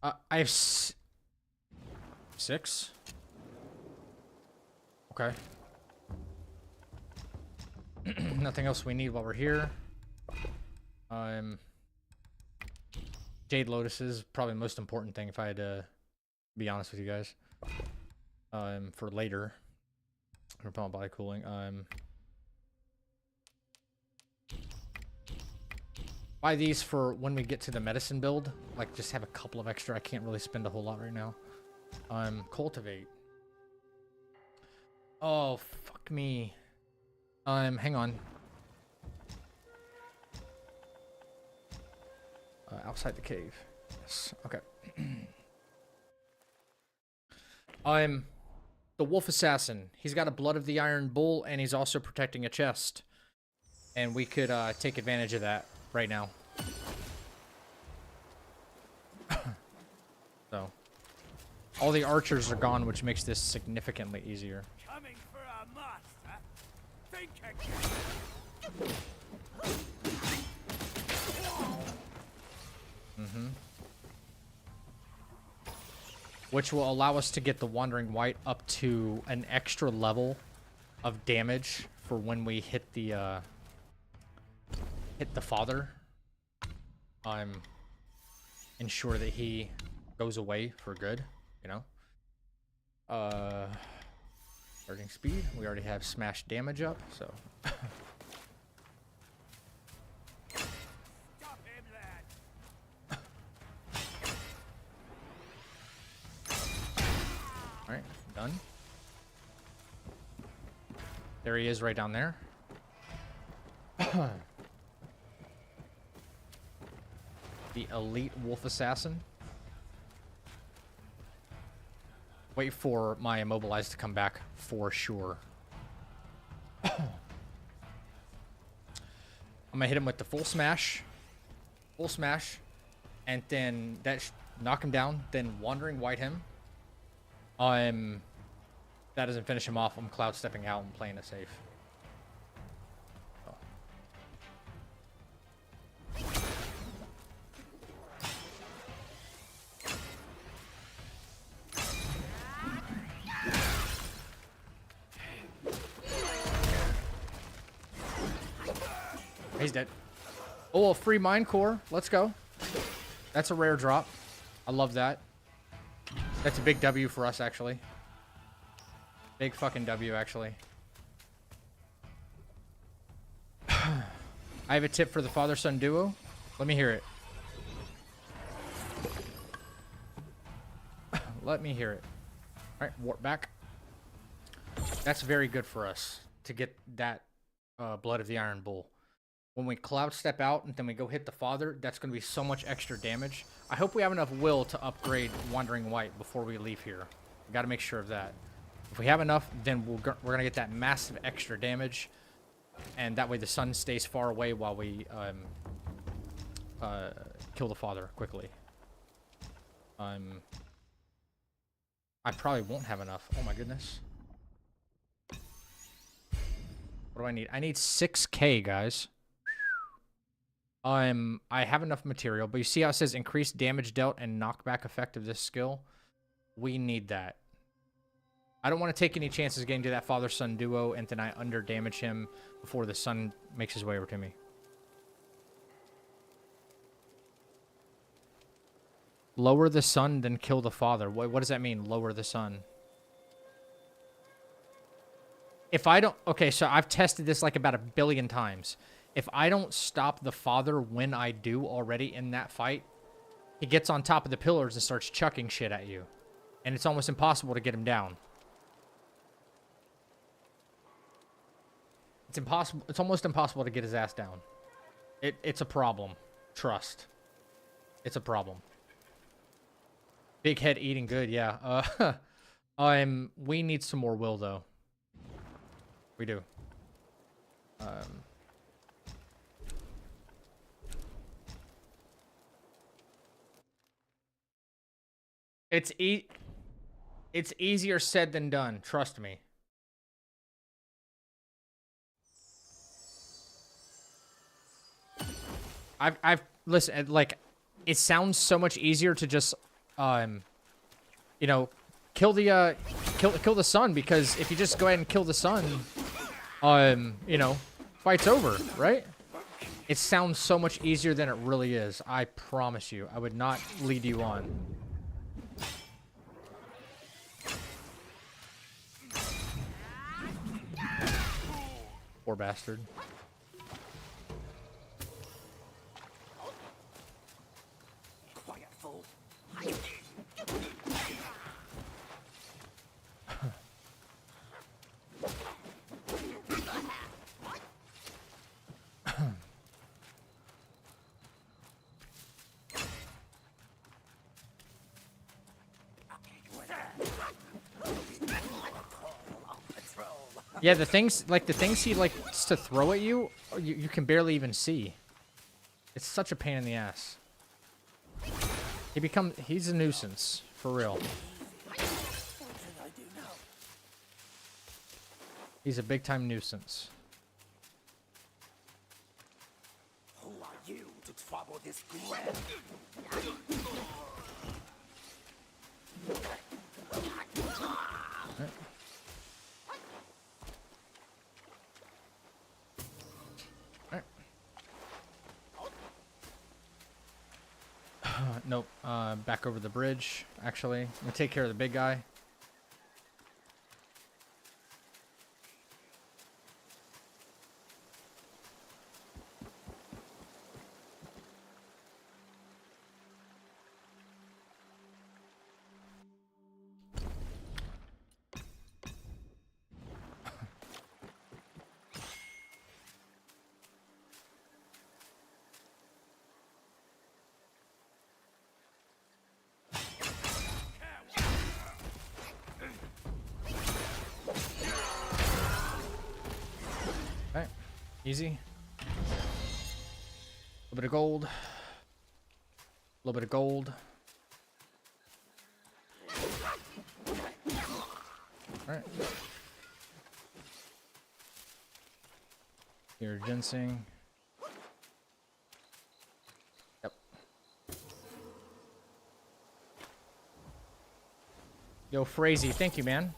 A: I have 6. Okay. Nothing else we need while we're here. Jade Lotuses, probably the most important thing if I had to be honest with you guys. For later. Repellent body cooling. Buy these for when we get to the medicine build. Like, just have a couple of extra. I can't really spend a whole lot right now. Cultivate. Oh, fuck me. Hang on. Outside the cave. Yes. Okay. The Wolf Assassin. He's got a Blood of the Iron Bull, and he's also protecting a chest. And we could take advantage of that right now. So, all the archers are gone, which makes this significantly easier.
G: Coming for our master. Think
A: again. Which will allow us to get the Wandering Wight up to an extra level of damage for when we hit the father. Ensure that he goes away for good, you know. Starting speed. We already have smash damage up, so.
G: Stop him, lad.
A: All right, done. There he is, right down there. The elite wolf assassin. Wait for my immobilized to come back for sure. I'm gonna hit him with the full smash, and then that knock him down. Then wandering white him. That doesn't finish him off. I'm cloud stepping out and playing it safe. He's dead. Oh, a free mine core. Let's go. That's a rare drop. I love that. That's a big W for us, actually. Big fucking W, actually. I have a tip for the father-son duo. Let me hear it. Let me hear it. All right, warp back. That's very good for us to get that Blood of the Iron Bull. When we cloud step out and then we go hit the father, that's going to be so much extra damage. I hope we have enough will to upgrade Wandering White before we leave here. We got to make sure of that. If we have enough, then we're going to get that massive extra damage. And that way the sun stays far away while we kill the father quickly. I probably won't have enough. Oh my goodness. What do I need? I need 6K, guys. I have enough material, but you see how it says increased damage dealt and knockback effect of this skill? We need that. I don't want to take any chances getting to that father-son duo and then I under-damage him before the sun makes his way over to me. Lower the sun, then kill the father. What does that mean, lower the sun? If I don't... Okay, so I've tested this like about 1 billion times. If I don't stop the father when I do already in that fight, he gets on top of the pillars and starts chucking shit at you. And it's almost impossible to get him down. It's impossible. It's almost impossible to get his ass down. It's a problem. Trust. It's a problem. Big head eating good, yeah. We need some more will, though. We do. It's easier said than done. Trust me. Listen, like, it sounds so much easier to just, you know, kill the sun, because if you just go ahead and kill the sun, you know, fight's over, right? It sounds so much easier than it really is. I promise you. I would not lead you on. Poor bastard.
G: Quiet, fool.
A: Yeah, the things he likes to throw at you, you can barely even see. It's such a pain in the ass. He's a nuisance, for real. He's a big time nuisance.
G: Who are you to trouble this grand?
A: Nope. Back over the bridge, actually. I'm gonna take care of the big guy. Easy. A little bit of gold. A little bit of gold. Alright. Here, ginseng. Yep. Yo, Frazee, thank you, man.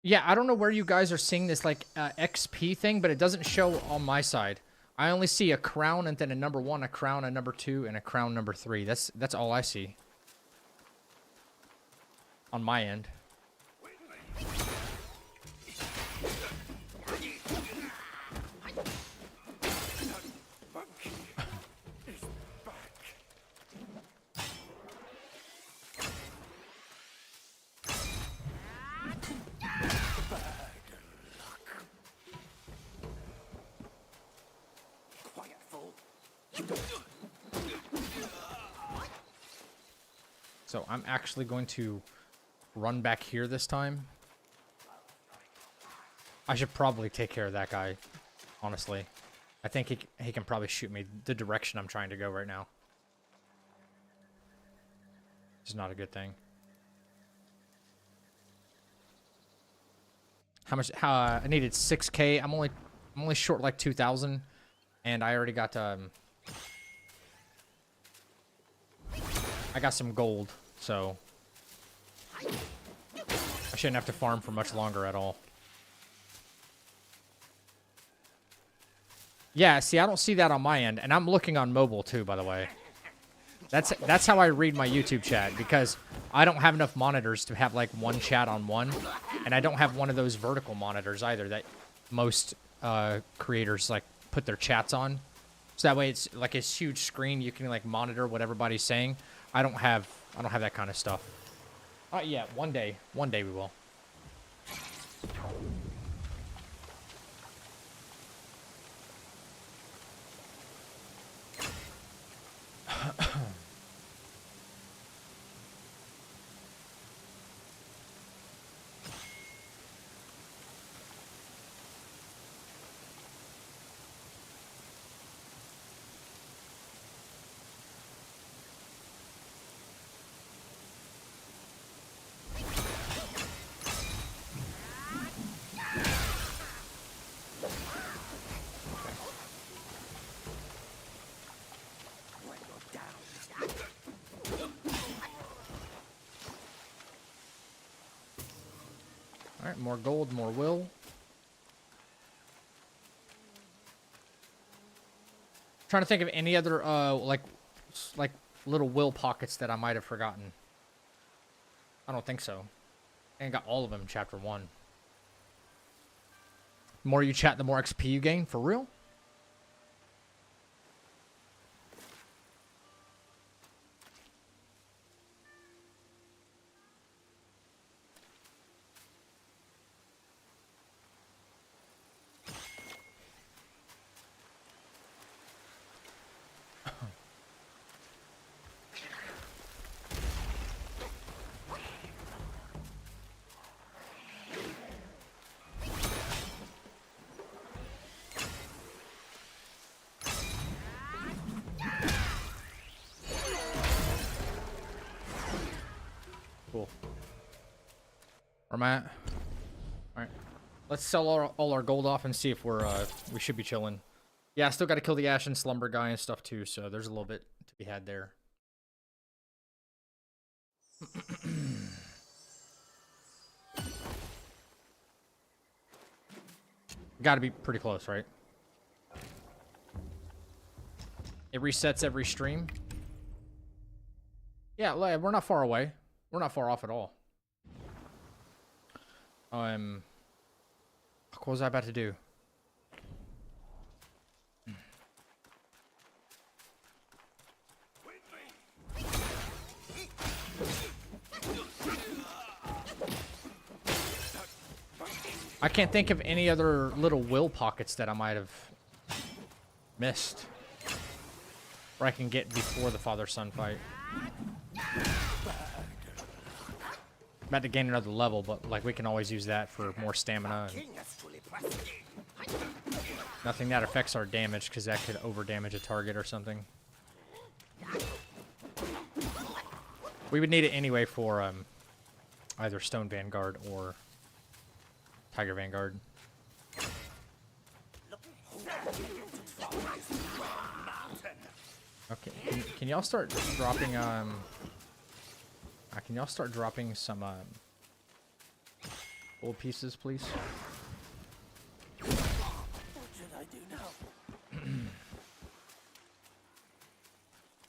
A: Yeah, I don't know where you guys are seeing this, like, XP thing, but it doesn't show on my side. I only see a crown and then a number 1, a crown, a number 2, and a crown number 3. That's all I see. On my end. So I'm actually going to run back here this time. I should probably take care of that guy, honestly. I think he can probably shoot me the direction I'm trying to go right now. Which is not a good thing. How much? I needed 6K. I'm only short like 2,000, and I already got I got some gold, so I shouldn't have to farm for much longer at all. Yeah, see, I don't see that on my end, and I'm looking on mobile too, by the way. That's how I read my YouTube chat, because I don't have enough monitors to have like one chat on one, and I don't have one of those vertical monitors either that most creators like put their chats on. So that way it's like a huge screen, you can like monitor what everybody's saying. I don't have that kind of stuff. Yeah, one day we will. Alright, more gold, more will. Trying to think of any other like little will pockets that I might have forgotten. I don't think so. And got all of them in chapter 1. The more you chat, the more XP you gain. For real? Cool. Where am I at? Alright. Let's sell all our gold off and see if we should be chilling. Yeah, I still got to kill the Ashen Slumber guy and stuff too, so there's a little bit to be had there. Got to be pretty close, right? It resets every stream. Yeah, we're not far away. We're not far off at all. What was I about to do? I can't think of any other little will pockets that I might have missed. Where I can get before the father-son fight. about to gain another level, but like we can always use that for more stamina. And nothing that affects our damage because that could over damage a target or something. We would need it anyway for either Stone Vanguard or Tiger Vanguard. Okay, can y'all start dropping can y'all start dropping some gold pieces, please?
G: What should I do now?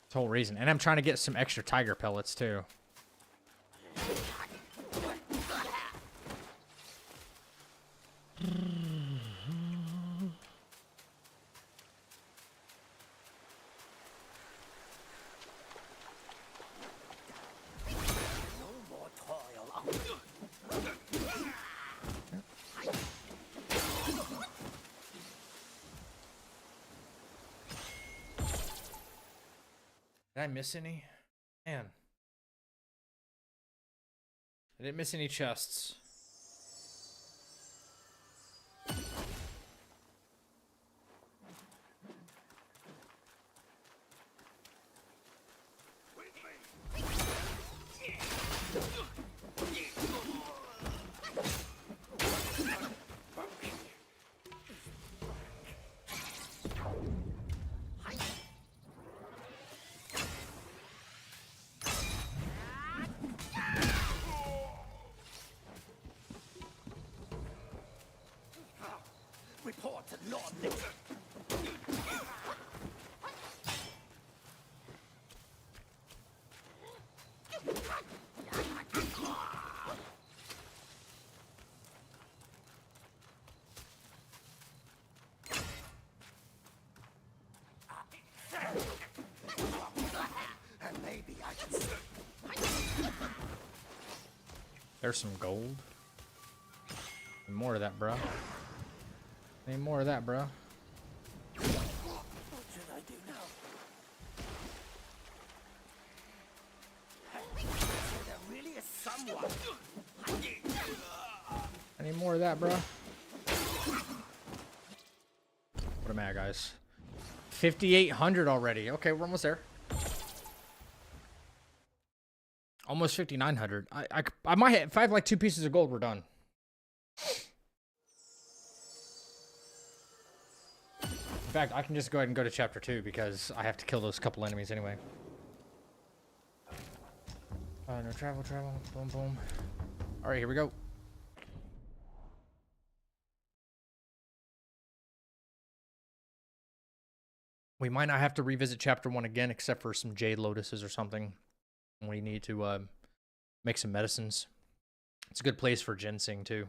A: That's the whole reason. And I'm trying to get some extra tiger pellets too. Did I miss any? Man. I didn't miss any chests.
G: Report to Lord. Maybe I can.
A: There's some gold. And more of that, bro. Need more of that, bro.
G: What should I do now? So there really is someone.
A: I need more of that, bro. What am I at, guys? 5,800 already. Okay, we're almost there. Almost 5,900. I might have, if I have like 2 pieces of gold, we're done. In fact, I can just go ahead and go to chapter 2 because I have to kill those couple enemies anyway. No travel. Boom, boom. All right, here we go. We might not have to revisit chapter 1 again, except for some jade lotuses or something. We need to make some medicines. It's a good place for ginseng too.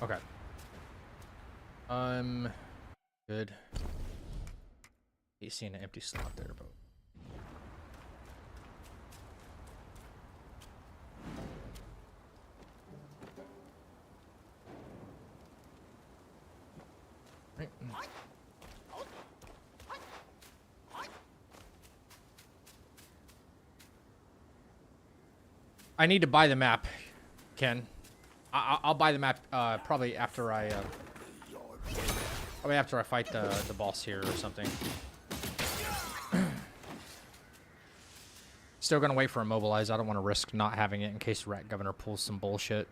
A: Okay. Good. He's seeing an empty slot there, but right. I need to buy the map, Ken. I'll buy the map probably after I fight the boss here or something. Still gonna wait for immobilize. I don't want to risk not having it in case Rat Governor pulls some bullshit.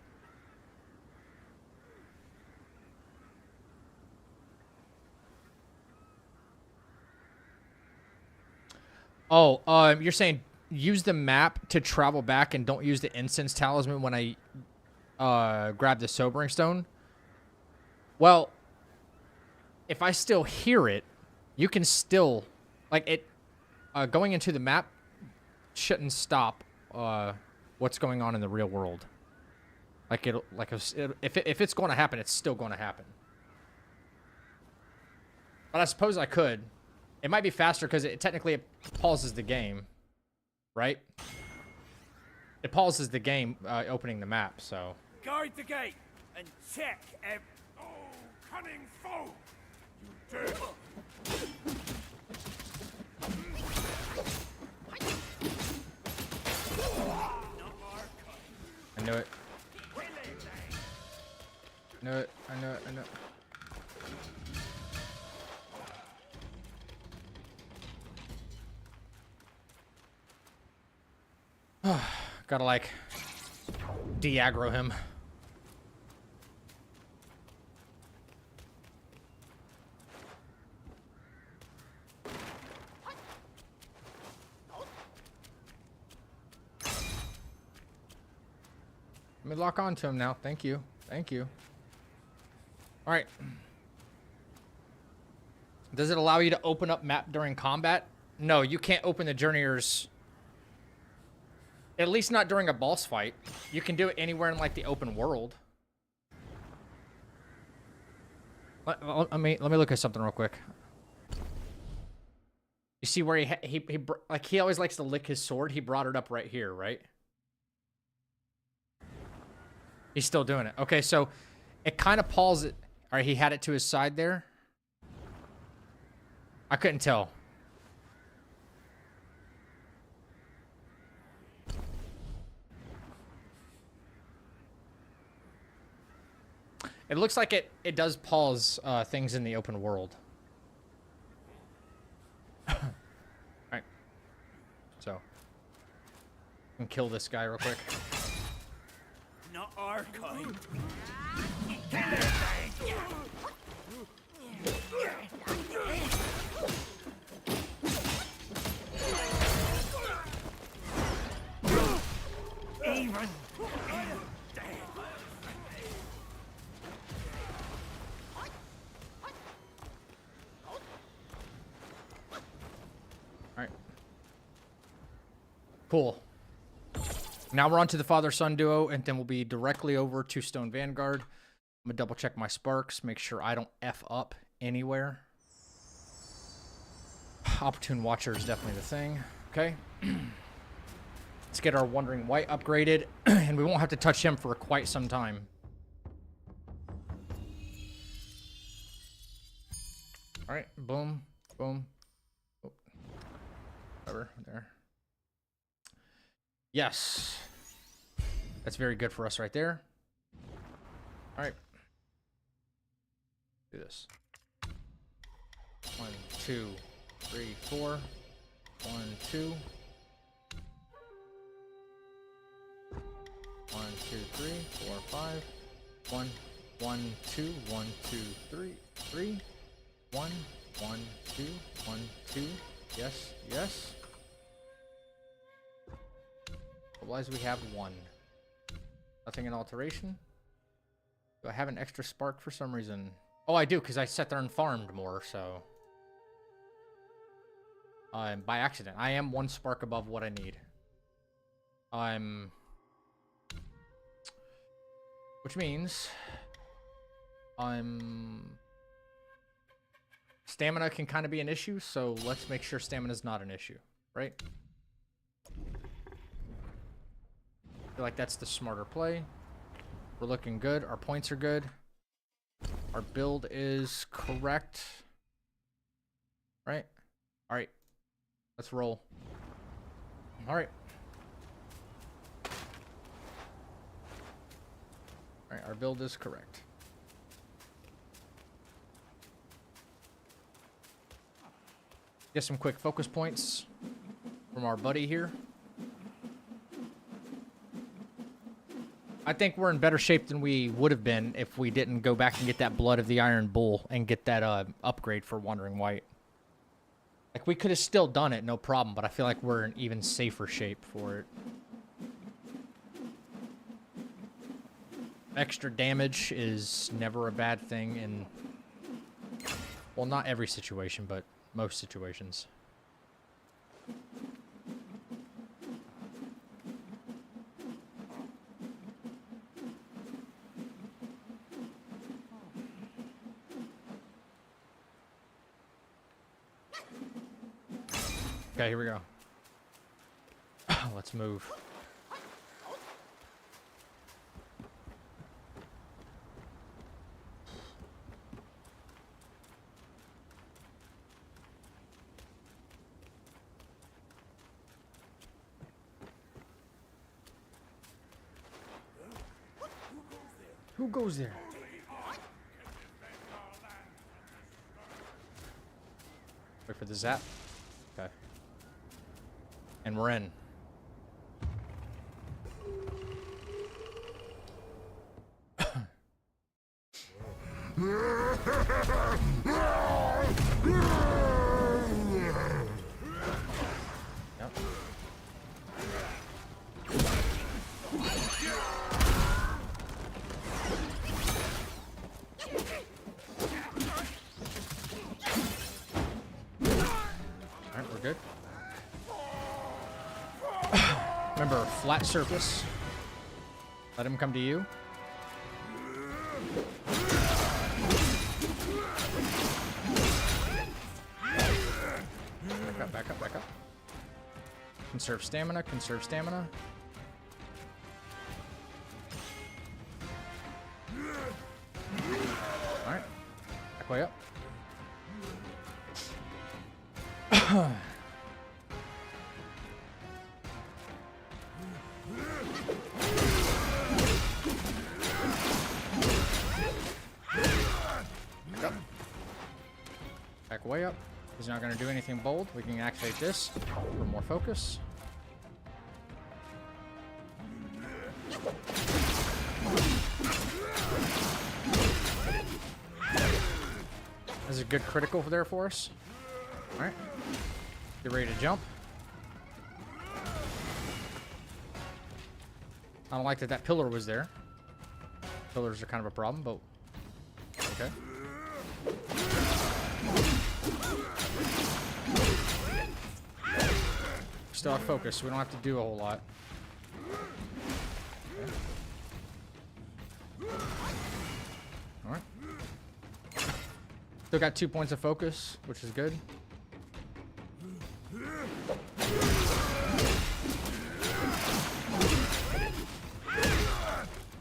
A: Oh, you're saying use the map to travel back and don't use the incense talisman when I grab the sobering stone? Well, if I still hear it, you can still, like, it going into the map shouldn't stop what's going on in the real world. Like, if it's going to happen, it's still going to happen. But I suppose I could. It might be faster because it technically pauses the game, right? It pauses the game opening the map, so.
G: Guard the gate and check every...
H: Oh, cunning foe! You dare!
A: I knew it. I knew it. I knew it. I knew it. Gotta like de-aggro him. Let me lock on to him now. Thank you. Thank you. All right. Does it allow you to open up map during combat? No, you can't open the journeyers. At least not during a boss fight. You can do it anywhere in like the open world. Let me look at something real quick. You see where he always likes to lick his sword. He brought it up right here, right? He's still doing it. Okay, so it kind of pauses it. All right, he had it to his side there. I couldn't tell. It looks like it does pause things in the open world. Alright. So. I can kill this guy real quick.
G: Not our kind. Even.
A: Alright. Cool. Now we're on to the father-son duo, and then we'll be directly over to Stone Vanguard. I'm gonna double check my sparks, make sure I don't F up anywhere. Opportune Watcher is definitely the thing. Okay. Let's get our Wandering White upgraded, and we won't have to touch him for quite some time. Alright, boom, boom. Oh. Whatever, there. Yes. That's very good for us right there. All right. Do this. 1, 2, 3, 4. 1, 2. 1, 2, 3, 4, 5. 1, 1, 2, 1, 2, 3, 3. 1, 1, 2, 1, 2. Yes, yes. Otherwise, we have 1. Nothing in alteration. Do I have an extra spark for some reason? Oh, I do, because I sat there and farmed more, so. By accident. I am 1 spark above what I need. Which means stamina can kind of be an issue, so let's make sure stamina is not an issue, right? I feel like that's the smarter play. We're looking good. Our points are good. Our build is correct. Right? Alright. Let's roll. Alright. Alright, our build is correct. Get some quick focus points from our buddy here. I think we're in better shape than we would have been if we didn't go back and get that Blood of the Iron Bull and get that upgrade for Wandering White. Like, we could have still done it, no problem, but I feel like we're in even safer shape for it. Extra damage is never a bad thing in, well, not every situation, but most situations. Okay, here we go. Let's move. Who goes there? Wait for the zap. Okay. And we're in. Yep. Alright, we're good. Remember, flat surface. Let him come to you. Back up, back up, back up. Conserve stamina, conserve stamina. Alright. Back way up. Back up. Back way up. He's not going to do anything bold. We can activate this for more focus. This is a good critical there for us. Alright. Get ready to jump. I don't like that that pillar was there. Pillars are kind of a problem, but... Okay. Still have focus. We don't have to do a whole lot. Okay. Alright. Still got 2 points of focus, which is good.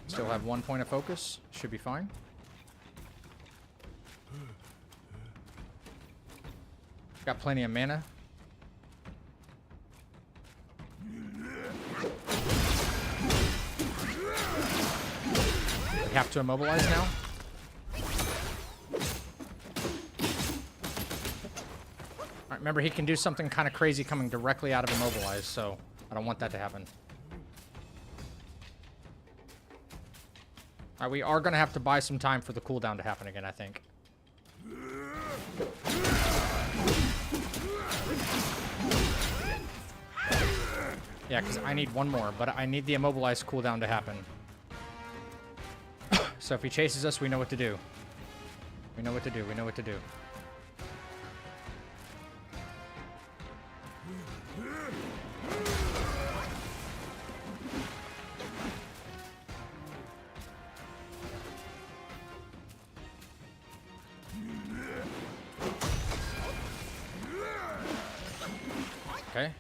A: Still have 1 point of focus. Should be fine. Got plenty of mana. We have to immobilize now. Alright, remember he can do something kind of crazy coming directly out of immobilize, so I don't want that to happen. Alright, we are going to have to buy some time for the cooldown to happen again, I think. Yeah, because I need one more, but I need the immobilized cooldown to happen. So if he chases us, we know what to do. We know what to do. We know what to do. Okay.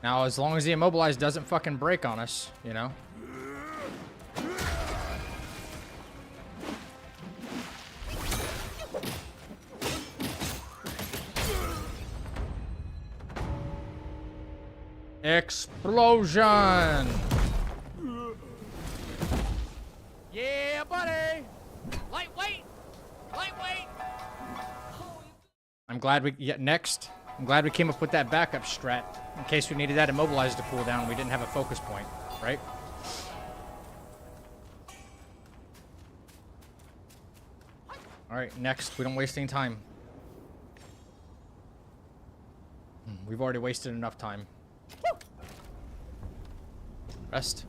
A: Now, as long as the immobilized doesn't fucking break on us, you know? Explosion!
B: Yeah, buddy! Lightweight! Lightweight!
A: I'm glad we... Yeah, next. I'm glad we came up with that backup strat. In case we needed that immobilized to cool down and we didn't have a focus point, right? Alright, next. We don't waste any time. We've already wasted enough time. Rest.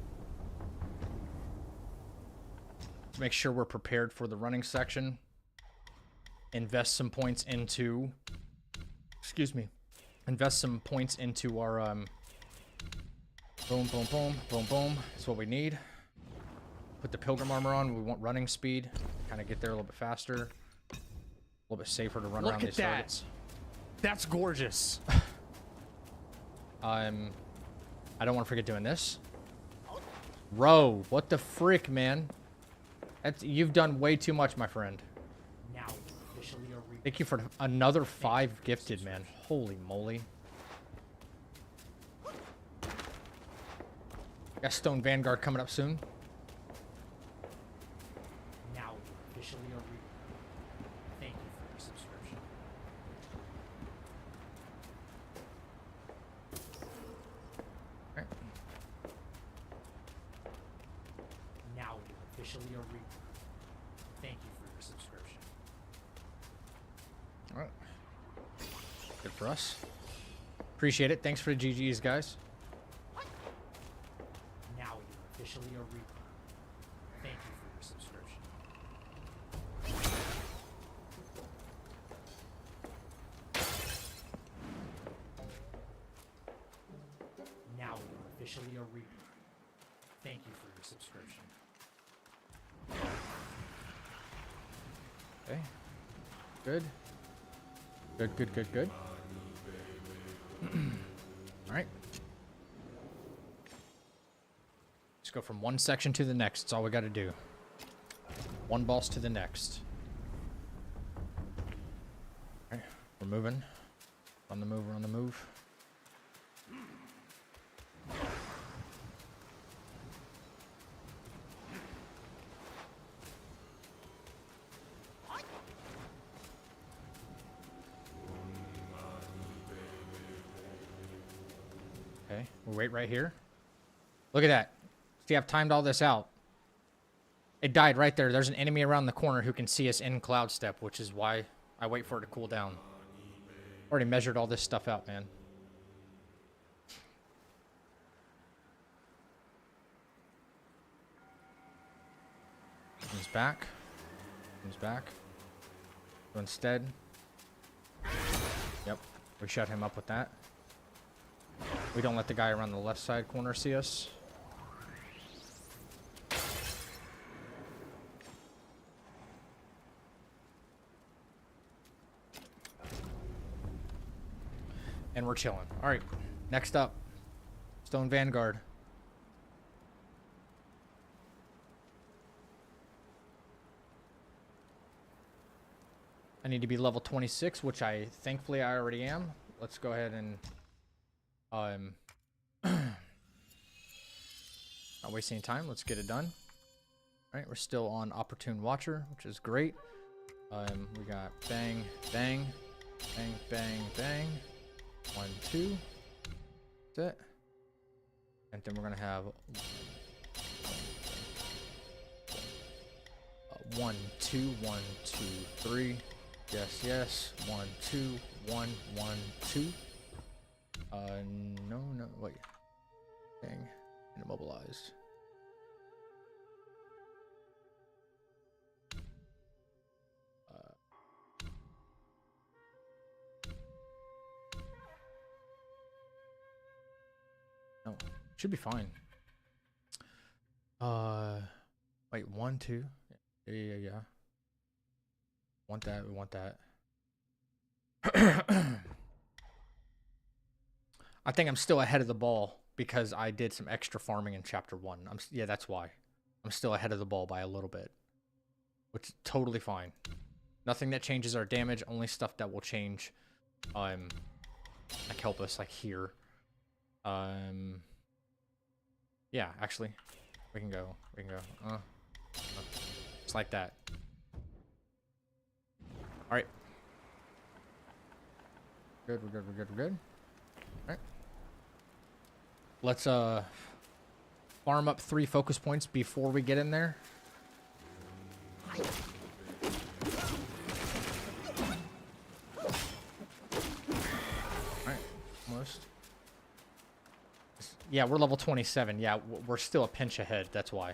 A: Make sure we're prepared for the running section. Invest some points into... Excuse me. Invest some points into our, boom, boom, boom, boom, boom. That's what we need. Put the pilgrim armor on. We want running speed. Kind of get there a little bit faster. A little bit safer to run around these targets.
B: That's gorgeous.
A: I don't want to forget doing this. Row, what the frick, man? You've done way too much, my friend.
B: Now officially a
A: Thank you for another 5 gifted, man. Holy moly. Got Stone Vanguard coming up soon.
B: officially a Reaper. Thank you for your subscription.
A: All right. Good for us. Appreciate it. Thanks for the GGs, guys.
B: Now you're officially a Reaper. Thank you for your subscription. Now you're officially a Reaper. Thank you for your subscription.
A: Okay. Good. Good, good, good, good. All right. Just go from one section to the next. That's all we got to do. One boss to the next. All right. We're moving. On the move, we're on the move. Okay, we'll wait right here. Look at that. See, I've timed all this out. It died right there. There's an enemy around the corner who can see us in Cloud Step, which is why I wait for it to cool down. Already measured all this stuff out, man. Comes back. Comes back. So instead... Yep, we shut him up with that. We don't let the guy around the left side corner see us. And we're chilling. All right, next up, Stone Vanguard. I need to be level 26, which thankfully I already am. Let's go ahead and not wasting any time. Let's get it done. All right, we're still on Opportune Watcher, which is great. We got bang, bang, bang, bang, bang. 1, 2. That's it. And then we're gonna have 1, 2, 1, 2, 3. Yes, yes. 1, 2, 1, 1, 2. No, wait. Dang. Immobilized. No, should be fine. Wait, 1, 2. Yeah. Want that, we want that. I think I'm still ahead of the ball because I did some extra farming in chapter 1. Yeah, that's why. I'm still ahead of the ball by a little bit. Which is totally fine. Nothing that changes our damage, only stuff that will change like help us like here. Yeah, actually. We can go. Just like that. Alright. Good, we're good. Alright. Let's farm up 3 focus points before we get in there. Alright, almost. Yeah, we're level 27. Yeah, we're still a pinch ahead. That's why.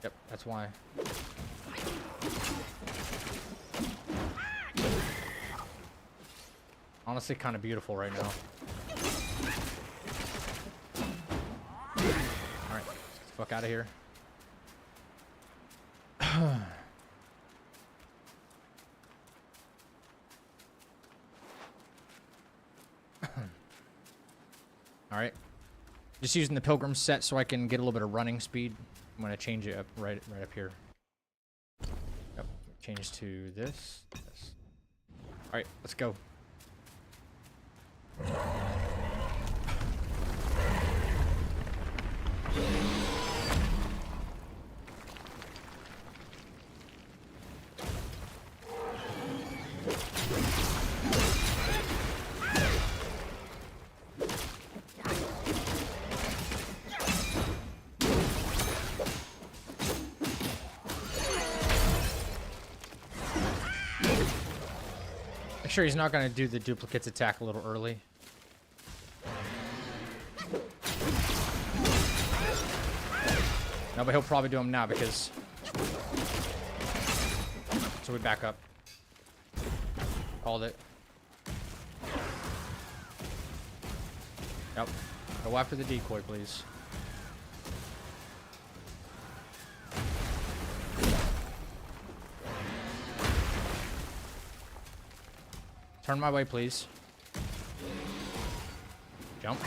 A: Yep, that's why. Honestly, kind of beautiful right now. Alright, let's get the fuck out of here. Alright. Just using the Pilgrim set so I can get a little bit of running speed. I'm going to change it up right up here. Yep, change to this. Alright, let's go. sure he's not going to do the duplicates attack a little early. No, but he'll probably do them now because... So we back up. Called it. Yep. Go after the decoy, please. Turn my way, please. Jump.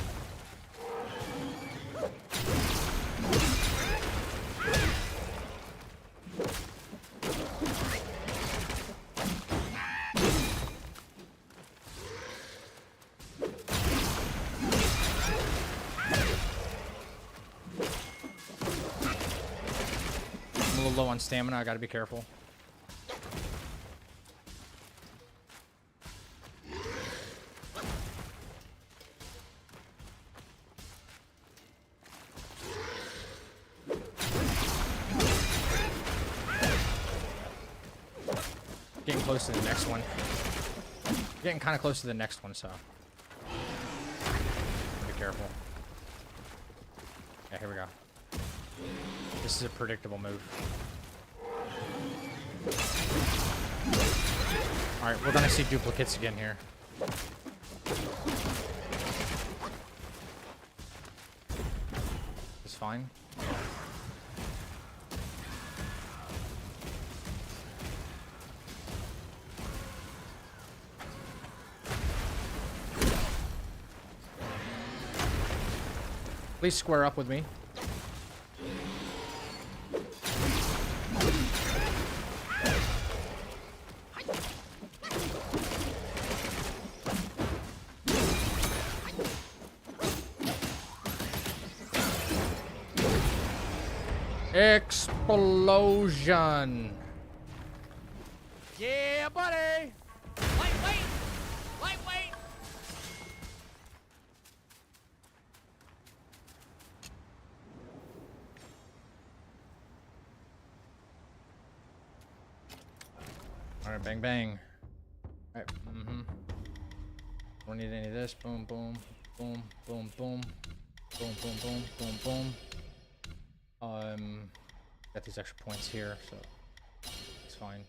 A: I'm a little low on stamina. I gotta be careful. Getting close to the next one. Getting kind of close to the next one, so be careful. Yeah, here we go. This is a predictable move. Alright, we're gonna see duplicates again here. It's fine. Please square up with me. Explosion.
B: Yeah, buddy. Lightweight. Lightweight.
A: All right, bang, bang. All right, Don't need any of this. Boom, boom, boom, boom, boom, boom, boom, boom, boom, boom. Got these extra points here, so it's fine.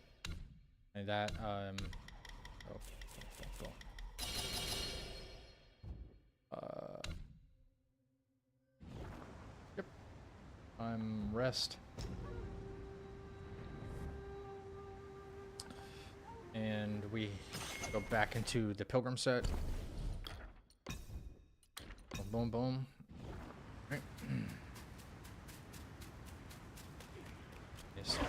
A: And that, Yep. Rest. And we go back into the pilgrim set. Boom, boom, boom. Right. Just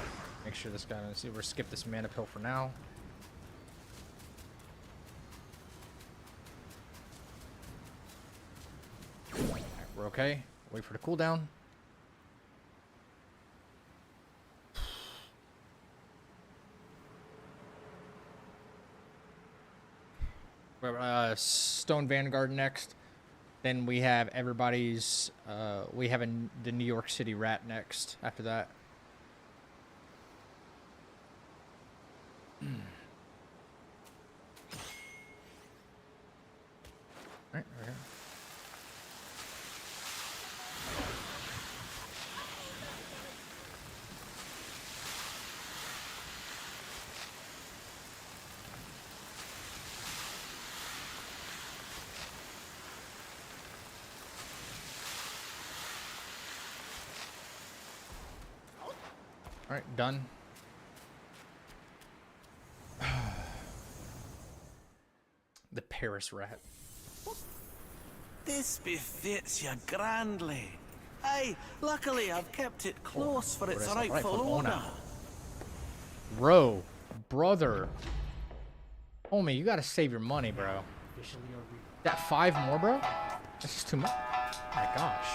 A: make sure this guy doesn't see. We're skip this mana pill for now. Right, we're okay. Wait for the cooldown. Stone Vanguard next. Then we have everybody's. We have the New York City Rat next. After that. Right, okay. All right, done. The Paris Rat.
J: This befits you grandly. Aye, luckily I've kept it close for its rightful owner.
A: Bro, brother. Homie, you gotta save your money, bro. That 5 more, bro? That's just too much. Oh my gosh.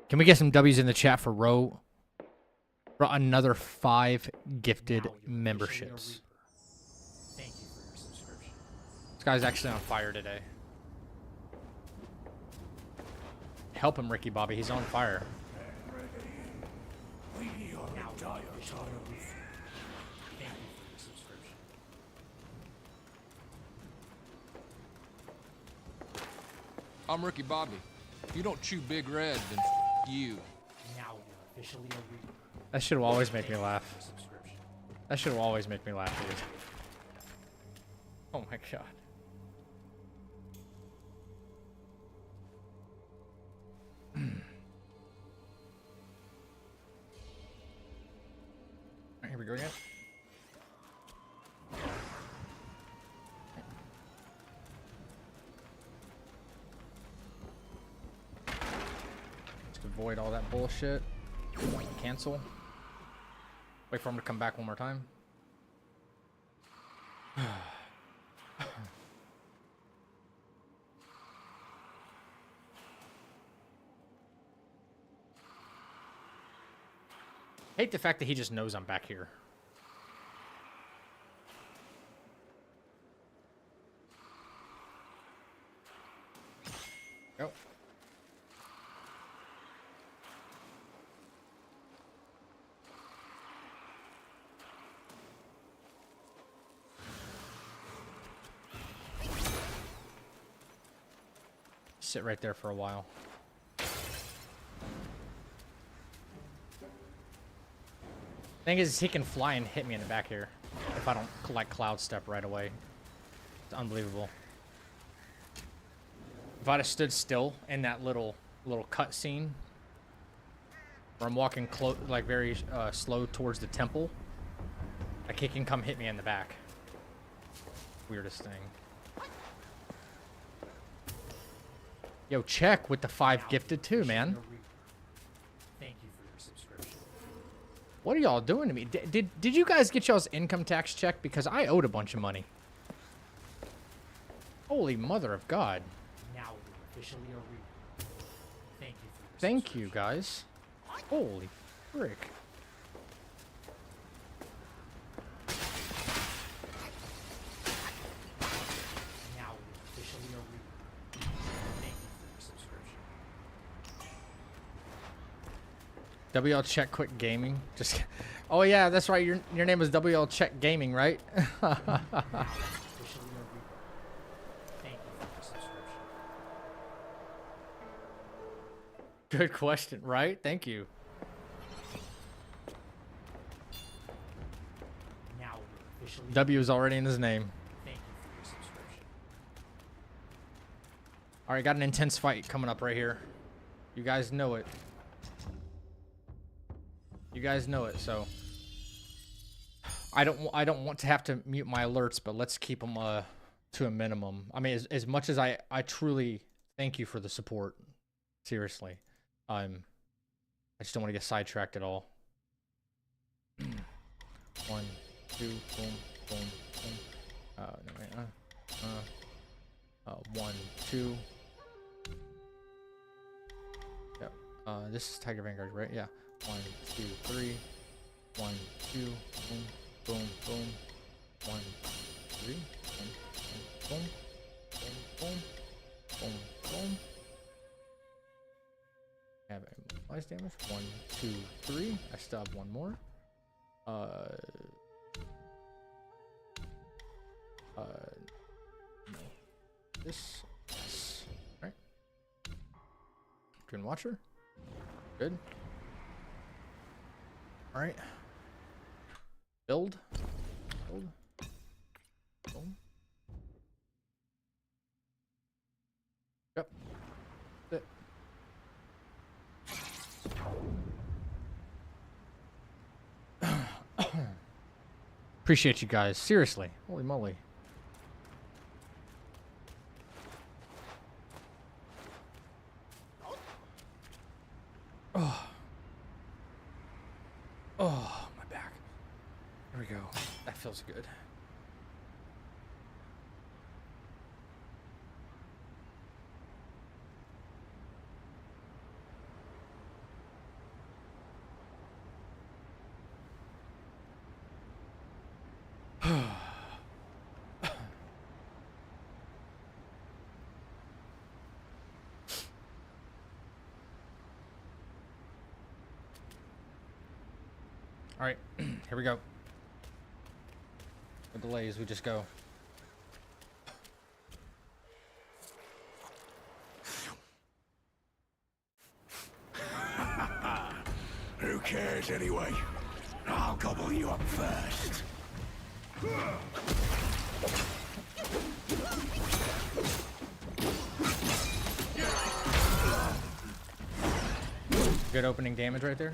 A: Can we get some W's in the chat for Ro? Brought another 5 gifted memberships.
B: Thank you for your subscription.
A: This guy's actually on fire today. Help him, Ricky Bobby. He's on fire.
G: We are
B: Now
G: in dire
B: officially
G: times.
B: a week. Thank you for your subscription.
I: I'm Ricky Bobby. If you don't chew Big Red, then you.
B: Now you're officially a week.
A: That shit will always make me laugh.
B: Subscription.
A: That shit will always make me laugh, dude. Oh my god. Alright, here we go again. Just avoid all that bullshit. Cancel. Wait for him to come back one more time. Hate the fact that he just knows I'm back here. Go. Sit right there for a while. Thing is, he can fly and hit me in the back here if I don't like cloud step right away. It's unbelievable. If I'd have stood still in that little cut scene where I'm walking like very slow towards the temple, like he can come hit me in the back. Weirdest thing. Yo, check with the 5 gifted too, man.
B: Thank you for your subscription.
A: What are y'all doing to me? Did you guys get y'all's income tax check? Because I owed a bunch of money. Holy mother of God.
B: Now you're officially a week. Thank you for your
A: Thank you, guys. Holy frick.
B: Now you're officially a week. Thank you for your subscription.
A: WL Check Quick Gaming. Just. Oh yeah, that's right. Your name is WL Check Gaming, right?
B: Officially a week. Thank you for your subscription.
A: Good question, right? Thank you.
B: Now you're officially
A: W is already in his name.
B: Thank you for your subscription.
A: All right, got an intense fight coming up right here. You guys know it. You guys know it, so I don't want to have to mute my alerts, but let's keep them to a minimum. I mean, as much as I truly thank you for the support, seriously, I just don't want to get sidetracked at all. 1, 2, boom, boom, boom. No, wait, 1, 2. Yep. This is Tiger Vanguard, right? Yeah. 1, 2, 3. 1, 2. Boom, boom, boom. 1, 3. Boom, boom, boom, boom, boom. Have immobilized damage. 1, 2, 3. I still have one more. No. This. Yes. Right. Twin Watcher. Good. All right. Build. Build. Boom. Yep. That's it. Appreciate you guys. Seriously. Holy moly. Oh. Oh, my back. There we go. That feels good. Alright, here we go. No delays, we just go.
H: Who cares anyway? I'll gobble you up first.
A: Good opening damage right there.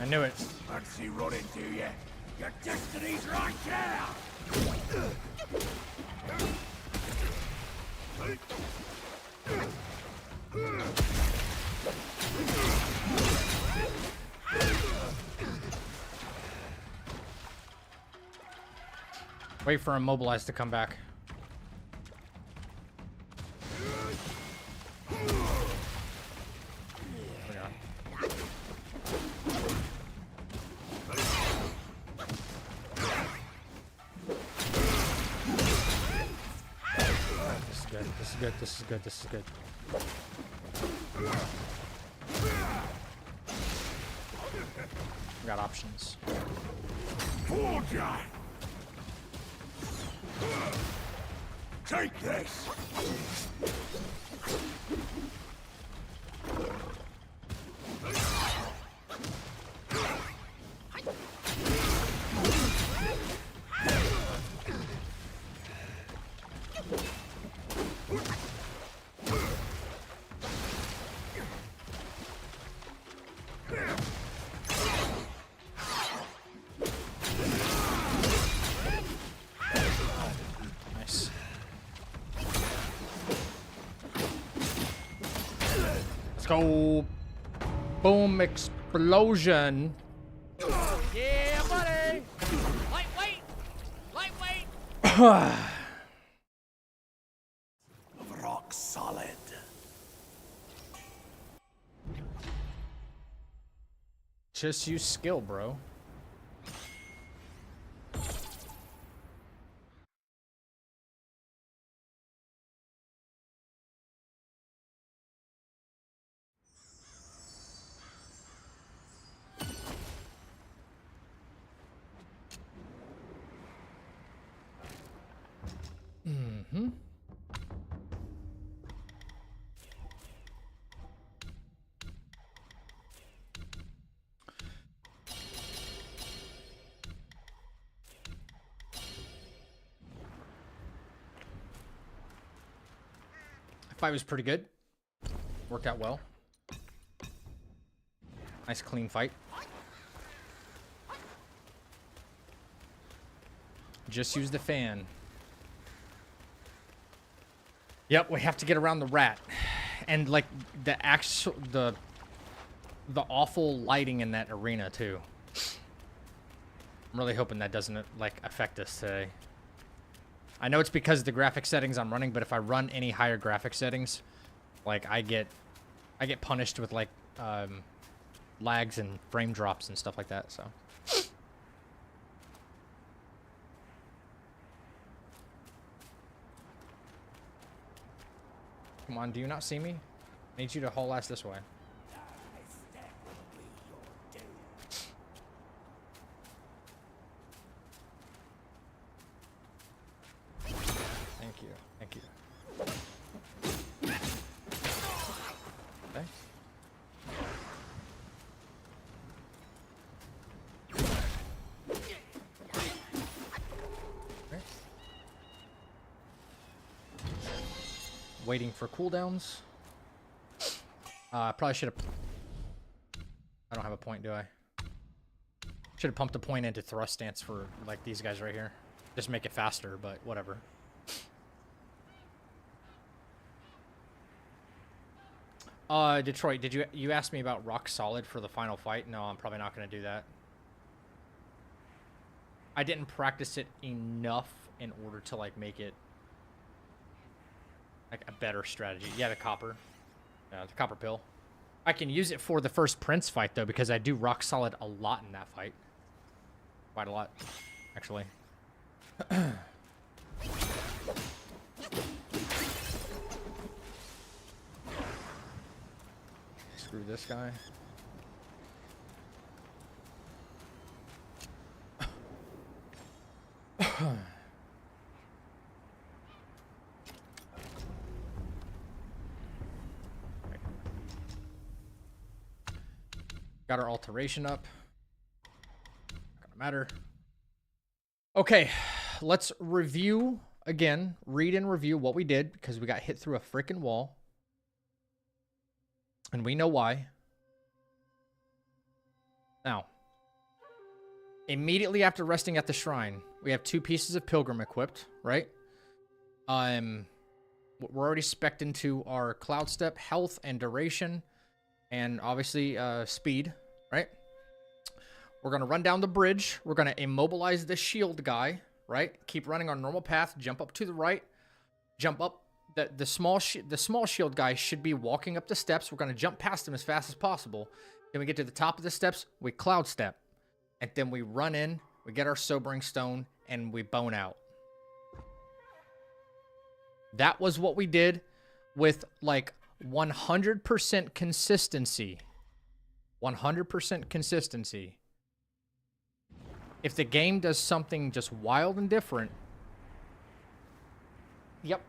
B: I knew it.
H: Fancy running, do you? Your destiny's right there!
A: Wait for Immobilize to come back. This is good. This is good. We got options.
H: Forger! Take this!
A: Go. Boom, explosion.
B: Yeah, buddy. Lightweight.
H: Rock solid.
A: Just use skill, bro. Mm-hmm. Fight was pretty good. Worked out well. Nice clean fight. Just use the fan. Yep, we have to get around the rat. And like the actual the awful lighting in that arena too. I'm really hoping that doesn't like affect us today. I know it's because of the graphic settings I'm running, but if I run any higher graphic settings, like I get punished with like lags and frame drops and stuff like that, so. Come on, do you not see me? I need you to haul ass this way. waiting for cooldowns. I probably should have... I don't have a point, do I? Should have pumped a point into thrust stance for, like, these guys right here. Just make it faster, but whatever. Detroit, did you ask me about Rock Solid for the final fight? No, I'm probably not going to do that. I didn't practice it enough in order to, like, make it, like, a better strategy. Yeah, the copper. Yeah, the copper pill. I can use it for the first Prince fight, though, because I do Rock Solid a lot in that fight. Quite a lot, actually. Screw this guy. Got our alteration up. Not gonna matter. Okay, let's review again. Read and review what we did because we got hit through a freaking wall. And we know why. Now, immediately after resting at the shrine, we have 2 pieces of pilgrim equipped, right? We're already spec'd into our cloud step, health and duration, and obviously speed, right? We're gonna run down the bridge. We're gonna immobilize the shield guy, right? Keep running our normal path. Jump up to the right. Jump up. The small shield guy should be walking up the steps. We're gonna jump past him as fast as possible. Then we get to the top of the steps. We cloud step, and then we run in. We get our sobering stone, and we bone out. That was what we did with like 100% consistency. 100% consistency. If the game does something just wild and different, yep.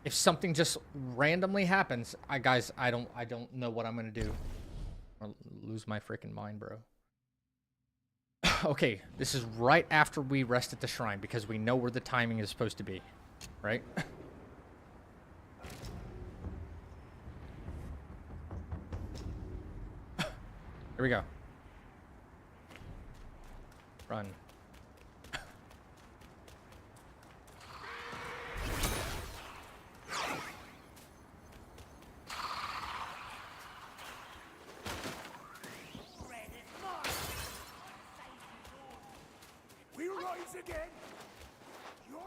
A: If something just randomly happens, guys, I don't know what I'm gonna do. I'll lose my freaking mind, bro. Okay, this is right after we rest at the shrine because we know where the timing is supposed to be, right? Here we go. Run.
G: We rise again. Your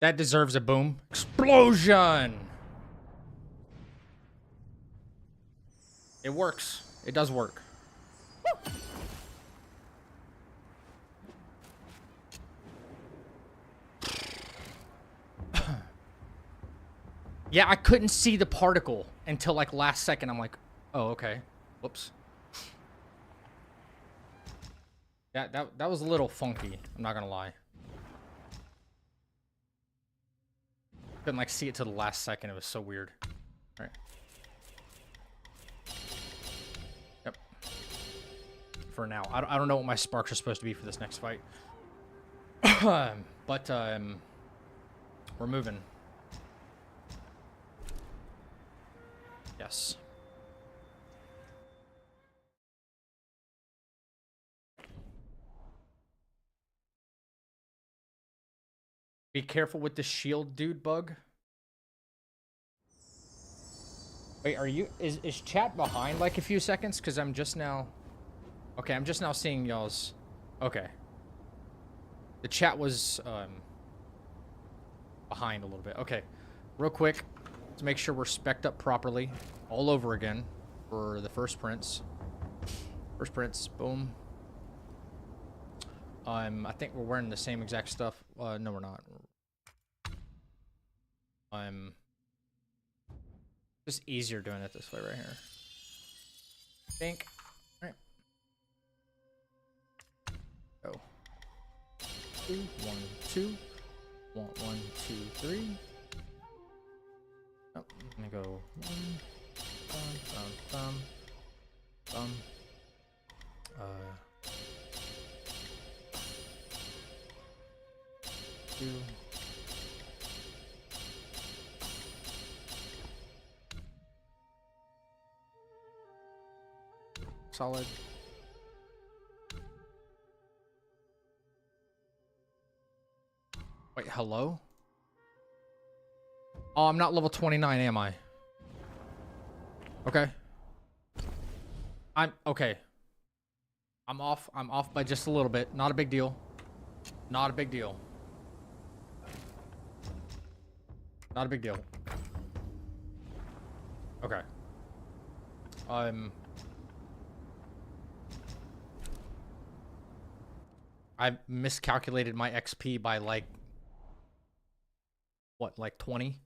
A: That deserves a boom. Explosion! It works. It does work. Yeah, I couldn't see the particle until like last second. I'm like, oh, okay. Whoops. That was a little funky. I'm not gonna lie. Couldn't like see it till the last second. It was so weird. All right. Yep. For now, I don't know what my sparks are supposed to be for this next fight. But we're moving. Yes. Be careful with the shield dude bug. Wait, are you... Is chat behind like a few seconds? Because I'm just now... Okay, I'm just now seeing y'all's... Okay. The chat was behind a little bit. Okay. Real quick. Let's make sure we're spec'd up properly. All over again. For the first Prince. First Prince. Boom. I think we're wearing the same exact stuff. No, we're not. Just easier doing it this way right here. I think. All right. Go. 2, 1, 2. 1, 2, 3. Oh, let me go. 1, bum, bum, bum, bum, 2. Solid. Wait, hello? Oh, I'm not level 29, am I? Okay. I'm okay. I'm off by just a little bit. Not a big deal. Not a big deal. Not a big deal. Okay. I miscalculated my XP by like what, like 20?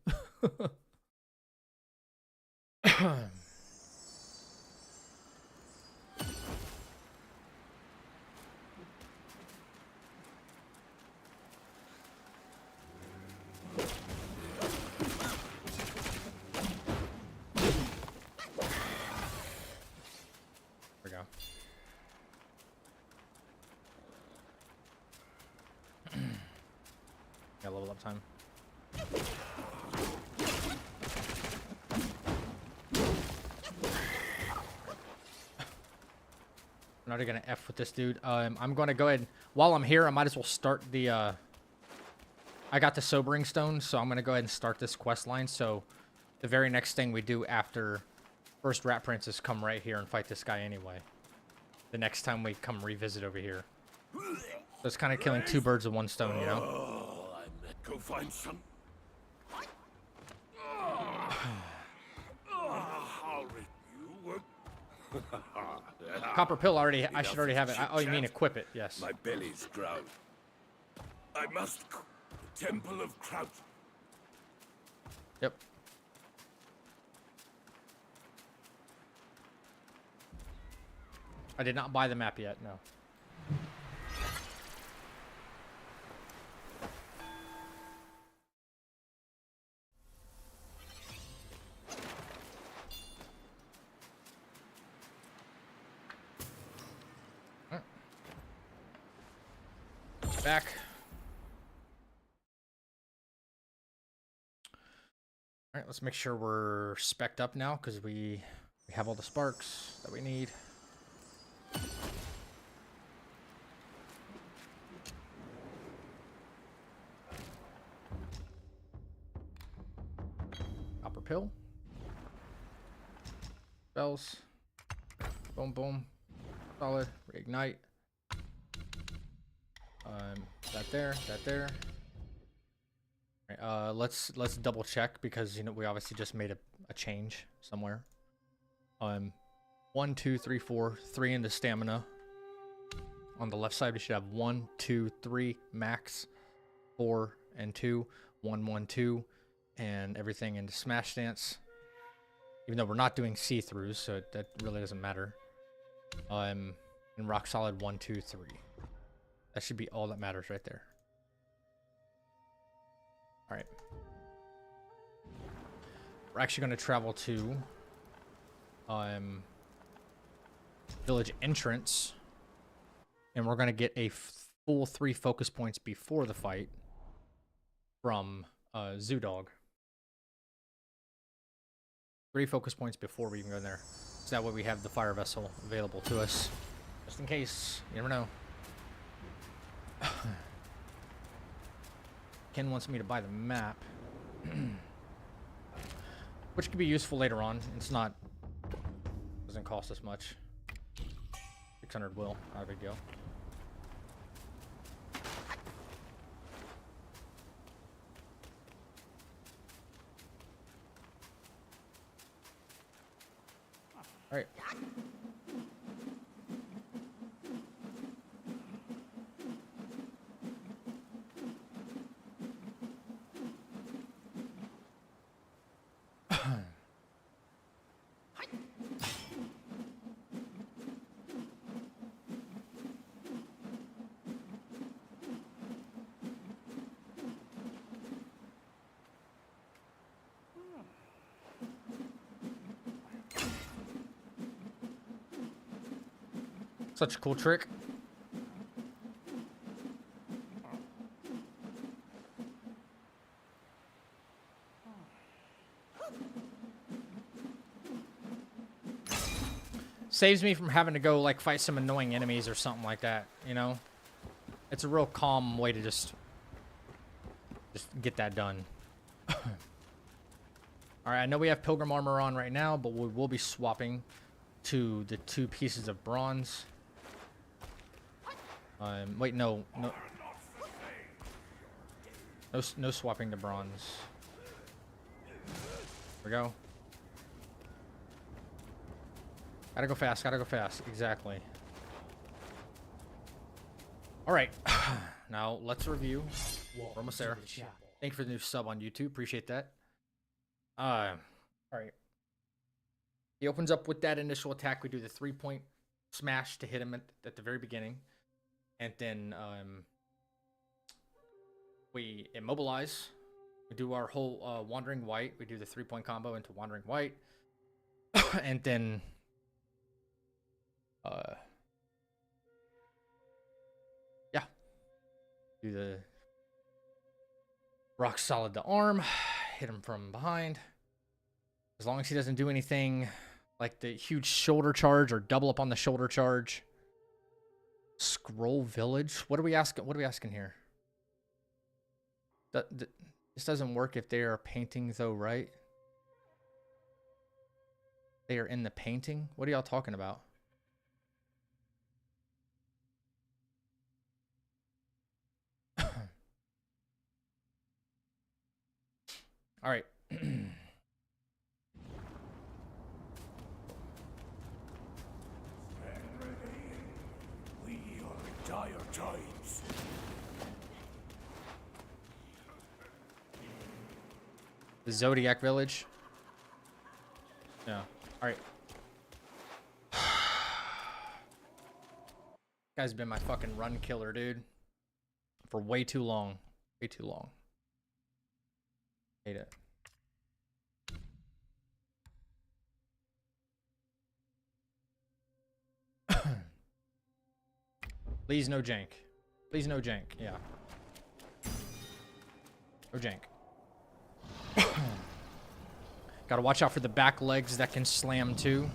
A: We go. Got level up time. I'm not gonna F with this dude. I'm gonna go ahead. While I'm here, I might as well start the. I got the sobering stone, so I'm gonna go ahead and start this quest line. So, the very next thing we do after first Rat Prince is come right here and fight this guy anyway. The next time we come revisit over here. So it's kind of killing two birds with one stone, you know.
G: Go find some. I'll rip you.
A: Copper pill already. I should already have it. Oh, you mean equip it? Yes.
G: My belly's growled. I must. The Temple of Kraut.
A: Yep. I did not buy the map yet. No. Back. All right, let's make sure we're spec'd up now because we have all the sparks that we need. Copper pill. Spells. Boom, boom. Solid. Reignite. That there, that there. All right, let's double check because, you know, we obviously just made a change somewhere. 1, 2, 3, 4, 3 into stamina. On the left side, we should have 1, 2, 3 max, 4 and 2, 1, 1, 2, and everything into smash dance. Even though we're not doing see-throughs, so that really doesn't matter. And rock solid 1, 2, 3. That should be all that matters right there. All right. We're actually going to travel to village entrance, and we're going to get a full 3 focus points before the fight from Zoo Dog. 3 focus points before we even go in there. So that way we have the fire vessel available to us, just in case. You never know. Ken wants me to buy the map, which could be useful later on. It's not, doesn't cost us much. 600 will, not a big deal. All right. Such a cool trick. Saves me from having to go, like, fight some annoying enemies or something like that, you know? It's a real calm way to just get that done. Alright, I know we have Pilgrim armor on right now, but we will be swapping to the 2 pieces of bronze. Wait, no. No swapping to bronze. There we go. Gotta go fast, exactly. Alright, now let's review. We're almost there. Thank you for the new sub on YouTube, appreciate that. Alright. He opens up with that initial attack. We do the 3-point smash to hit him at the very beginning. And then we immobilize. We do our whole Wandering White. We do the 3-point combo into Wandering White. And then yeah. Do the rock solid to arm. Hit him from behind. As long as he doesn't do anything like the huge shoulder charge or double up on the shoulder charge. Scroll Village. What are we asking? What are we asking here? This doesn't work if they are painting, though, right? They are in the painting. What are y'all talking about? All right.
G: We are in dire times.
A: The Zodiac Village. Yeah. All right. Guy's been my fucking run killer, dude. For way too long. Way too long. Hate it. Please no jank. Please no jank. Yeah. No jank. Gotta watch out for the back legs that can slam too.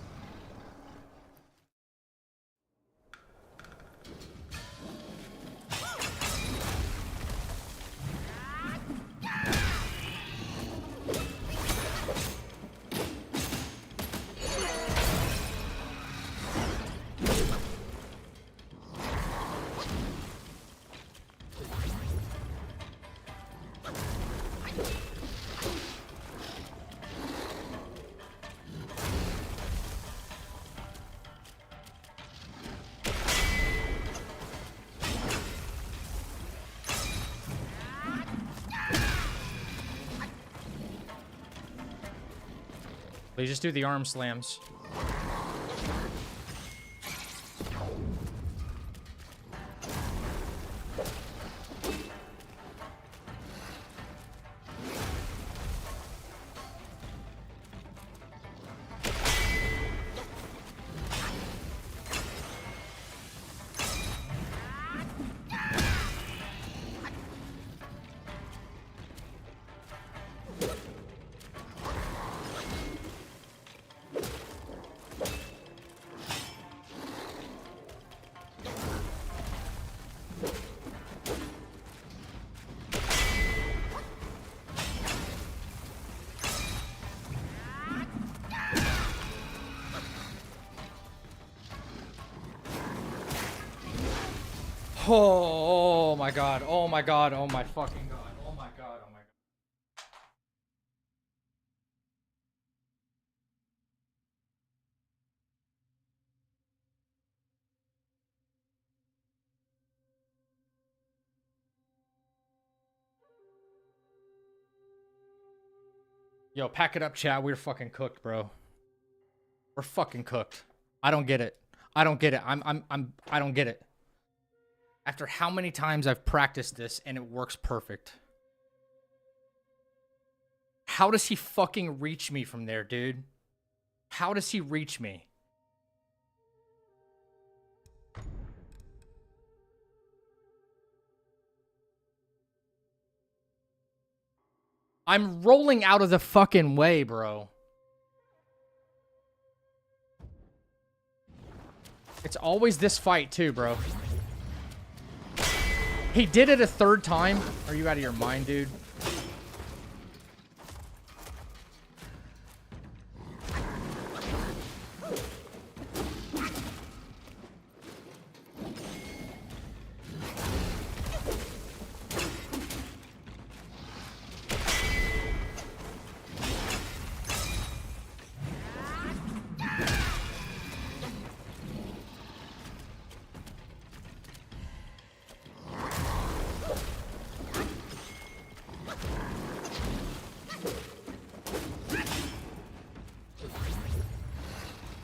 A: Please just do the arm slams. Oh my god. Oh my god. Oh my fucking god. Oh my god. Oh my god. Yo, pack it up, chat. We're fucking cooked, bro. We're fucking cooked. I don't get it. I don't get it. I don't get it. After how many times I've practiced this and it works perfect. How does he fucking reach me from there, dude? How does he reach me? I'm rolling out of the fucking way, bro. It's always this fight too, bro. He did it a third time. Are you out of your mind, dude?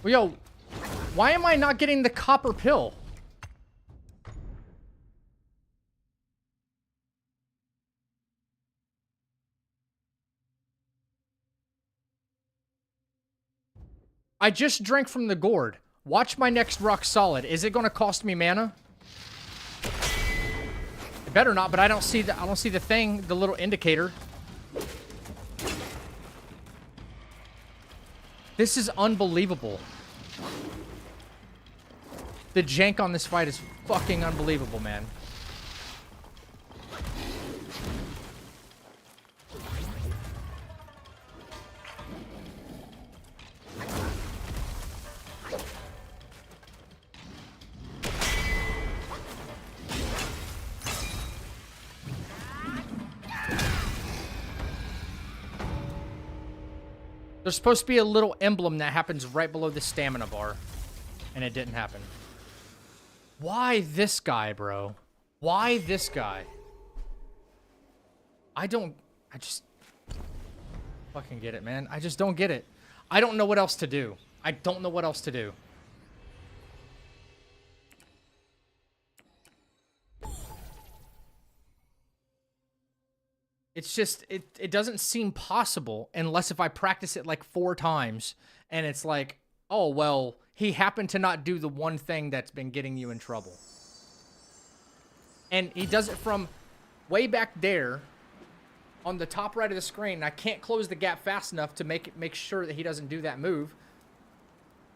A: Yo, why am I not getting the copper pill? I just drank from the gourd. Watch my next rock solid. Is it going to cost me mana? It better not, but I don't see the thing, the little indicator. This is unbelievable. The jank on this fight is fucking unbelievable, man. There's supposed to be a little emblem that happens right below the stamina bar, and it didn't happen. Why this guy, bro? Why this guy? I just fucking get it, man. I just don't get it. I don't know what else to do. I don't know what else to do. It's just, it doesn't seem possible unless if I practice it like 4 times and it's like, oh, well, he happened to not do the one thing that's been getting you in trouble. And he does it from way back there on the top right of the screen. I can't close the gap fast enough to make sure that he doesn't do that move.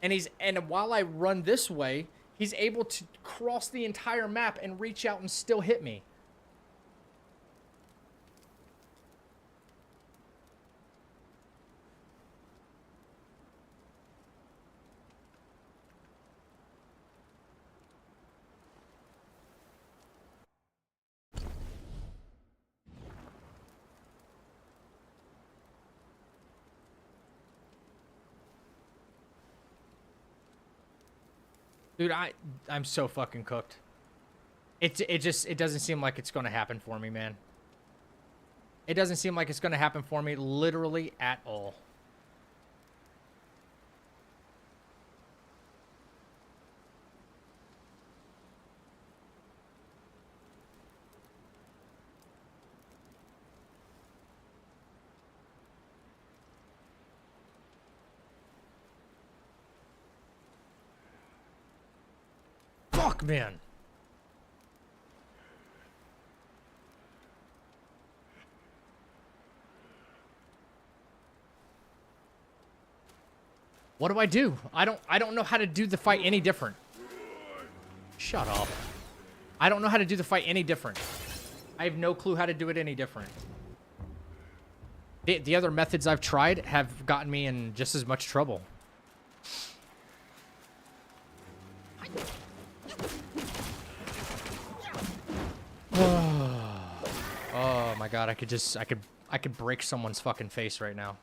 A: And while I run this way, he's able to cross the entire map and reach out and still hit me. Dude, I'm so fucking cooked. It doesn't seem like it's gonna happen for me, man. It doesn't seem like it's gonna happen for me literally at all. Fuck, man. What do I do? I don't know how to do the fight any different. Shut up. I don't know how to do the fight any different. I have no clue how to do it any different. The other methods I've tried have gotten me in just as much trouble. Oh my god, I could break someone's fucking face right now.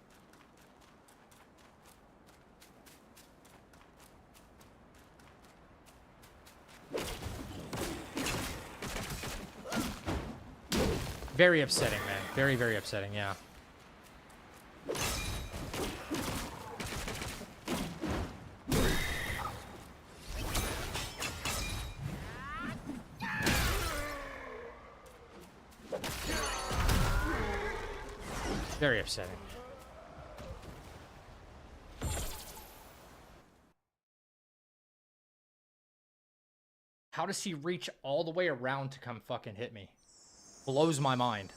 A: Very upsetting, man. Very, very upsetting, yeah. Very upsetting. How does he reach all the way around to come fucking hit me? Blows my mind.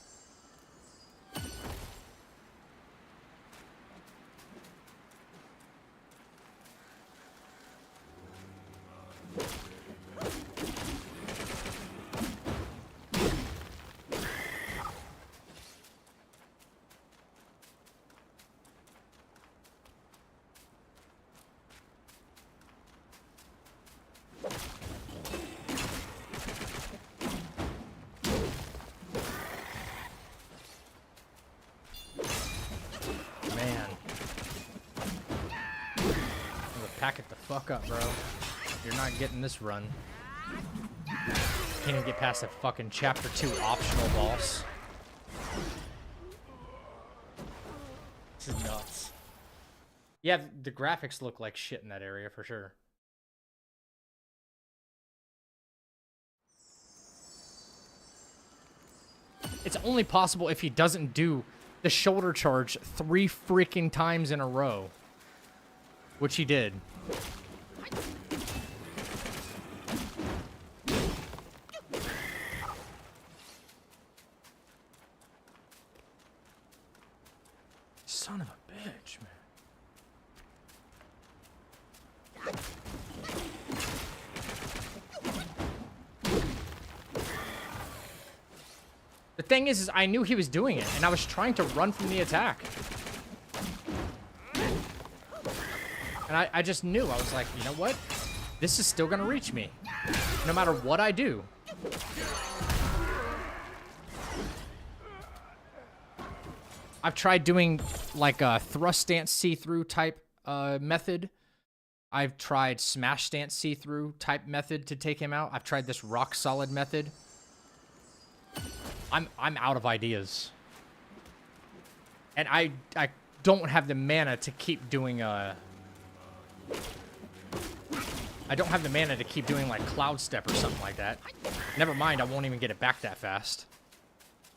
A: pack it the fuck up, bro. You're not getting this run. Can't even get past a fucking chapter 2 optional boss. This is nuts. Yeah, the graphics look like shit in that area for sure. It's only possible if he doesn't do the shoulder charge 3 freaking times in a row. Which he did. Son of a bitch, man. The thing is I knew he was doing it, and I was trying to run from the attack. And I just knew. I was like, you know what? This is still gonna reach me. No matter what I do. I've tried doing like a thrust stance see-through type method. I've tried smash stance see-through type method to take him out. I've tried this rock solid method. I'm out of ideas. And I don't have the mana to keep doing I don't have the mana to keep doing like Cloud Step or something like that. Never mind, I won't even get it back that fast.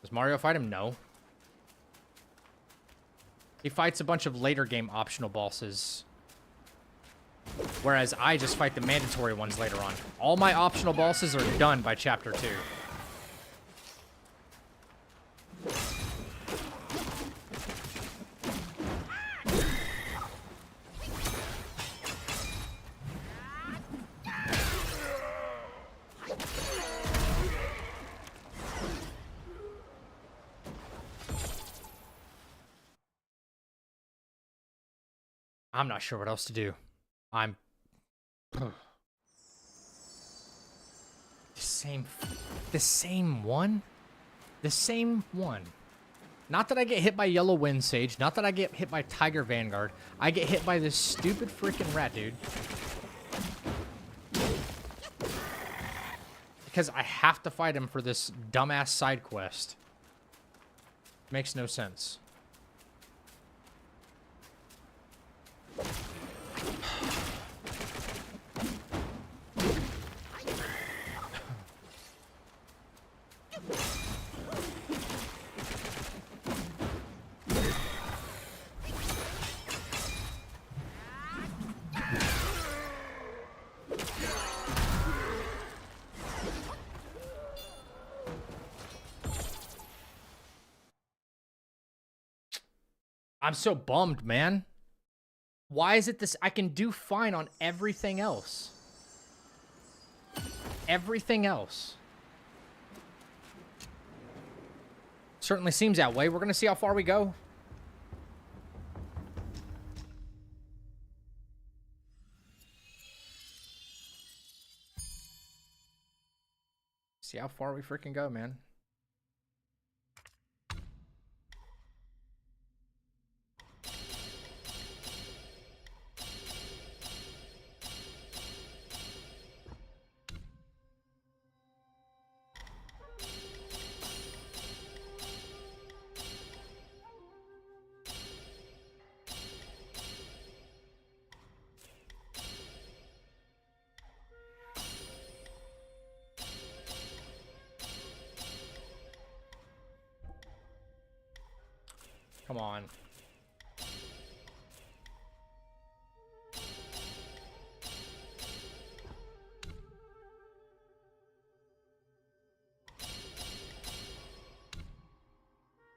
A: Does Mario fight him? No. He fights a bunch of later game optional bosses. Whereas I just fight the mandatory ones later on. All my optional bosses are done by chapter 2. I'm not sure what else to do. I'm... The same one? The same one. Not that I get hit by Yellow Wind Sage. Not that I get hit by Tiger Vanguard. I get hit by this stupid freaking rat, dude. Because I have to fight him for this dumbass side quest. Makes no sense. I'm so bummed, man. Why is it this? I can do fine on everything else. Everything else. Certainly seems that way. We're going to see how far we go. See how far we freaking go, man. Come on.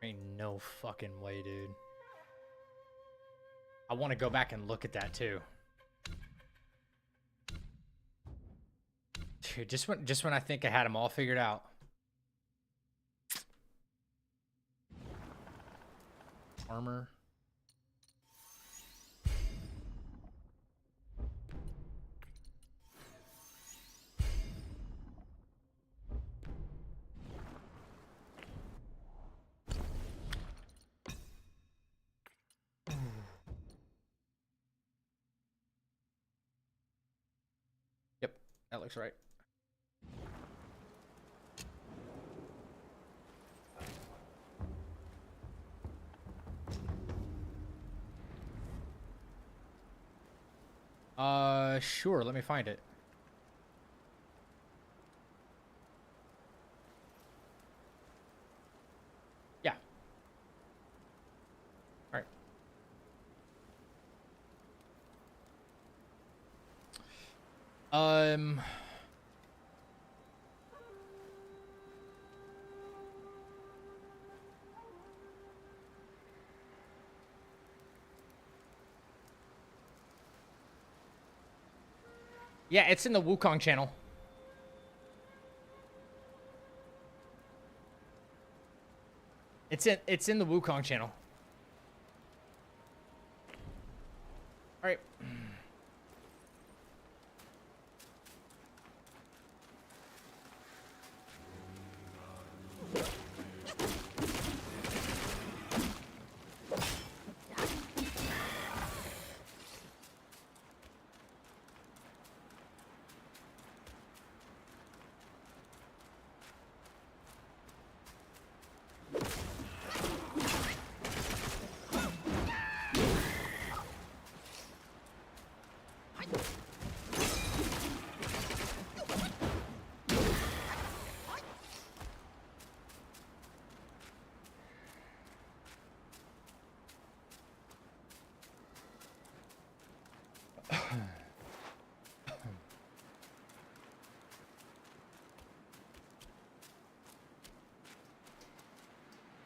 A: Ain't no fucking way, dude. I want to go back and look at that too. Dude, just when I think I had them all figured out. Armor. That looks right. Sure, let me find it. Yeah. All right. Yeah, it's in the Wukong channel. It's in the Wukong channel. All right.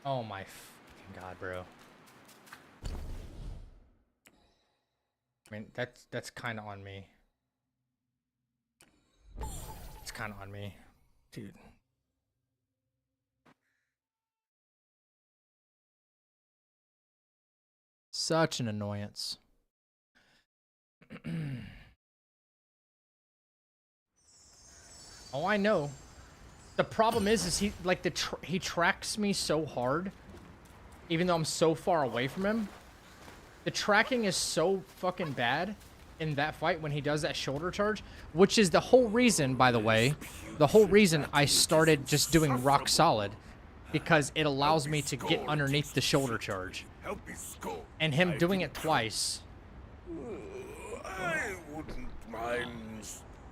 A: Oh my fucking god, bro. I mean, that's kind of on me. It's kind of on me, dude. Such an annoyance. Oh, I know. The problem is he like he tracks me so hard, even though I'm so far away from him. The tracking is so fucking bad in that fight when he does that shoulder charge, which is the whole reason, by the way, the whole reason I started just doing rock solid, because it allows me to get underneath the shoulder charge. And him doing it twice.
H: I wouldn't mind.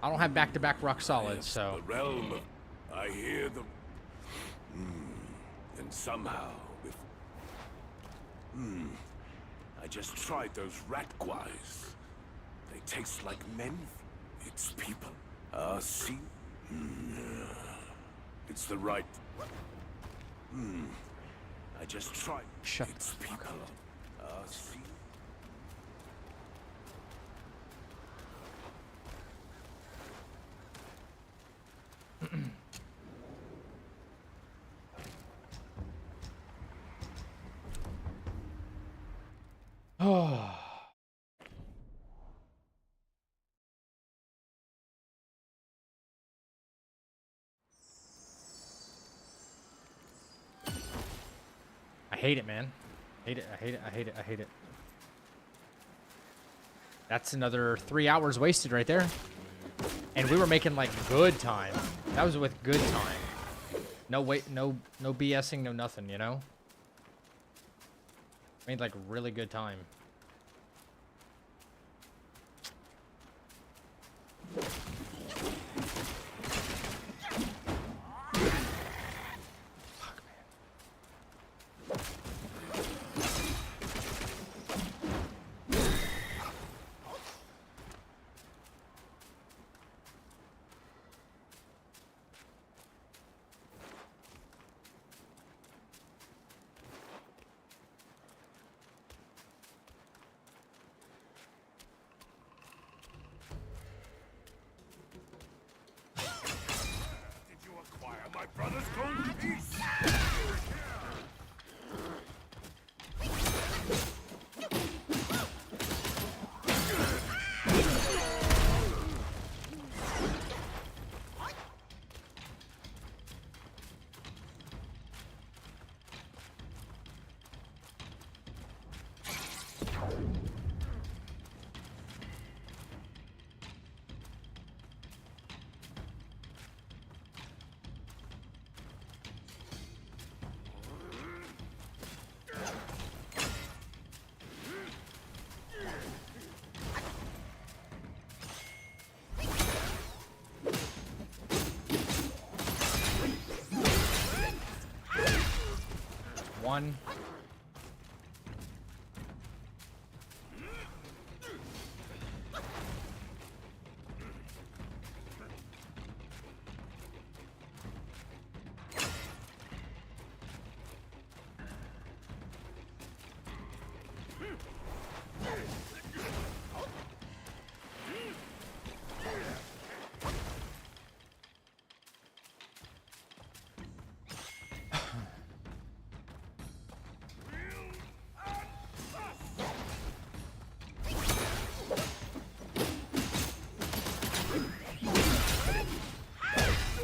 A: I don't have back-to-back rock solid, so.
H: The realm of, I hear them. And somehow, if I just tried those rat guys. They taste like men. It's people. See? It's the right. I just tried.
A: Shut
H: it's
A: the fuck
H: people.
A: up.
H: See?
A: Oh. I hate it, man. Hate it. I hate it. I hate it. I hate it. That's another 3 hours wasted right there. And we were making like good time. That was with good time. No wait, no BSing, no nothing, you know? Made like really good time. One.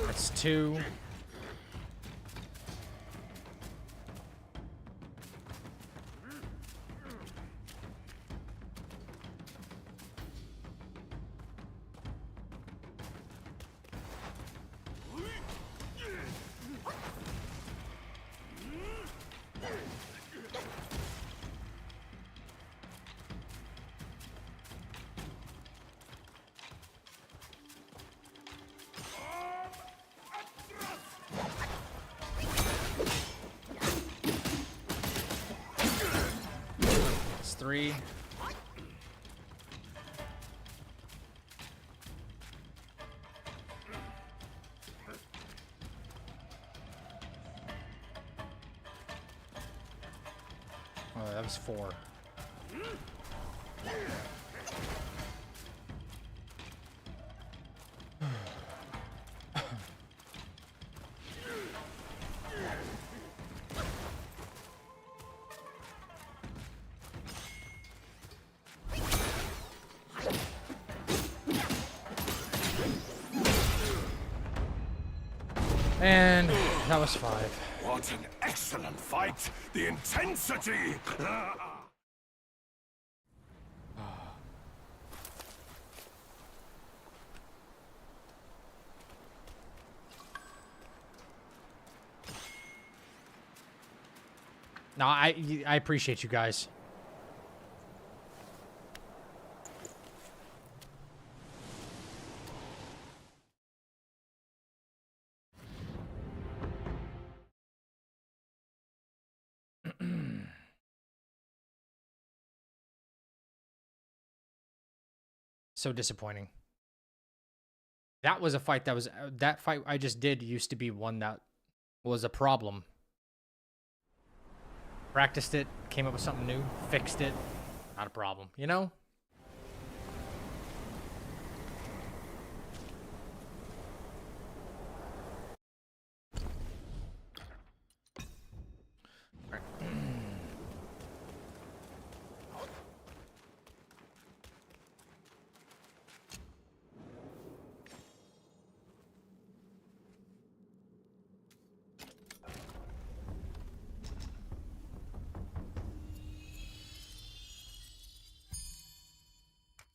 A: That's two. That's three. Oh, that was four. And that was five.
H: What an excellent fight! The intensity!
A: No, I appreciate you guys. So disappointing. That was a fight that was that fight I just did used to be one that was a problem. Practiced it, came up with something new, fixed it. Not a problem, you know?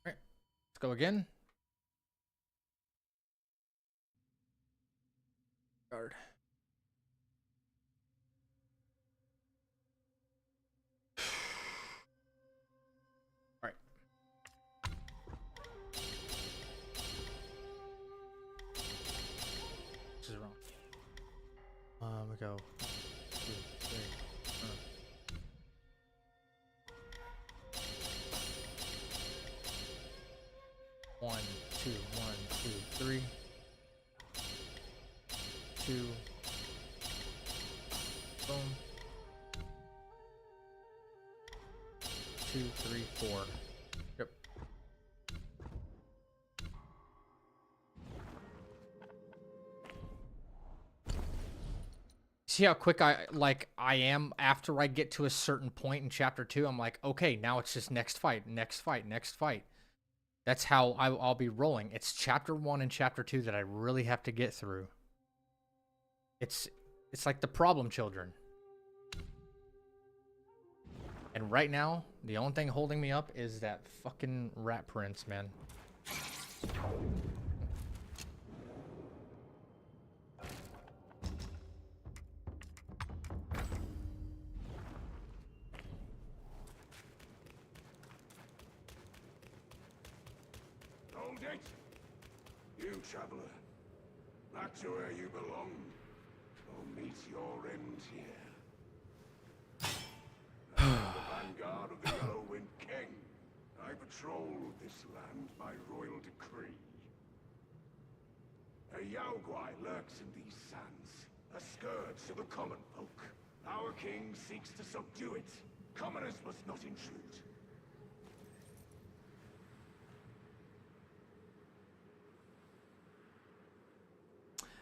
A: All right. Let's go again. Guard. All right. This is wrong. We go. 2, 3. 1, 2, 1, 2, 3. 2. Boom. 2, 3, 4. Yep. See how quick I am after I get to a certain point in chapter 2? I'm like, okay, now it's just next fight, next fight, next fight. That's how I'll be rolling. It's chapter 1 and chapter 2 that I really have to get through. It's like the problem children. And right now, the only thing holding me up is that fucking rat prince, man.
H: Hold it! You traveler, back to where you belong, or meet your end here. vanguard of the Yellowwind King. I patrol this land by royal decree. A Yaoguai lurks in these sands, a scourge to the common folk. Our king seeks to subdue it. Commoners must not intrude.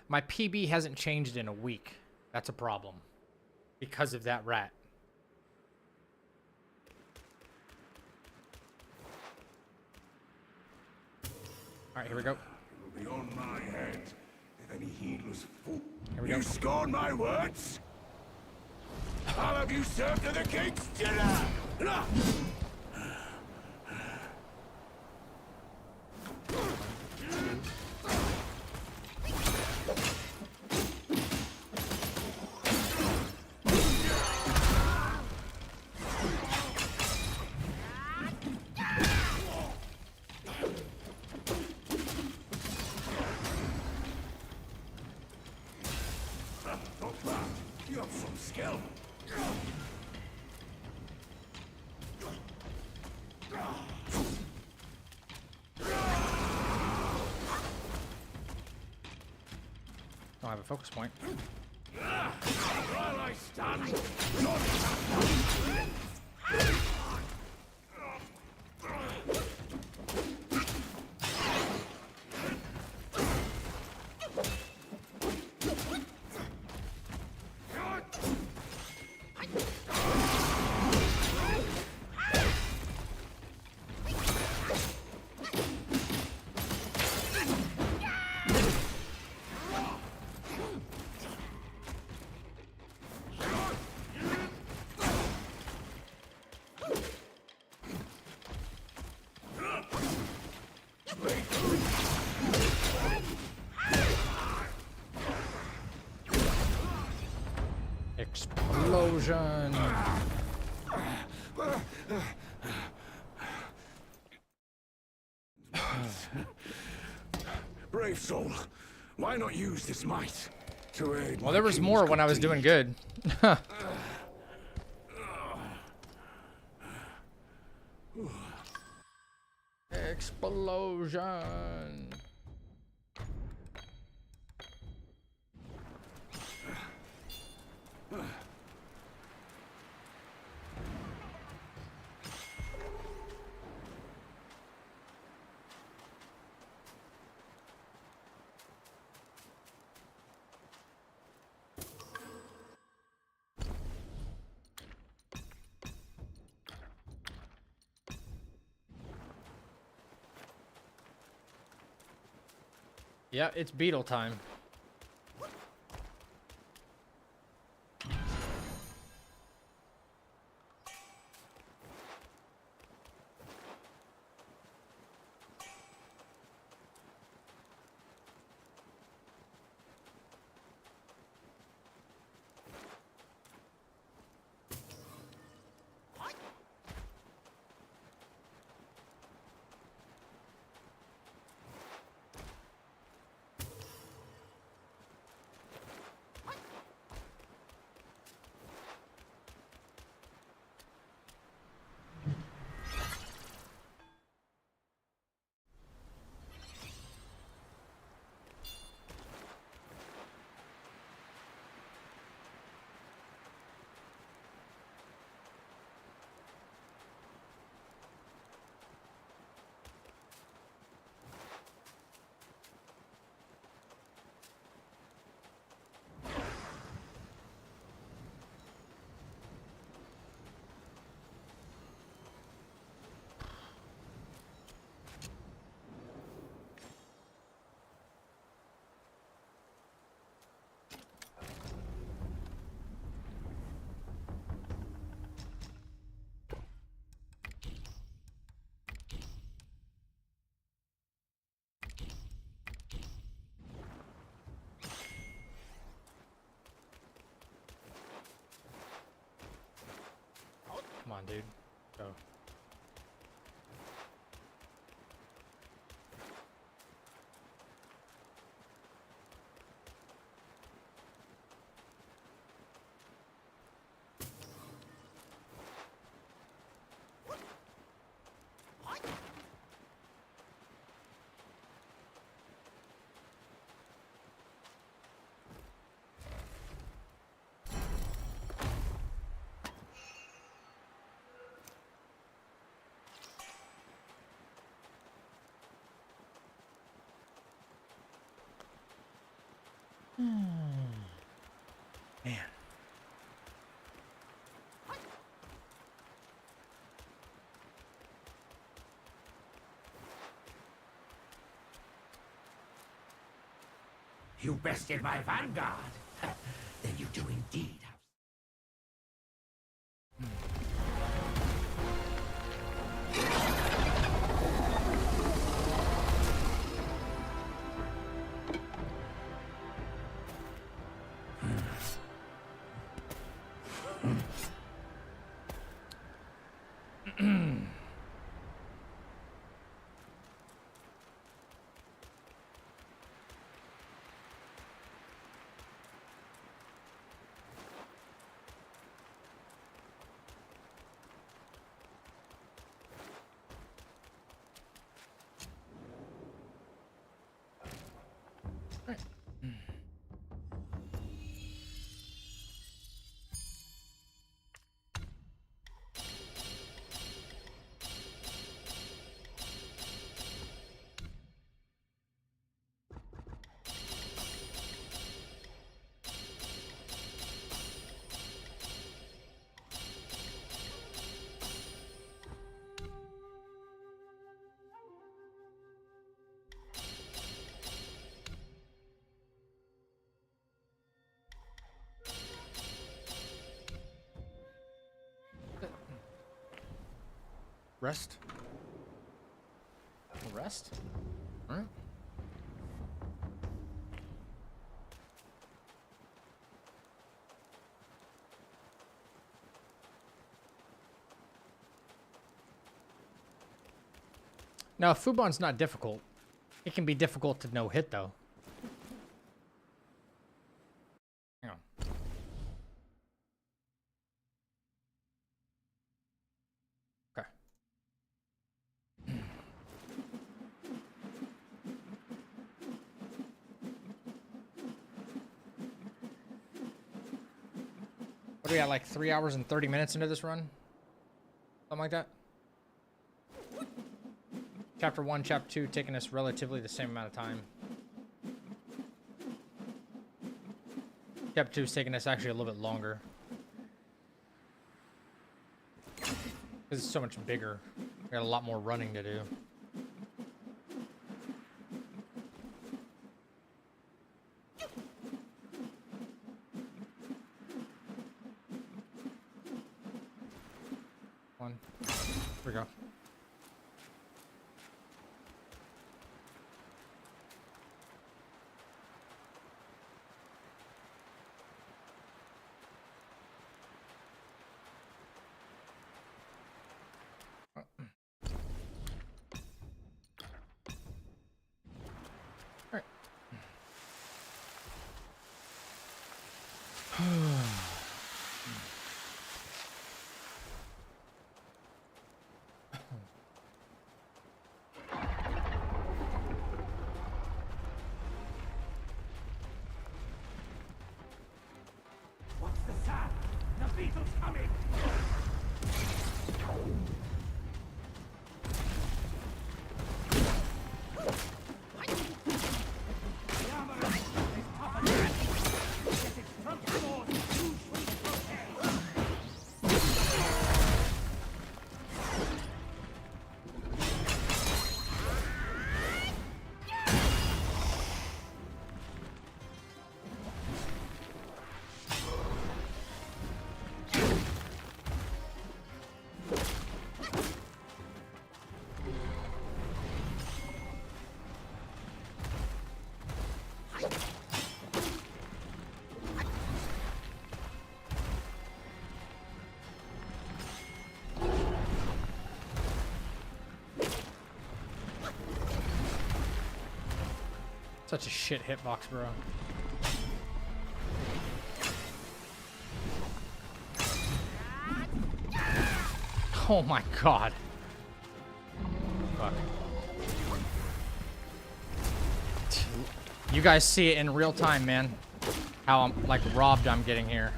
A: My PB hasn't changed in a week. That's a problem. Because of that rat. Alright, here we go.
H: It will be on my head if any heedless fool.
A: Here we go.
H: You scorn my words? I'll have you served to the king's dinner! Not bad. You have some skill.
A: Don't have a focus point.
H: While I stand,
A: Explosion.
H: brave soul, why not use this might to aid?
A: Well, there was more when I was doing good. Explosion. Yeah, it's beetle time. Come on, dude. Go. Man.
B: You bested my vanguard. Then you do indeed have.
A: Rest. Rest? Alright. Now, if Fubon's not difficult, it can be difficult to no-hit, though. Hang on. Okay. What are we at, like 3 hours and 30 minutes into this run? Something like that? Chapter 1, Chapter 2 taking us relatively the same amount of time. Chapter 2 is taking us actually a little bit longer. Because it's so much bigger. We got a lot more running to do. One. Here we go.
B: What's the sound? The beetle's coming! The armor is tougher than that. Yet its front sword is too sweet to obey.
A: Such a shit hitbox, bro. Oh my god. Fuck. You guys see it in real time, man. How I'm like robbed I'm getting here.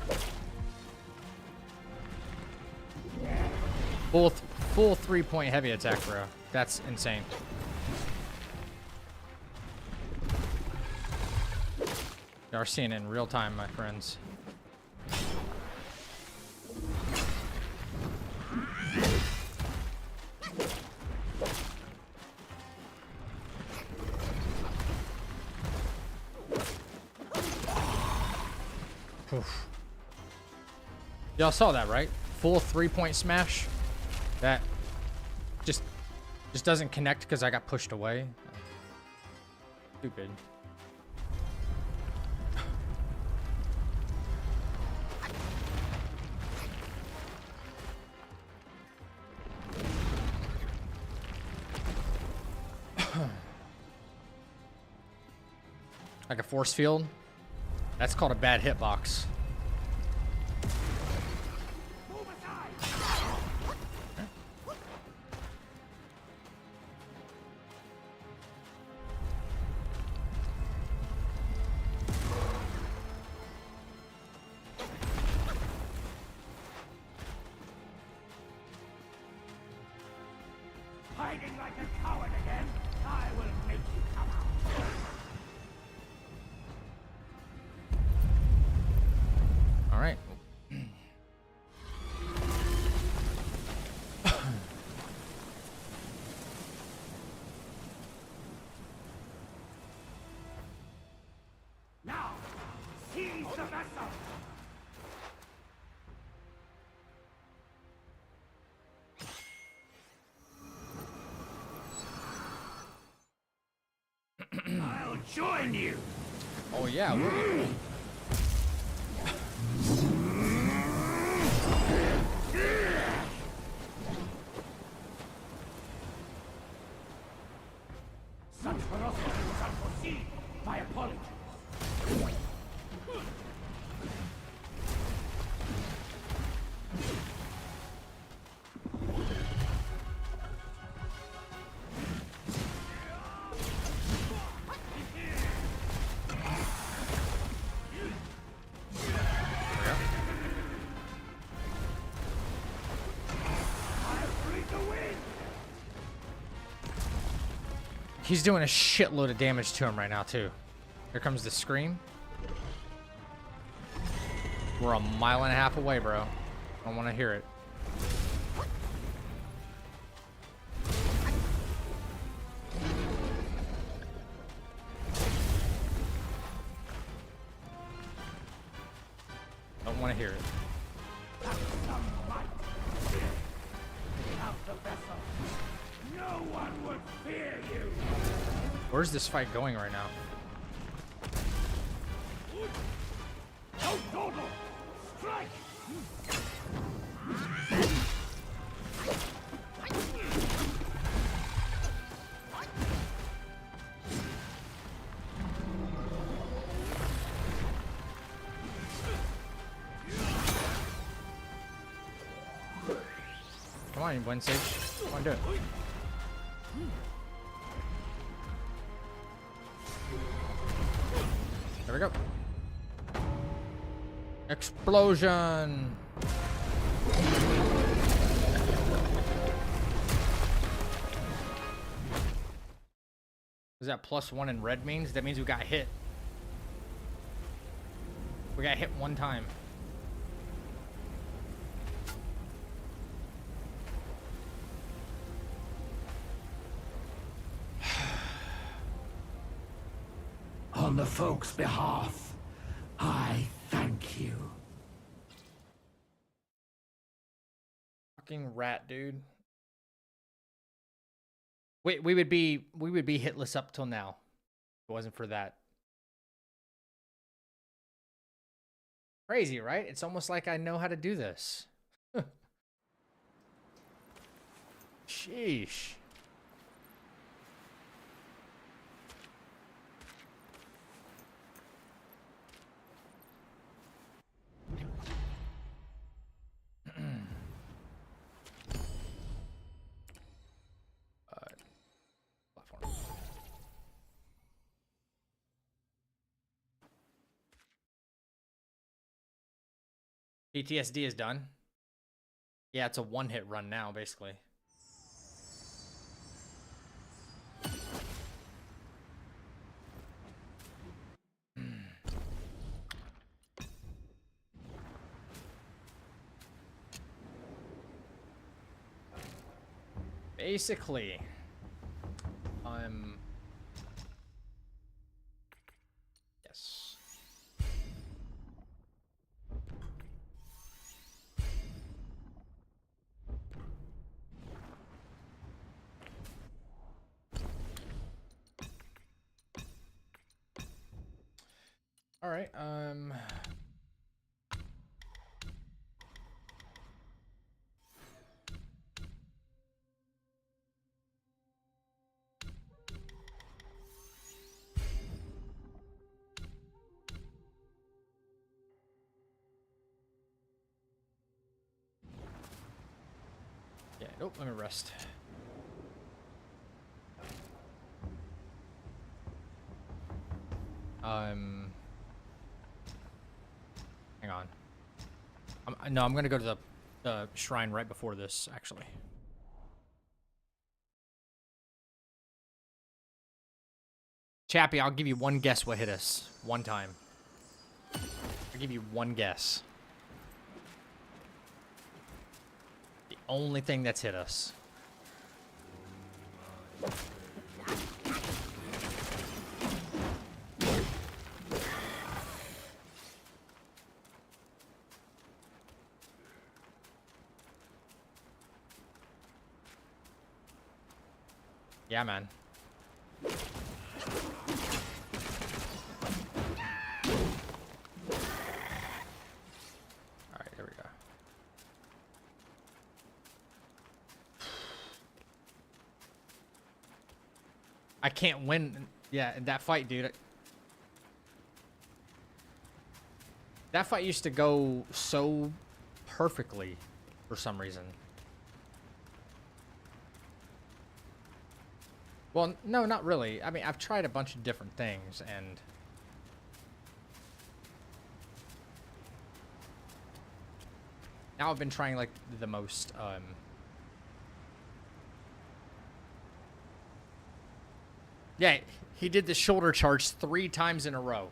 A: Full 3-point heavy attack, bro. That's insane. You are seeing it in real time, my friends. Oof. Y'all saw that, right? Full 3-point smash. That just doesn't connect because I got pushed away. Stupid. Like a force field. That's called a bad hitbox.
F: Hiding like a coward again? I will make you come out.
A: All right.
F: Now, seize the vessel. I'll join you.
A: Oh yeah. We're...
F: Such ferocity was unforeseen. My apologies.
A: He's doing a shitload of damage to him right now, too. Here comes the scream. We're 1.5 miles away, bro. I don't want to hear it. Don't want to hear it.
F: No one would fear you.
A: Where's this fight going right now?
F: Oh, Dodo! Strike!
A: Come on, you win, Sage. Come on, do it. There we go. Explosion. Is that +1 in red means? That means we got hit. We got hit one time.
F: On the folks' behalf, I thank you.
A: Fucking rat, dude. Wait, we would be hitless up till now. If it wasn't for that. Crazy, right? It's almost like I know how to do this. Sheesh. Platform. PTSD is done. Yeah, it's a one-hit run now, basically. Basically, yes. All right, yeah, nope, let me rest. Hang on. No, I'm gonna go to the shrine right before this, actually. Chappie, I'll give you one guess what hit us. One time. I'll give you one guess. The only thing that's hit us. Yeah, man. Alright, here we go. I can't win, yeah, in that fight, dude. That fight used to go so perfectly for some reason. Well, no, not really. I mean, I've tried a bunch of different things, and now I've been trying, like, the most, yeah, he did the shoulder charge 3 times in a row.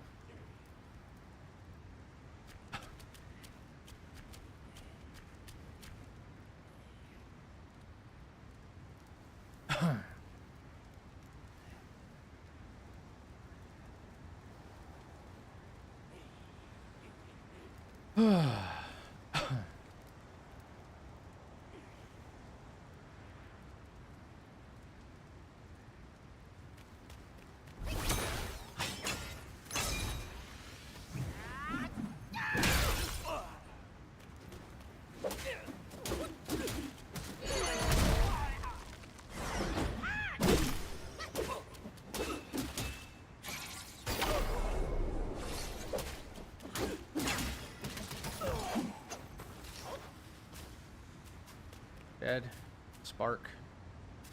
A: Dead. Spark.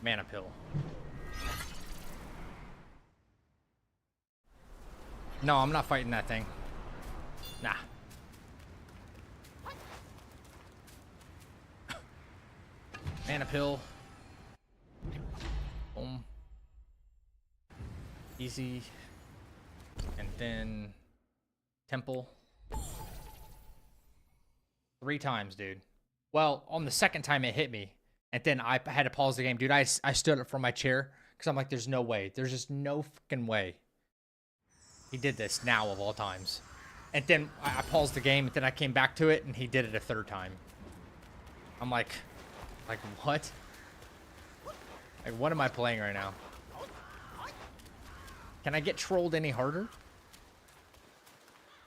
A: Mana pill. No, I'm not fighting that thing. Nah. Mana pill. Boom. Easy. And then temple. 3 times, dude. Well, on the second time it hit me, and then I had to pause the game. Dude, I stood up from my chair, because I'm like, there's no way. There's just no fucking way. He did this now of all times. And then I paused the game, and then I came back to it, and he did it a 3rd time. I'm like, what? Like, what am I playing right now? Can I get trolled any harder?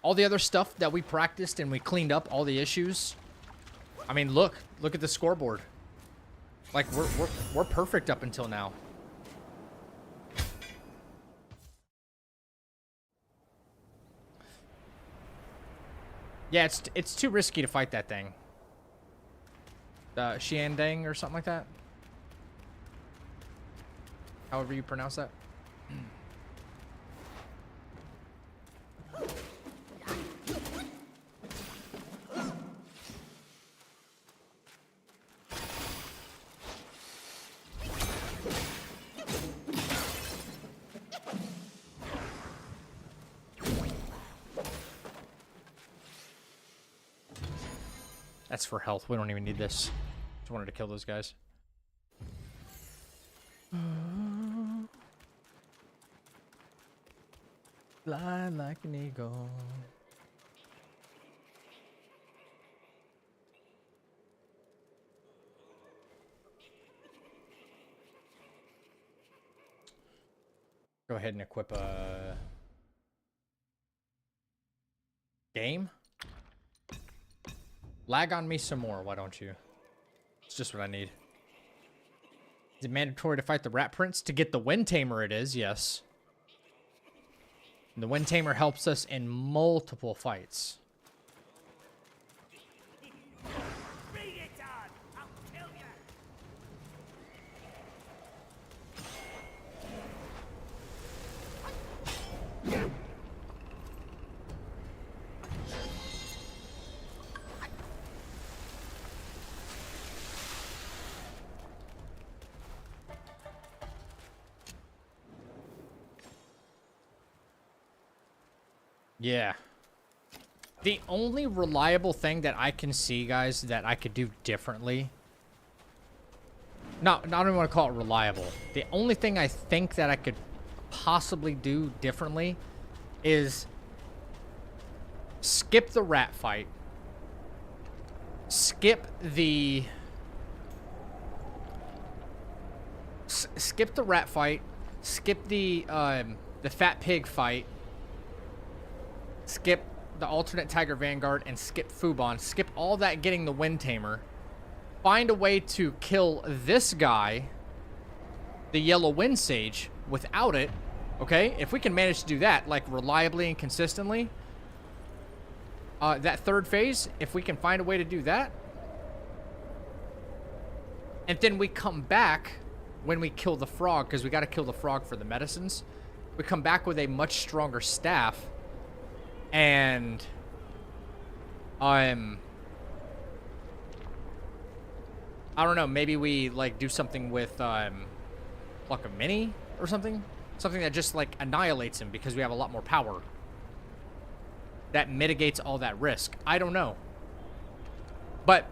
A: All the other stuff that we practiced and we cleaned up, all the issues. I mean, look at the scoreboard. Like, we're perfect up until now. Yeah, it's too risky to fight that thing. Xiandang or something like that. However you pronounce that. That's for health. We don't even need this. Just wanted to kill those guys. like an eagle. Go ahead and equip a game. Lag on me some more, why don't you? It's just what I need. Is it mandatory to fight the Rat Prince? To get the Wind Tamer it is, yes. And the Wind Tamer helps us in multiple fights.
G: Bring it on! I'll kill you!
A: Yeah. The only reliable thing that I can see, guys, that I could do differently... No, I don't even want to call it reliable. The only thing I think that I could possibly do differently is skip the rat fight. Skip the... skip the rat fight. Skip the fat pig fight. Skip the alternate Tiger Vanguard and skip Fubon. Skip all that getting the Wind Tamer. Find a way to kill this guy, the Yellow Wind Sage, without it. Okay? If we can manage to do that, like, reliably and consistently. That third phase, if we can find a way to do that. And then we come back when we kill the frog, because we got to kill the frog for the medicines. We come back with a much stronger staff. And I don't know, maybe we like do something with Pluck a Mini or something that just like annihilates him because we have a lot more power that mitigates all that risk. I don't know, but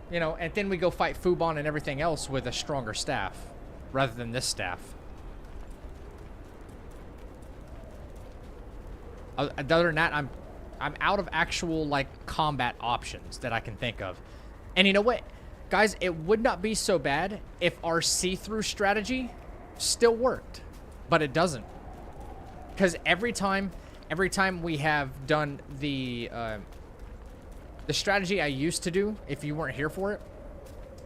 A: you know, and then we go fight Fubon and everything else with a stronger staff rather than this staff. Other than that, I'm out of actual, like, combat options that I can think of. And you know what? Guys, it would not be so bad if our see-through strategy still worked. But it doesn't. Because every time we have done the strategy I used to do, if you weren't here for it,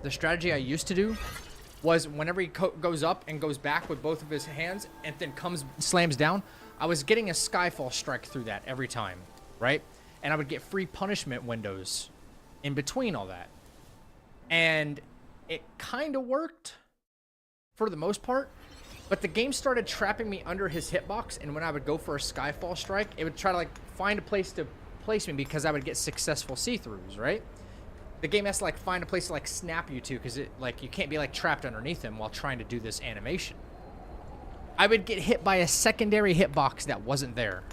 A: the strategy I used to do was whenever he goes up and goes back with both of his hands and then slams down, I was getting a Skyfall strike through that every time, right? And I would get free punishment windows in between all that. And it kind of worked for the most part, but the game started trapping me under his hitbox, and when I would go for a Skyfall strike, it would try to, like, find a place to place me because I would get successful see-throughs, right? The game has to, like, find a place to, like, snap you to because, it like, you can't be, like, trapped underneath him while trying to do this animation. I would get hit by a secondary hitbox that wasn't there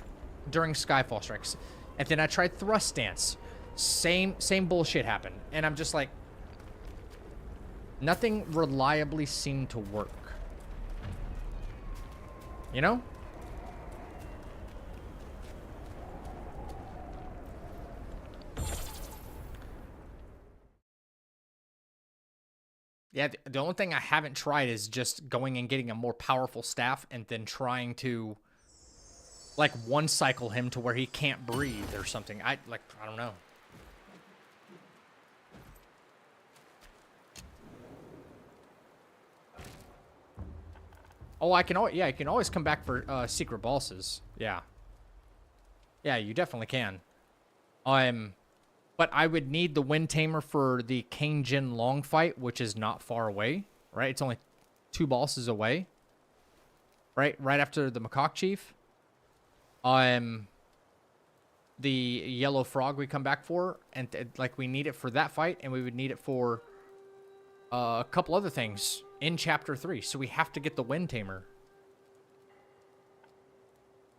A: during Skyfall strikes. And then I tried Thrust Stance. Same bullshit happened. And I'm just like, nothing reliably seemed to work. You know? Yeah, the only thing I haven't tried is just going and getting a more powerful staff and then trying to, like, one cycle him to where he can't breathe or something. I don't know. Oh, I can always, yeah, you can always come back for secret bosses. Yeah. Yeah, you definitely can. But I would need the Wind Tamer for the King Jin Long fight, which is not far away, right? It's only 2 bosses away. Right after the Macaque Chief. The Yellow Frog we come back for, and like we need it for that fight, and we would need it for a couple other things in Chapter 3. So we have to get the Wind Tamer.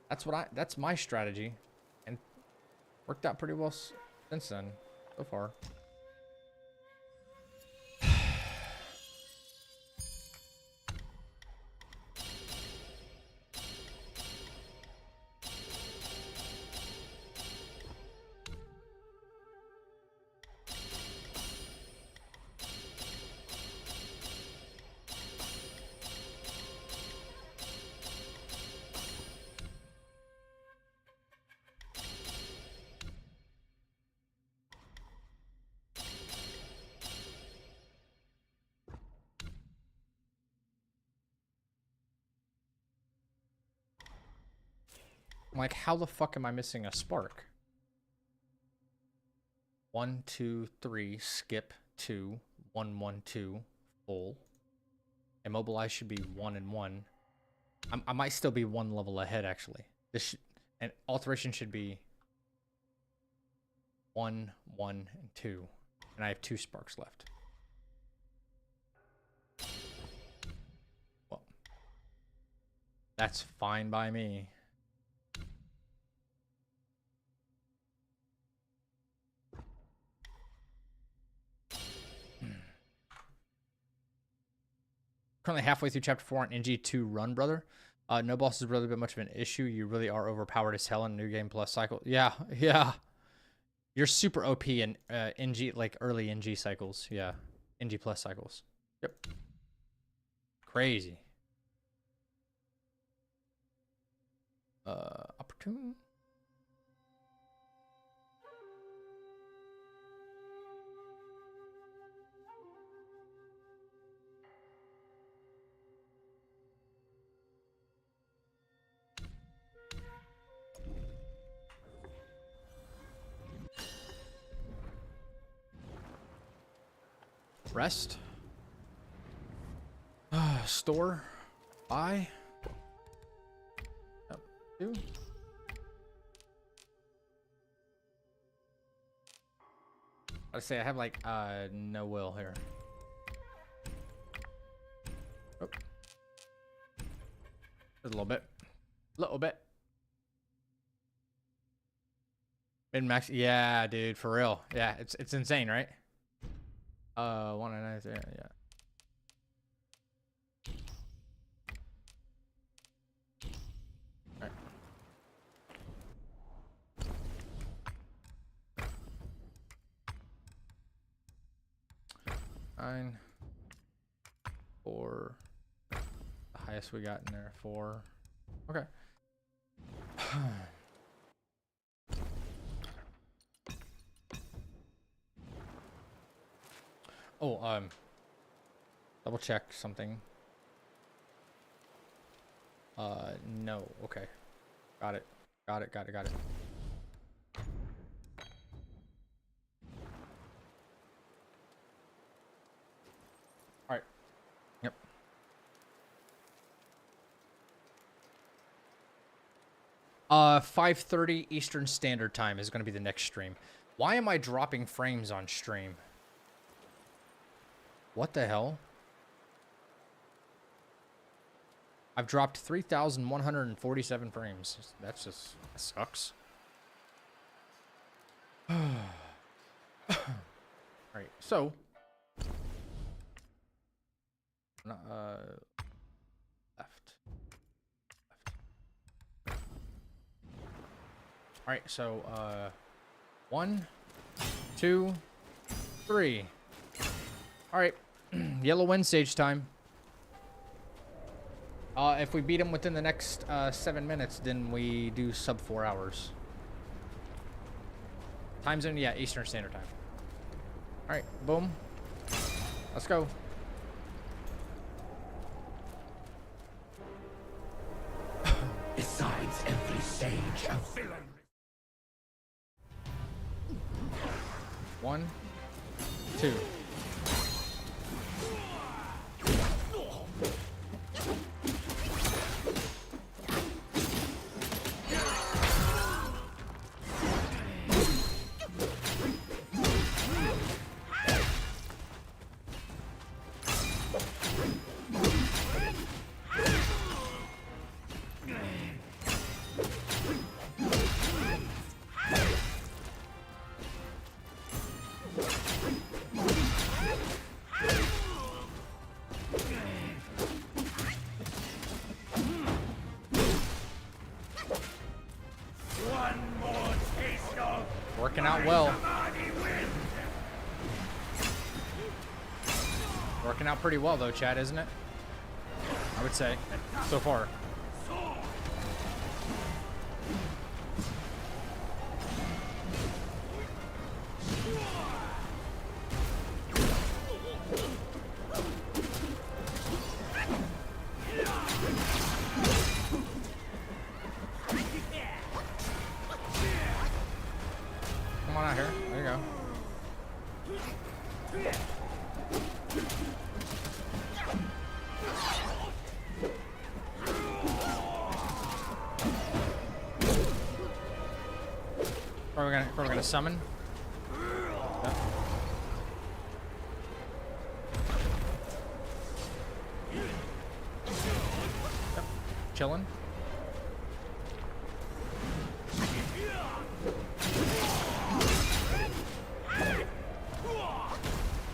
A: That's my strategy, and worked out pretty well since then, so far. I'm like, how the fuck am I missing a spark? 1, 2, 3, skip 2, 1, 1, 2, full. Immobilize should be 1 and 1. I might still be 1 level ahead actually. And alteration should be 1, 1, and 2. And I have 2 sparks left. Well, that's fine by me. Currently halfway through chapter 4 on NG2 run, brother. No boss has really been much of an issue. You really are overpowered as hell in New Game Plus cycle. Yeah, yeah. You're super OP in NG, like early NG cycles. Yeah, NG Plus cycles. Yep. Crazy. Opportune. Rest. Store. Buy. Yep. 2. I'd say I have like no will here. Oh. Just a little bit. Little bit. Mid max. Yeah, dude, for real. Yeah, it's insane, right? 1 and 9, yeah. Alright. Nine. 4. The highest we got in there, 4. Okay. Oh, double check something. No. Okay. Got it. Got it. All right. Yep. Uh, 5:30 Eastern Standard Time is going to be the next stream. Why am I dropping frames on stream? What the hell? I've dropped 3,147 frames. That sucks. Alright, so. Left. Alright, so, 1, 2, 3. Alright. Yellow win stage time. If we beat him within the next 7 minutes, then we do sub 4 hours. Time zone, yeah, Eastern Standard Time. Alright, boom. Let's go.
G: Besides every sage, a villain.
A: 1, 2. Working out well. Working out pretty well though, Chad, isn't it? I would say, so far. there. There you go. We're gonna summon. Yep. Yep. Chilling.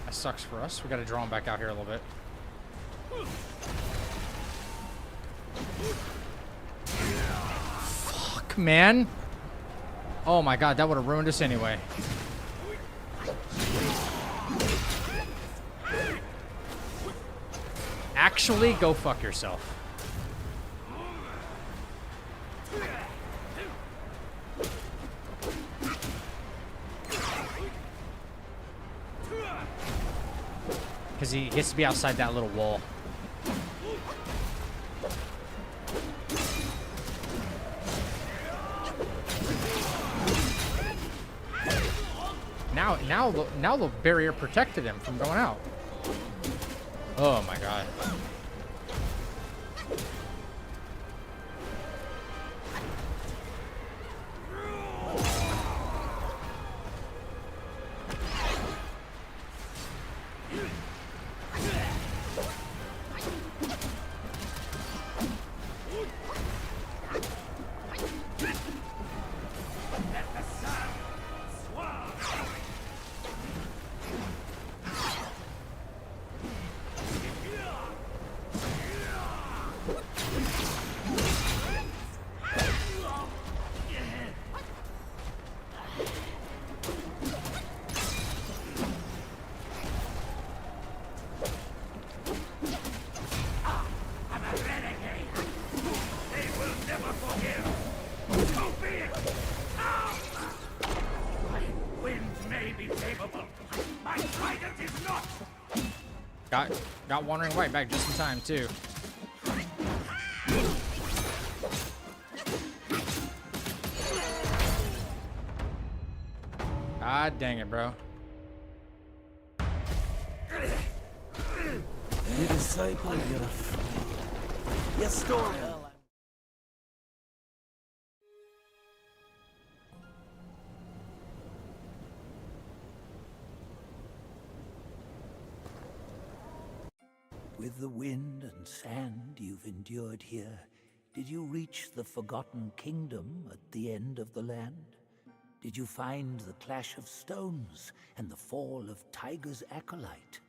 A: That sucks for us. We gotta draw him back out here a little bit. Fuck, man. Oh my god, that would have ruined us anyway. Actually, go fuck yourself. Because he gets to be outside that little wall. Now the barrier protected him from going out. Oh my god. Got Wandering White back just in time, too. God dang it, bro.
J: You disciple, you're a fool. Your story.
F: With the wind and sand you've endured here, did you reach the Forgotten Kingdom at the end of the land? Did you find the clash of stones and the fall of Tiger's acolyte?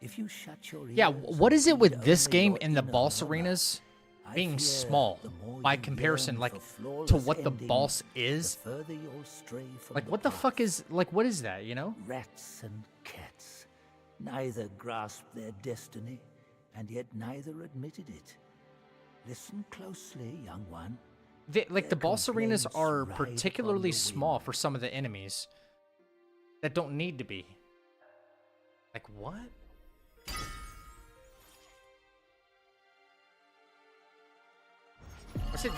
F: If you shut your ears,
A: yeah, what is it with this game and the boss arenas being small by comparison, like, to what the boss is? Like, what the fuck is, like, what is that, you know?
F: Rats and cats. Neither grasped their destiny, and yet neither admitted it. Listen closely, young one.
A: Like, the boss arenas are particularly small for some of the enemies that don't need to be. Like, what? I said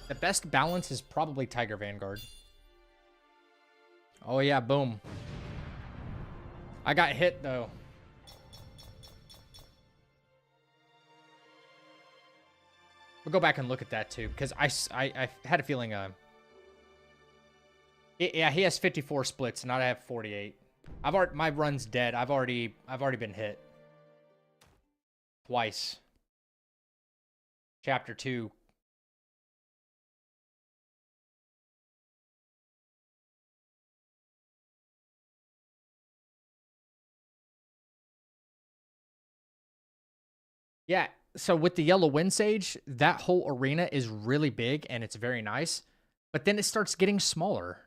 A: the best balance is probably Tiger Vanguard. Oh, yeah, boom. I got hit, though. We'll go back and look at that, too, because I had a feeling... yeah, he has 54 splits, and I have 48. My run's dead. I've already been hit. Twice. Chapter 2. Yeah, so with the Yellow Wind Sage, that whole arena is really big and it's very nice, but then it starts getting smaller.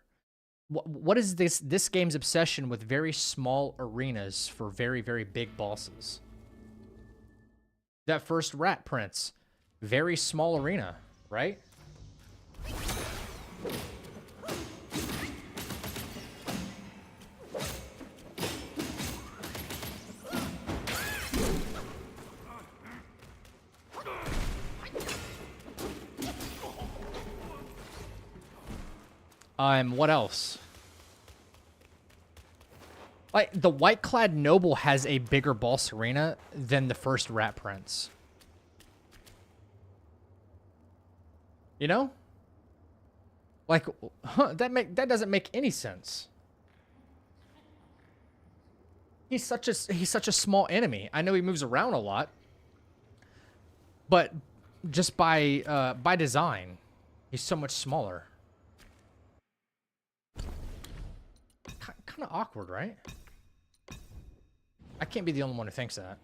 A: What is this game's obsession with very small arenas for very, very big bosses? That first Rat Prince, very small arena, right? What else? Like, the white-clad noble has a bigger boss arena than the first Rat Prince. You know? Like, huh, that doesn't make any sense. He's such a small enemy. I know he moves around a lot, but just by design, he's so much smaller. Kind of awkward, right? I can't be the only one who thinks that.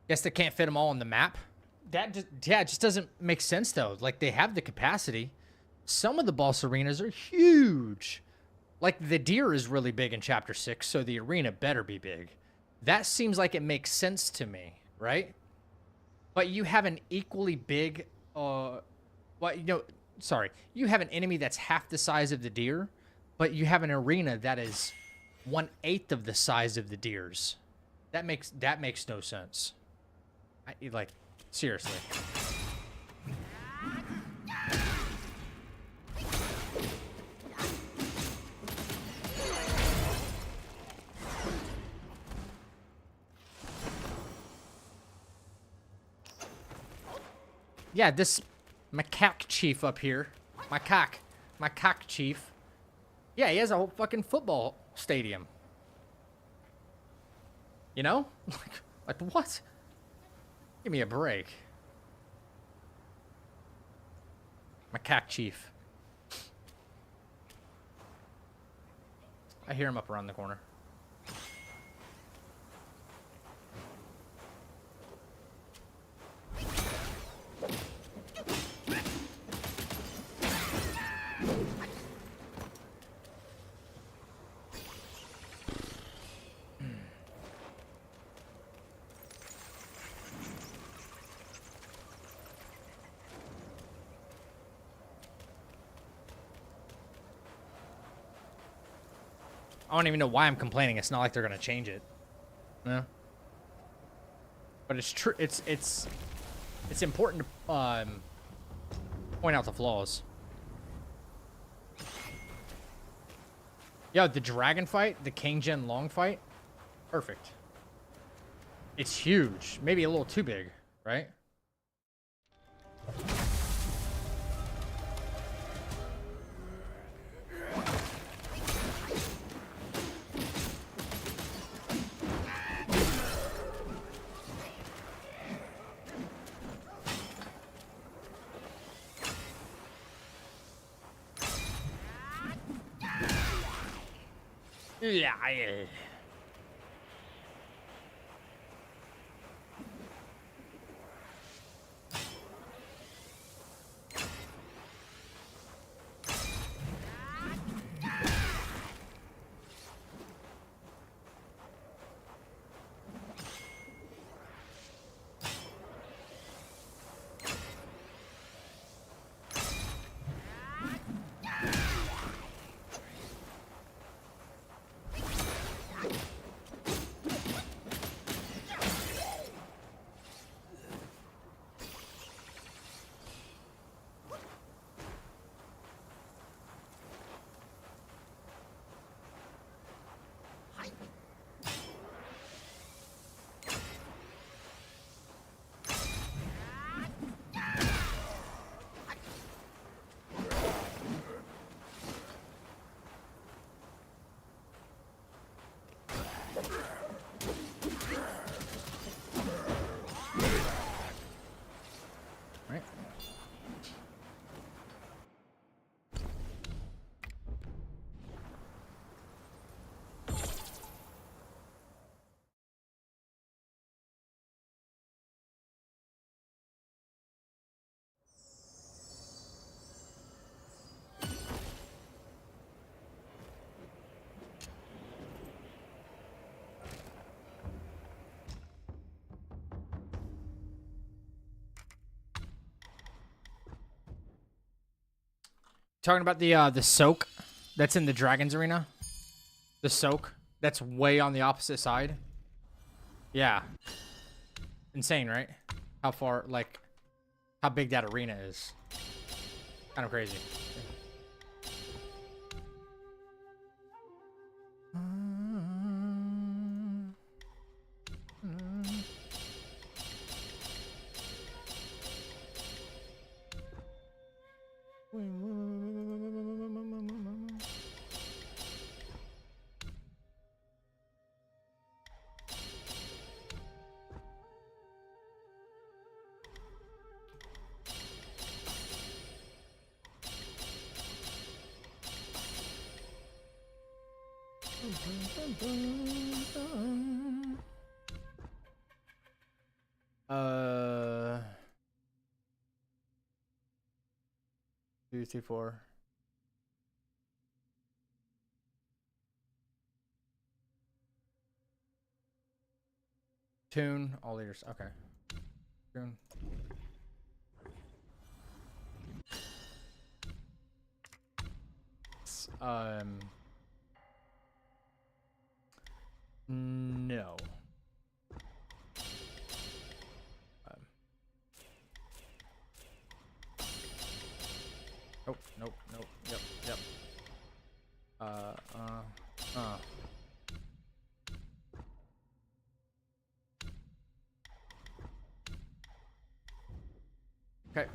A: Guess they can't fit them all on the map. That just, yeah, it just doesn't make sense though. Like, they have the capacity. Some of the boss arenas are huge. Like, the deer is really big in Chapter 6, so the arena better be big. That seems like it makes sense to me, right? But you have an equally big, well, you know, sorry. You have an enemy that's half the size of the deer, but you have an arena that is 1/8 of the size of the deer's. That makes no sense. Like, seriously. Yeah, this macaque chief up here. Macaque chief. Yeah, he has a whole fucking football stadium. You know? Like what? Give me a break. Macaque chief. I hear him up around the corner. I don't even know why I'm complaining. It's not like they're gonna change it. No. But it's true. It's important to point out the flaws. Yo, the dragon fight, the King Gen Long fight, perfect. It's huge. Maybe a little too big, right? Yeah. Right. Talking about the soak that's in the Dragon's Arena. The soak That's way on the opposite side. Yeah. Insane, right? How far, like, how big that arena is. Kind of crazy. Two, three, four. Tune, all leaders. Okay. Tune. No. Nope. Yep. Okay.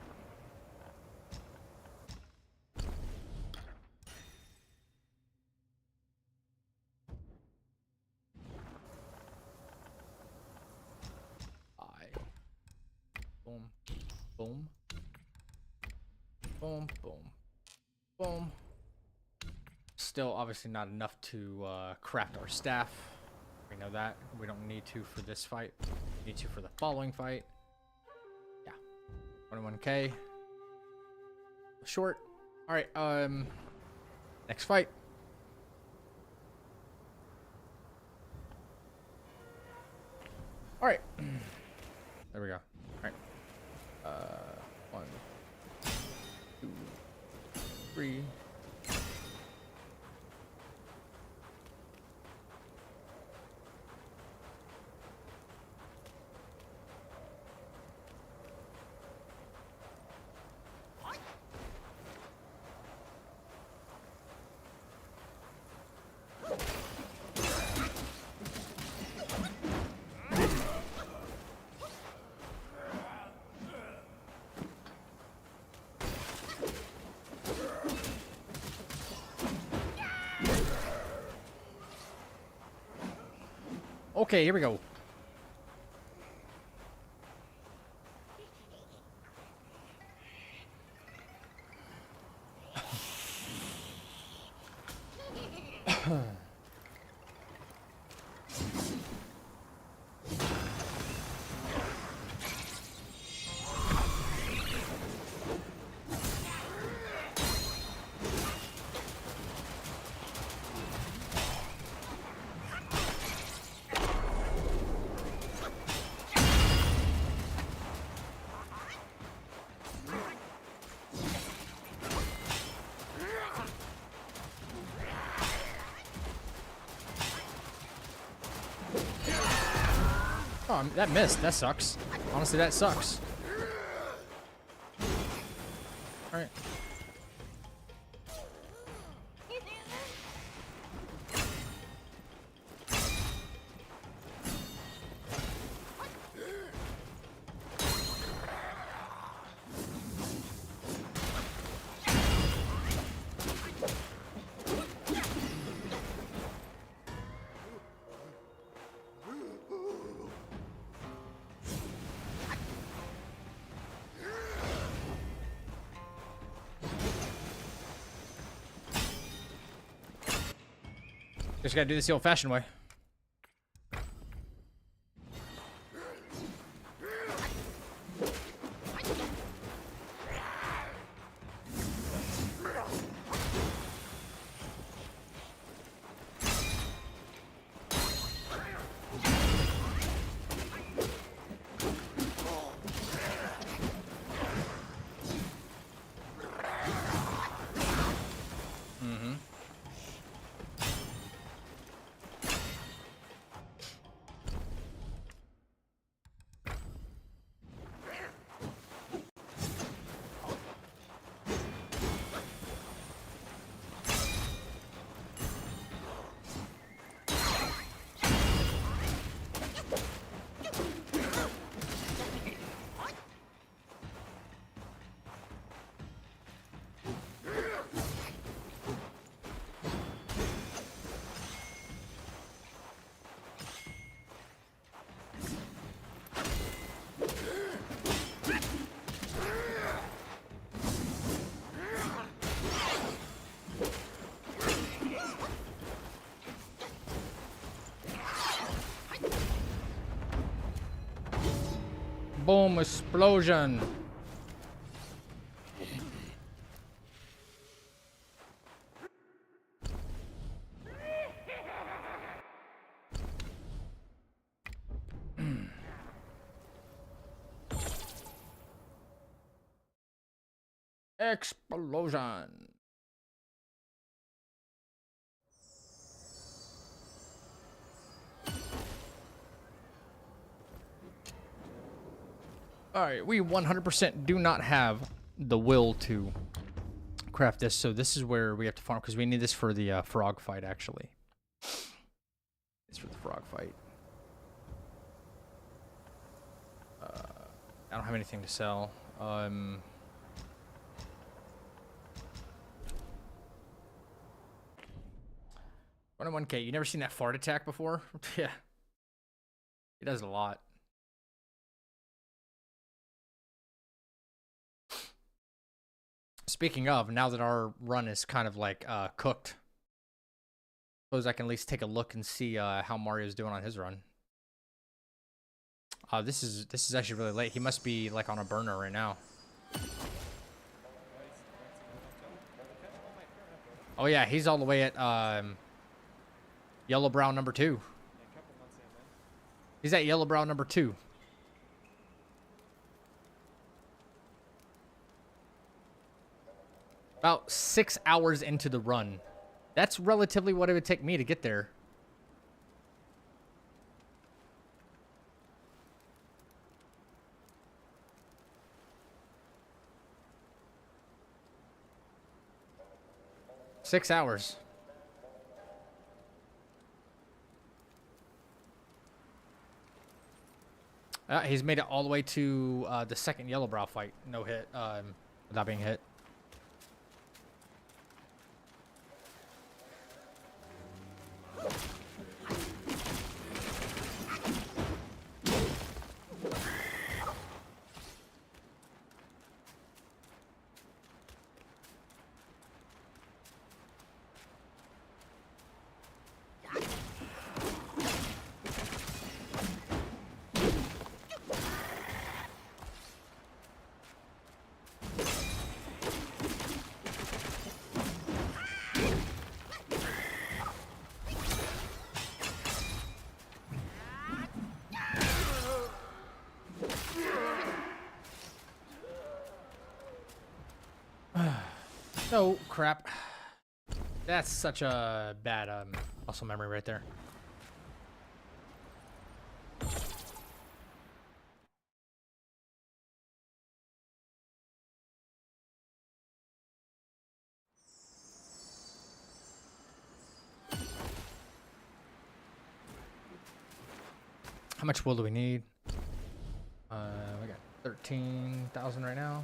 A: Boom. Boom. Boom. Boom. Boom. Still obviously not enough to craft our staff. We know that. We don't need to for this fight. We need to for the following fight. Yeah. 21k. Short. Alright, next fight. Alright. There we go. Alright. 1, 2, 3. Okay, here we go. Oh, that missed. That sucks. Honestly, that sucks. Alright. Just gotta do this the old-fashioned way. Boom, explosion. Explosion. All right, we 100% do not have the will to craft this, so this is where we have to farm because we need this for the frog fight. Actually, it's for the frog fight. I don't have anything to sell. 1K. You never seen that fart attack before? Yeah, he does a lot. Speaking of, now that our run is kind of like cooked, suppose I can at least take a look and see how Mario's doing on his run. This is actually really late. He must be like on a burner right now. Oh yeah, he's all the way at yellow brown number 2. He's at yellow brown number 2. About 6 hours into the run. That's relatively what it would take me to get there. Six hours. He's made it all the way to the second yellow brow fight. No hit. Without being hit. Oh, crap. That's such a bad muscle memory right there. How much wool do we need? We got 13,000 right now.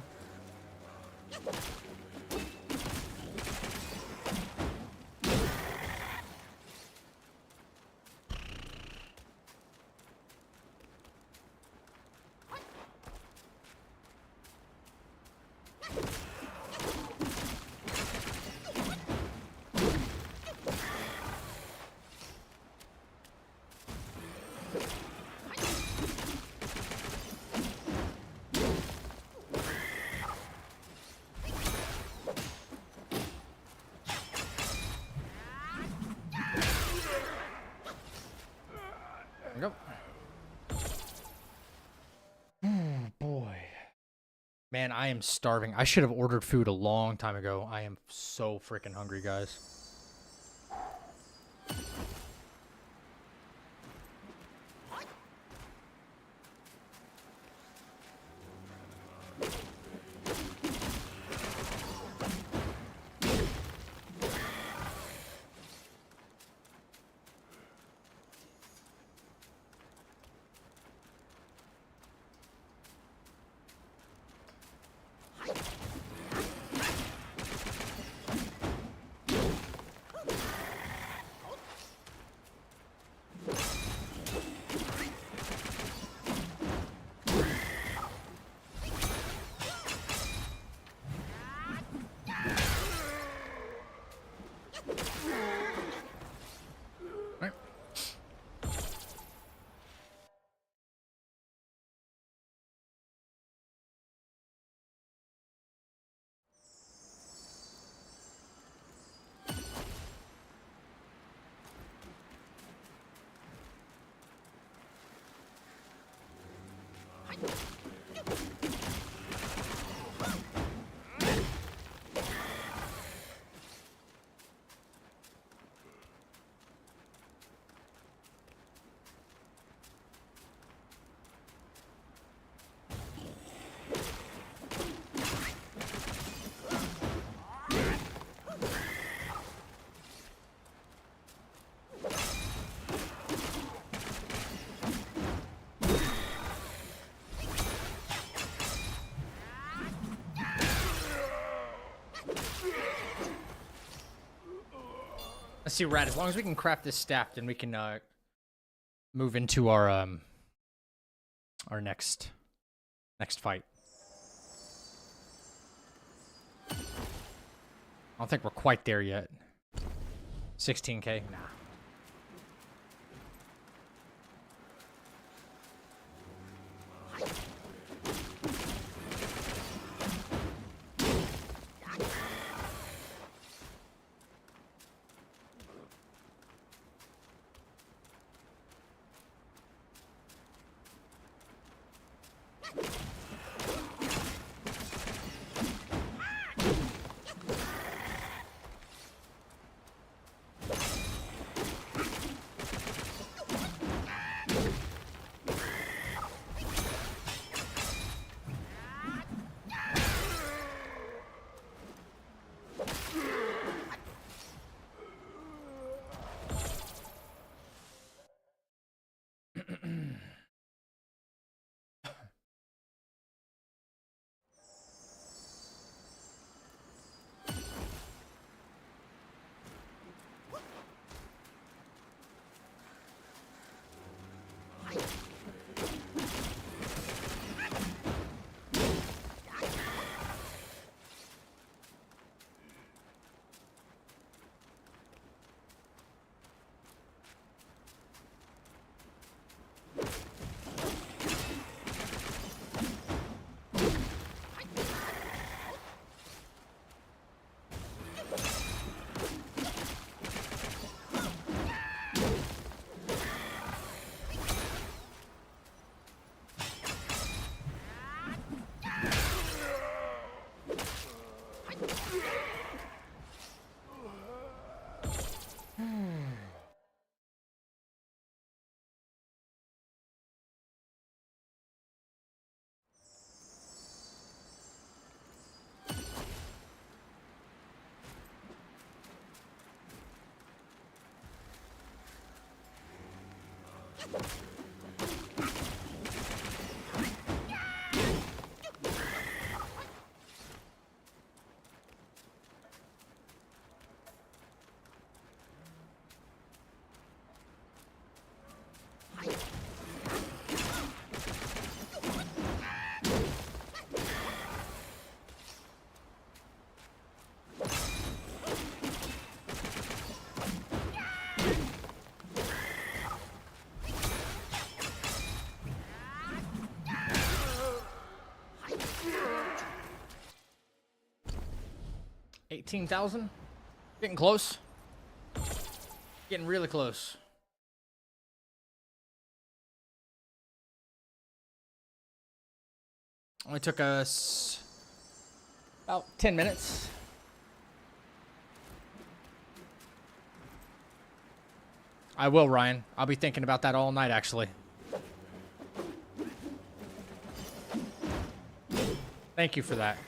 A: There we go. Oh, boy. Man, I am starving. I should have ordered food a long time ago. I am so freaking hungry, guys. Let's see, Rad. As long as we can craft this staff, then we can move into our next fight. I don't think we're quite there yet. 16K? Nah. $18,000? Getting close. Getting really close. Only took us about 10 minutes. I will, Ryan. I'll be thinking about that all night, actually. Thank you for that.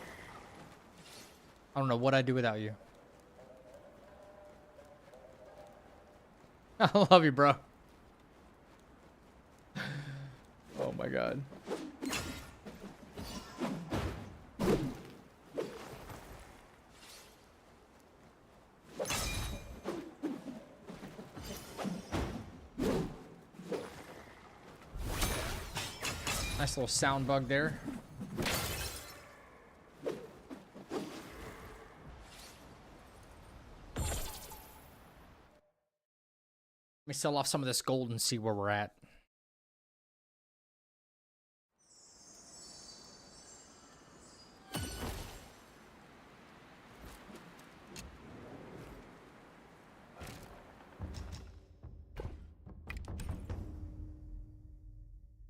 A: I don't know what I'd do without you. I love you, bro. Oh my god. Nice little sound bug there. Let me sell off some of this gold and see where we're at.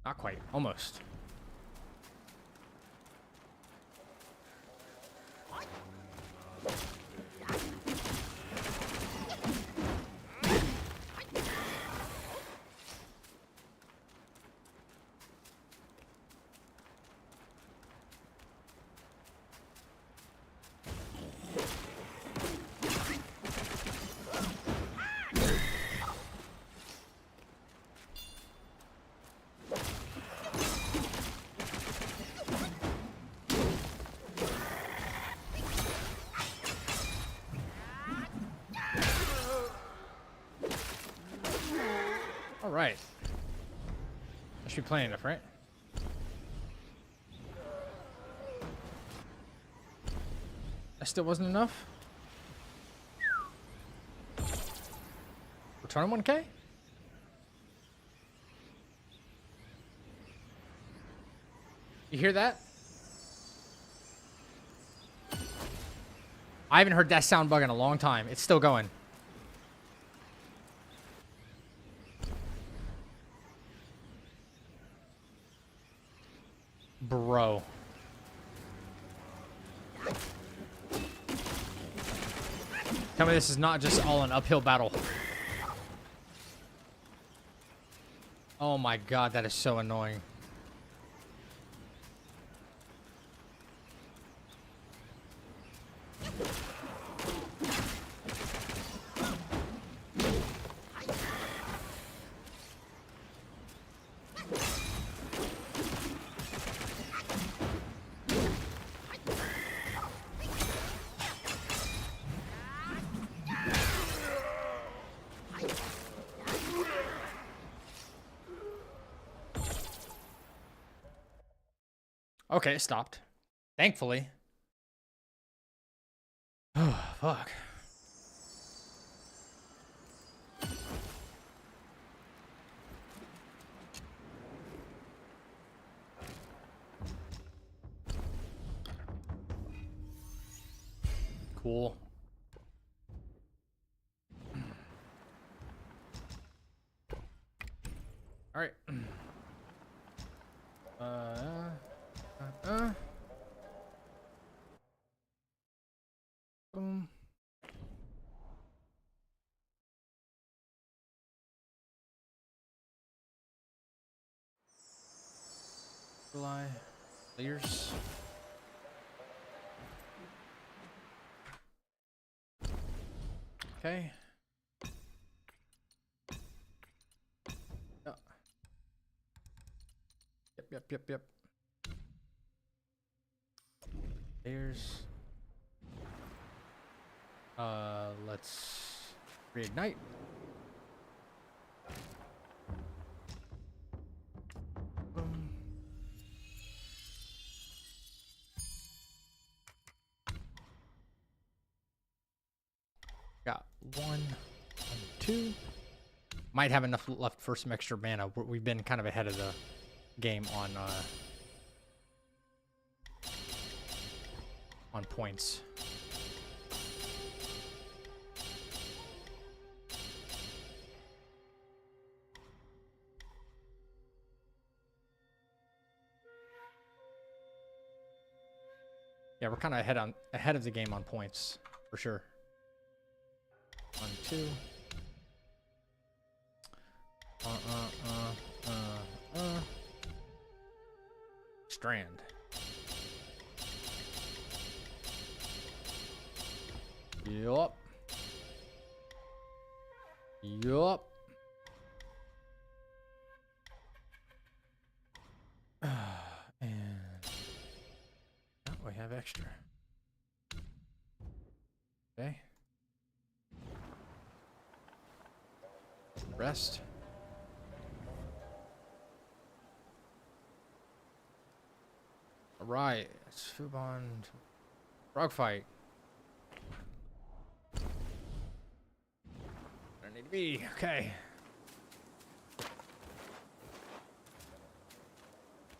A: Not quite. Almost. right. I should be plenty enough, right? That still wasn't enough? We're 21K? You hear that? I haven't heard that sound bug in a long time. It's still going. Bro. Tell me this is not just all an uphill battle. Oh my god, that is so annoying. Okay, it stopped. Thankfully. Oh, fuck. Cool. All right. Boom. July. Layers. Okay. Yep. Layers. Let's reignite. Boom. Got 1, 2. Might have enough left for some extra mana. We've been kind of ahead of the game on points. Yeah, we're kind of ahead of the game on points for sure. 1, 2. Strand. Yup. And oh, we have extra. Okay. Rest. All right, it's Fubon. Frog fight. Where I need to be. Okay.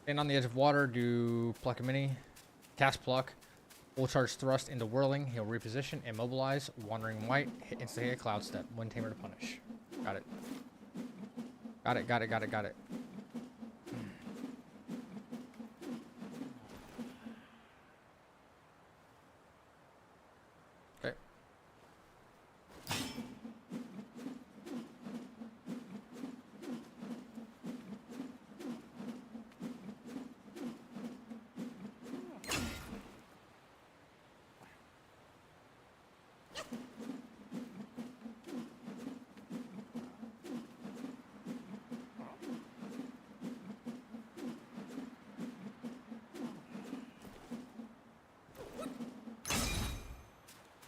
A: Stand on the edge of water. Do pluck a mini. Cast pluck. Full charge thrust into whirling. He'll reposition. Immobilize. Wandering white. Hit instantly a cloud step. Wind tamer to punish. Got it. Got it. Okay.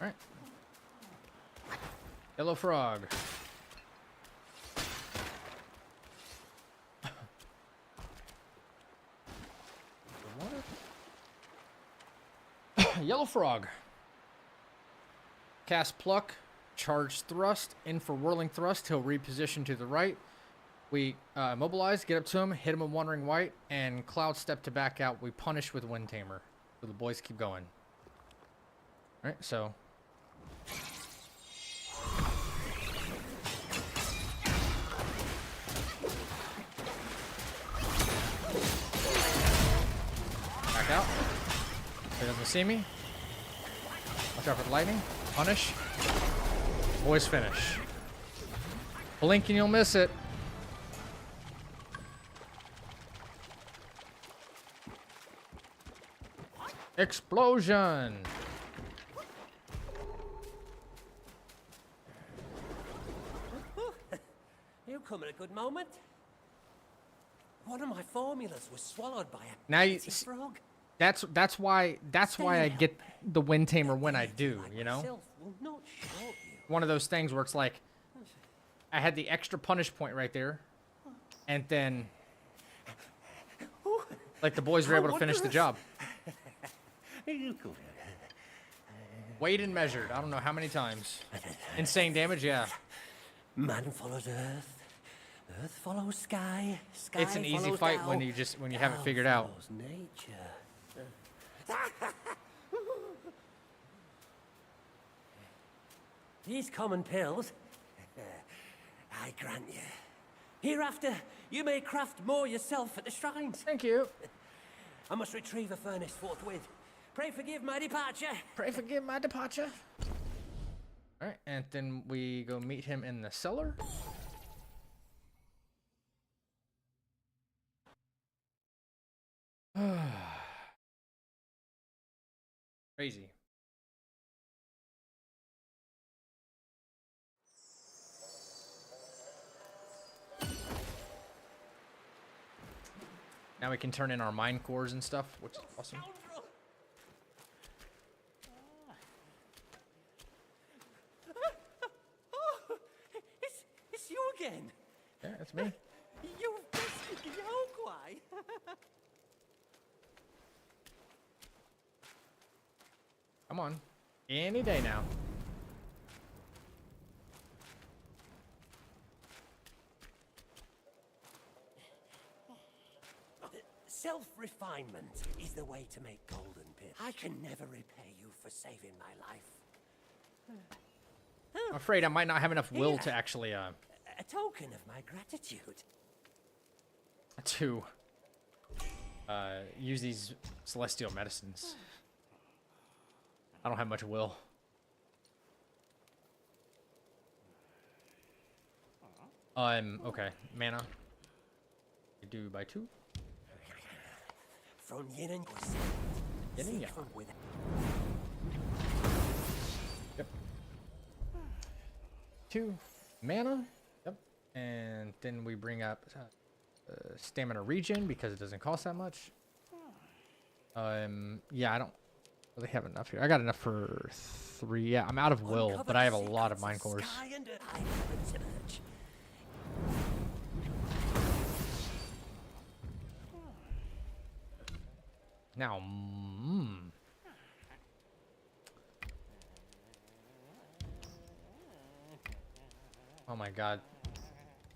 A: Alright. Yellow frog. Yellow Frog. Cast Pluck. Charge Thrust. In for Whirling Thrust. He'll reposition to the right. We immobilize, get up to him, hit him with Wandering White, and Cloud Step to back out. We punish with Wind Tamer. So the boys keep going. Alright, so. Back out. He doesn't see me. Watch out for the lightning. Punish. Boys finish. Blink and you'll miss it. Explosion!
G: You come at a good moment. One of my formulas was swallowed by a
A: Now you
G: petty frog.
A: that's why I get the Wind Tamer when I do, you know?
G: Myself will not shout you.
A: One of those things where it's like I had the extra punish point right there, and then like the boys were able to finish the job. Weighed and measured. I don't know how many times. Insane damage, yeah.
G: Man follows earth. Earth follows sky. Sky
A: It's an easy
G: follows
A: fight
G: Tao,
A: when you haven't
G: Tao
A: figured out.
G: follows nature. These common pills, I grant you. Hereafter, you may craft more yourself at the shrines.
A: Thank you.
G: I must retrieve a furnace forthwith. Pray forgive my departure.
A: Pray forgive my departure. Alright, and then we go meet him in the cellar. Crazy. Now we can turn in our mine cores and stuff, which is awesome.
G: It's you again.
A: Yeah, that's me.
G: You pesky Yokwai.
A: Come on. Any day now.
G: Self-refinement is the way to make golden pills. I can never repay you for saving my life.
A: I'm afraid I might not have enough will to actually
G: A token of my gratitude.
A: to use these celestial medicines. I don't have much will. Okay, mana. You do by 2.
G: From yin and
A: Yin and yang. Yep. 2 mana. Yep. And then we bring up stamina regen because it doesn't cost that much. Yeah, I don't really have enough here. I got enough for 3. Yeah, I'm out of will, but I have a lot of mine cores. Now, oh my god.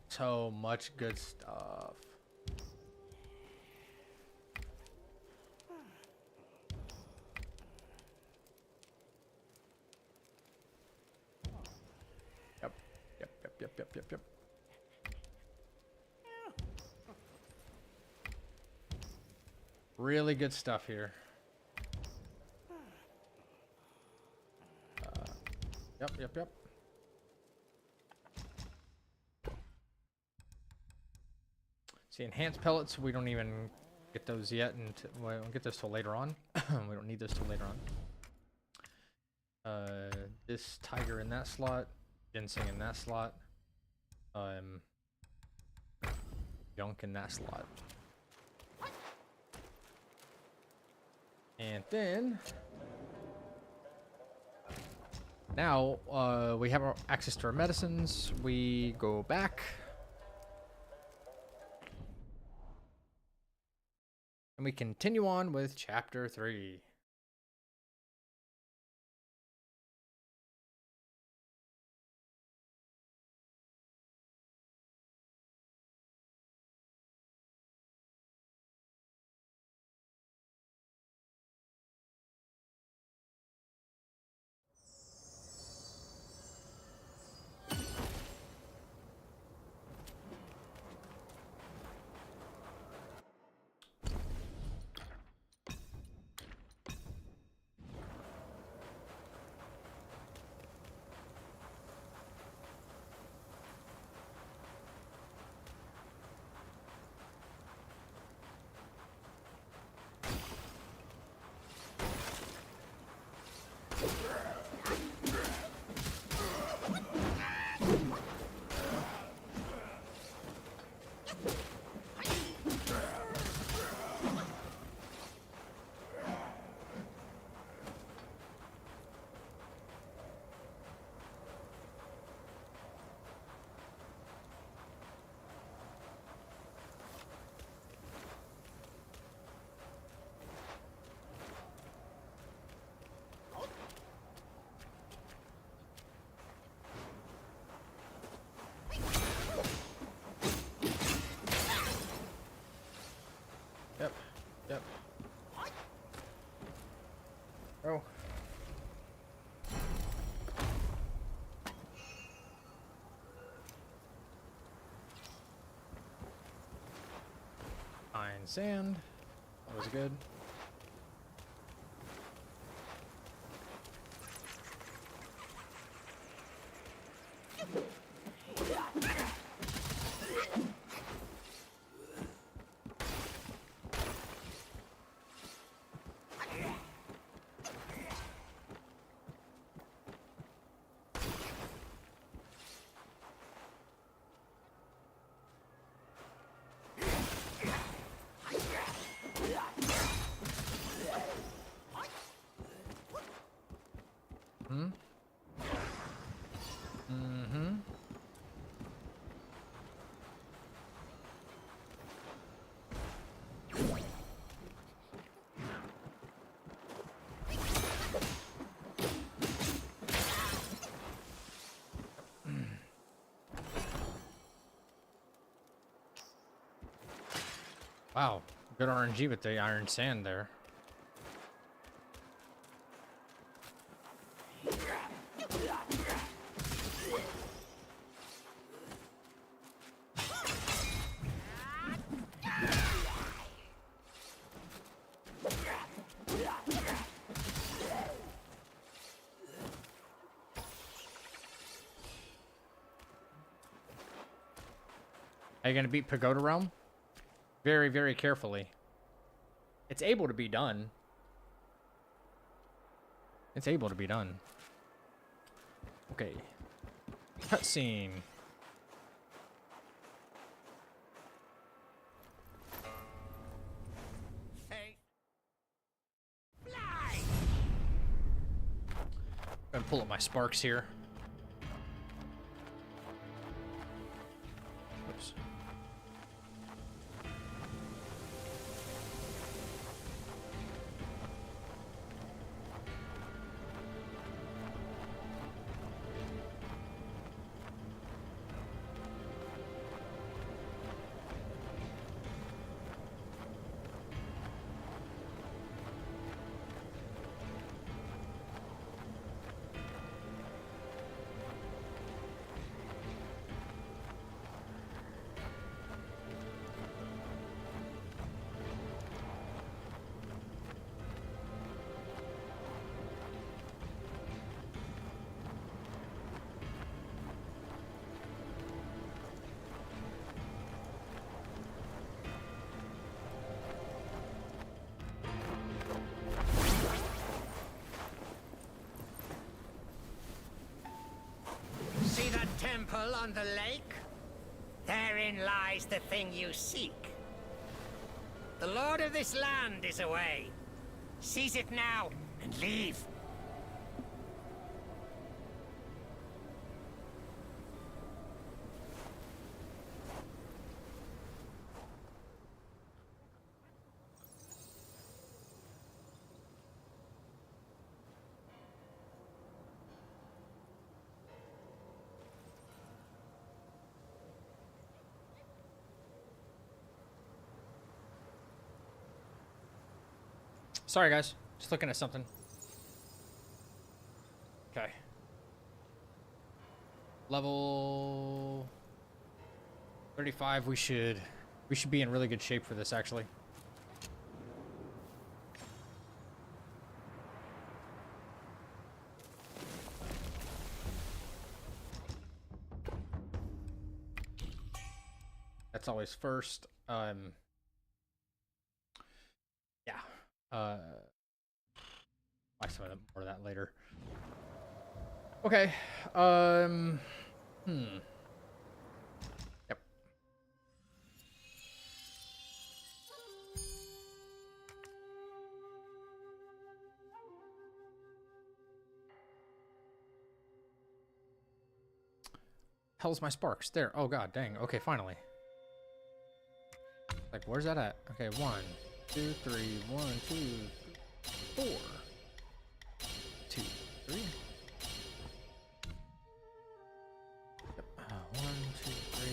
A: So much good stuff. Yep. Really good stuff here. Yep. See, enhanced pellets, we don't even get those yet, and we don't get those till later on. We don't need those till later on. This tiger in that slot, ginseng in that slot, junk in that slot. And then now we have our access to our medicines. We go back and we continue on with chapter 3. and sand. That was good. Wow, good RNG with the iron sand there. Are you gonna beat Pagoda Realm? Very, very carefully. It's able to be done. It's able to be done. Okay. Cutscene.
F: Hey. Fly!
A: Gonna pull up my sparks here. Oops.
F: See that temple on the lake? Therein lies the thing you seek. The lord of this land is away. Seize it now and leave.
A: Sorry, guys. Just looking at something. Okay. Level 35. We should be in really good shape for this, actually. That's always first. Yeah. Buy some of them, more of that later. Okay. Yep. Hell's my sparks? There. Oh god, dang. Okay, finally. Like, where's that at? Okay, 1, 2, 3. 1, 2, 4. 2, 3. Yep. 1, 2, 3.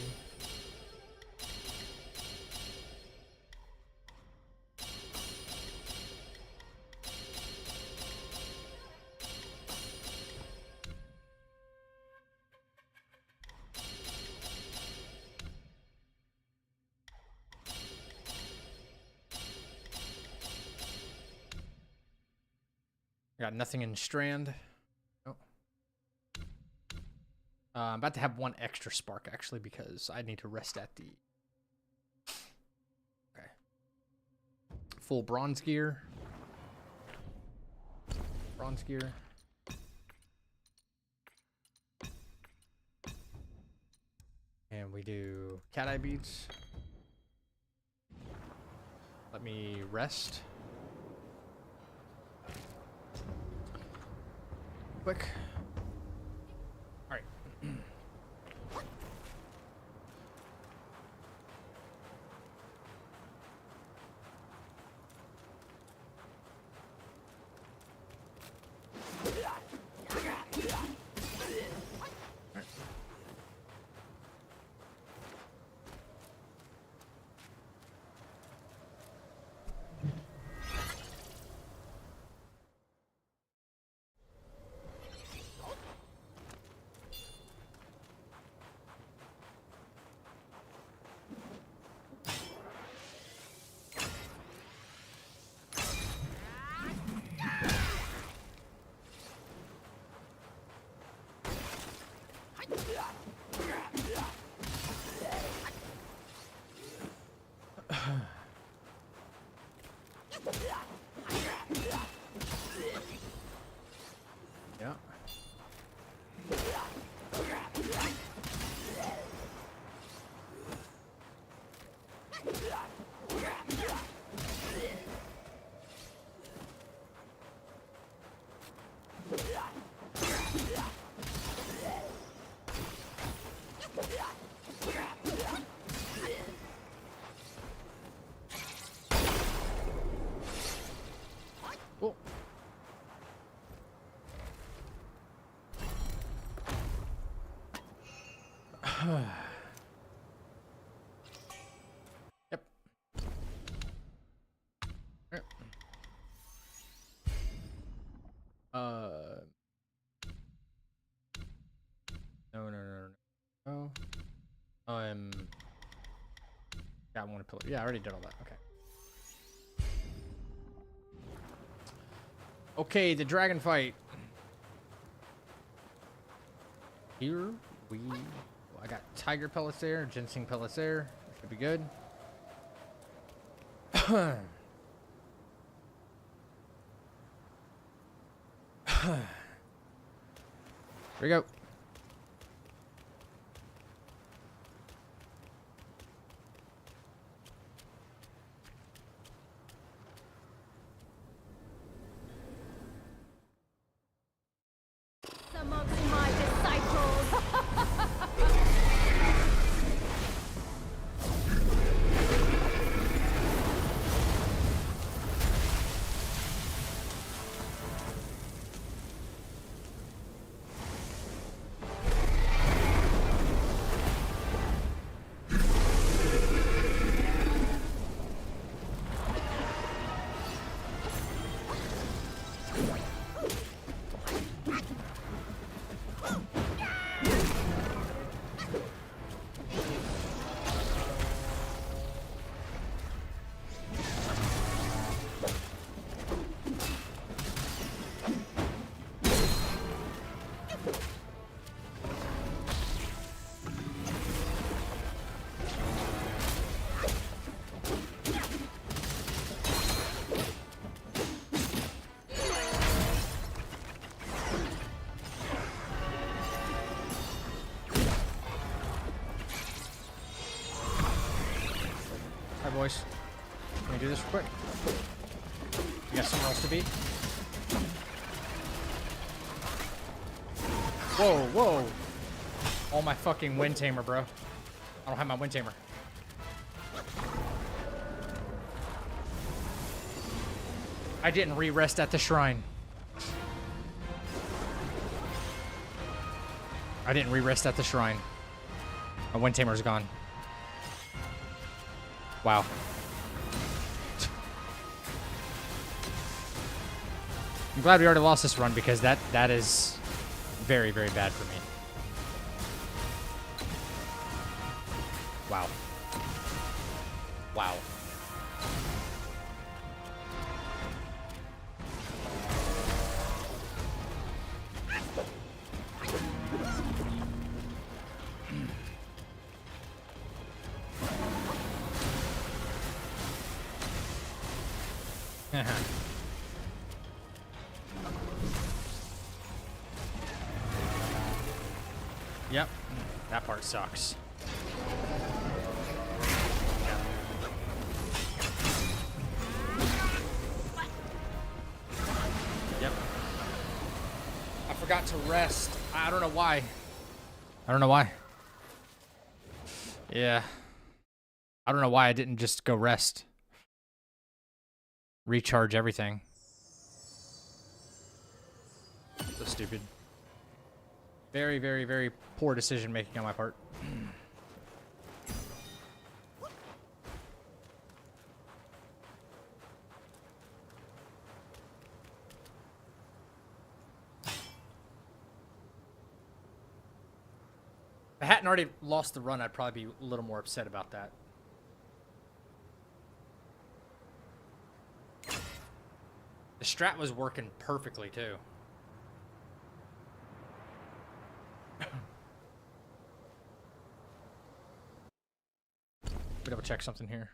A: Got nothing in Strand. Oh. I'm about to have one extra spark, actually, because I need to rest at the... Okay. Full bronze gear. Bronze gear. And we do cat eye beads. Let me rest. Quick. All right. Yeah. Oh. Yep. Yep. No. Got one pillar. Yeah, I already did all that. Okay. Okay, the dragon fight. Here we... I got tiger pellets there, ginseng pellets there. Should be good. Here we go.
E: Amongst my disciples.
A: Hi, boys. Can we do this real quick? You got somewhere else to be? Whoa, whoa. Oh, my fucking wind tamer, bro. I don't have my wind tamer. I didn't re-rest at the shrine. I didn't re-rest at the shrine. My wind tamer's gone. Wow. I'm glad we already lost this run because that is very, very bad for me. Wow. Wow. Yep, that part sucks. Yep. I forgot to rest. I don't know why. I don't know why. Yeah. I don't know why I didn't just go rest. Recharge everything. So stupid. Very, very, very poor decision making on my part. If I hadn't already lost the run, I'd probably be a little more upset about that. The strat was working perfectly, too. Double check something here.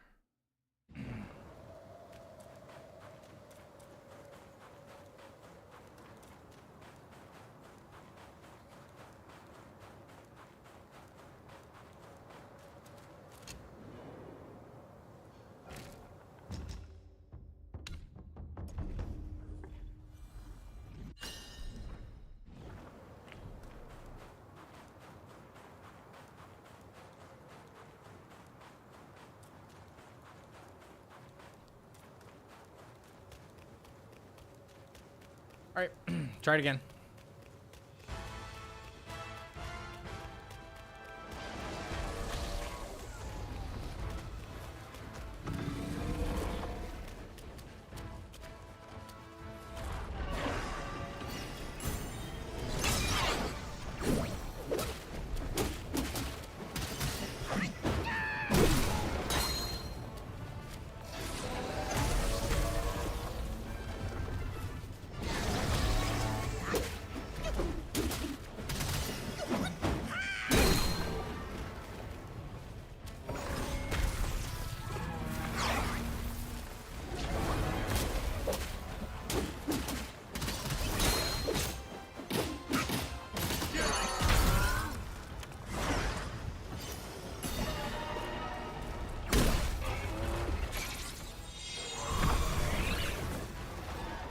A: All right, try it again.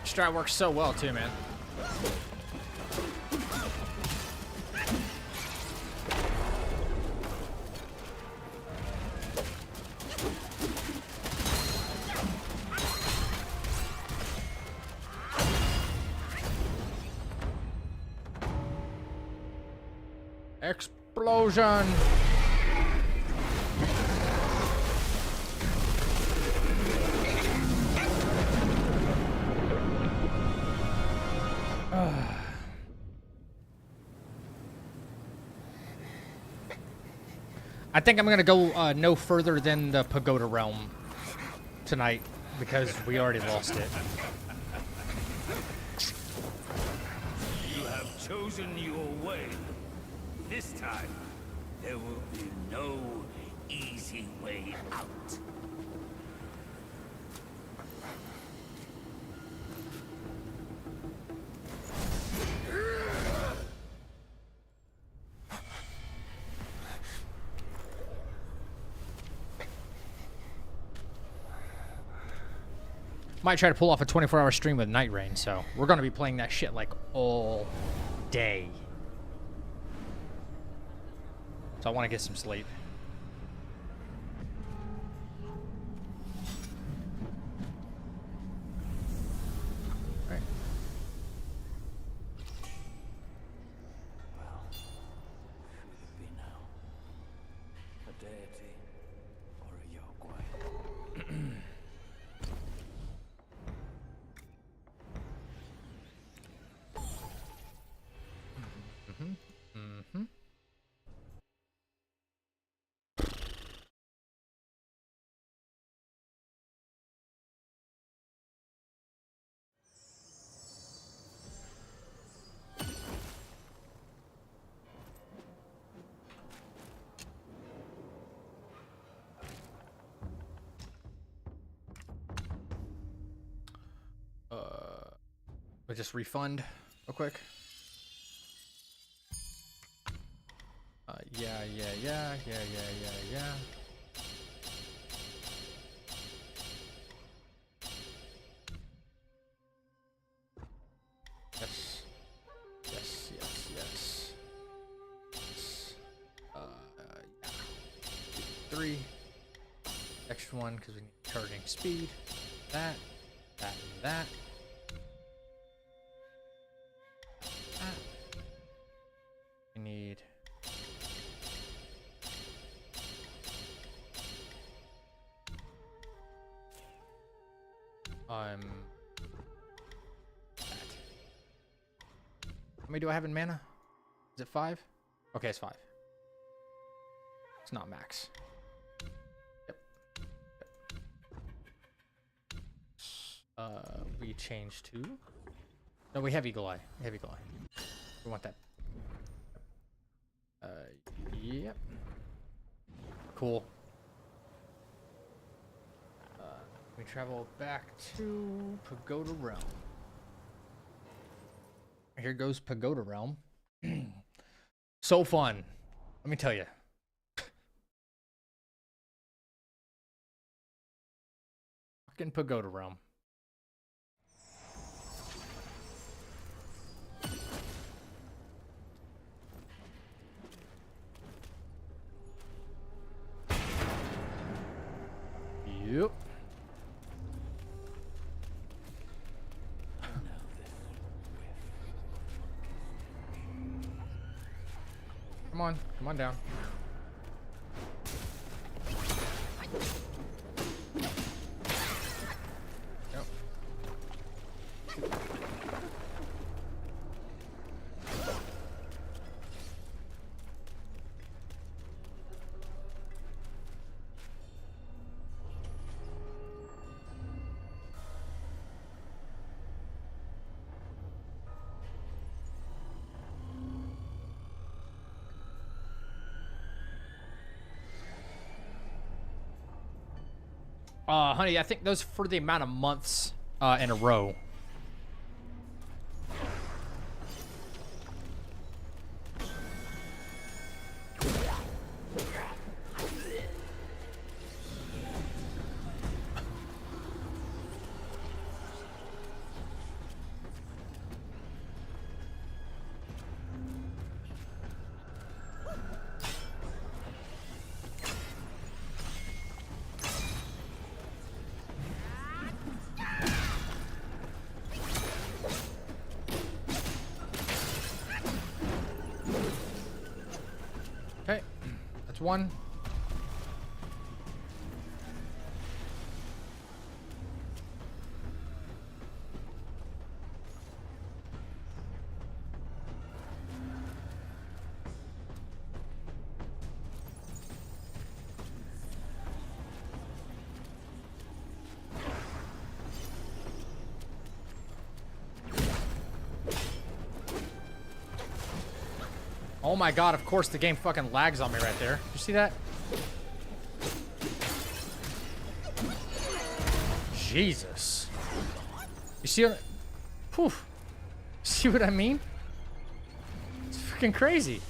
A: Strat works so well too, man. Explosion. I think I'm gonna go no further than the Pagoda Realm tonight because we already lost it.
L: You have chosen your way. This time, there will be no easy way out.
A: Might try to pull off a 24-hour stream with NightReign, so we're gonna be playing that shit like all day. So I want to get some sleep. Right.
L: Well, who would it be now? A deity or a Yogwai?
A: Let's just refund real quick. Yeah. Yes. Yeah. 3. Extra one because we need charging speed. That, and that. We need. That. How many do I have in mana? Is it 5? Okay, it's 5. It's not max. Yep. We change to. No, we have Eagle Eye. We want that. Yep. Cool. We travel back to Pagoda Realm. Here goes Pagoda Realm. So fun. Let me tell you. Fucking Pagoda Realm. Yep. Come on down. Yep. Honey, I think those for the amount of months in a row. Okay, that's one. Oh my god, of course the game fucking lags on me right there. You see that? Jesus. You see what? Whew. See what I mean? It's freaking crazy.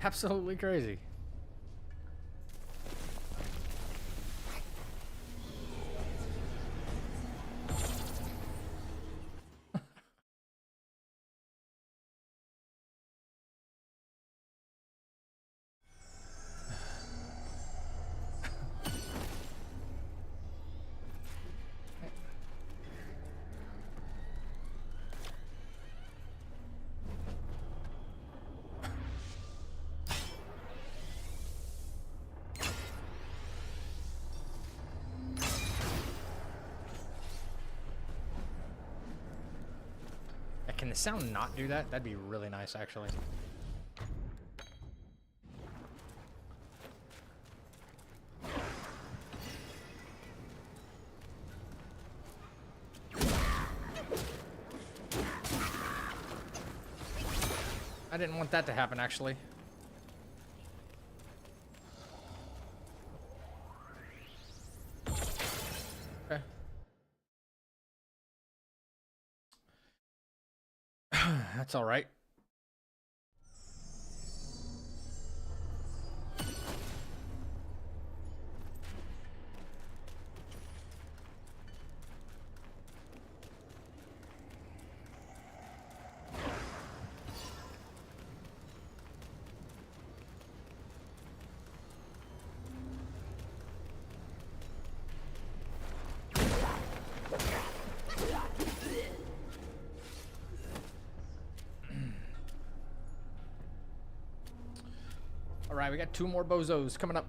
A: Absolutely crazy. Can the sound not do that? That'd be really nice, actually. I didn't want that to happen, actually. That's all right. All right, we got 2 more bozos coming up.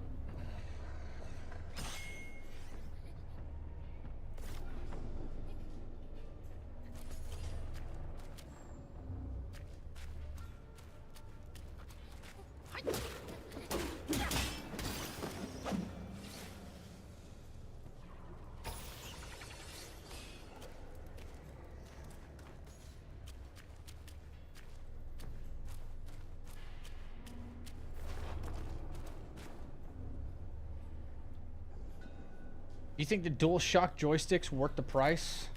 A: You think the DualShock joysticks worth the price?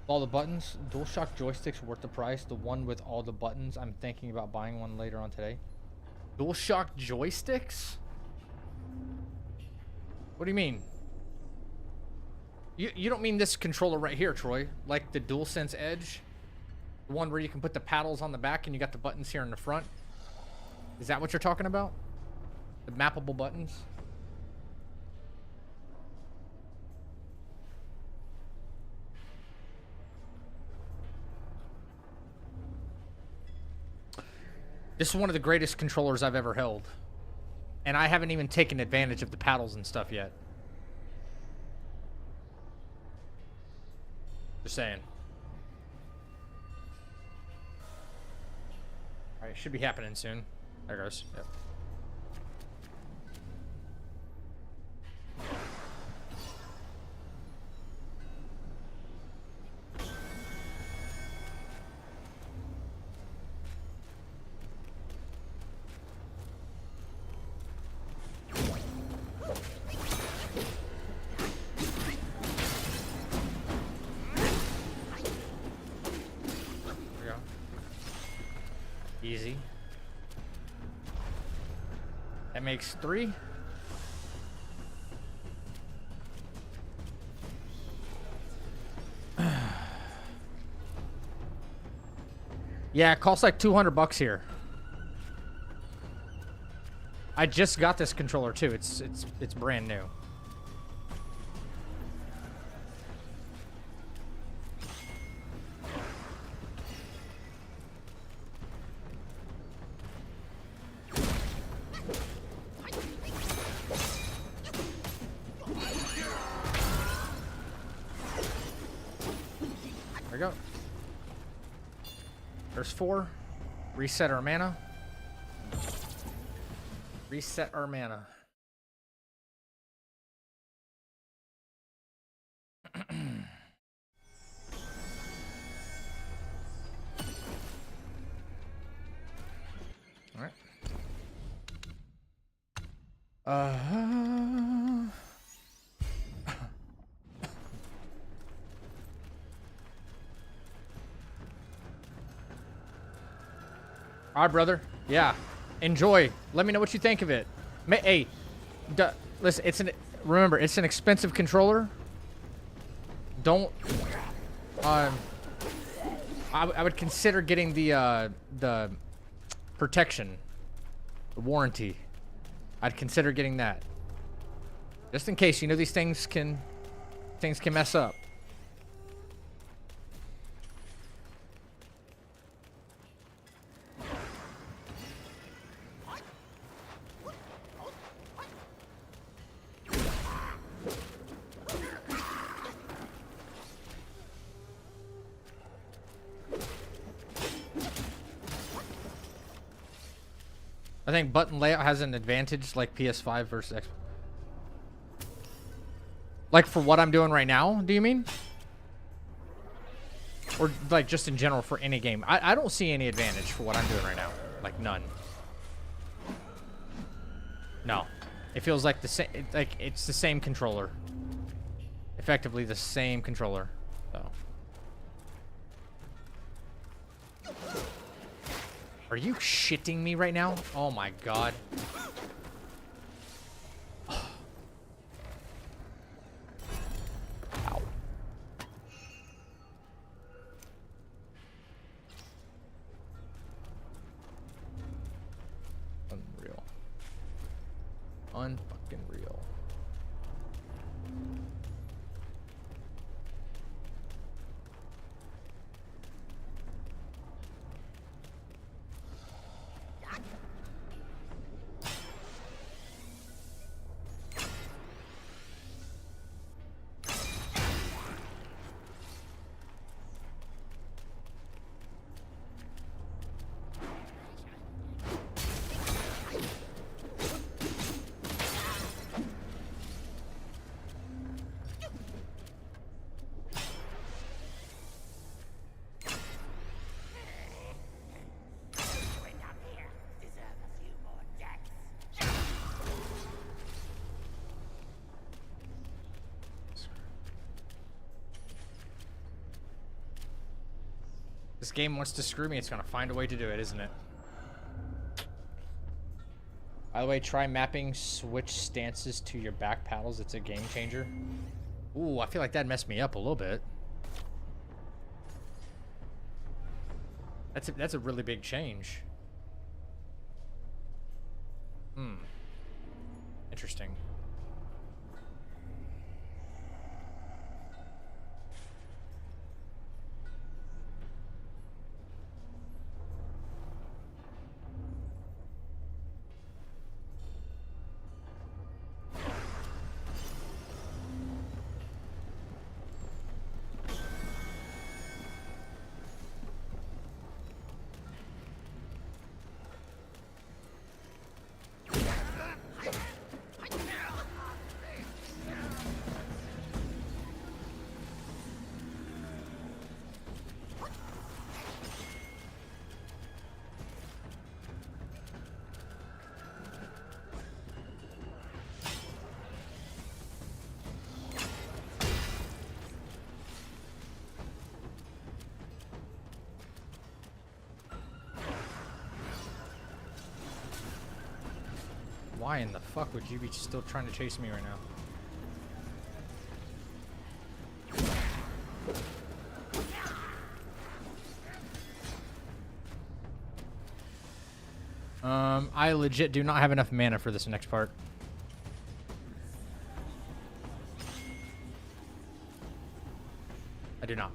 A: All the buttons? DualShock joysticks worth the price? The one with all the buttons? I'm thinking about buying one later on today. DualShock joysticks? What do you mean? You don't mean this controller right here, Troy? Like the DualSense Edge? The one where you can put the paddles on the back and you got the buttons here in the front? Is that what you're talking about? The mappable buttons? This is one of the greatest controllers I've ever held. And I haven't even taken advantage of the paddles and stuff yet. Just saying. Alright, should be happening soon. There it goes. Yep. Easy. That makes 3. Yeah, it costs like $200 here. I just got this controller too. It's brand new. Go. There's 4. Reset our mana. Reset our mana. All right. All right, brother. Yeah. Enjoy. Let me know what you think of it. Hey, listen, remember, it's an expensive controller. Don't, I would consider getting the protection, the warranty. I'd consider getting that. Just in case, you know, these things can mess up. I think button layout has an advantage, like PS5 versus Xbox. Like for what I'm doing right now, do you mean? Or like just in general for any game? I don't see any advantage for what I'm doing right now. Like none. No. It feels like the same, like it's the same controller. Effectively the same controller. So. Are you shitting me right now? Oh my god. Ow. Unreal. Unfucking real. This game wants to screw me. It's gonna find a way to do it, isn't it? By the way, try mapping switch stances to your back paddles. It's a game changer. Ooh, I feel like that messed me up a little bit. That's a really big change. Interesting. Why in the fuck would you be still trying to chase me right now? I legit do not have enough mana for this next part. I do not.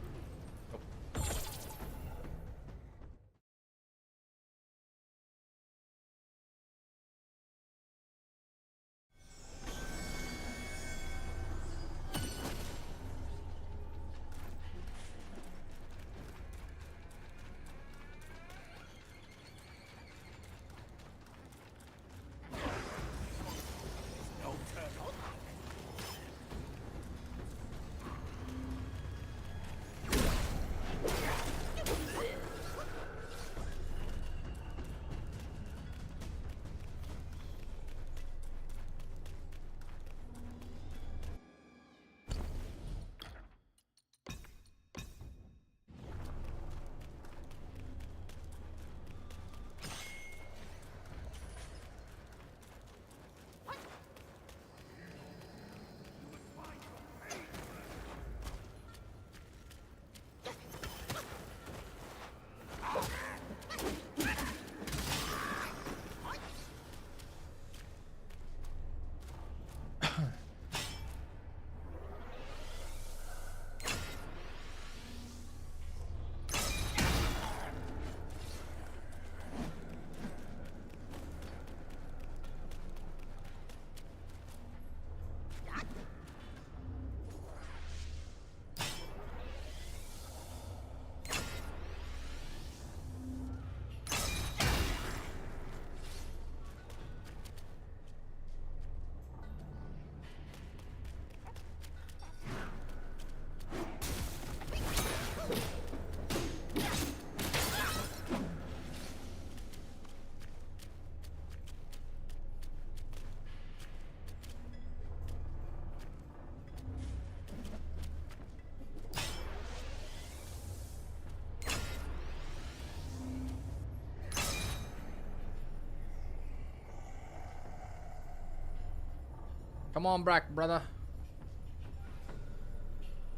A: Come on back, brother.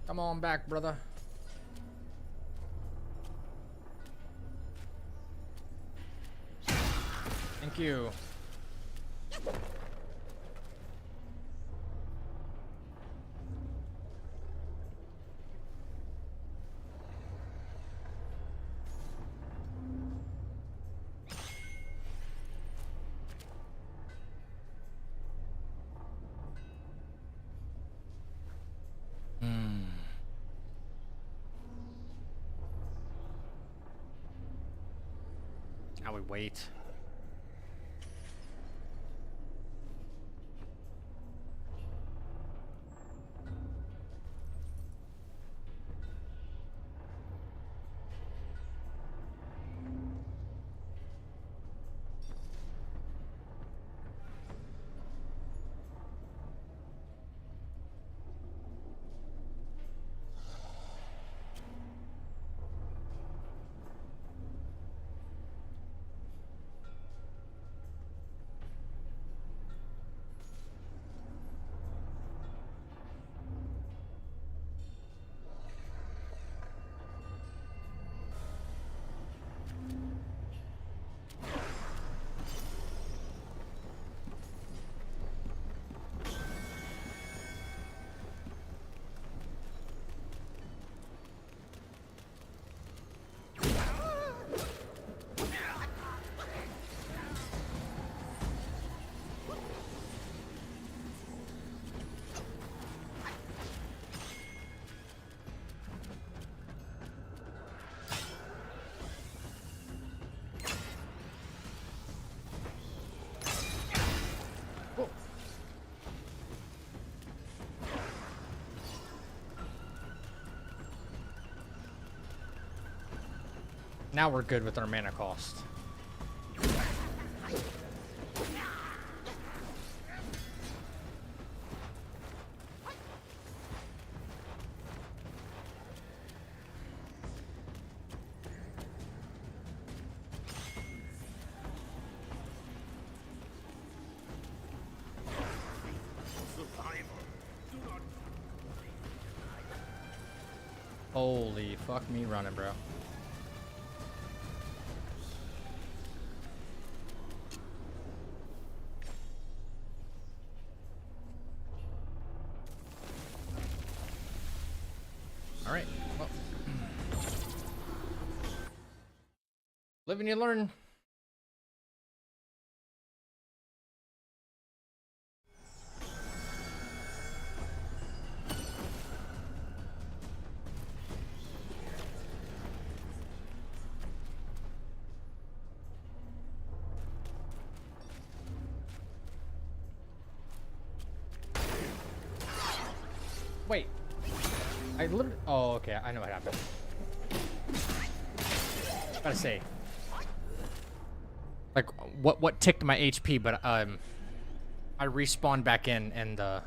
A: Come on back, brother. Thank you. Now we wait. Now we're good with our mana cost. Holy fuck me running, bro. All right. Well. Live and you learn. Wait. I literally. Oh, okay. I know what happened. Gotta say. Like, what ticked my HP, but I respawned back in, and the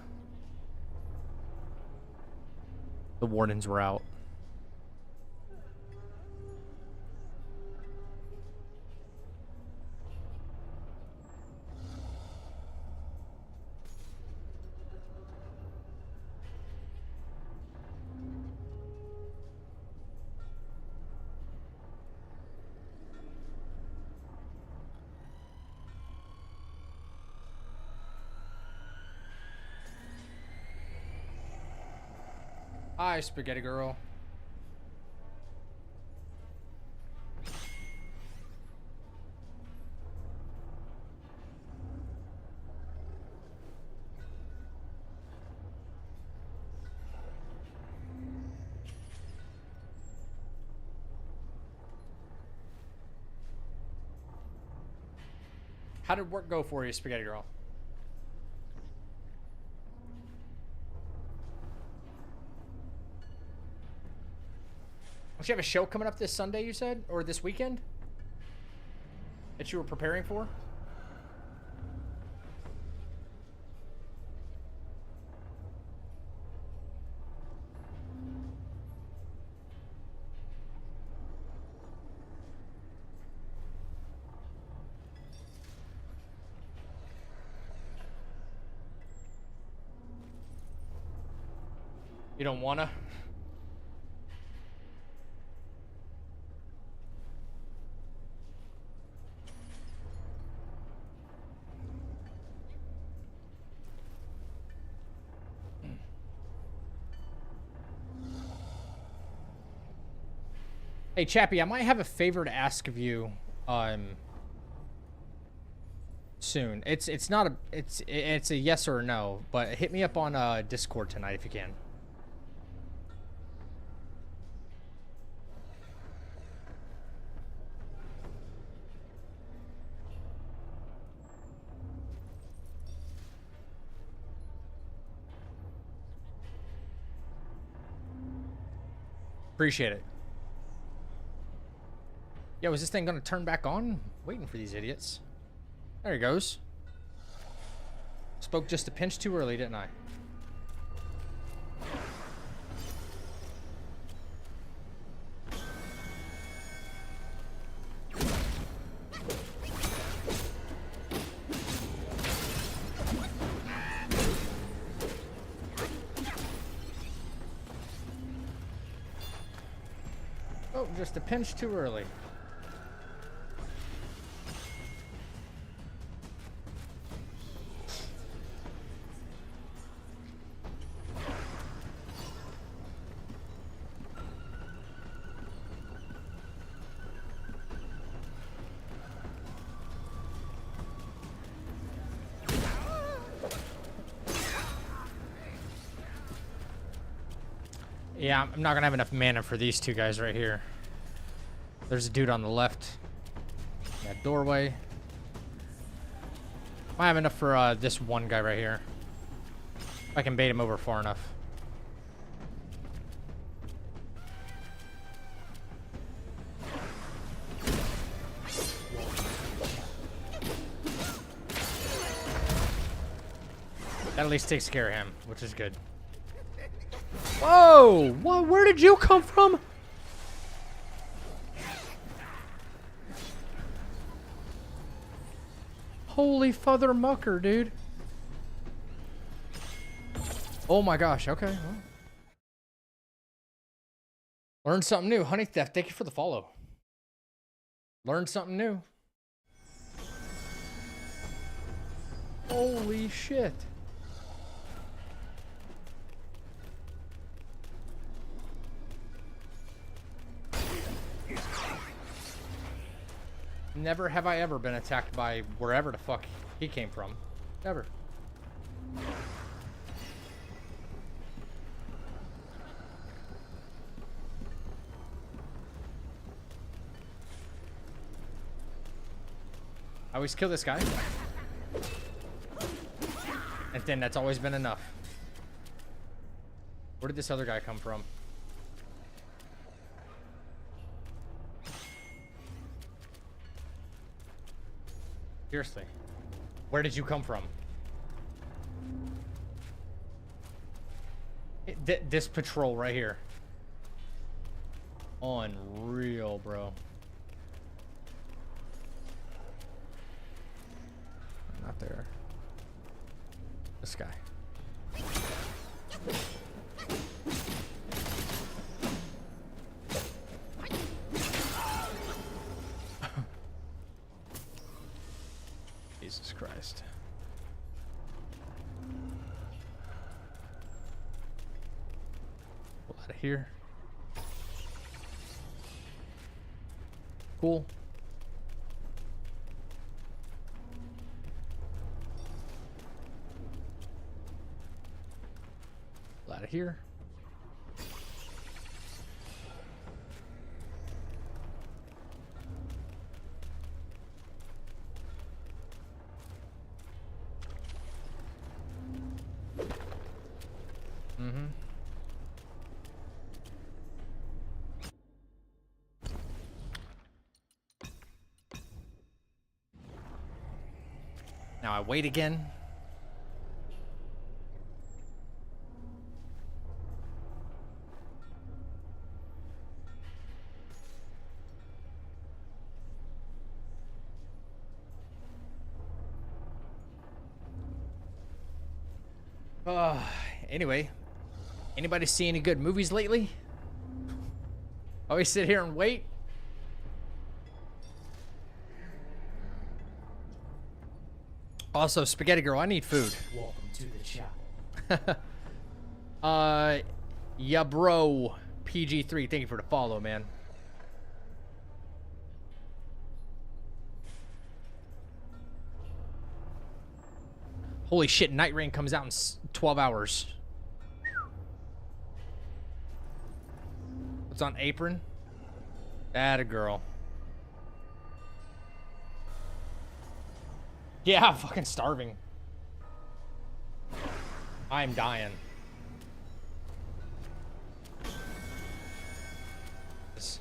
A: wardens were out. Hi, Spaghetti Girl. How did work go for you, Spaghetti Girl? Don't you have a show coming up this Sunday, you said? Or this weekend? That you were preparing for? You don't wanna? Hey, Chappie, I might have a favor to ask of you, soon. It's not a it's a yes or a no, but hit me up on Discord tonight if you can. Appreciate it. Yo, is this thing gonna turn back on? Waiting for these idiots. There he goes. Spoke just a pinch too early, didn't I? Oh, just a pinch too early. Yeah, I'm not gonna have enough mana for these two guys right here. There's a dude on the left. That doorway. I have enough for this one guy right here. If I can bait him over far enough. That at least takes care of him, which is good. Whoa! What? Where did you come from? Holy father mucker, dude. Oh my gosh, okay. Well. Learned something new. Honey Theft, thank you for the follow. Learned something new. Holy shit. Never have I ever been attacked by wherever the fuck he came from. Never. I always kill this guy. And then that's always been enough. Where did this other guy come from? Seriously. Where did you come from? This patrol right here. Unreal, bro. Not there. This guy. Jesus Christ. Pull out of here. Cool. Pull out of here. Now I wait again. Anyway, Anybody see any good movies lately? Always sit here and wait. Also, Spaghetti Girl, I need food.
B: Welcome to the chapel.
A: Yeah, bro. PG3, thank you for the follow, man. Holy shit, NightReign comes out in 12 hours. What's on Apron? Atta girl. Yeah, I'm fucking starving. I'm dying. This.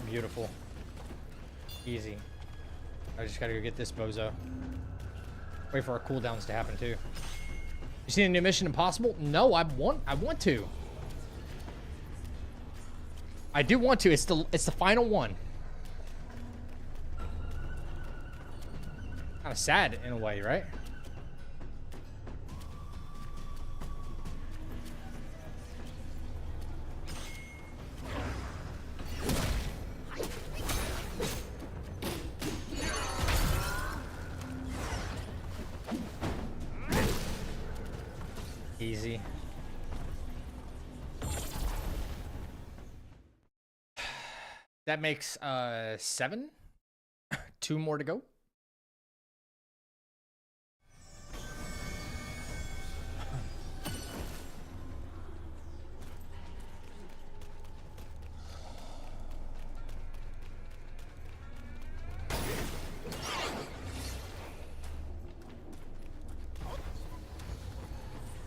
A: Beautiful. Easy. I just gotta go get this bozo. Wait for our cooldowns to happen too. You seen a new Mission Impossible? No, I want to. I do want to. It's the final one. Kind of sad in a way, right? Easy. That makes 7. 2 more to go.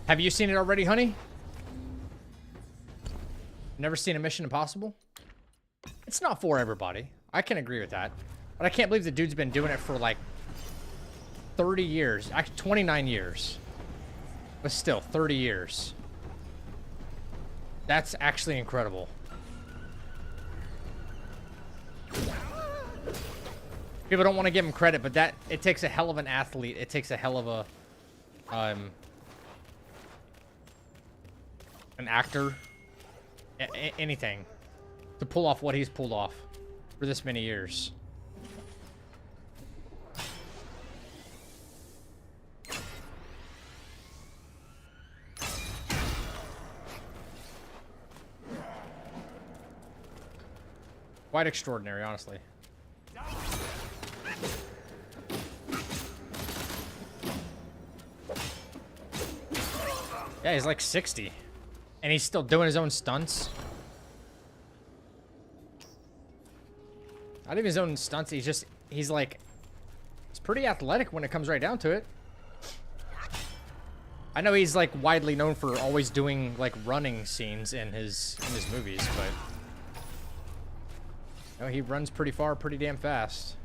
A: Have you seen it already, honey? Never seen a Mission Impossible? It's not for everybody. I can agree with that. But I can't believe the dude's been doing it for like 30 years. Actually, 29 years. But still, 30 years. That's actually incredible. People don't want to give him credit, but it takes a hell of an athlete. It takes a hell of a an actor, anything, to pull off what he's pulled off for this many years. Quite extraordinary, honestly. Yeah, he's like 60. And he's still doing his own stunts. Not even his own stunts. He's like, he's pretty athletic when it comes right down to it. I know he's like widely known for always doing like running scenes in his movies, but you know, he runs pretty far, pretty damn fast.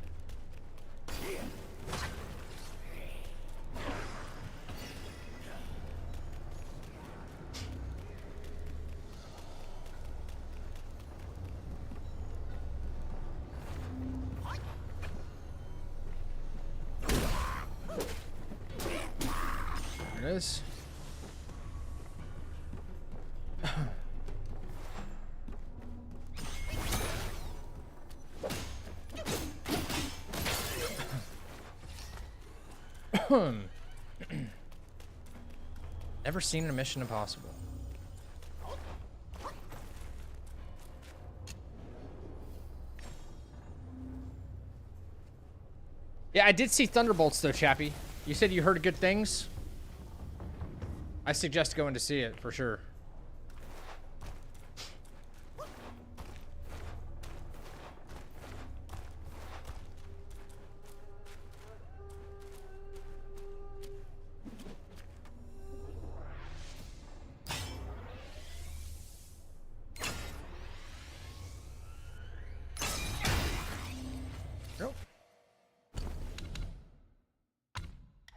A: There it is. Never seen a Mission Impossible. Yeah, I did see Thunderbolts though, Chappie. You said you heard good things. I suggest going to see it for sure. Nope.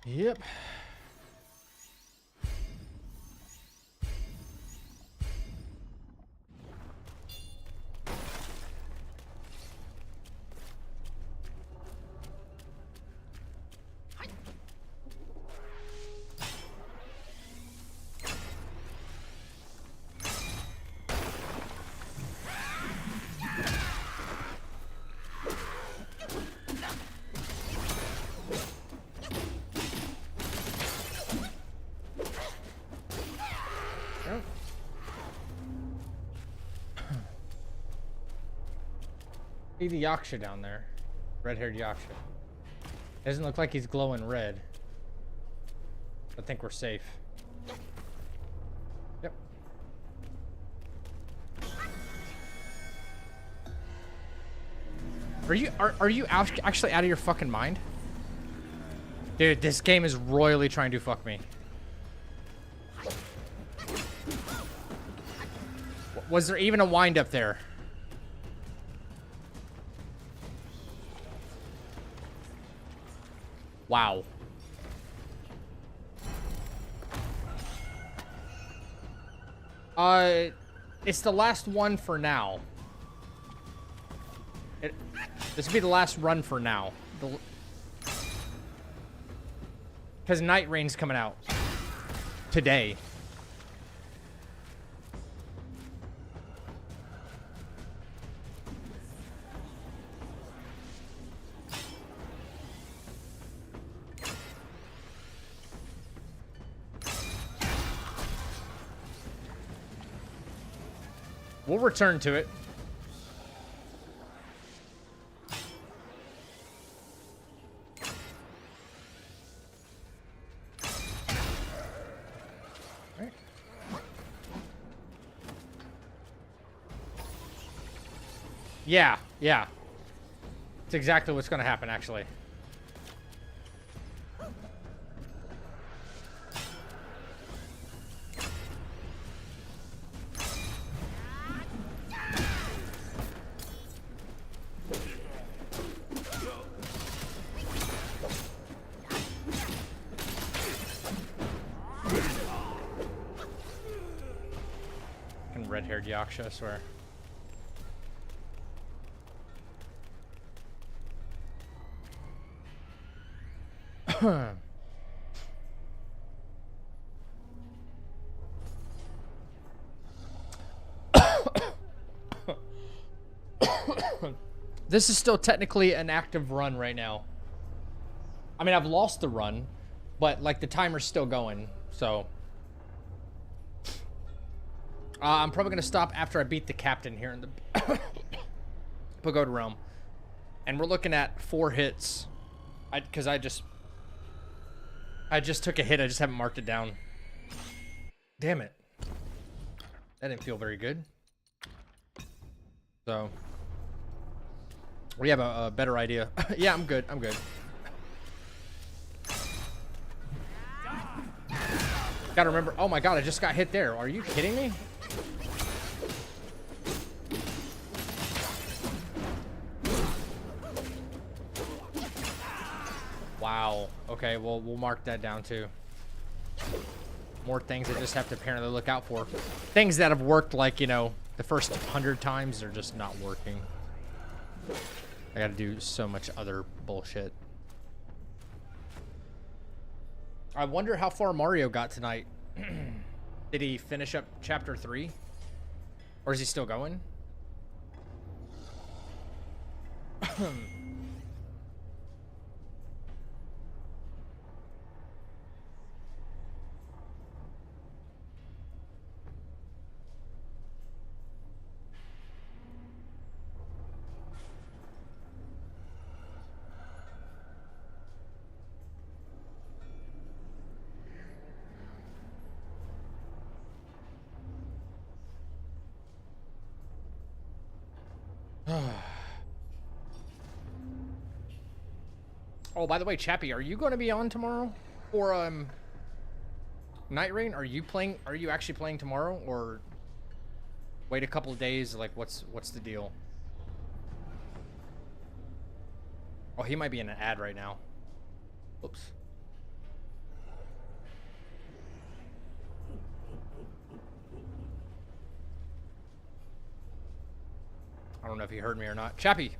A: Yep. See the Yaksha down there. Red-haired Yaksha. Doesn't look like he's glowing red. I think we're safe. Yep. Are you actually out of your fucking mind? Dude, this game is royally trying to fuck me. Was there even a wind up there? Wow. It's the last one for now. This will be the last run for now. Because NightReign's coming out today. We'll return to it. Right. Yeah. It's exactly what's going to happen, actually. Red-haired Yaksha, I swear. This is still technically an active run right now. I mean, I've lost the run, but like the timer's still going, so. I'm probably going to stop after I beat the captain here in the Pagoda Realm. And we're looking at 4 hits. Because I just took a hit. I just haven't marked it down. Damn it. That didn't feel very good. So. We have a better idea. Yeah, I'm good. I'm good. Gotta remember. Oh my god, I just got hit there. Are you kidding me? Wow. Okay, well, we'll mark that down too. More things I just have to apparently look out for. Things that have worked, like, you know, the first 100 times are just not working. I gotta do so much other bullshit. I wonder how far Mario got tonight. Did he finish up chapter 3? Or is he still going? Oh, by the way, Chappie, are you going to be on tomorrow? Or, NightReign? Are you actually playing tomorrow? Or wait a couple of days? Like, what's the deal? Oh, he might be in an ad right now. Oops. I don't know if he heard me or not. Chappie!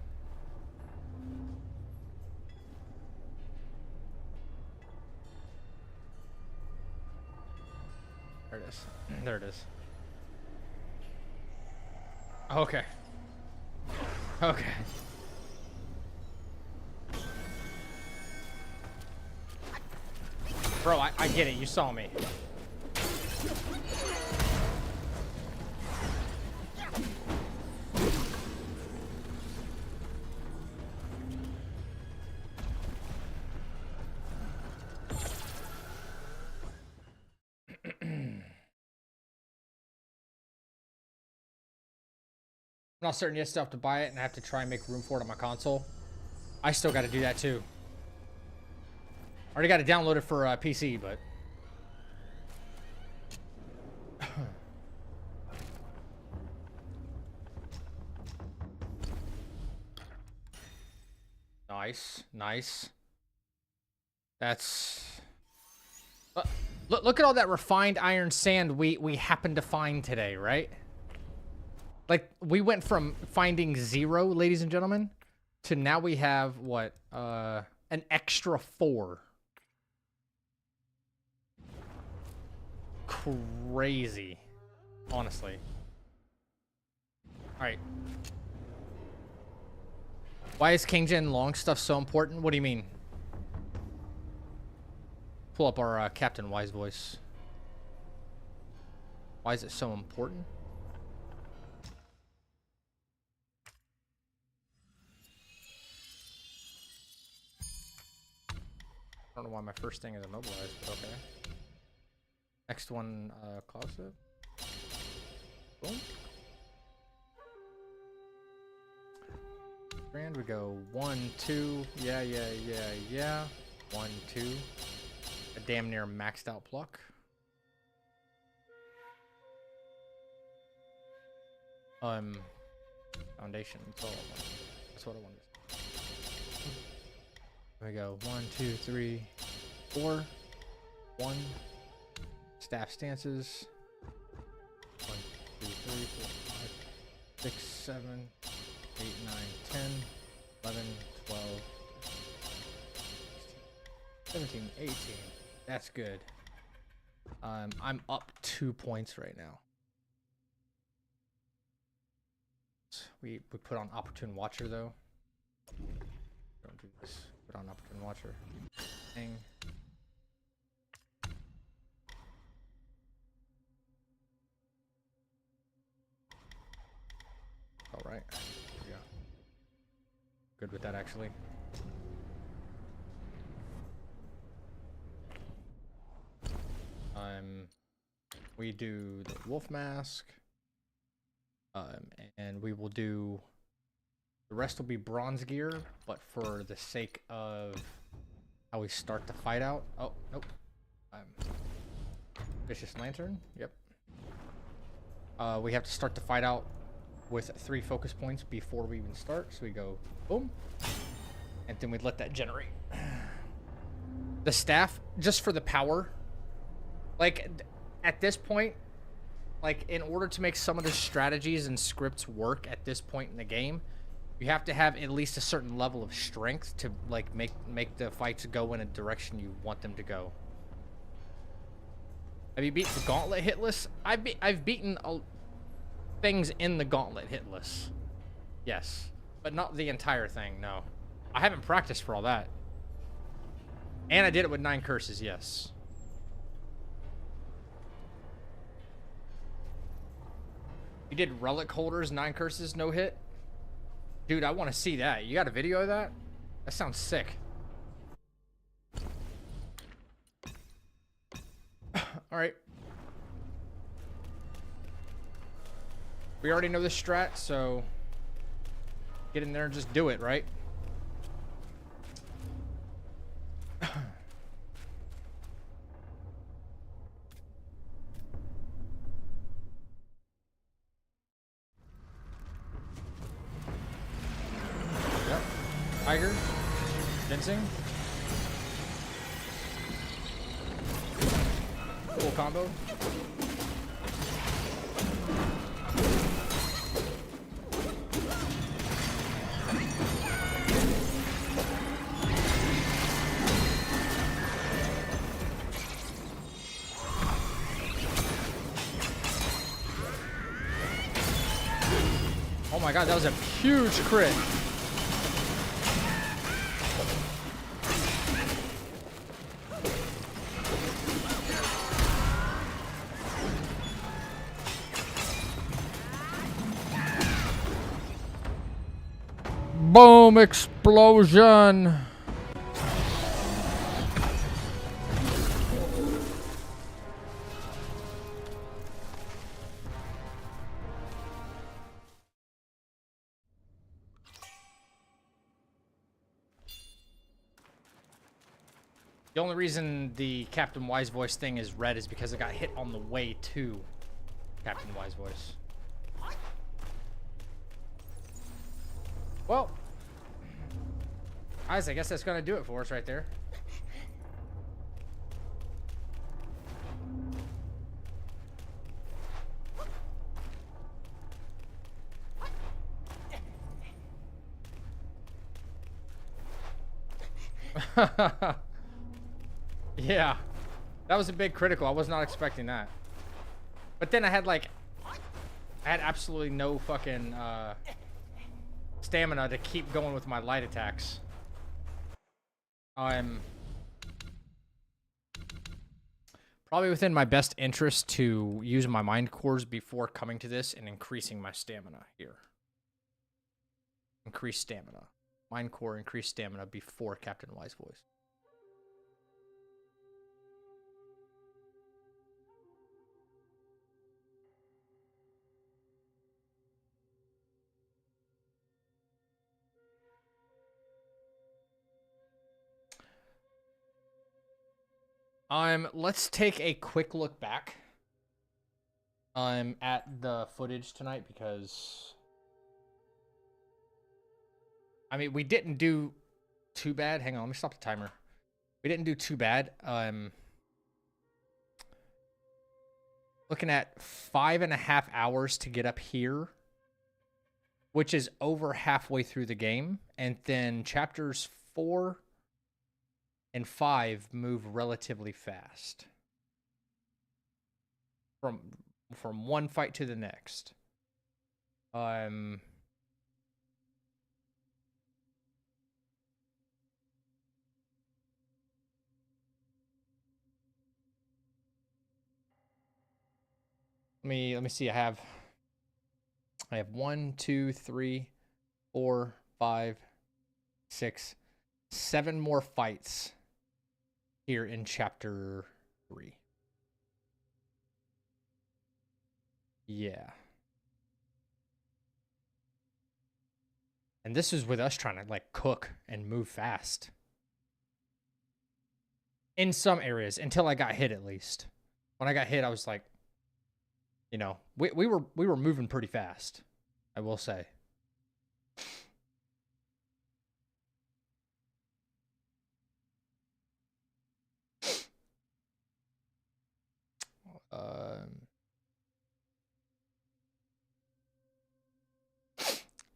A: There it is. There it is. Okay. Okay. Bro, I get it. You saw me. I'm not certain yet. Still have to buy it, and I have to try and make room for it on my console. I still got to do that too. Already got to download it for PC, but nice, nice. That's look at all that refined iron sand we happened to find today, right? Like, we went from finding 0, ladies and gentlemen, to now we have what? An extra 4. Crazy, honestly. All right. Why is King Gen long stuff so important? What do you mean? Pull up our Captain Wise voice. Why is it so important? I don't know why my first thing is immobilized, but okay. Next one, closet. Boom. Grand, we go 1, 2. Yeah. 1, 2. A damn near maxed out pluck. Foundation. That's what I wanted. There we go. 1, 2, 3, 4. 1. Staff stances. 1, 2, 3, 4, 5, 6, 7, 8, 9, 10, 11, 12, 17, 18. That's good. I'm up 2 points right now. We put on Opportune Watcher though. Don't do this. Put on Opportune Watcher. Dang. All right. There we go. Good with that actually. We do the wolf mask. And we will do, the rest will be bronze gear, but for the sake of how we start the fight out. Oh, nope. Vicious Lantern. Yep. We have to start the fight out with 3 focus points before we even start. So we go boom, and then we let that generate. The staff, just for the power. Like, at this point, like, in order to make some of the strategies and scripts work at this point in the game, you have to have at least a certain level of strength to, like, make the fights go in a direction you want them to go. Have you beaten the Gauntlet hitless? I've beaten things in the Gauntlet hitless. Yes. But not the entire thing, no. I haven't practiced for all that. And I did it with 9 curses, yes. You did relic holders, 9 curses, no hit? Dude, I want to see that. You got a video of that? That sounds sick. Alright. We already know the strat, so get in there and just do it, right? Tiger, fencing, full combo. Oh my god, that was a huge crit. Boom explosion. The only reason the Captain Wise Voice thing is red is because I got hit on the way to Captain Wise Voice. Well, guys, I guess that's gonna do it for us right there. Yeah, that was a big critical. I was not expecting that. But then I had absolutely no fucking stamina to keep going with my light attacks. I'm probably within my best interest to use my mind cores before coming to this and increasing my stamina here. Increase stamina. Mind core, increase stamina before Captain Wise Voice. Let's take a quick look back at the footage tonight, because I mean, we didn't do too bad. Hang on, let me stop the timer. We didn't do too bad. Looking at 5.5 hours to get up here, which is over halfway through the game, and then chapters 4 and 5 move relatively fast from one fight to the next. Let me see. I have 1, 2, 3, 4, 5, 6, 7 more fights here in chapter 3. Yeah. And this is with us trying to like cook and move fast. In some areas, until I got hit at least. When I got hit, I was like, you know, we were moving pretty fast, I will say.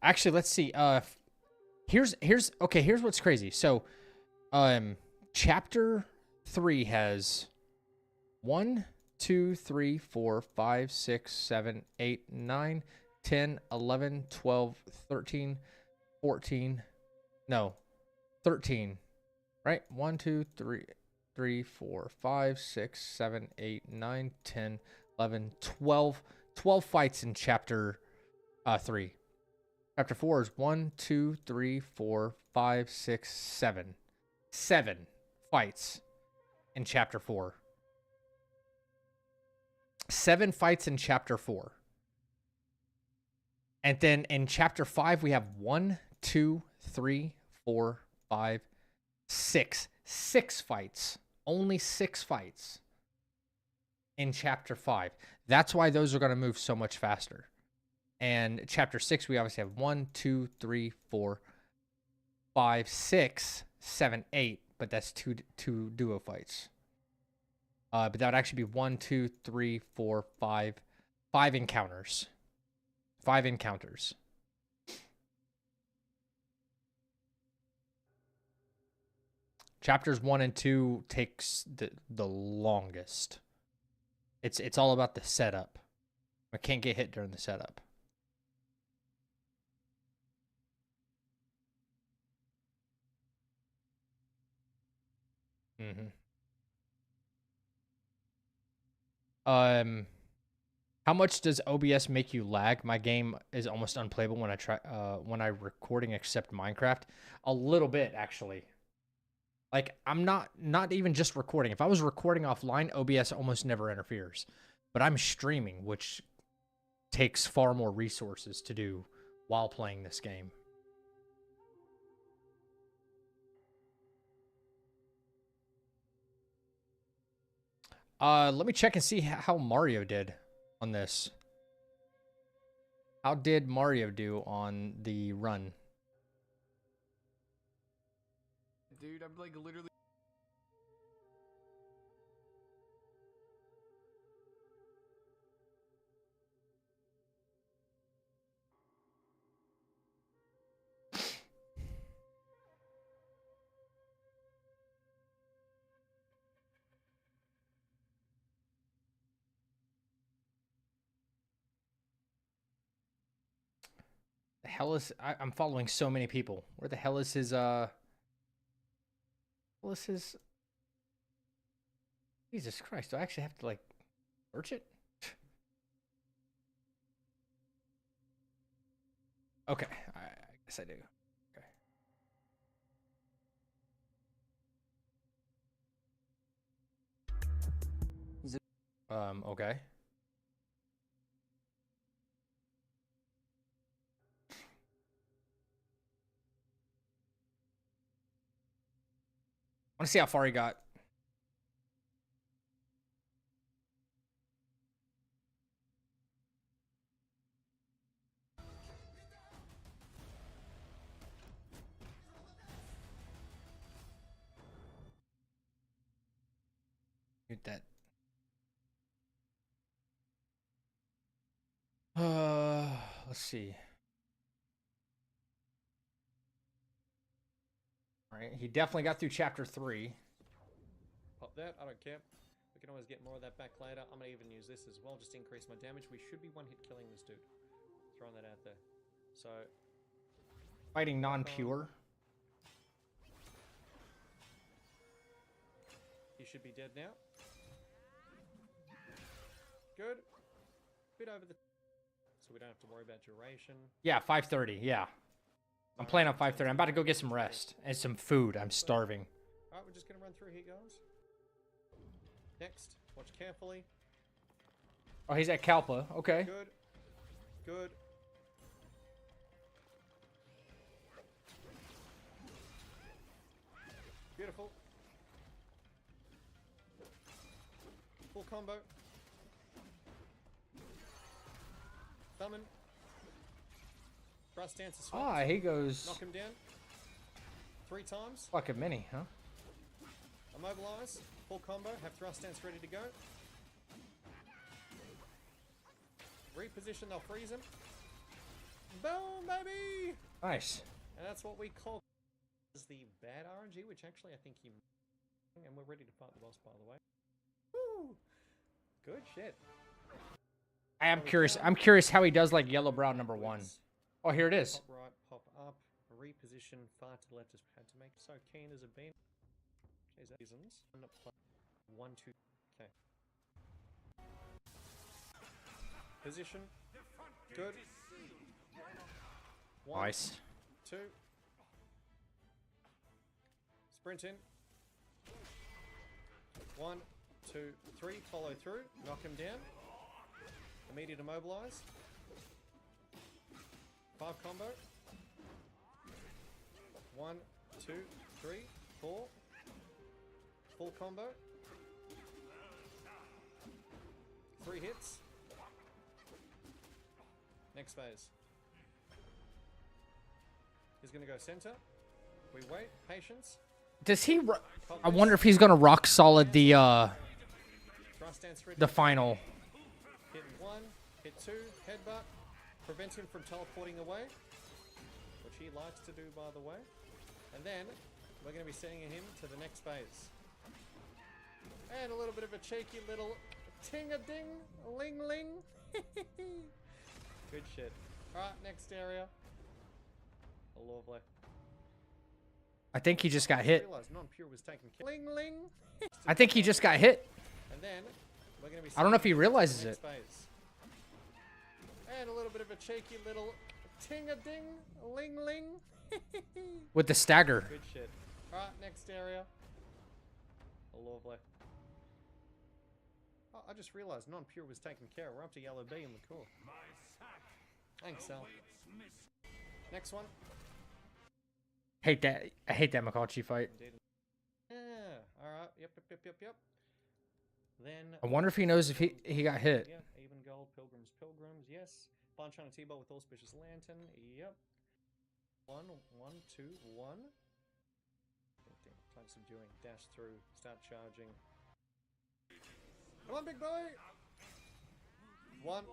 A: Actually, let's see. Here's what's crazy. So, chapter 3 has 1, 2, 3, 4, 5, 6, 7, 8, 9, 10, 11, 12, 13, 14. No, 13. Right? 1, 2, 3, 4, 5, 6, 7, 8, 9, 10, 11, 12. 12 fights in chapter 3. Chapter 4 is 1, 2, 3, 4, 5, 6, 7. 7 fights in chapter 4. 7 fights in chapter 4. And then in chapter 5, we have 1, 2, 3, 4, 5, 6. 6 fights. Only 6 fights in chapter 5. That's why those are going to move so much faster. And chapter 6, we obviously have 1, 2, 3, 4, 5, 6, 7, 8. But that's two duo fights. But that would actually be 1, 2, 3, 4, 5. 5 encounters. 5 encounters. Chapters 1 and 2 takes the longest. It's all about the setup. I can't get hit during the setup. How much does OBS make you lag? My game is almost unplayable when I recording except Minecraft. A little bit, actually. Like, I'm not even just recording. If I was recording offline, OBS almost never interferes. But I'm streaming, which takes far more resources to do while playing this game. Let me check and see how Mario did on this. How did Mario do on the run?
I: Dude, I'm like literally.
A: The hell is I'm following so many people. Where the hell is his what is his Jesus Christ, do I actually have to like search it? Okay, I guess I do. Okay. Okay. I want to see how far he got. Mute that. Let's see. All right, he definitely got through chapter 3.
M: Pop that, I don't care. We can always get more of that back later. I'm gonna even use this as well, just to increase my damage. We should be one-hit killing this dude. Throwing that out there. So...
A: Fighting non-pure.
M: He should be dead now. Good. Bit over the... So we don't have to worry about duration.
A: Yeah, 5:30, yeah. I'm playing on 5:30. I'm about to go get some rest and some food. I'm starving.
M: Alright, we're just gonna run through here, guys. Next, watch carefully.
A: Oh, he's at Kalpa. Okay.
M: Good. Good. Beautiful. Full combo. Summon. Thrust dance is swapped.
A: Ah, he goes.
M: Knock him down. 3 times.
A: Fucking mini, huh?
M: Immobilize. Full combo. Have thrust dance ready to go. Reposition. They'll freeze him. Boom, baby!
A: Nice.
M: And that's what we call is the bad RNG, which actually I think he... And we're ready to fight the boss, by the way. Woo! Good shit.
A: I am curious. I'm curious how he does like yellow brow number 1. Oh, here it is.
M: Pop right, pop up. Reposition far to the left as had to make so keen as a bean. Jeez, that reasons. 1, 2. Okay. Position. Good. 1,
A: Nice.
M: 2. Sprint in. 1, 2, 3. Follow through. Knock him down. Immediate immobilize. 5 combo. 1, 2, 3, 4. Full combo. 3 hits. Next phase. He's gonna go center. We wait. Patience.
A: Does he? I wonder if he's gonna rock solid the
M: Thrust dance ready.
A: the final.
M: Hit 1, hit 2, headbutt. Prevent him from teleporting away, which he likes to do, by the way. And then we're going to be sending him to the next phase. And a little bit of a cheeky little ting-a-ding, ling-ling. Good shit. Alright, next area. Lovely.
A: I think he just got hit.
M: Realized non-pure was taken care of. Ling-ling.
A: I think he just got hit.
M: And then we're going to be
A: I don't know if he
M: sending him to the
A: realizes
M: next
A: it.
M: phase. And a little bit of a cheeky little ting-a-ding, ling-ling.
A: With the stagger.
M: Good shit. Alright, next area. Lovely. Oh, I just realized non-pure was taken care of. We're up to yellow B in the core. Thanks, Sal. Next one.
A: Hate that. I hate that Makachi fight.
M: Indeed. Yeah. Alright. Yep. Then
A: I wonder if he knows if he got hit.
M: Yeah, even gold, pilgrims, yes. Bunch on a T-bolt with auspicious lantern, yep. 1, 1, 2, 1. Time subduing, dash through, start charging. Come on, big boy! 1.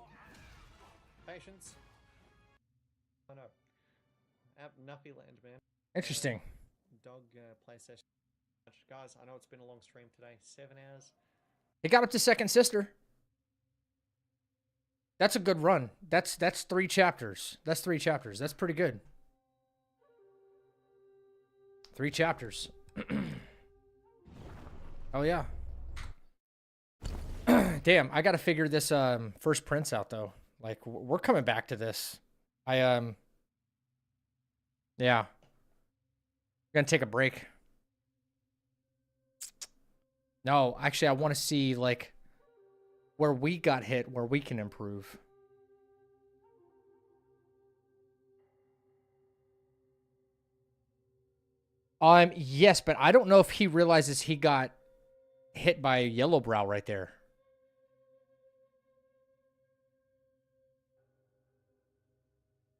M: Patience. Oh no. Nuppy land, man.
A: Interesting.
M: Dog play session. Guys, I know it's been a long stream today. 7 hours.
A: He got up to second sister. That's a good run. That's 3 chapters. That's 3 chapters. That's pretty good. 3 chapters. Oh yeah. Damn, I gotta figure this first prince out though. Like we're coming back to this. Yeah. I'm gonna take a break. No, actually I want to see like where we got hit, where we can improve. Yes, but I don't know if he realizes he got hit by a Yellowbrow right there.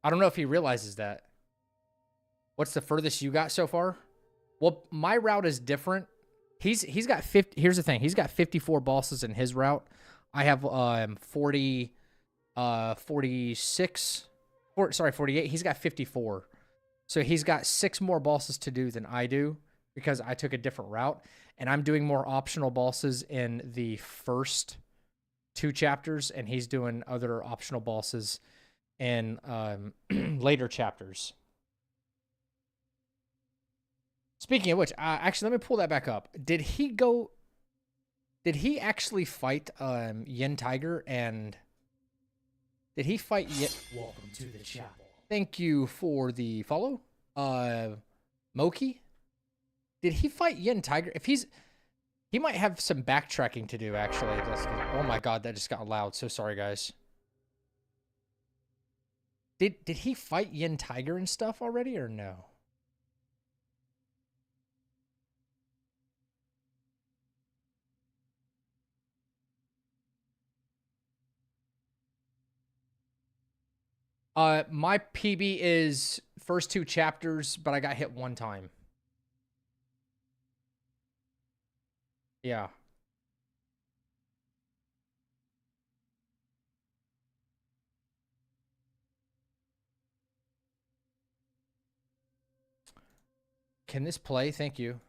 A: I don't know if he realizes that. What's the furthest you got so far? Well, my route is different. He's got 50. Here's the thing. He's got 54 bosses in his route. I have 48. He's got 54. So he's got 6 more bosses to do than I do because I took a different route. And I'm doing more optional bosses in the first 2 chapters, and he's doing other optional bosses in later chapters. Speaking of which, actually, let me pull that back up. Did he actually fight Yin Tiger, and did he fight
B: Welcome to the chapel.
A: Thank you for the follow. Moki? Did he fight Yin Tiger? If he might have some backtracking to do, actually. Oh my god, that just got loud. So sorry, guys. Did he fight Yin Tiger and stuff already, or no? My PB is first 2 chapters, but I got hit 1 time. Yeah. Can this play? Thank you.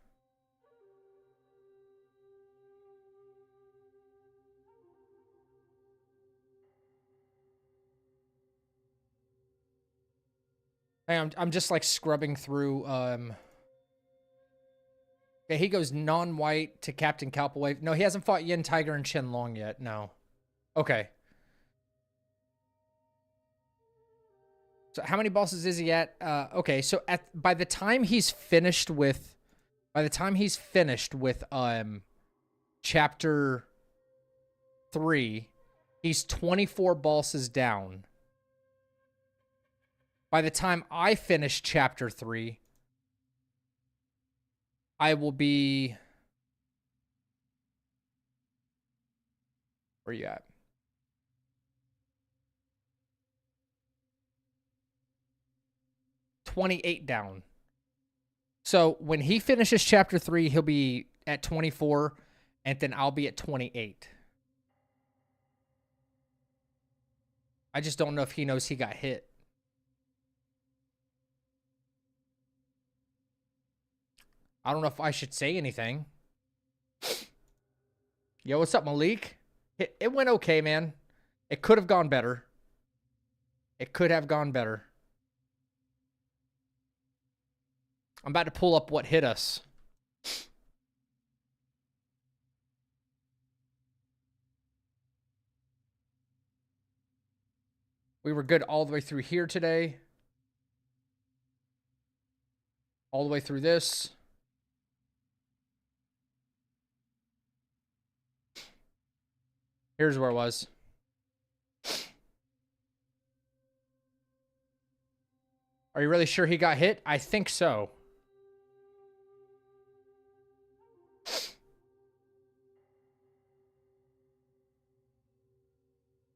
A: Hey, I'm just like scrubbing through. Okay, he goes non-white to Captain Calpawave. No, he hasn't fought Yin Tiger and Chen Long yet. No. Okay. So how many bosses is he at? Okay, so by the time he's finished with chapter 3, he's 24 bosses down. By the time I finish chapter 3, I will be... Where are you at? $28 down. So when he finishes chapter 3, he'll be at 24, and then I'll be at 28. I just don't know if he knows he got hit. I don't know if I should say anything. Yo, what's up, Malik? It went okay, man. It could have gone better. It could have gone better. I'm about to pull up what hit us. We were good all the way through here today. All the way through this. Here's where it was. Are you really sure he got hit? I think so.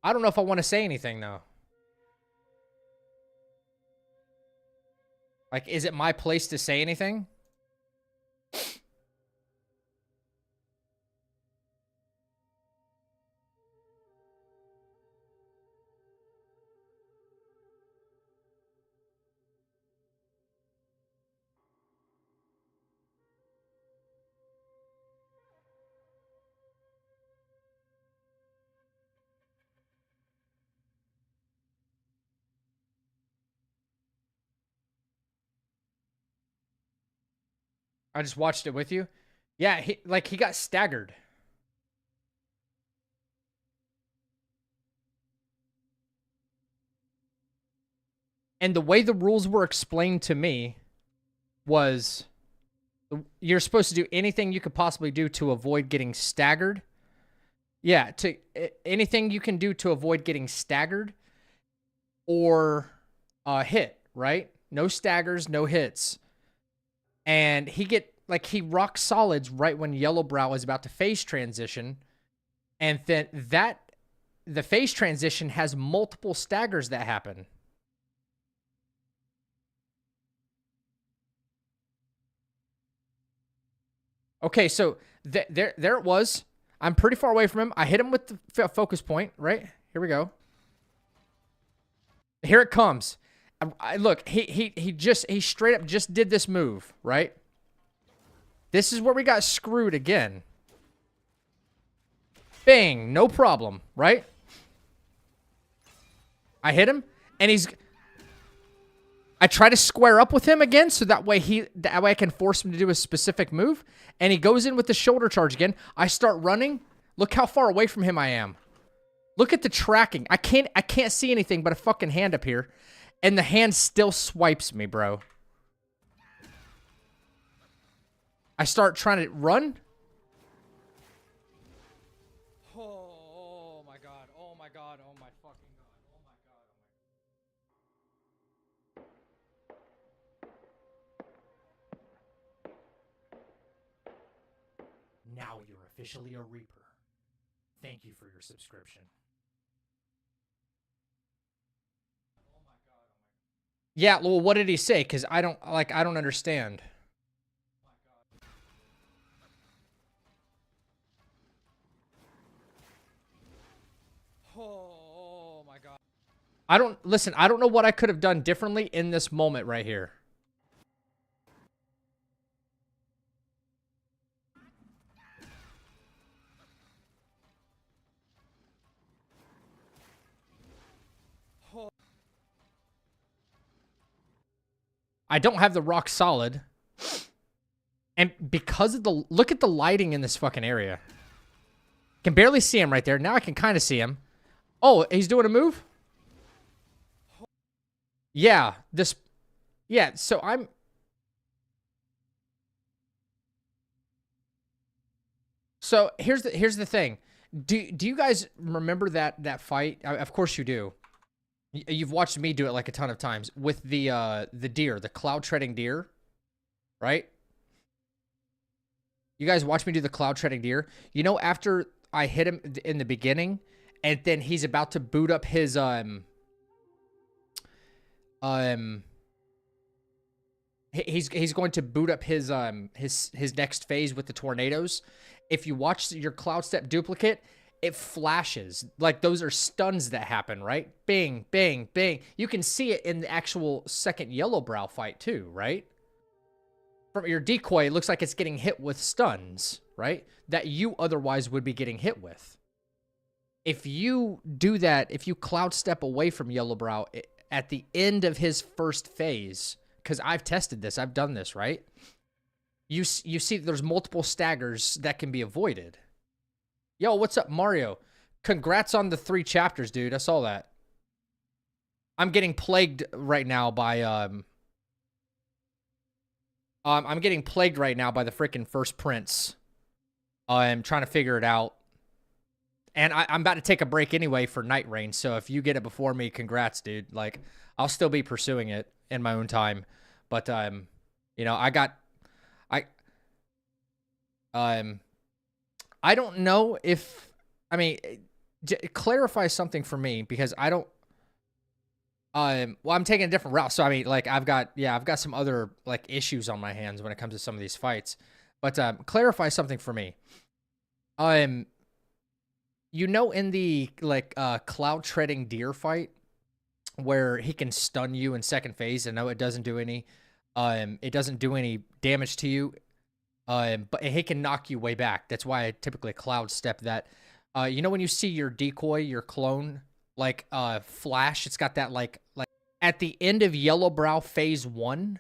A: I don't know if I want to say anything, though. Like, is it my place to say anything? I just watched it with you. Yeah, he got staggered. And the way the rules were explained to me was you're supposed to do anything you could possibly do to avoid getting staggered. Yeah, anything you can do to avoid getting staggered or hit, right? No staggers, no hits. And he rock solids right when Yellowbrow is about to phase transition. And then the phase transition has multiple staggers that happen. Okay, so there it was. I'm pretty far away from him. I hit him with the focus point, right? Here we go. Here it comes. Look, he straight up just did this move, right? This is where we got screwed again. Bang, no problem, right? I hit him, and I try to square up with him again, so that way I can force him to do a specific move, and he goes in with the shoulder charge again. I start running. Look how far away from him I am. Look at the tracking. I can't see anything but a fucking hand up here, and the hand still swipes me, bro. I start trying to run. Oh my god. Oh my god. Oh my fucking god. Oh my god.
B: Now you're officially a Reaper. Thank you for your subscription.
A: Yeah, well, what did he say? Because I don't understand. Oh my god. I don't know what I could have done differently in this moment right here. I don't have the rock solid. And because of look at the lighting in this fucking area. Can barely see him right there. Now I can kind of see him. Oh, he's doing a move? Yeah, so So here's the thing. Do you guys remember that fight? Of course you do. You've watched me do it like a ton of times with the deer, the cloud treading deer, right? You guys watch me do the cloud treading deer. You know, after I hit him in the beginning, and then he's about to boot up his he's going to boot up his next phase with the tornadoes. If you watch your cloud step duplicate, it flashes. Like, those are stuns that happen, right? Bing, bing, bing. You can see it in the actual second Yellowbrow fight too, right? From your decoy, it looks like it's getting hit with stuns, right? That you otherwise would be getting hit with. If you do that, if you cloud step away from Yellowbrow at the end of his first phase, because I've tested this, I've done this, right? You see there's multiple staggers that can be avoided. Yo, what's up, Mario? Congrats on the 3 chapters, dude. I saw that. I'm getting plagued right now by I'm getting plagued right now by the freaking first prince. I'm trying to figure it out. And I'm about to take a break anyway for NightReign, so if you get it before me, congrats, dude. Like, I'll still be pursuing it in my own time. But you know, I don't know if, I mean, clarify something for me, because I don't. Well, I'm taking a different route. So I mean, like, I've got some other like issues on my hands when it comes to some of these fights. But clarify something for me. You know, in the like cloud treading deer fight, where he can stun you in second phase, and no, it doesn't do any damage to you. But he can knock you way back. That's why I typically cloud step that. You know, when you see your decoy, your clone, like flash, it's got that like at the end of Yellowbrow phase 1.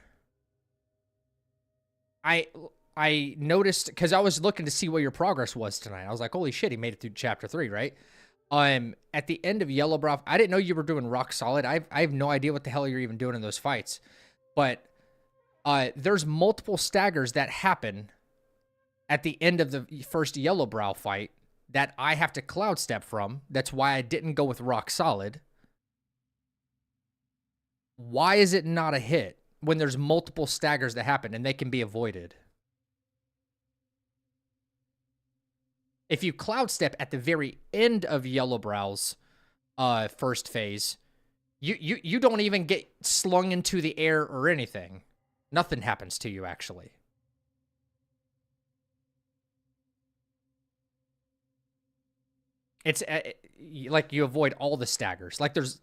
A: I noticed, because I was looking to see what your progress was tonight. I was like, holy shit, he made it through chapter 3, right? At the end of Yellowbrow, I didn't know you were doing rock solid. I have no idea what the hell you're even doing in those fights. But there's multiple staggers that happen at the end of the first Yellowbrow fight that I have to cloud step from. That's why I didn't go with rock solid. Why is it not a hit when there's multiple staggers that happen and they can be avoided? If you cloud step at the very end of Yellowbrow's first phase, you don't even get slung into the air or anything. Nothing happens to you, actually. It's like you avoid all the staggers. Like there's,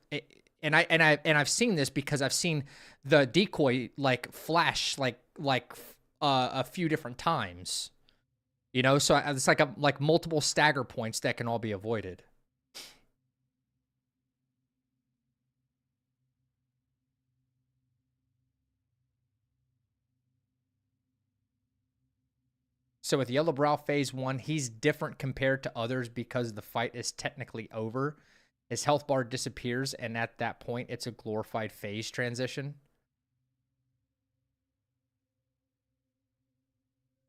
A: and I've seen this because I've seen the decoy like flash like a few different times. You know, so it's like multiple stagger points that can all be avoided. So with Yellowbrow phase 1, he's different compared to others because the fight is technically over. His health bar disappears, and at that point, it's a glorified phase transition.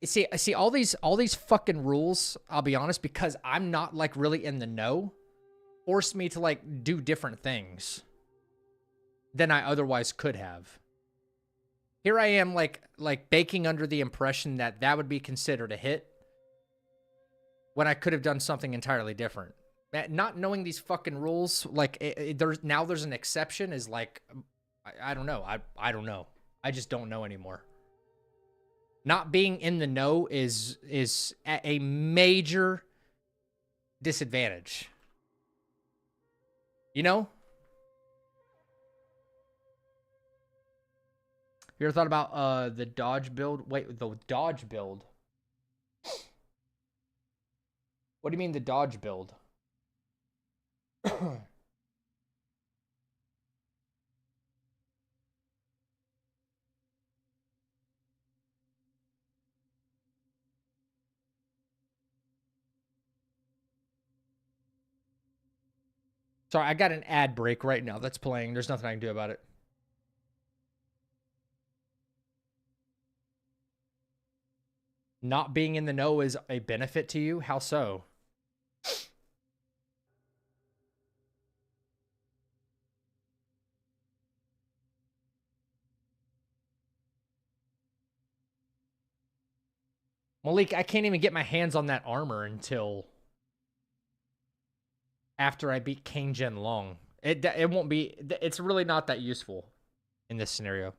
A: See all these fucking rules, I'll be honest, because I'm not like really in the know, forced me to like do different things than I otherwise could have. Here I am like baking under the impression that that would be considered a hit when I could have done something entirely different. Not knowing these fucking rules, like there's an exception is like, I don't know. I don't know. I just don't know anymore. Not being in the know is a major disadvantage. You know? You ever thought about the dodge build? Wait, the dodge build? What do you mean the dodge build? Sorry, I got an ad break right now that's playing. There's nothing I can do about it. Not being in the know is a benefit to you? How so? Malik, I can't even get my hands on that armor until after I beat King Gen Long. It won't be... It's really not that useful in this scenario.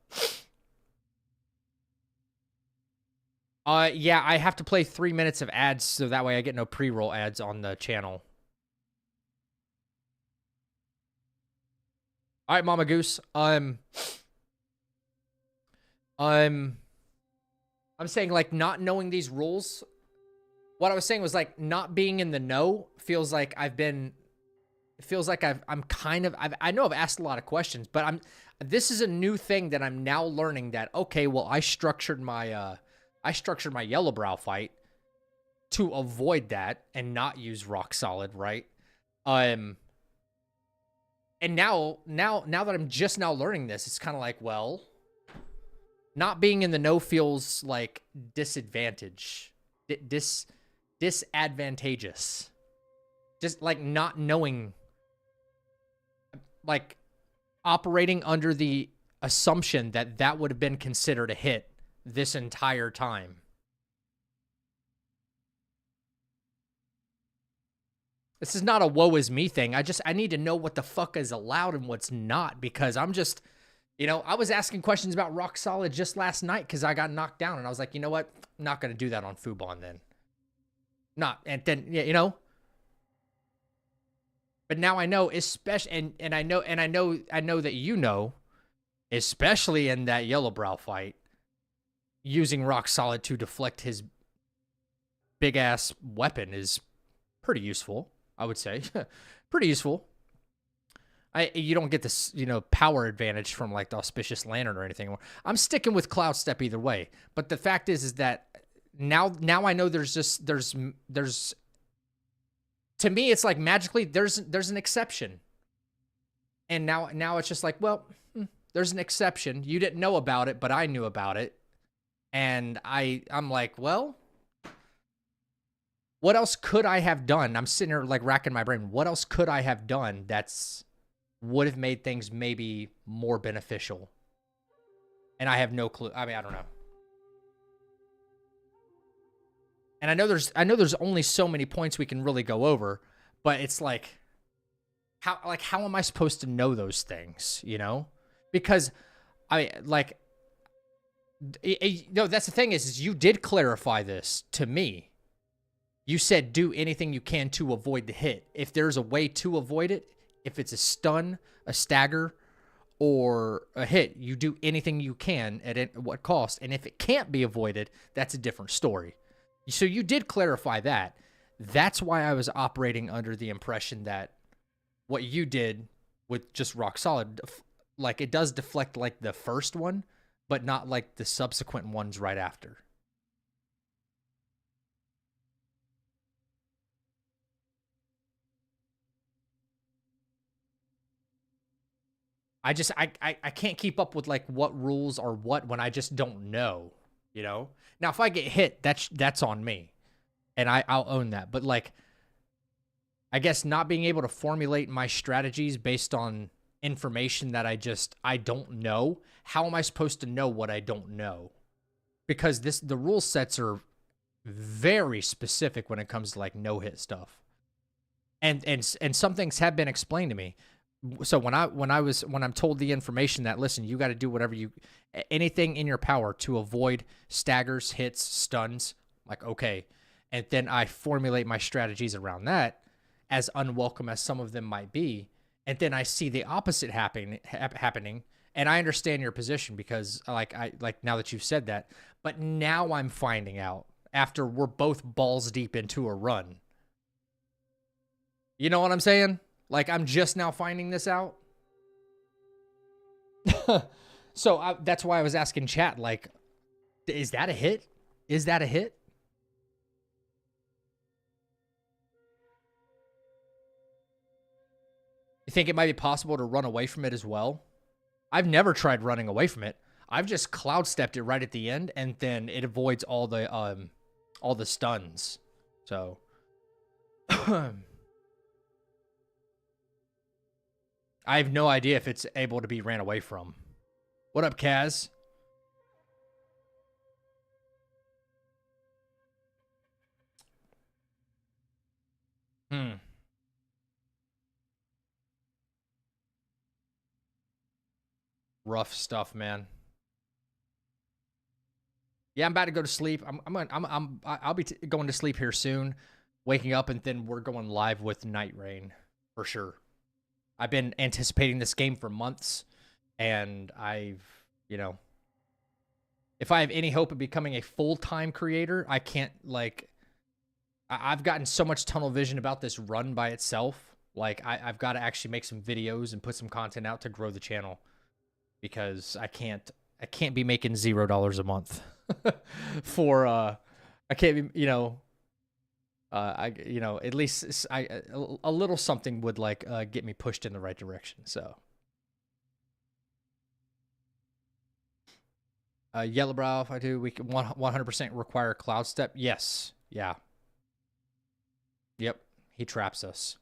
A: Yeah, I have to play 3 minutes of ads so that way I get no pre-roll ads on the channel. All right, Mama Goose. I'm saying, like, not knowing these rules. What I was saying was, like, not being in the know feels like I've been... It feels like I'm kind of... I know I've asked a lot of questions, but this is a new thing that I'm now learning that, okay, well, I structured my Yellowbrow fight to avoid that and not use rock solid, right? And now that I'm just now learning this, it's kind of like, well, not being in the know feels like disadvantageous. Just like not knowing, like operating under the assumption that that would have been considered a hit this entire time. This is not a woe is me thing. I need to know what the fuck is allowed and what's not, because I'm just, you know, I was asking questions about Rock Solid just last night because I got knocked down, and I was like, you know what? I'm not going to do that on Fubon then. Not, and then, yeah, you know. But now I know, especially, and I know that you know, especially in that Yellowbrow fight, using Rock Solid to deflect his big ass weapon is pretty useful, I would say. Pretty useful. You don't get this, you know, power advantage from like the Auspicious Lantern or anything. I'm sticking with Cloud Step either way. But the fact is that now I know there's to me it's like magically there's an exception. And now it's just like, well, there's an exception. You didn't know about it, but I knew about it. And I'm like, well, what else could I have done? I'm sitting here like racking my brain. What else could I have done would have made things maybe more beneficial? And I have no clue. I mean, I don't know. And I know there's only so many points we can really go over, but it's like how am I supposed to know those things, you know? Because that's the thing is you did clarify this to me. You said do anything you can to avoid the hit. If there's a way to avoid it, if it's a stun, a stagger, or a hit, you do anything you can at what cost. And if it can't be avoided, that's a different story. So you did clarify that. That's why I was operating under the impression that what you did with just Rock Solid, like it does deflect like the first one, but not like the subsequent ones right after. I can't keep up with like what rules are what when I just don't know, you know? Now, if I get hit, that's on me, and I'll own that. But like, I guess not being able to formulate my strategies based on information that I don't know. How am I supposed to know what I don't know? Because the rule sets are very specific when it comes to like no hit stuff, and some things have been explained to me. So when I'm told the information that, listen, you got to do whatever anything in your power to avoid staggers, hits, stuns, like, okay. And then I formulate my strategies around that, as unwelcome as some of them might be. And then I see the opposite happening. And I understand your position because like now that you've said that, but now I'm finding out after we're both balls deep into a run. You know what I'm saying? Like, I'm just now finding this out. So that's why I was asking chat, like, is that a hit? Is that a hit? You think it might be possible to run away from it as well? I've never tried running away from it. I've just cloud stepped it right at the end, and then it avoids all the stuns. So I have no idea if it's able to be ran away from. What up, Kaz? Rough stuff, man. Yeah, I'm about to go to sleep. I'll be going to sleep here soon, waking up, and then we're going live with NightReign for sure. I've been anticipating this game for months, and you know, if I have any hope of becoming a full-time creator, I can't, like, I've gotten so much tunnel vision about this run by itself. Like, I've got to actually make some videos and put some content out to grow the channel, because I can't be making $0 a month for, I can't be, you know, at least a little something would like get me pushed in the right direction. So, Yellowbrow, if I do, we can 100% require Cloud Step. Yes, yeah, yep. He traps us.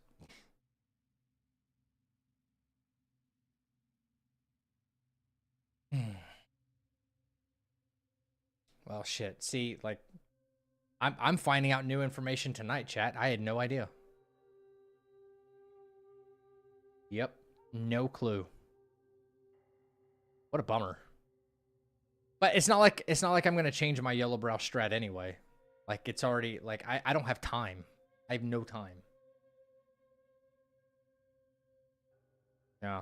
A: Well, shit. See, like, I'm finding out new information tonight, chat. I had no idea. No clue. What a bummer. But it's not like I'm gonna change my yellow brow strat anyway. Like it's already like I don't have time. I have no time. Yeah.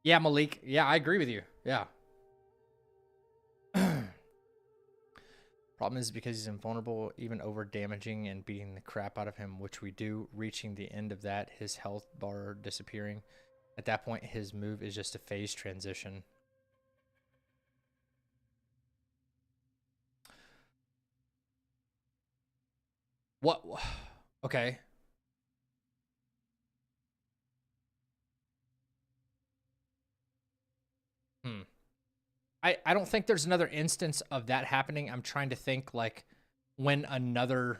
A: Yeah, Malik. Yeah, I agree with you. Yeah. Problem is because he's invulnerable, even over damaging and beating the crap out of him, which we do, reaching the end of that, his health bar disappearing. At that point, his move is just a phase transition. What? Okay. I don't think there's another instance of that happening. I'm trying to think like when another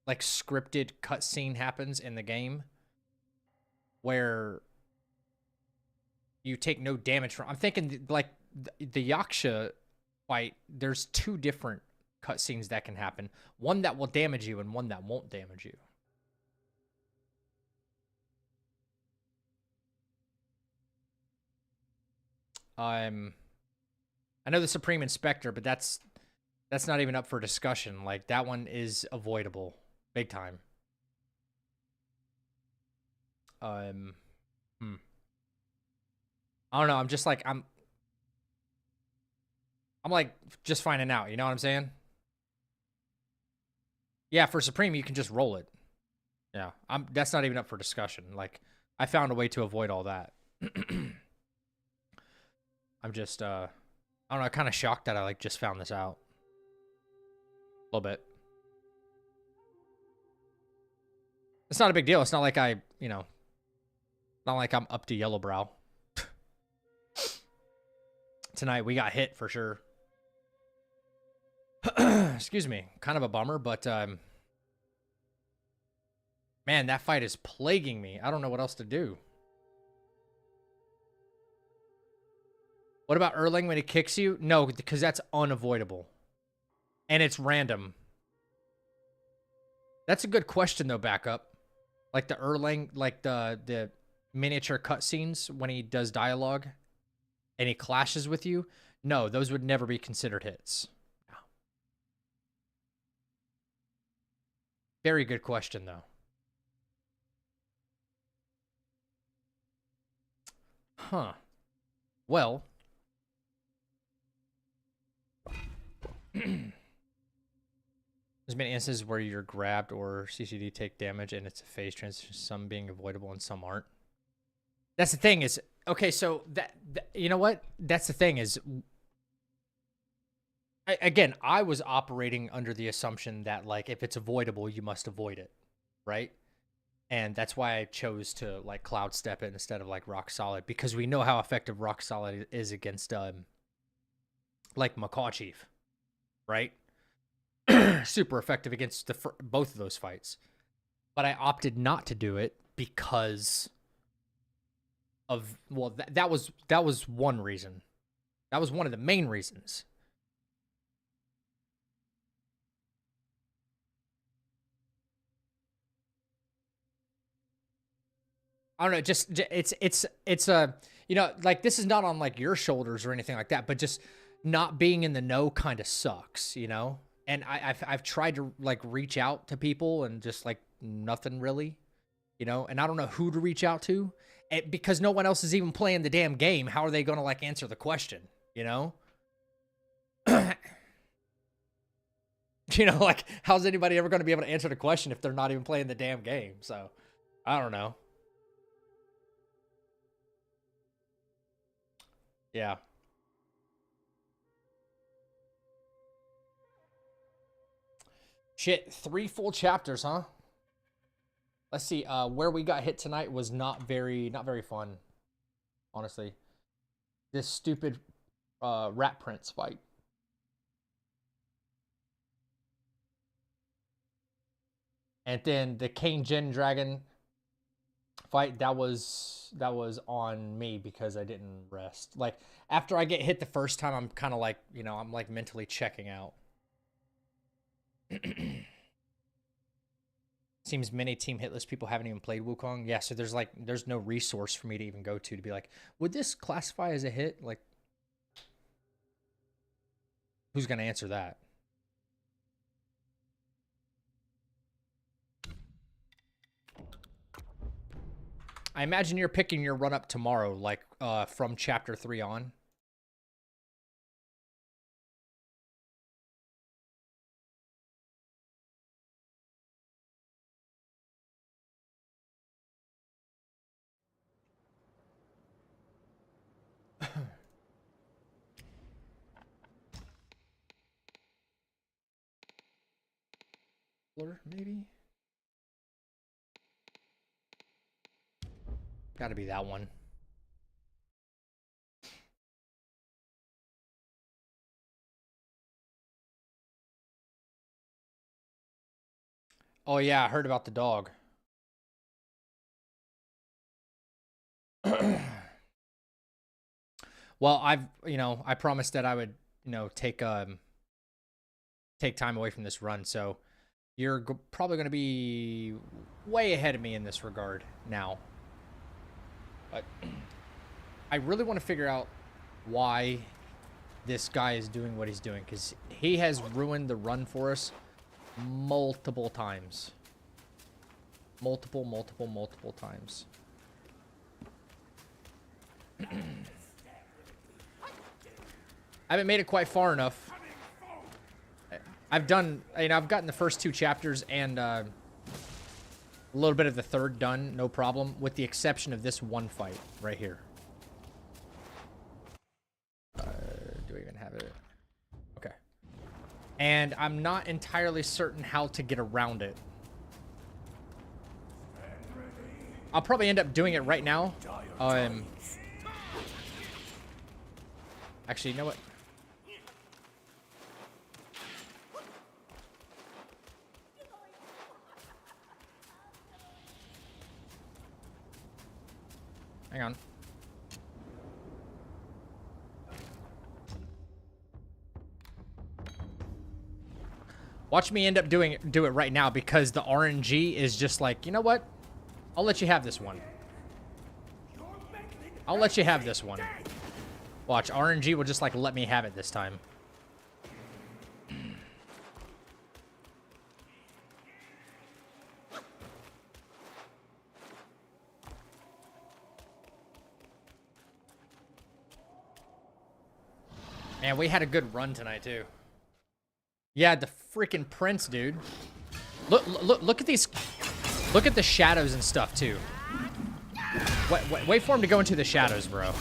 A: like scripted cutscene happens in the game where you take no damage from. I'm thinking like the Yaksha fight, there's two different cutscenes that can happen. One that will damage you and one that won't damage you. I know the Supreme Inspector, but that's not even up for discussion. Like that one is avoidable, big time. I don't know. I'm just like I'm like just finding out. You know what I'm saying? Yeah, for Supreme, you can just roll it. Yeah, that's not even up for discussion. Like I found a way to avoid all that. I'm just I don't know, kind of shocked that I like just found this out. A little bit. It's not a big deal. It's not like I, you know, not like I'm up to yellow brow. Tonight we got hit for sure. Excuse me. Kind of a bummer, but man, that fight is plaguing me. I don't know what else to do. What about Erling when he kicks you? No, because that's unavoidable. And it's random. That's a good question, though, backup. Like the Erling, like the miniature cutscenes when he does dialogue and he clashes with you. No, those would never be considered hits. No. Very good question, though. Huh. Well... There's been instances where you're grabbed or CCD take damage and it's a phase transition, some being avoidable and some aren't. That's the thing is, okay, so that you know what? That's the thing is, again, I was operating under the assumption that like if it's avoidable, you must avoid it, right? And that's why I chose to like cloud step it instead of like rock solid, because we know how effective rock solid is against like Macaw Chief. Right? Super effective against both of those fights. But I opted not to do it because of, well, that was one reason. That was one of the main reasons. I don't know, just it's a, you know, like this is not on like your shoulders or anything like that, but just not being in the know kind of sucks, you know? And I've tried to like reach out to people and just like nothing really, you know? And I don't know who to reach out to because no one else is even playing the damn game. How are they going to like answer the question, you know? You know, like how's anybody ever going to be able to answer the question if they're not even playing the damn game? So I don't know. Yeah. Shit, 3 full chapters, huh? Let's see. Where we got hit tonight was not very fun, honestly. This stupid Rat Prince fight. And then the Kane Jin Dragon fight, that was on me because I didn't rest. Like after I get hit the first time, I'm kind of like, you know, I'm like mentally checking out. Seems many team hitless people haven't even played Wukong. Yeah, so there's no resource for me to even go to be like, would this classify as a hit? Like, who's gonna answer that? I imagine you're picking your run up tomorrow, like from chapter 3 on. Maybe? Gotta be that one. Oh yeah, I heard about the dog. Well, I promised that I would, take time away from this run, so you're probably going to be way ahead of me in this regard now. But I really want to figure out why this guy is doing what he's doing, because he has ruined the run for us multiple times. Multiple times. I haven't made it quite far enough. I've gotten the first 2 chapters and a little bit of the 3rd done, no problem, with the exception of this one fight right here. Do I even have it? Okay. And I'm not entirely certain how to get around it. I'll probably end up doing it right now. Actually, you know what? Hang on. Watch me end up do it right now, because the RNG is just like, you know what? I'll let you have this one. I'll let you have this one. Watch, RNG will just like let me have it this time. Man, we had a good run tonight too. Yeah, the freaking prince, dude. Look at these. Look at the shadows and stuff too. Wait for him to go into the shadows, bro.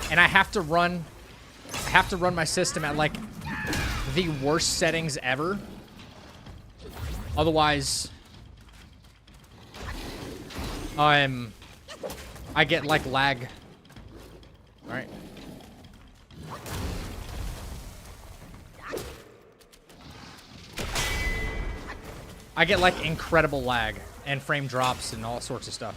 A: And I have to run my system at like the worst settings ever. Otherwise, I get like lag. All right. I get like incredible lag and frame drops and all sorts of stuff.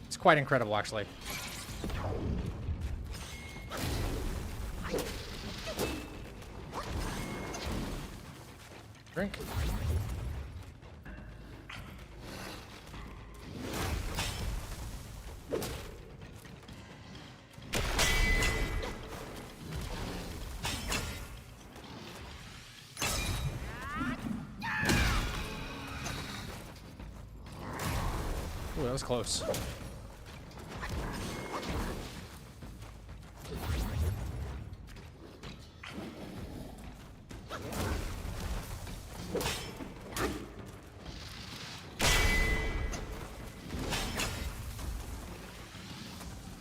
A: It's quite incredible, actually. Drink. Ooh, that was close.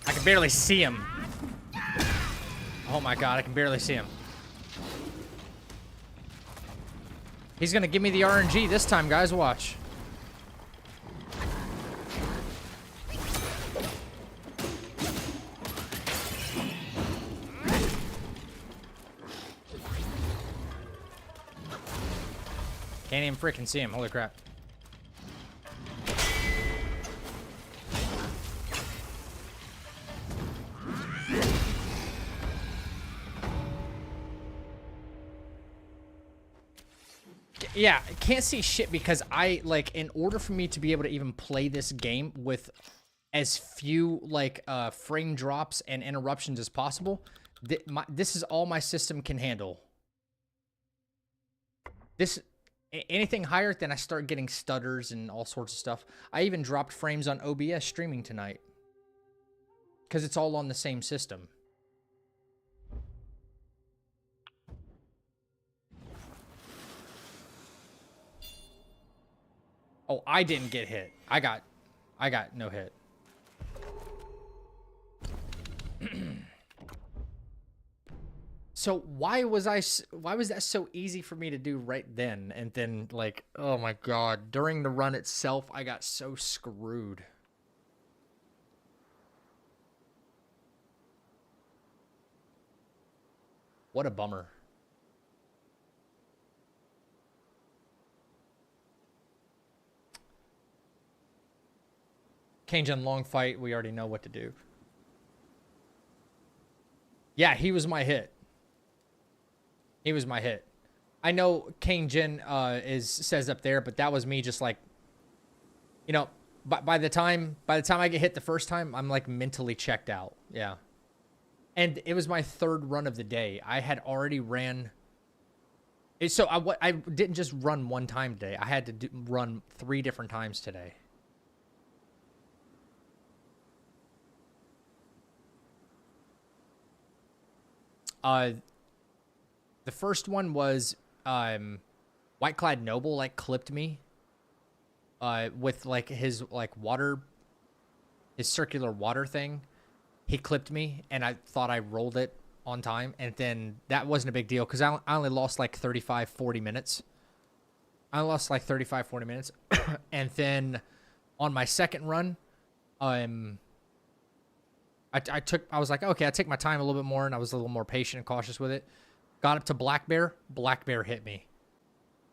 A: I can barely see him. Oh my god, I can barely see him. He's gonna give me the RNG this time, guys. Watch. Can't even freaking see him. Holy crap. Yeah, can't see shit because I, like, in order for me to be able to even play this game with as few, like, frame drops and interruptions as possible, this is all my system can handle. Anything higher, then I start getting stutters and all sorts of stuff. I even dropped frames on OBS streaming tonight because it's all on the same system. Oh, I didn't get hit. I got no hit. So why was that so easy for me to do right then? And then, like, oh my god, during the run itself, I got so screwed. What a bummer. Kanejin long fight, we already know what to do. Yeah, he was my hit. He was my hit. I know Kanejin says up there, but that was me just like, you know, by the time I get hit the first time, I'm like mentally checked out. Yeah. And it was my third run of the day. I had already ran. So I didn't just run one time today. I had to run 3 different times today. The first one was Whiteclad Noble like clipped me with like his like water, his circular water thing. He clipped me and I thought I rolled it on time, and then that wasn't a big deal because I only lost like 35-40 minutes. I lost like 35-40 minutes. And then on my second run, I was like, okay, I take my time a little bit more, and I was a little more patient and cautious with it. Got up to Black Bear. Black Bear hit me,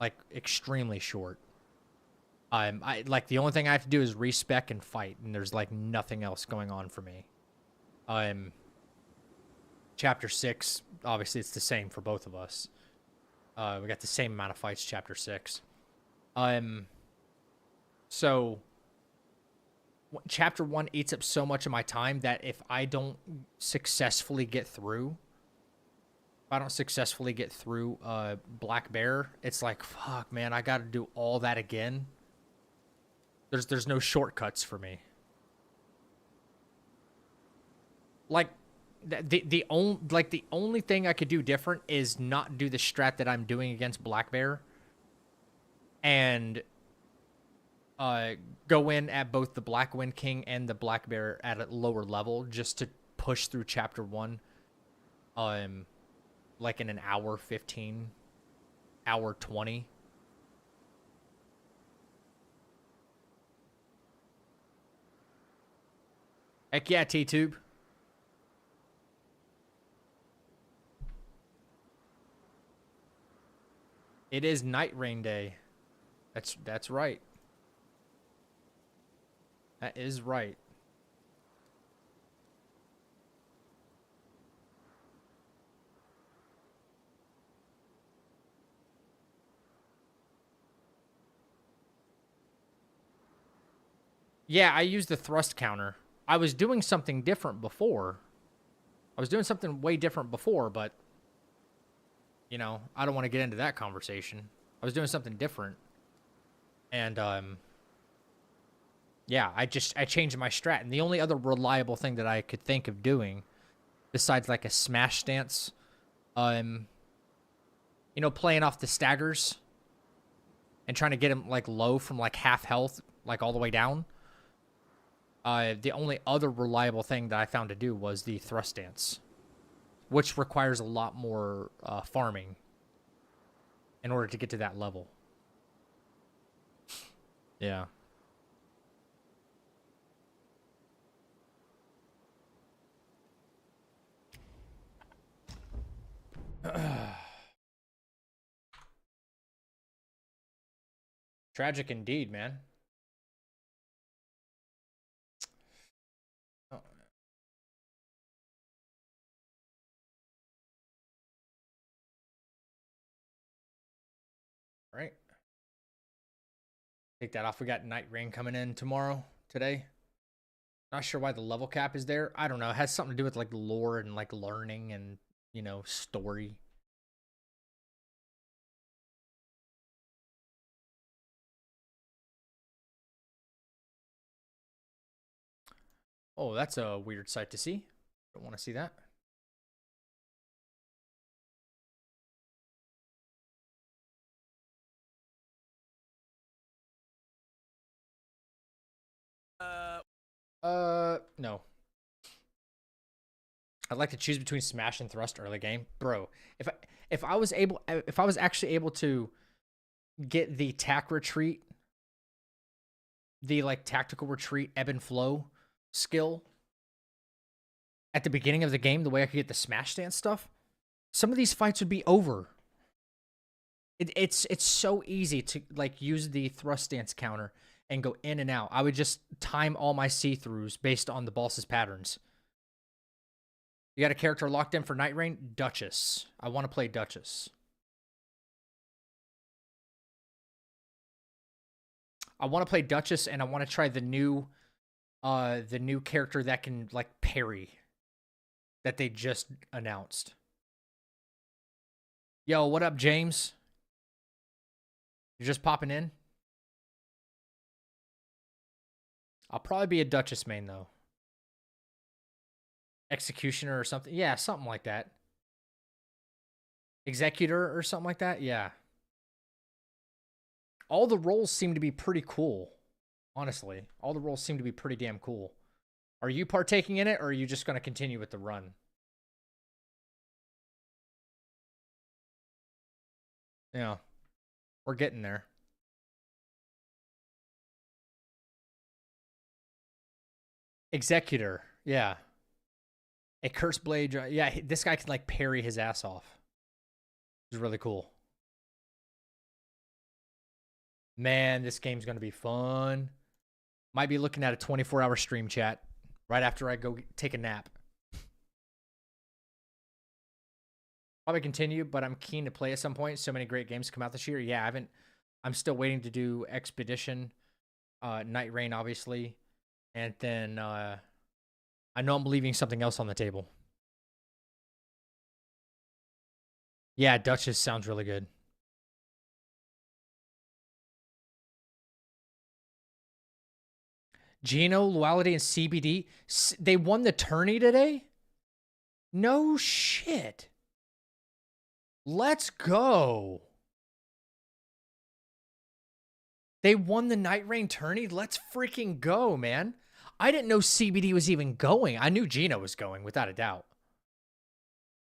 A: like, extremely short. Like, the only thing I have to do is respec and fight, and there's like nothing else going on for me. Chapter 6, obviously it's the same for both of us. We got the same amount of fights, Chapter 6. So Chapter 1 eats up so much of my time that if I don't successfully get through, Black Bear, it's like, fuck, man, I gotta do all that again. There's no shortcuts for me. Like, the only thing I could do different is not do the strat that I'm doing against Black Bear, and go in at both the Black Wind King and the Black Bear at a lower level just to push through Chapter 1, like in an hour 15, hour 20. Heck yeah, T-Tube. It is NightReign Day. That's right. That is right. Yeah, I used the thrust counter. I was doing something different before. I was doing something way different before, but, you know, I don't want to get into that conversation. I was doing something different. And, yeah, I changed my strat. And the only other reliable thing that I could think of doing, besides like a smash stance, you know, playing off the staggers and trying to get him like low from like half health, like all the way down. The only other reliable thing that I found to do was the thrust stance, which requires a lot more farming in order to get to that level. Yeah. Tragic indeed, man. Oh. Right. Take that off. We got NightReign coming in today. Not sure why the level cap is there. I don't know. It has something to do with like lore and like learning and, you know, story. Oh, that's a weird sight to see. Don't want to see that. No. I'd like to choose between smash and thrust early game. Bro, if I was actually able to get the tack retreat, the like tactical retreat ebb and flow skill at the beginning of the game, the way I could get the smash stance stuff, some of these fights would be over. It's so easy to like use the thrust stance counter and go in and out. I would just time all my see-throughs based on the boss's patterns. You got a character locked in for NightReign? Duchess. I want to play Duchess. I want to play Duchess, and I want to try the new character that can like parry that they just announced. Yo, what up, James? You're just popping in? I'll probably be a Duchess main, though. Executioner or something. Yeah, something like that. Executor or something like that. Yeah. All the roles seem to be pretty cool. Honestly. All the roles seem to be pretty damn cool. Are you partaking in it, or are you just going to continue with the run? Yeah. We're getting there. Executor. Yeah. A Cursed Blade. Yeah, this guy can like parry his ass off. It's really cool. Man, this game's going to be fun. Might be looking at a 24-hour stream chat right after I go take a nap. Probably continue, but I'm keen to play at some point. So many great games come out this year. Yeah, I'm still waiting to do Expedition, NightReign, obviously. And then I know I'm leaving something else on the table. Yeah, Duchess sounds really good. Gino, Luality, and CBD. They won the tourney today? No shit. Let's go. They won the NightReign tourney? Let's freaking go, man. I didn't know CBD was even going. I knew Gino was going, without a doubt.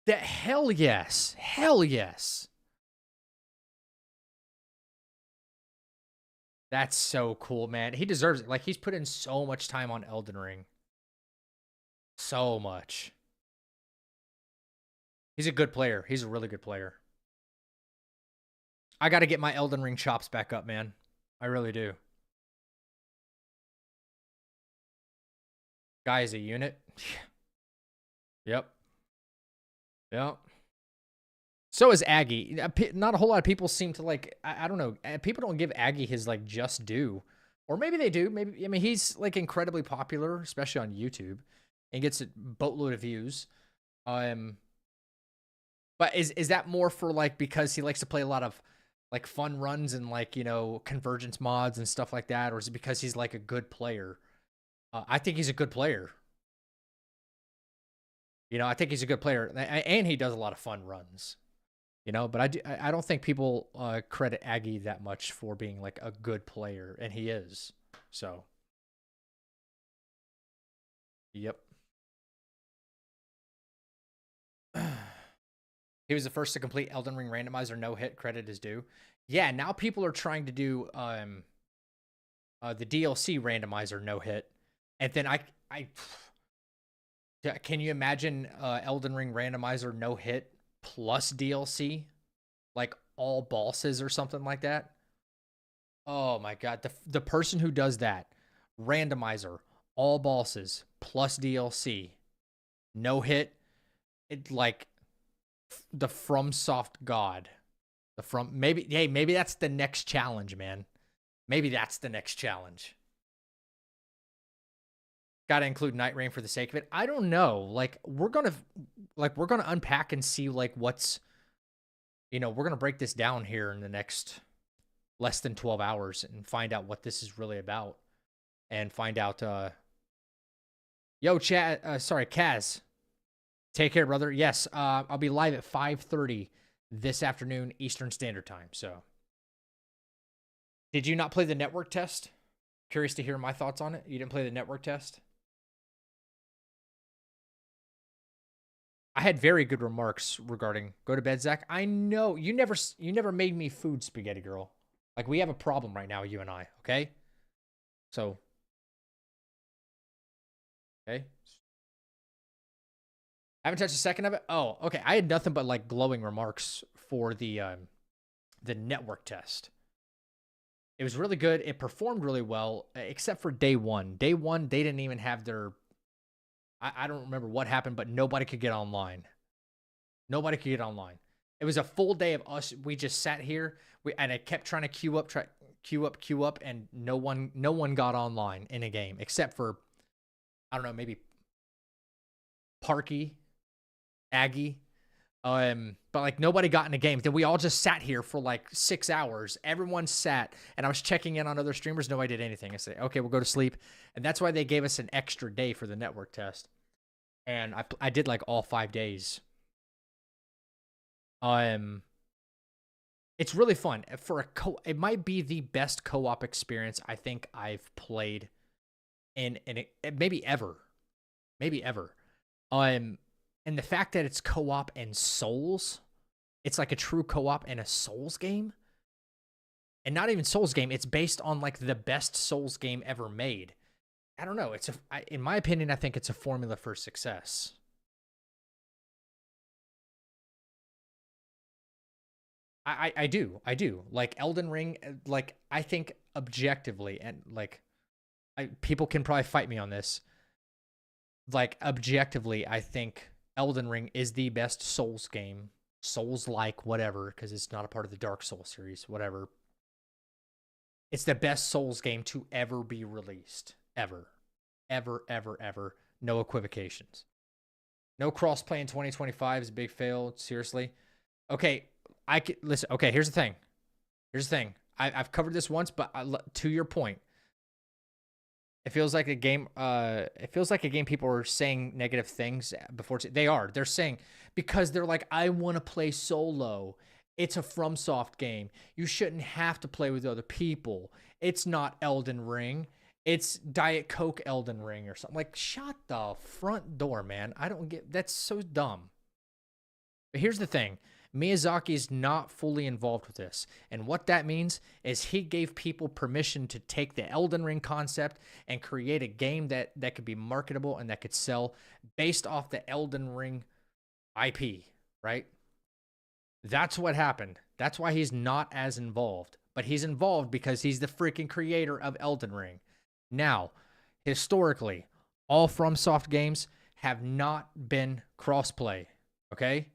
A: Hell yes. Hell yes. That's so cool, man. He deserves it. Like, he's put in so much time on Elden Ring. So much. He's a good player. He's a really good player. I got to get my Elden Ring chops back up, man. I really do. Guy is a unit. Yep. Yep. So is Aggie. Not a whole lot of people seem to like, I don't know. People don't give Aggie his like just due. Or maybe they do. Maybe, I mean, he's like incredibly popular, especially on YouTube, and gets a boatload of views. But is that more for like because he likes to play a lot of like fun runs and like, you know, convergence mods and stuff like that, or is it because he's like a good player? I think he's a good player. You know, I think he's a good player, and he does a lot of fun runs. You know, but I don't think people credit Aggie that much for being like a good player, and he is. So, yep. He was the first to complete Elden Ring randomizer no hit. Credit is due. Yeah, now people are trying to do the DLC randomizer no hit, and then can you imagine Elden Ring randomizer no hit plus DLC, like all bosses or something like that? Oh my god, the person who does that, randomizer, all bosses plus DLC, no hit, it like the FromSoft god, maybe that's the next challenge, man. Maybe that's the next challenge. Got to include NightReign for the sake of it. I don't know. Like we're gonna unpack and see like what's, we're gonna break this down here in the next less than 12 hours and find out what this is really about, and find out. Yo, chat. Sorry, Kaz. Take care, brother. Yes, I'll be live at 5:30 this afternoon Eastern Standard Time. So, did you not play the network test? Curious to hear my thoughts on it. You didn't play the network test? I had very good remarks regarding go to bed, Zach. I know you never made me food, spaghetti girl. Like we have a problem right now, you and I. Okay, so okay. Haven't touched a second of it. Oh, okay. I had nothing but like glowing remarks for the network test. It was really good. It performed really well, except for day one. Day one, they didn't even have their. I don't remember what happened, but nobody could get online. Nobody could get online. It was a full day of us. We just sat here. And I kept trying to queue up, and no one got online in a game except for, I don't know, maybe Parky, Aggie. But like nobody got in a game. Then we all just sat here for like 6 hours. Everyone sat, and I was checking in on other streamers. Nobody did anything. I said, okay, we'll go to sleep. And that's why they gave us an extra day for the network test. And I did like all 5 days. It's really fun for it might be the best co-op experience I think I've played in maybe ever. And the fact that it's co-op and Souls, it's like a true co-op and a Souls game. And not even Souls game, it's based on like the best Souls game ever made. I don't know, in my opinion, I think it's a formula for success. I do. Like Elden Ring, like I think objectively, and like people can probably fight me on this. Like objectively, I think Elden Ring is the best Souls game. Souls-like, whatever, because it's not a part of the Dark Souls series, whatever. It's the best Souls game to ever be released. Ever. No equivocations. No crossplay in 2025 is a big fail. Seriously. Okay, listen. Okay, here's the thing. I've covered this once, but to your point, it feels like a game. People are saying negative things before. They're saying, because they're like, I want to play solo. It's a FromSoft game. You shouldn't have to play with other people. It's not Elden Ring. It's Diet Coke Elden Ring or something. Like, shut the front door, man. I don't get. That's so dumb. But here's the thing. Miyazaki is not fully involved with this. And what that means is he gave people permission to take the Elden Ring concept and create a game that could be marketable and that could sell based off the Elden Ring IP, right? That's what happened. That's why he's not as involved. But he's involved because he's the freaking creator of Elden Ring. Now, historically, all FromSoft games have not been crossplay, okay?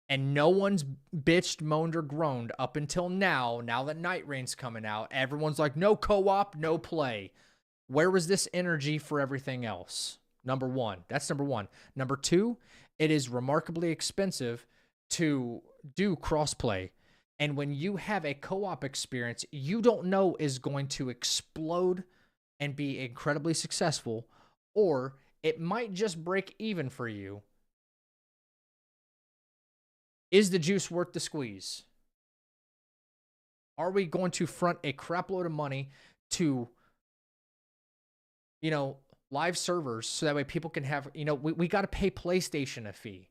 A: And no one's bitched, moaned, or groaned up until now. Now that NightReign's coming out, everyone's like, no co-op, no play. Where was this energy for everything else? Number one. That's number one. Number two, it is remarkably expensive to do crossplay. And when you have a co-op experience you don't know is going to explode and be incredibly successful, or it might just break even for you, is the juice worth the squeeze? Are we going to front a crap load of money to, live servers so that way people can have, we got to pay PlayStation a fee,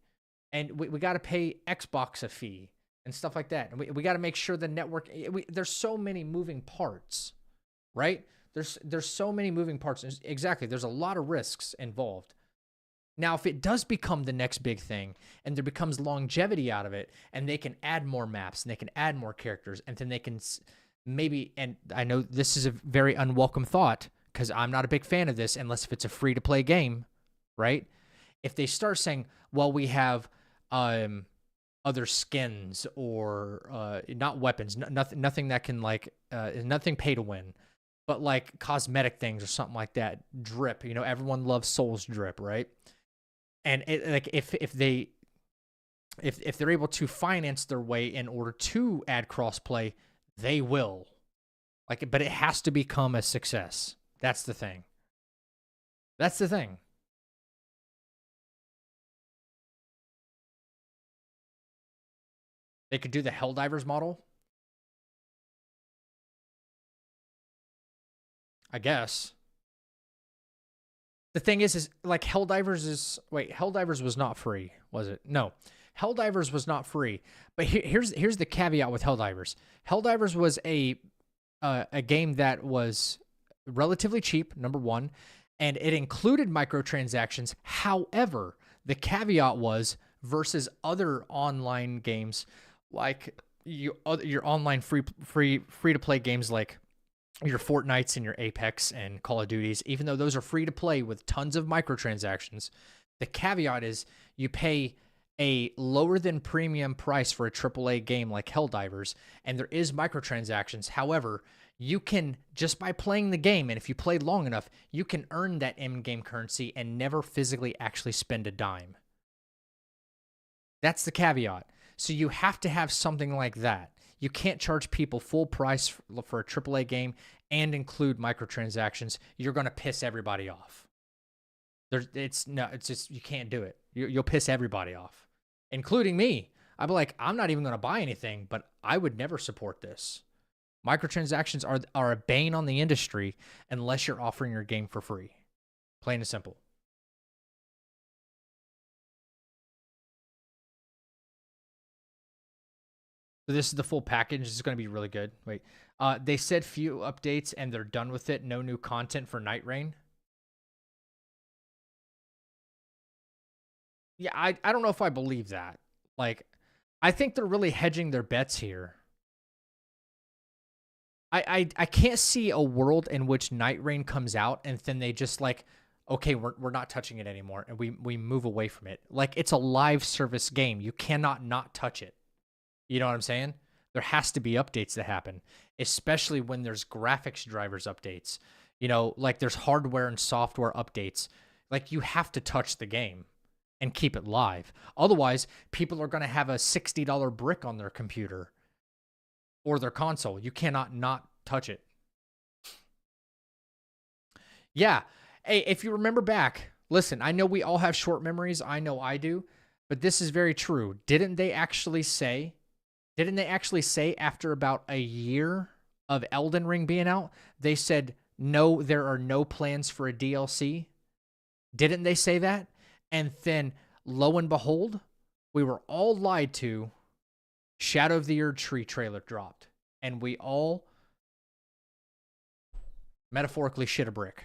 A: and we got to pay Xbox a fee and stuff like that. And we got to make sure the network, there's so many moving parts, right? There's so many moving parts. Exactly. There's a lot of risks involved. Now, if it does become the next big thing and there becomes longevity out of it and they can add more maps and they can add more characters and then they can maybe, and I know this is a very unwelcome thought because I'm not a big fan of this unless if it's a free-to-play game, right? If they start saying, well, we have other skins or not weapons, nothing that can like nothing pay to win, but like cosmetic things or something like that. Drip, you know, everyone loves Souls drip, right? And like if they're able to finance their way in order to add crossplay, they will. Like, but it has to become a success. That's the thing. That's the thing. They could do the Helldivers model. I guess. The thing is like Helldivers is... Wait, Helldivers was not free, was it? No. Helldivers was not free. But here's the caveat with Helldivers. Helldivers was a game that was relatively cheap, number one, and it included microtransactions. However, the caveat was versus other online games like your online free to play games like your Fortnites and your Apex and Call of Duties, even though those are free to play with tons of microtransactions, the caveat is you pay a lower than premium price for a AAA game like Helldivers, and there is microtransactions. However, you can, just by playing the game, and if you play long enough, you can earn that in-game currency and never physically actually spend a dime. That's the caveat. So you have to have something like that. You can't charge people full price for a AAA game and include microtransactions. You're going to piss everybody off. It's just, you can't do it. You'll piss everybody off, including me. I'd be like, I'm not even going to buy anything, but I would never support this. Microtransactions are a bane on the industry unless you're offering your game for free. Plain and simple. So this is the full package. This is going to be really good. Wait, they said few updates and they're done with it. No new content for NightReign. Yeah, I don't know if I believe that. Like, I think they're really hedging their bets here. I can't see a world in which NightReign comes out and then they just like, okay, we're not touching it anymore, and we move away from it. Like, it's a live service game. You cannot not touch it. You know what I'm saying? There has to be updates that happen, especially when there's graphics drivers updates. You know, like there's hardware and software updates. Like, you have to touch the game and keep it live. Otherwise, people are going to have a $60 brick on their computer or their console. You cannot not touch it. Yeah. Hey, if you remember back, listen, I know we all have short memories. I know I do. But this is very true. Didn't they actually say after about a year of Elden Ring being out, they said, no, there are no plans for a DLC? Didn't they say that? And then, lo and behold, we were all lied to. Shadow of the Erdtree trailer dropped. And we all metaphorically shit a brick.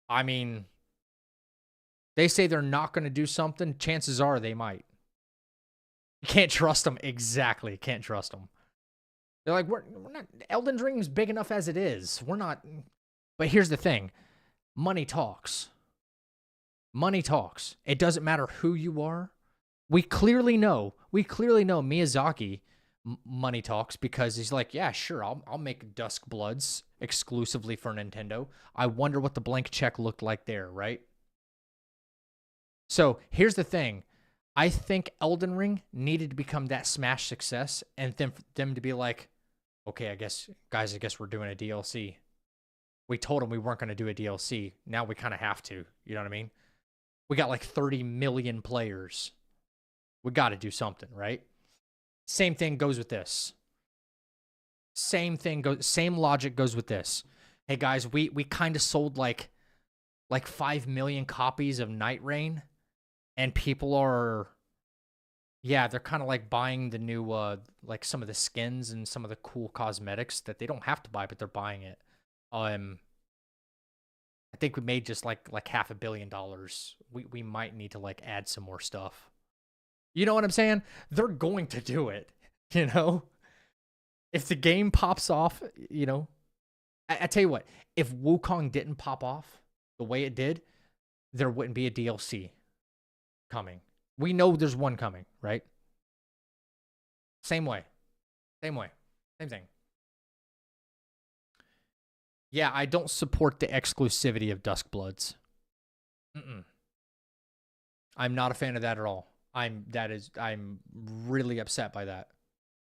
A: I mean, they say they're not going to do something. Chances are they might. You can't trust them. Exactly. Can't trust them. They're like, we're not, Elden Ring's big enough as it is. We're not. But here's the thing. Money talks. Money talks. It doesn't matter who you are. We clearly know Miyazaki money talks, because he's like, yeah, sure, I'll make Dusk Bloods exclusively for Nintendo. I wonder what the blank check looked like there, right? So here's the thing. I think Elden Ring needed to become that smash success, and then for them to be like, okay, I guess we're doing a DLC. We told them we weren't going to do a DLC. Now we kind of have to. You know what I mean? We got like 30 million players. We got to do something, right? Same thing goes with this. Same logic goes with this. Hey guys, we kind of sold like 5 million copies of NightReign, and people are, yeah, they're kind of like buying the new like some of the skins and some of the cool cosmetics that they don't have to buy, but they're buying it. I think we made just like $500 million. We might need to like add some more stuff. You know what I'm saying? They're going to do it. You know? If the game pops off, you know, I tell you what, if Wukong didn't pop off the way it did, there wouldn't be a DLC coming. We know there's one coming, right? Same way. Same thing. Yeah, I don't support the exclusivity of Duskbloods. I'm not a fan of that at all. I'm really upset by that.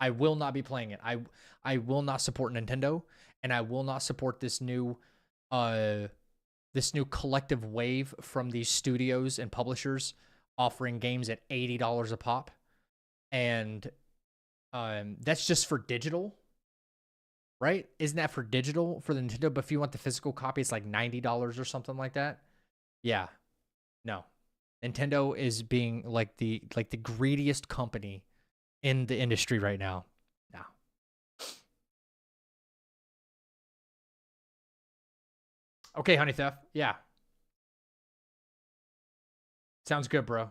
A: I will not be playing it. I will not support Nintendo, and I will not support this new collective wave from these studios and publishers offering games at $80 a pop. And that's just for digital, right? Isn't that for digital for the Nintendo? But if you want the physical copy, it's like $90 or something like that. Yeah. No. Nintendo is being like the greediest company in the industry right now. No. Okay, Honey Theft. Yeah. Sounds good, bro.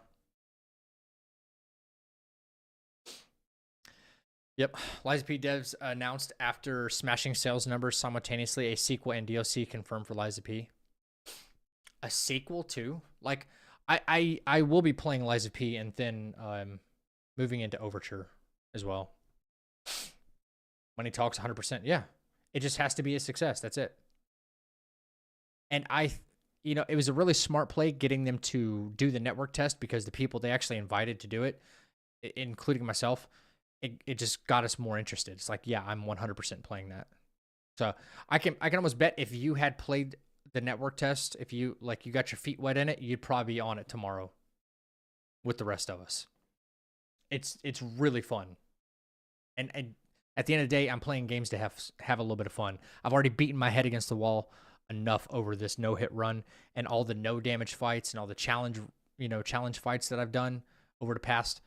A: Yep. Liza P. Devs announced after smashing sales numbers simultaneously a sequel and DLC confirmed for Liza P. A sequel too? Like, I will be playing Liza P and then moving into Overture as well. When he talks 100%, yeah. It just has to be a success. That's it. And you know, it was a really smart play getting them to do the network test because the people they actually invited to do it, including myself, it just got us more interested. It's like, yeah, I'm 100% playing that. So I can almost bet if you had played the network test, if you got your feet wet in it, you'd probably be on it tomorrow with the rest of us. It's really fun. And at the end of the day, I'm playing games to have a little bit of fun. I've already beaten my head against the wall enough over this no-hit run and all the no damage fights and all the challenge fights that I've done over the past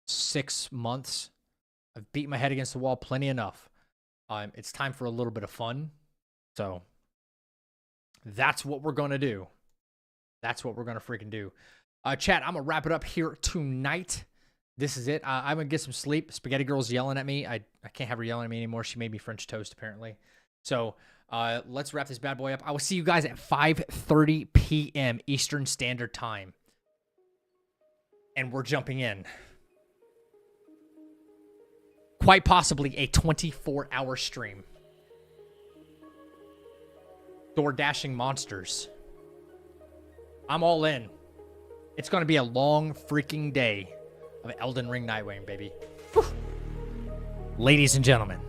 A: 6 months. I've beat my head against the wall plenty enough. It's time for a little bit of fun. So that's what we're going to do. That's what we're going to freaking do. Chat, I'm going to wrap it up here tonight. This is it. I'm going to get some sleep. Spaghetti Girl's yelling at me. I can't have her yelling at me anymore. She made me French toast, apparently. So let's wrap this bad boy up. I will see you guys at 5:30 p.m. Eastern Standard Time. And we're jumping in. Quite possibly a 24-hour stream. Door dashing monsters. I'm all in. It's going to be a long freaking day of Elden Ring NightReign, baby. Whew. Ladies and gentlemen.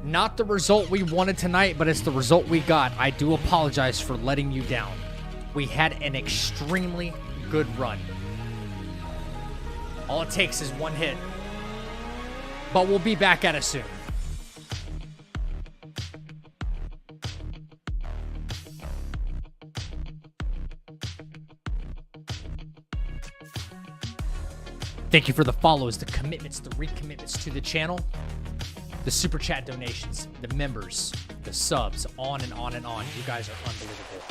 A: Not the result we wanted tonight, but it's the result we got. I do apologize for letting you down. We had an extremely good run. All it takes is one hit. But we'll be back at it soon. Thank you for the follows, the commitments, the recommitments to the channel, the super chat donations, the members, the subs, on and on and on. You guys are unbelievable.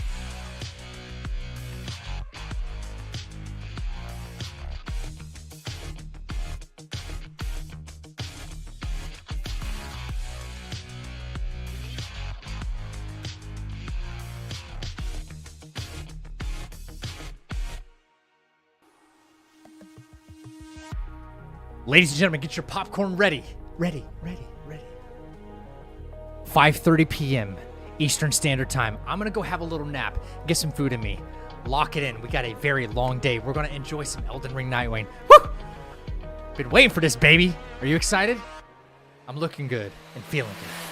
A: Ladies and gentlemen, get your popcorn ready. Ready. 5:30 p.m. Eastern Standard Time. I'm going to go have a little nap, get some food in me, lock it in. We got a very long day. We're going to enjoy some Elden Ring NightReign. Woo! Been waiting for this, baby. Are you excited? I'm looking good and feeling good.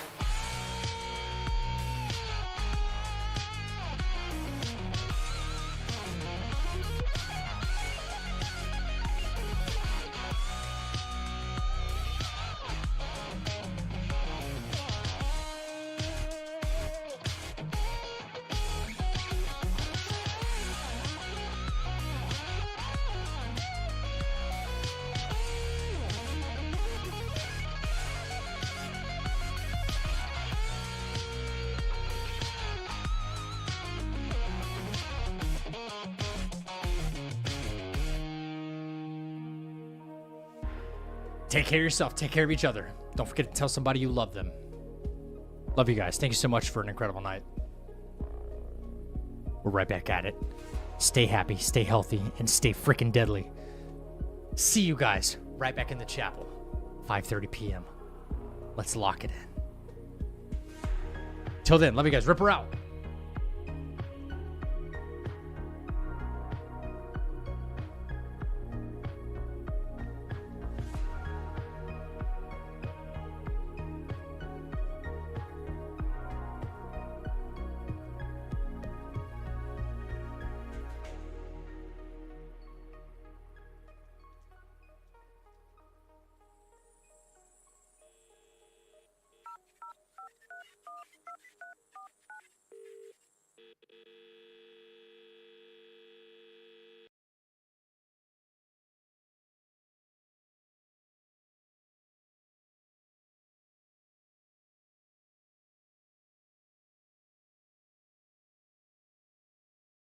A: Take care of yourself. Take care of each other. Don't forget to tell somebody you love them. Love you guys. Thank you so much for an incredible night. We're right back at it. Stay happy, stay healthy, and stay freaking deadly. See you guys right back in the chapel. 5:30 p.m. Let's lock it in. Till then, love you guys. Ripper out.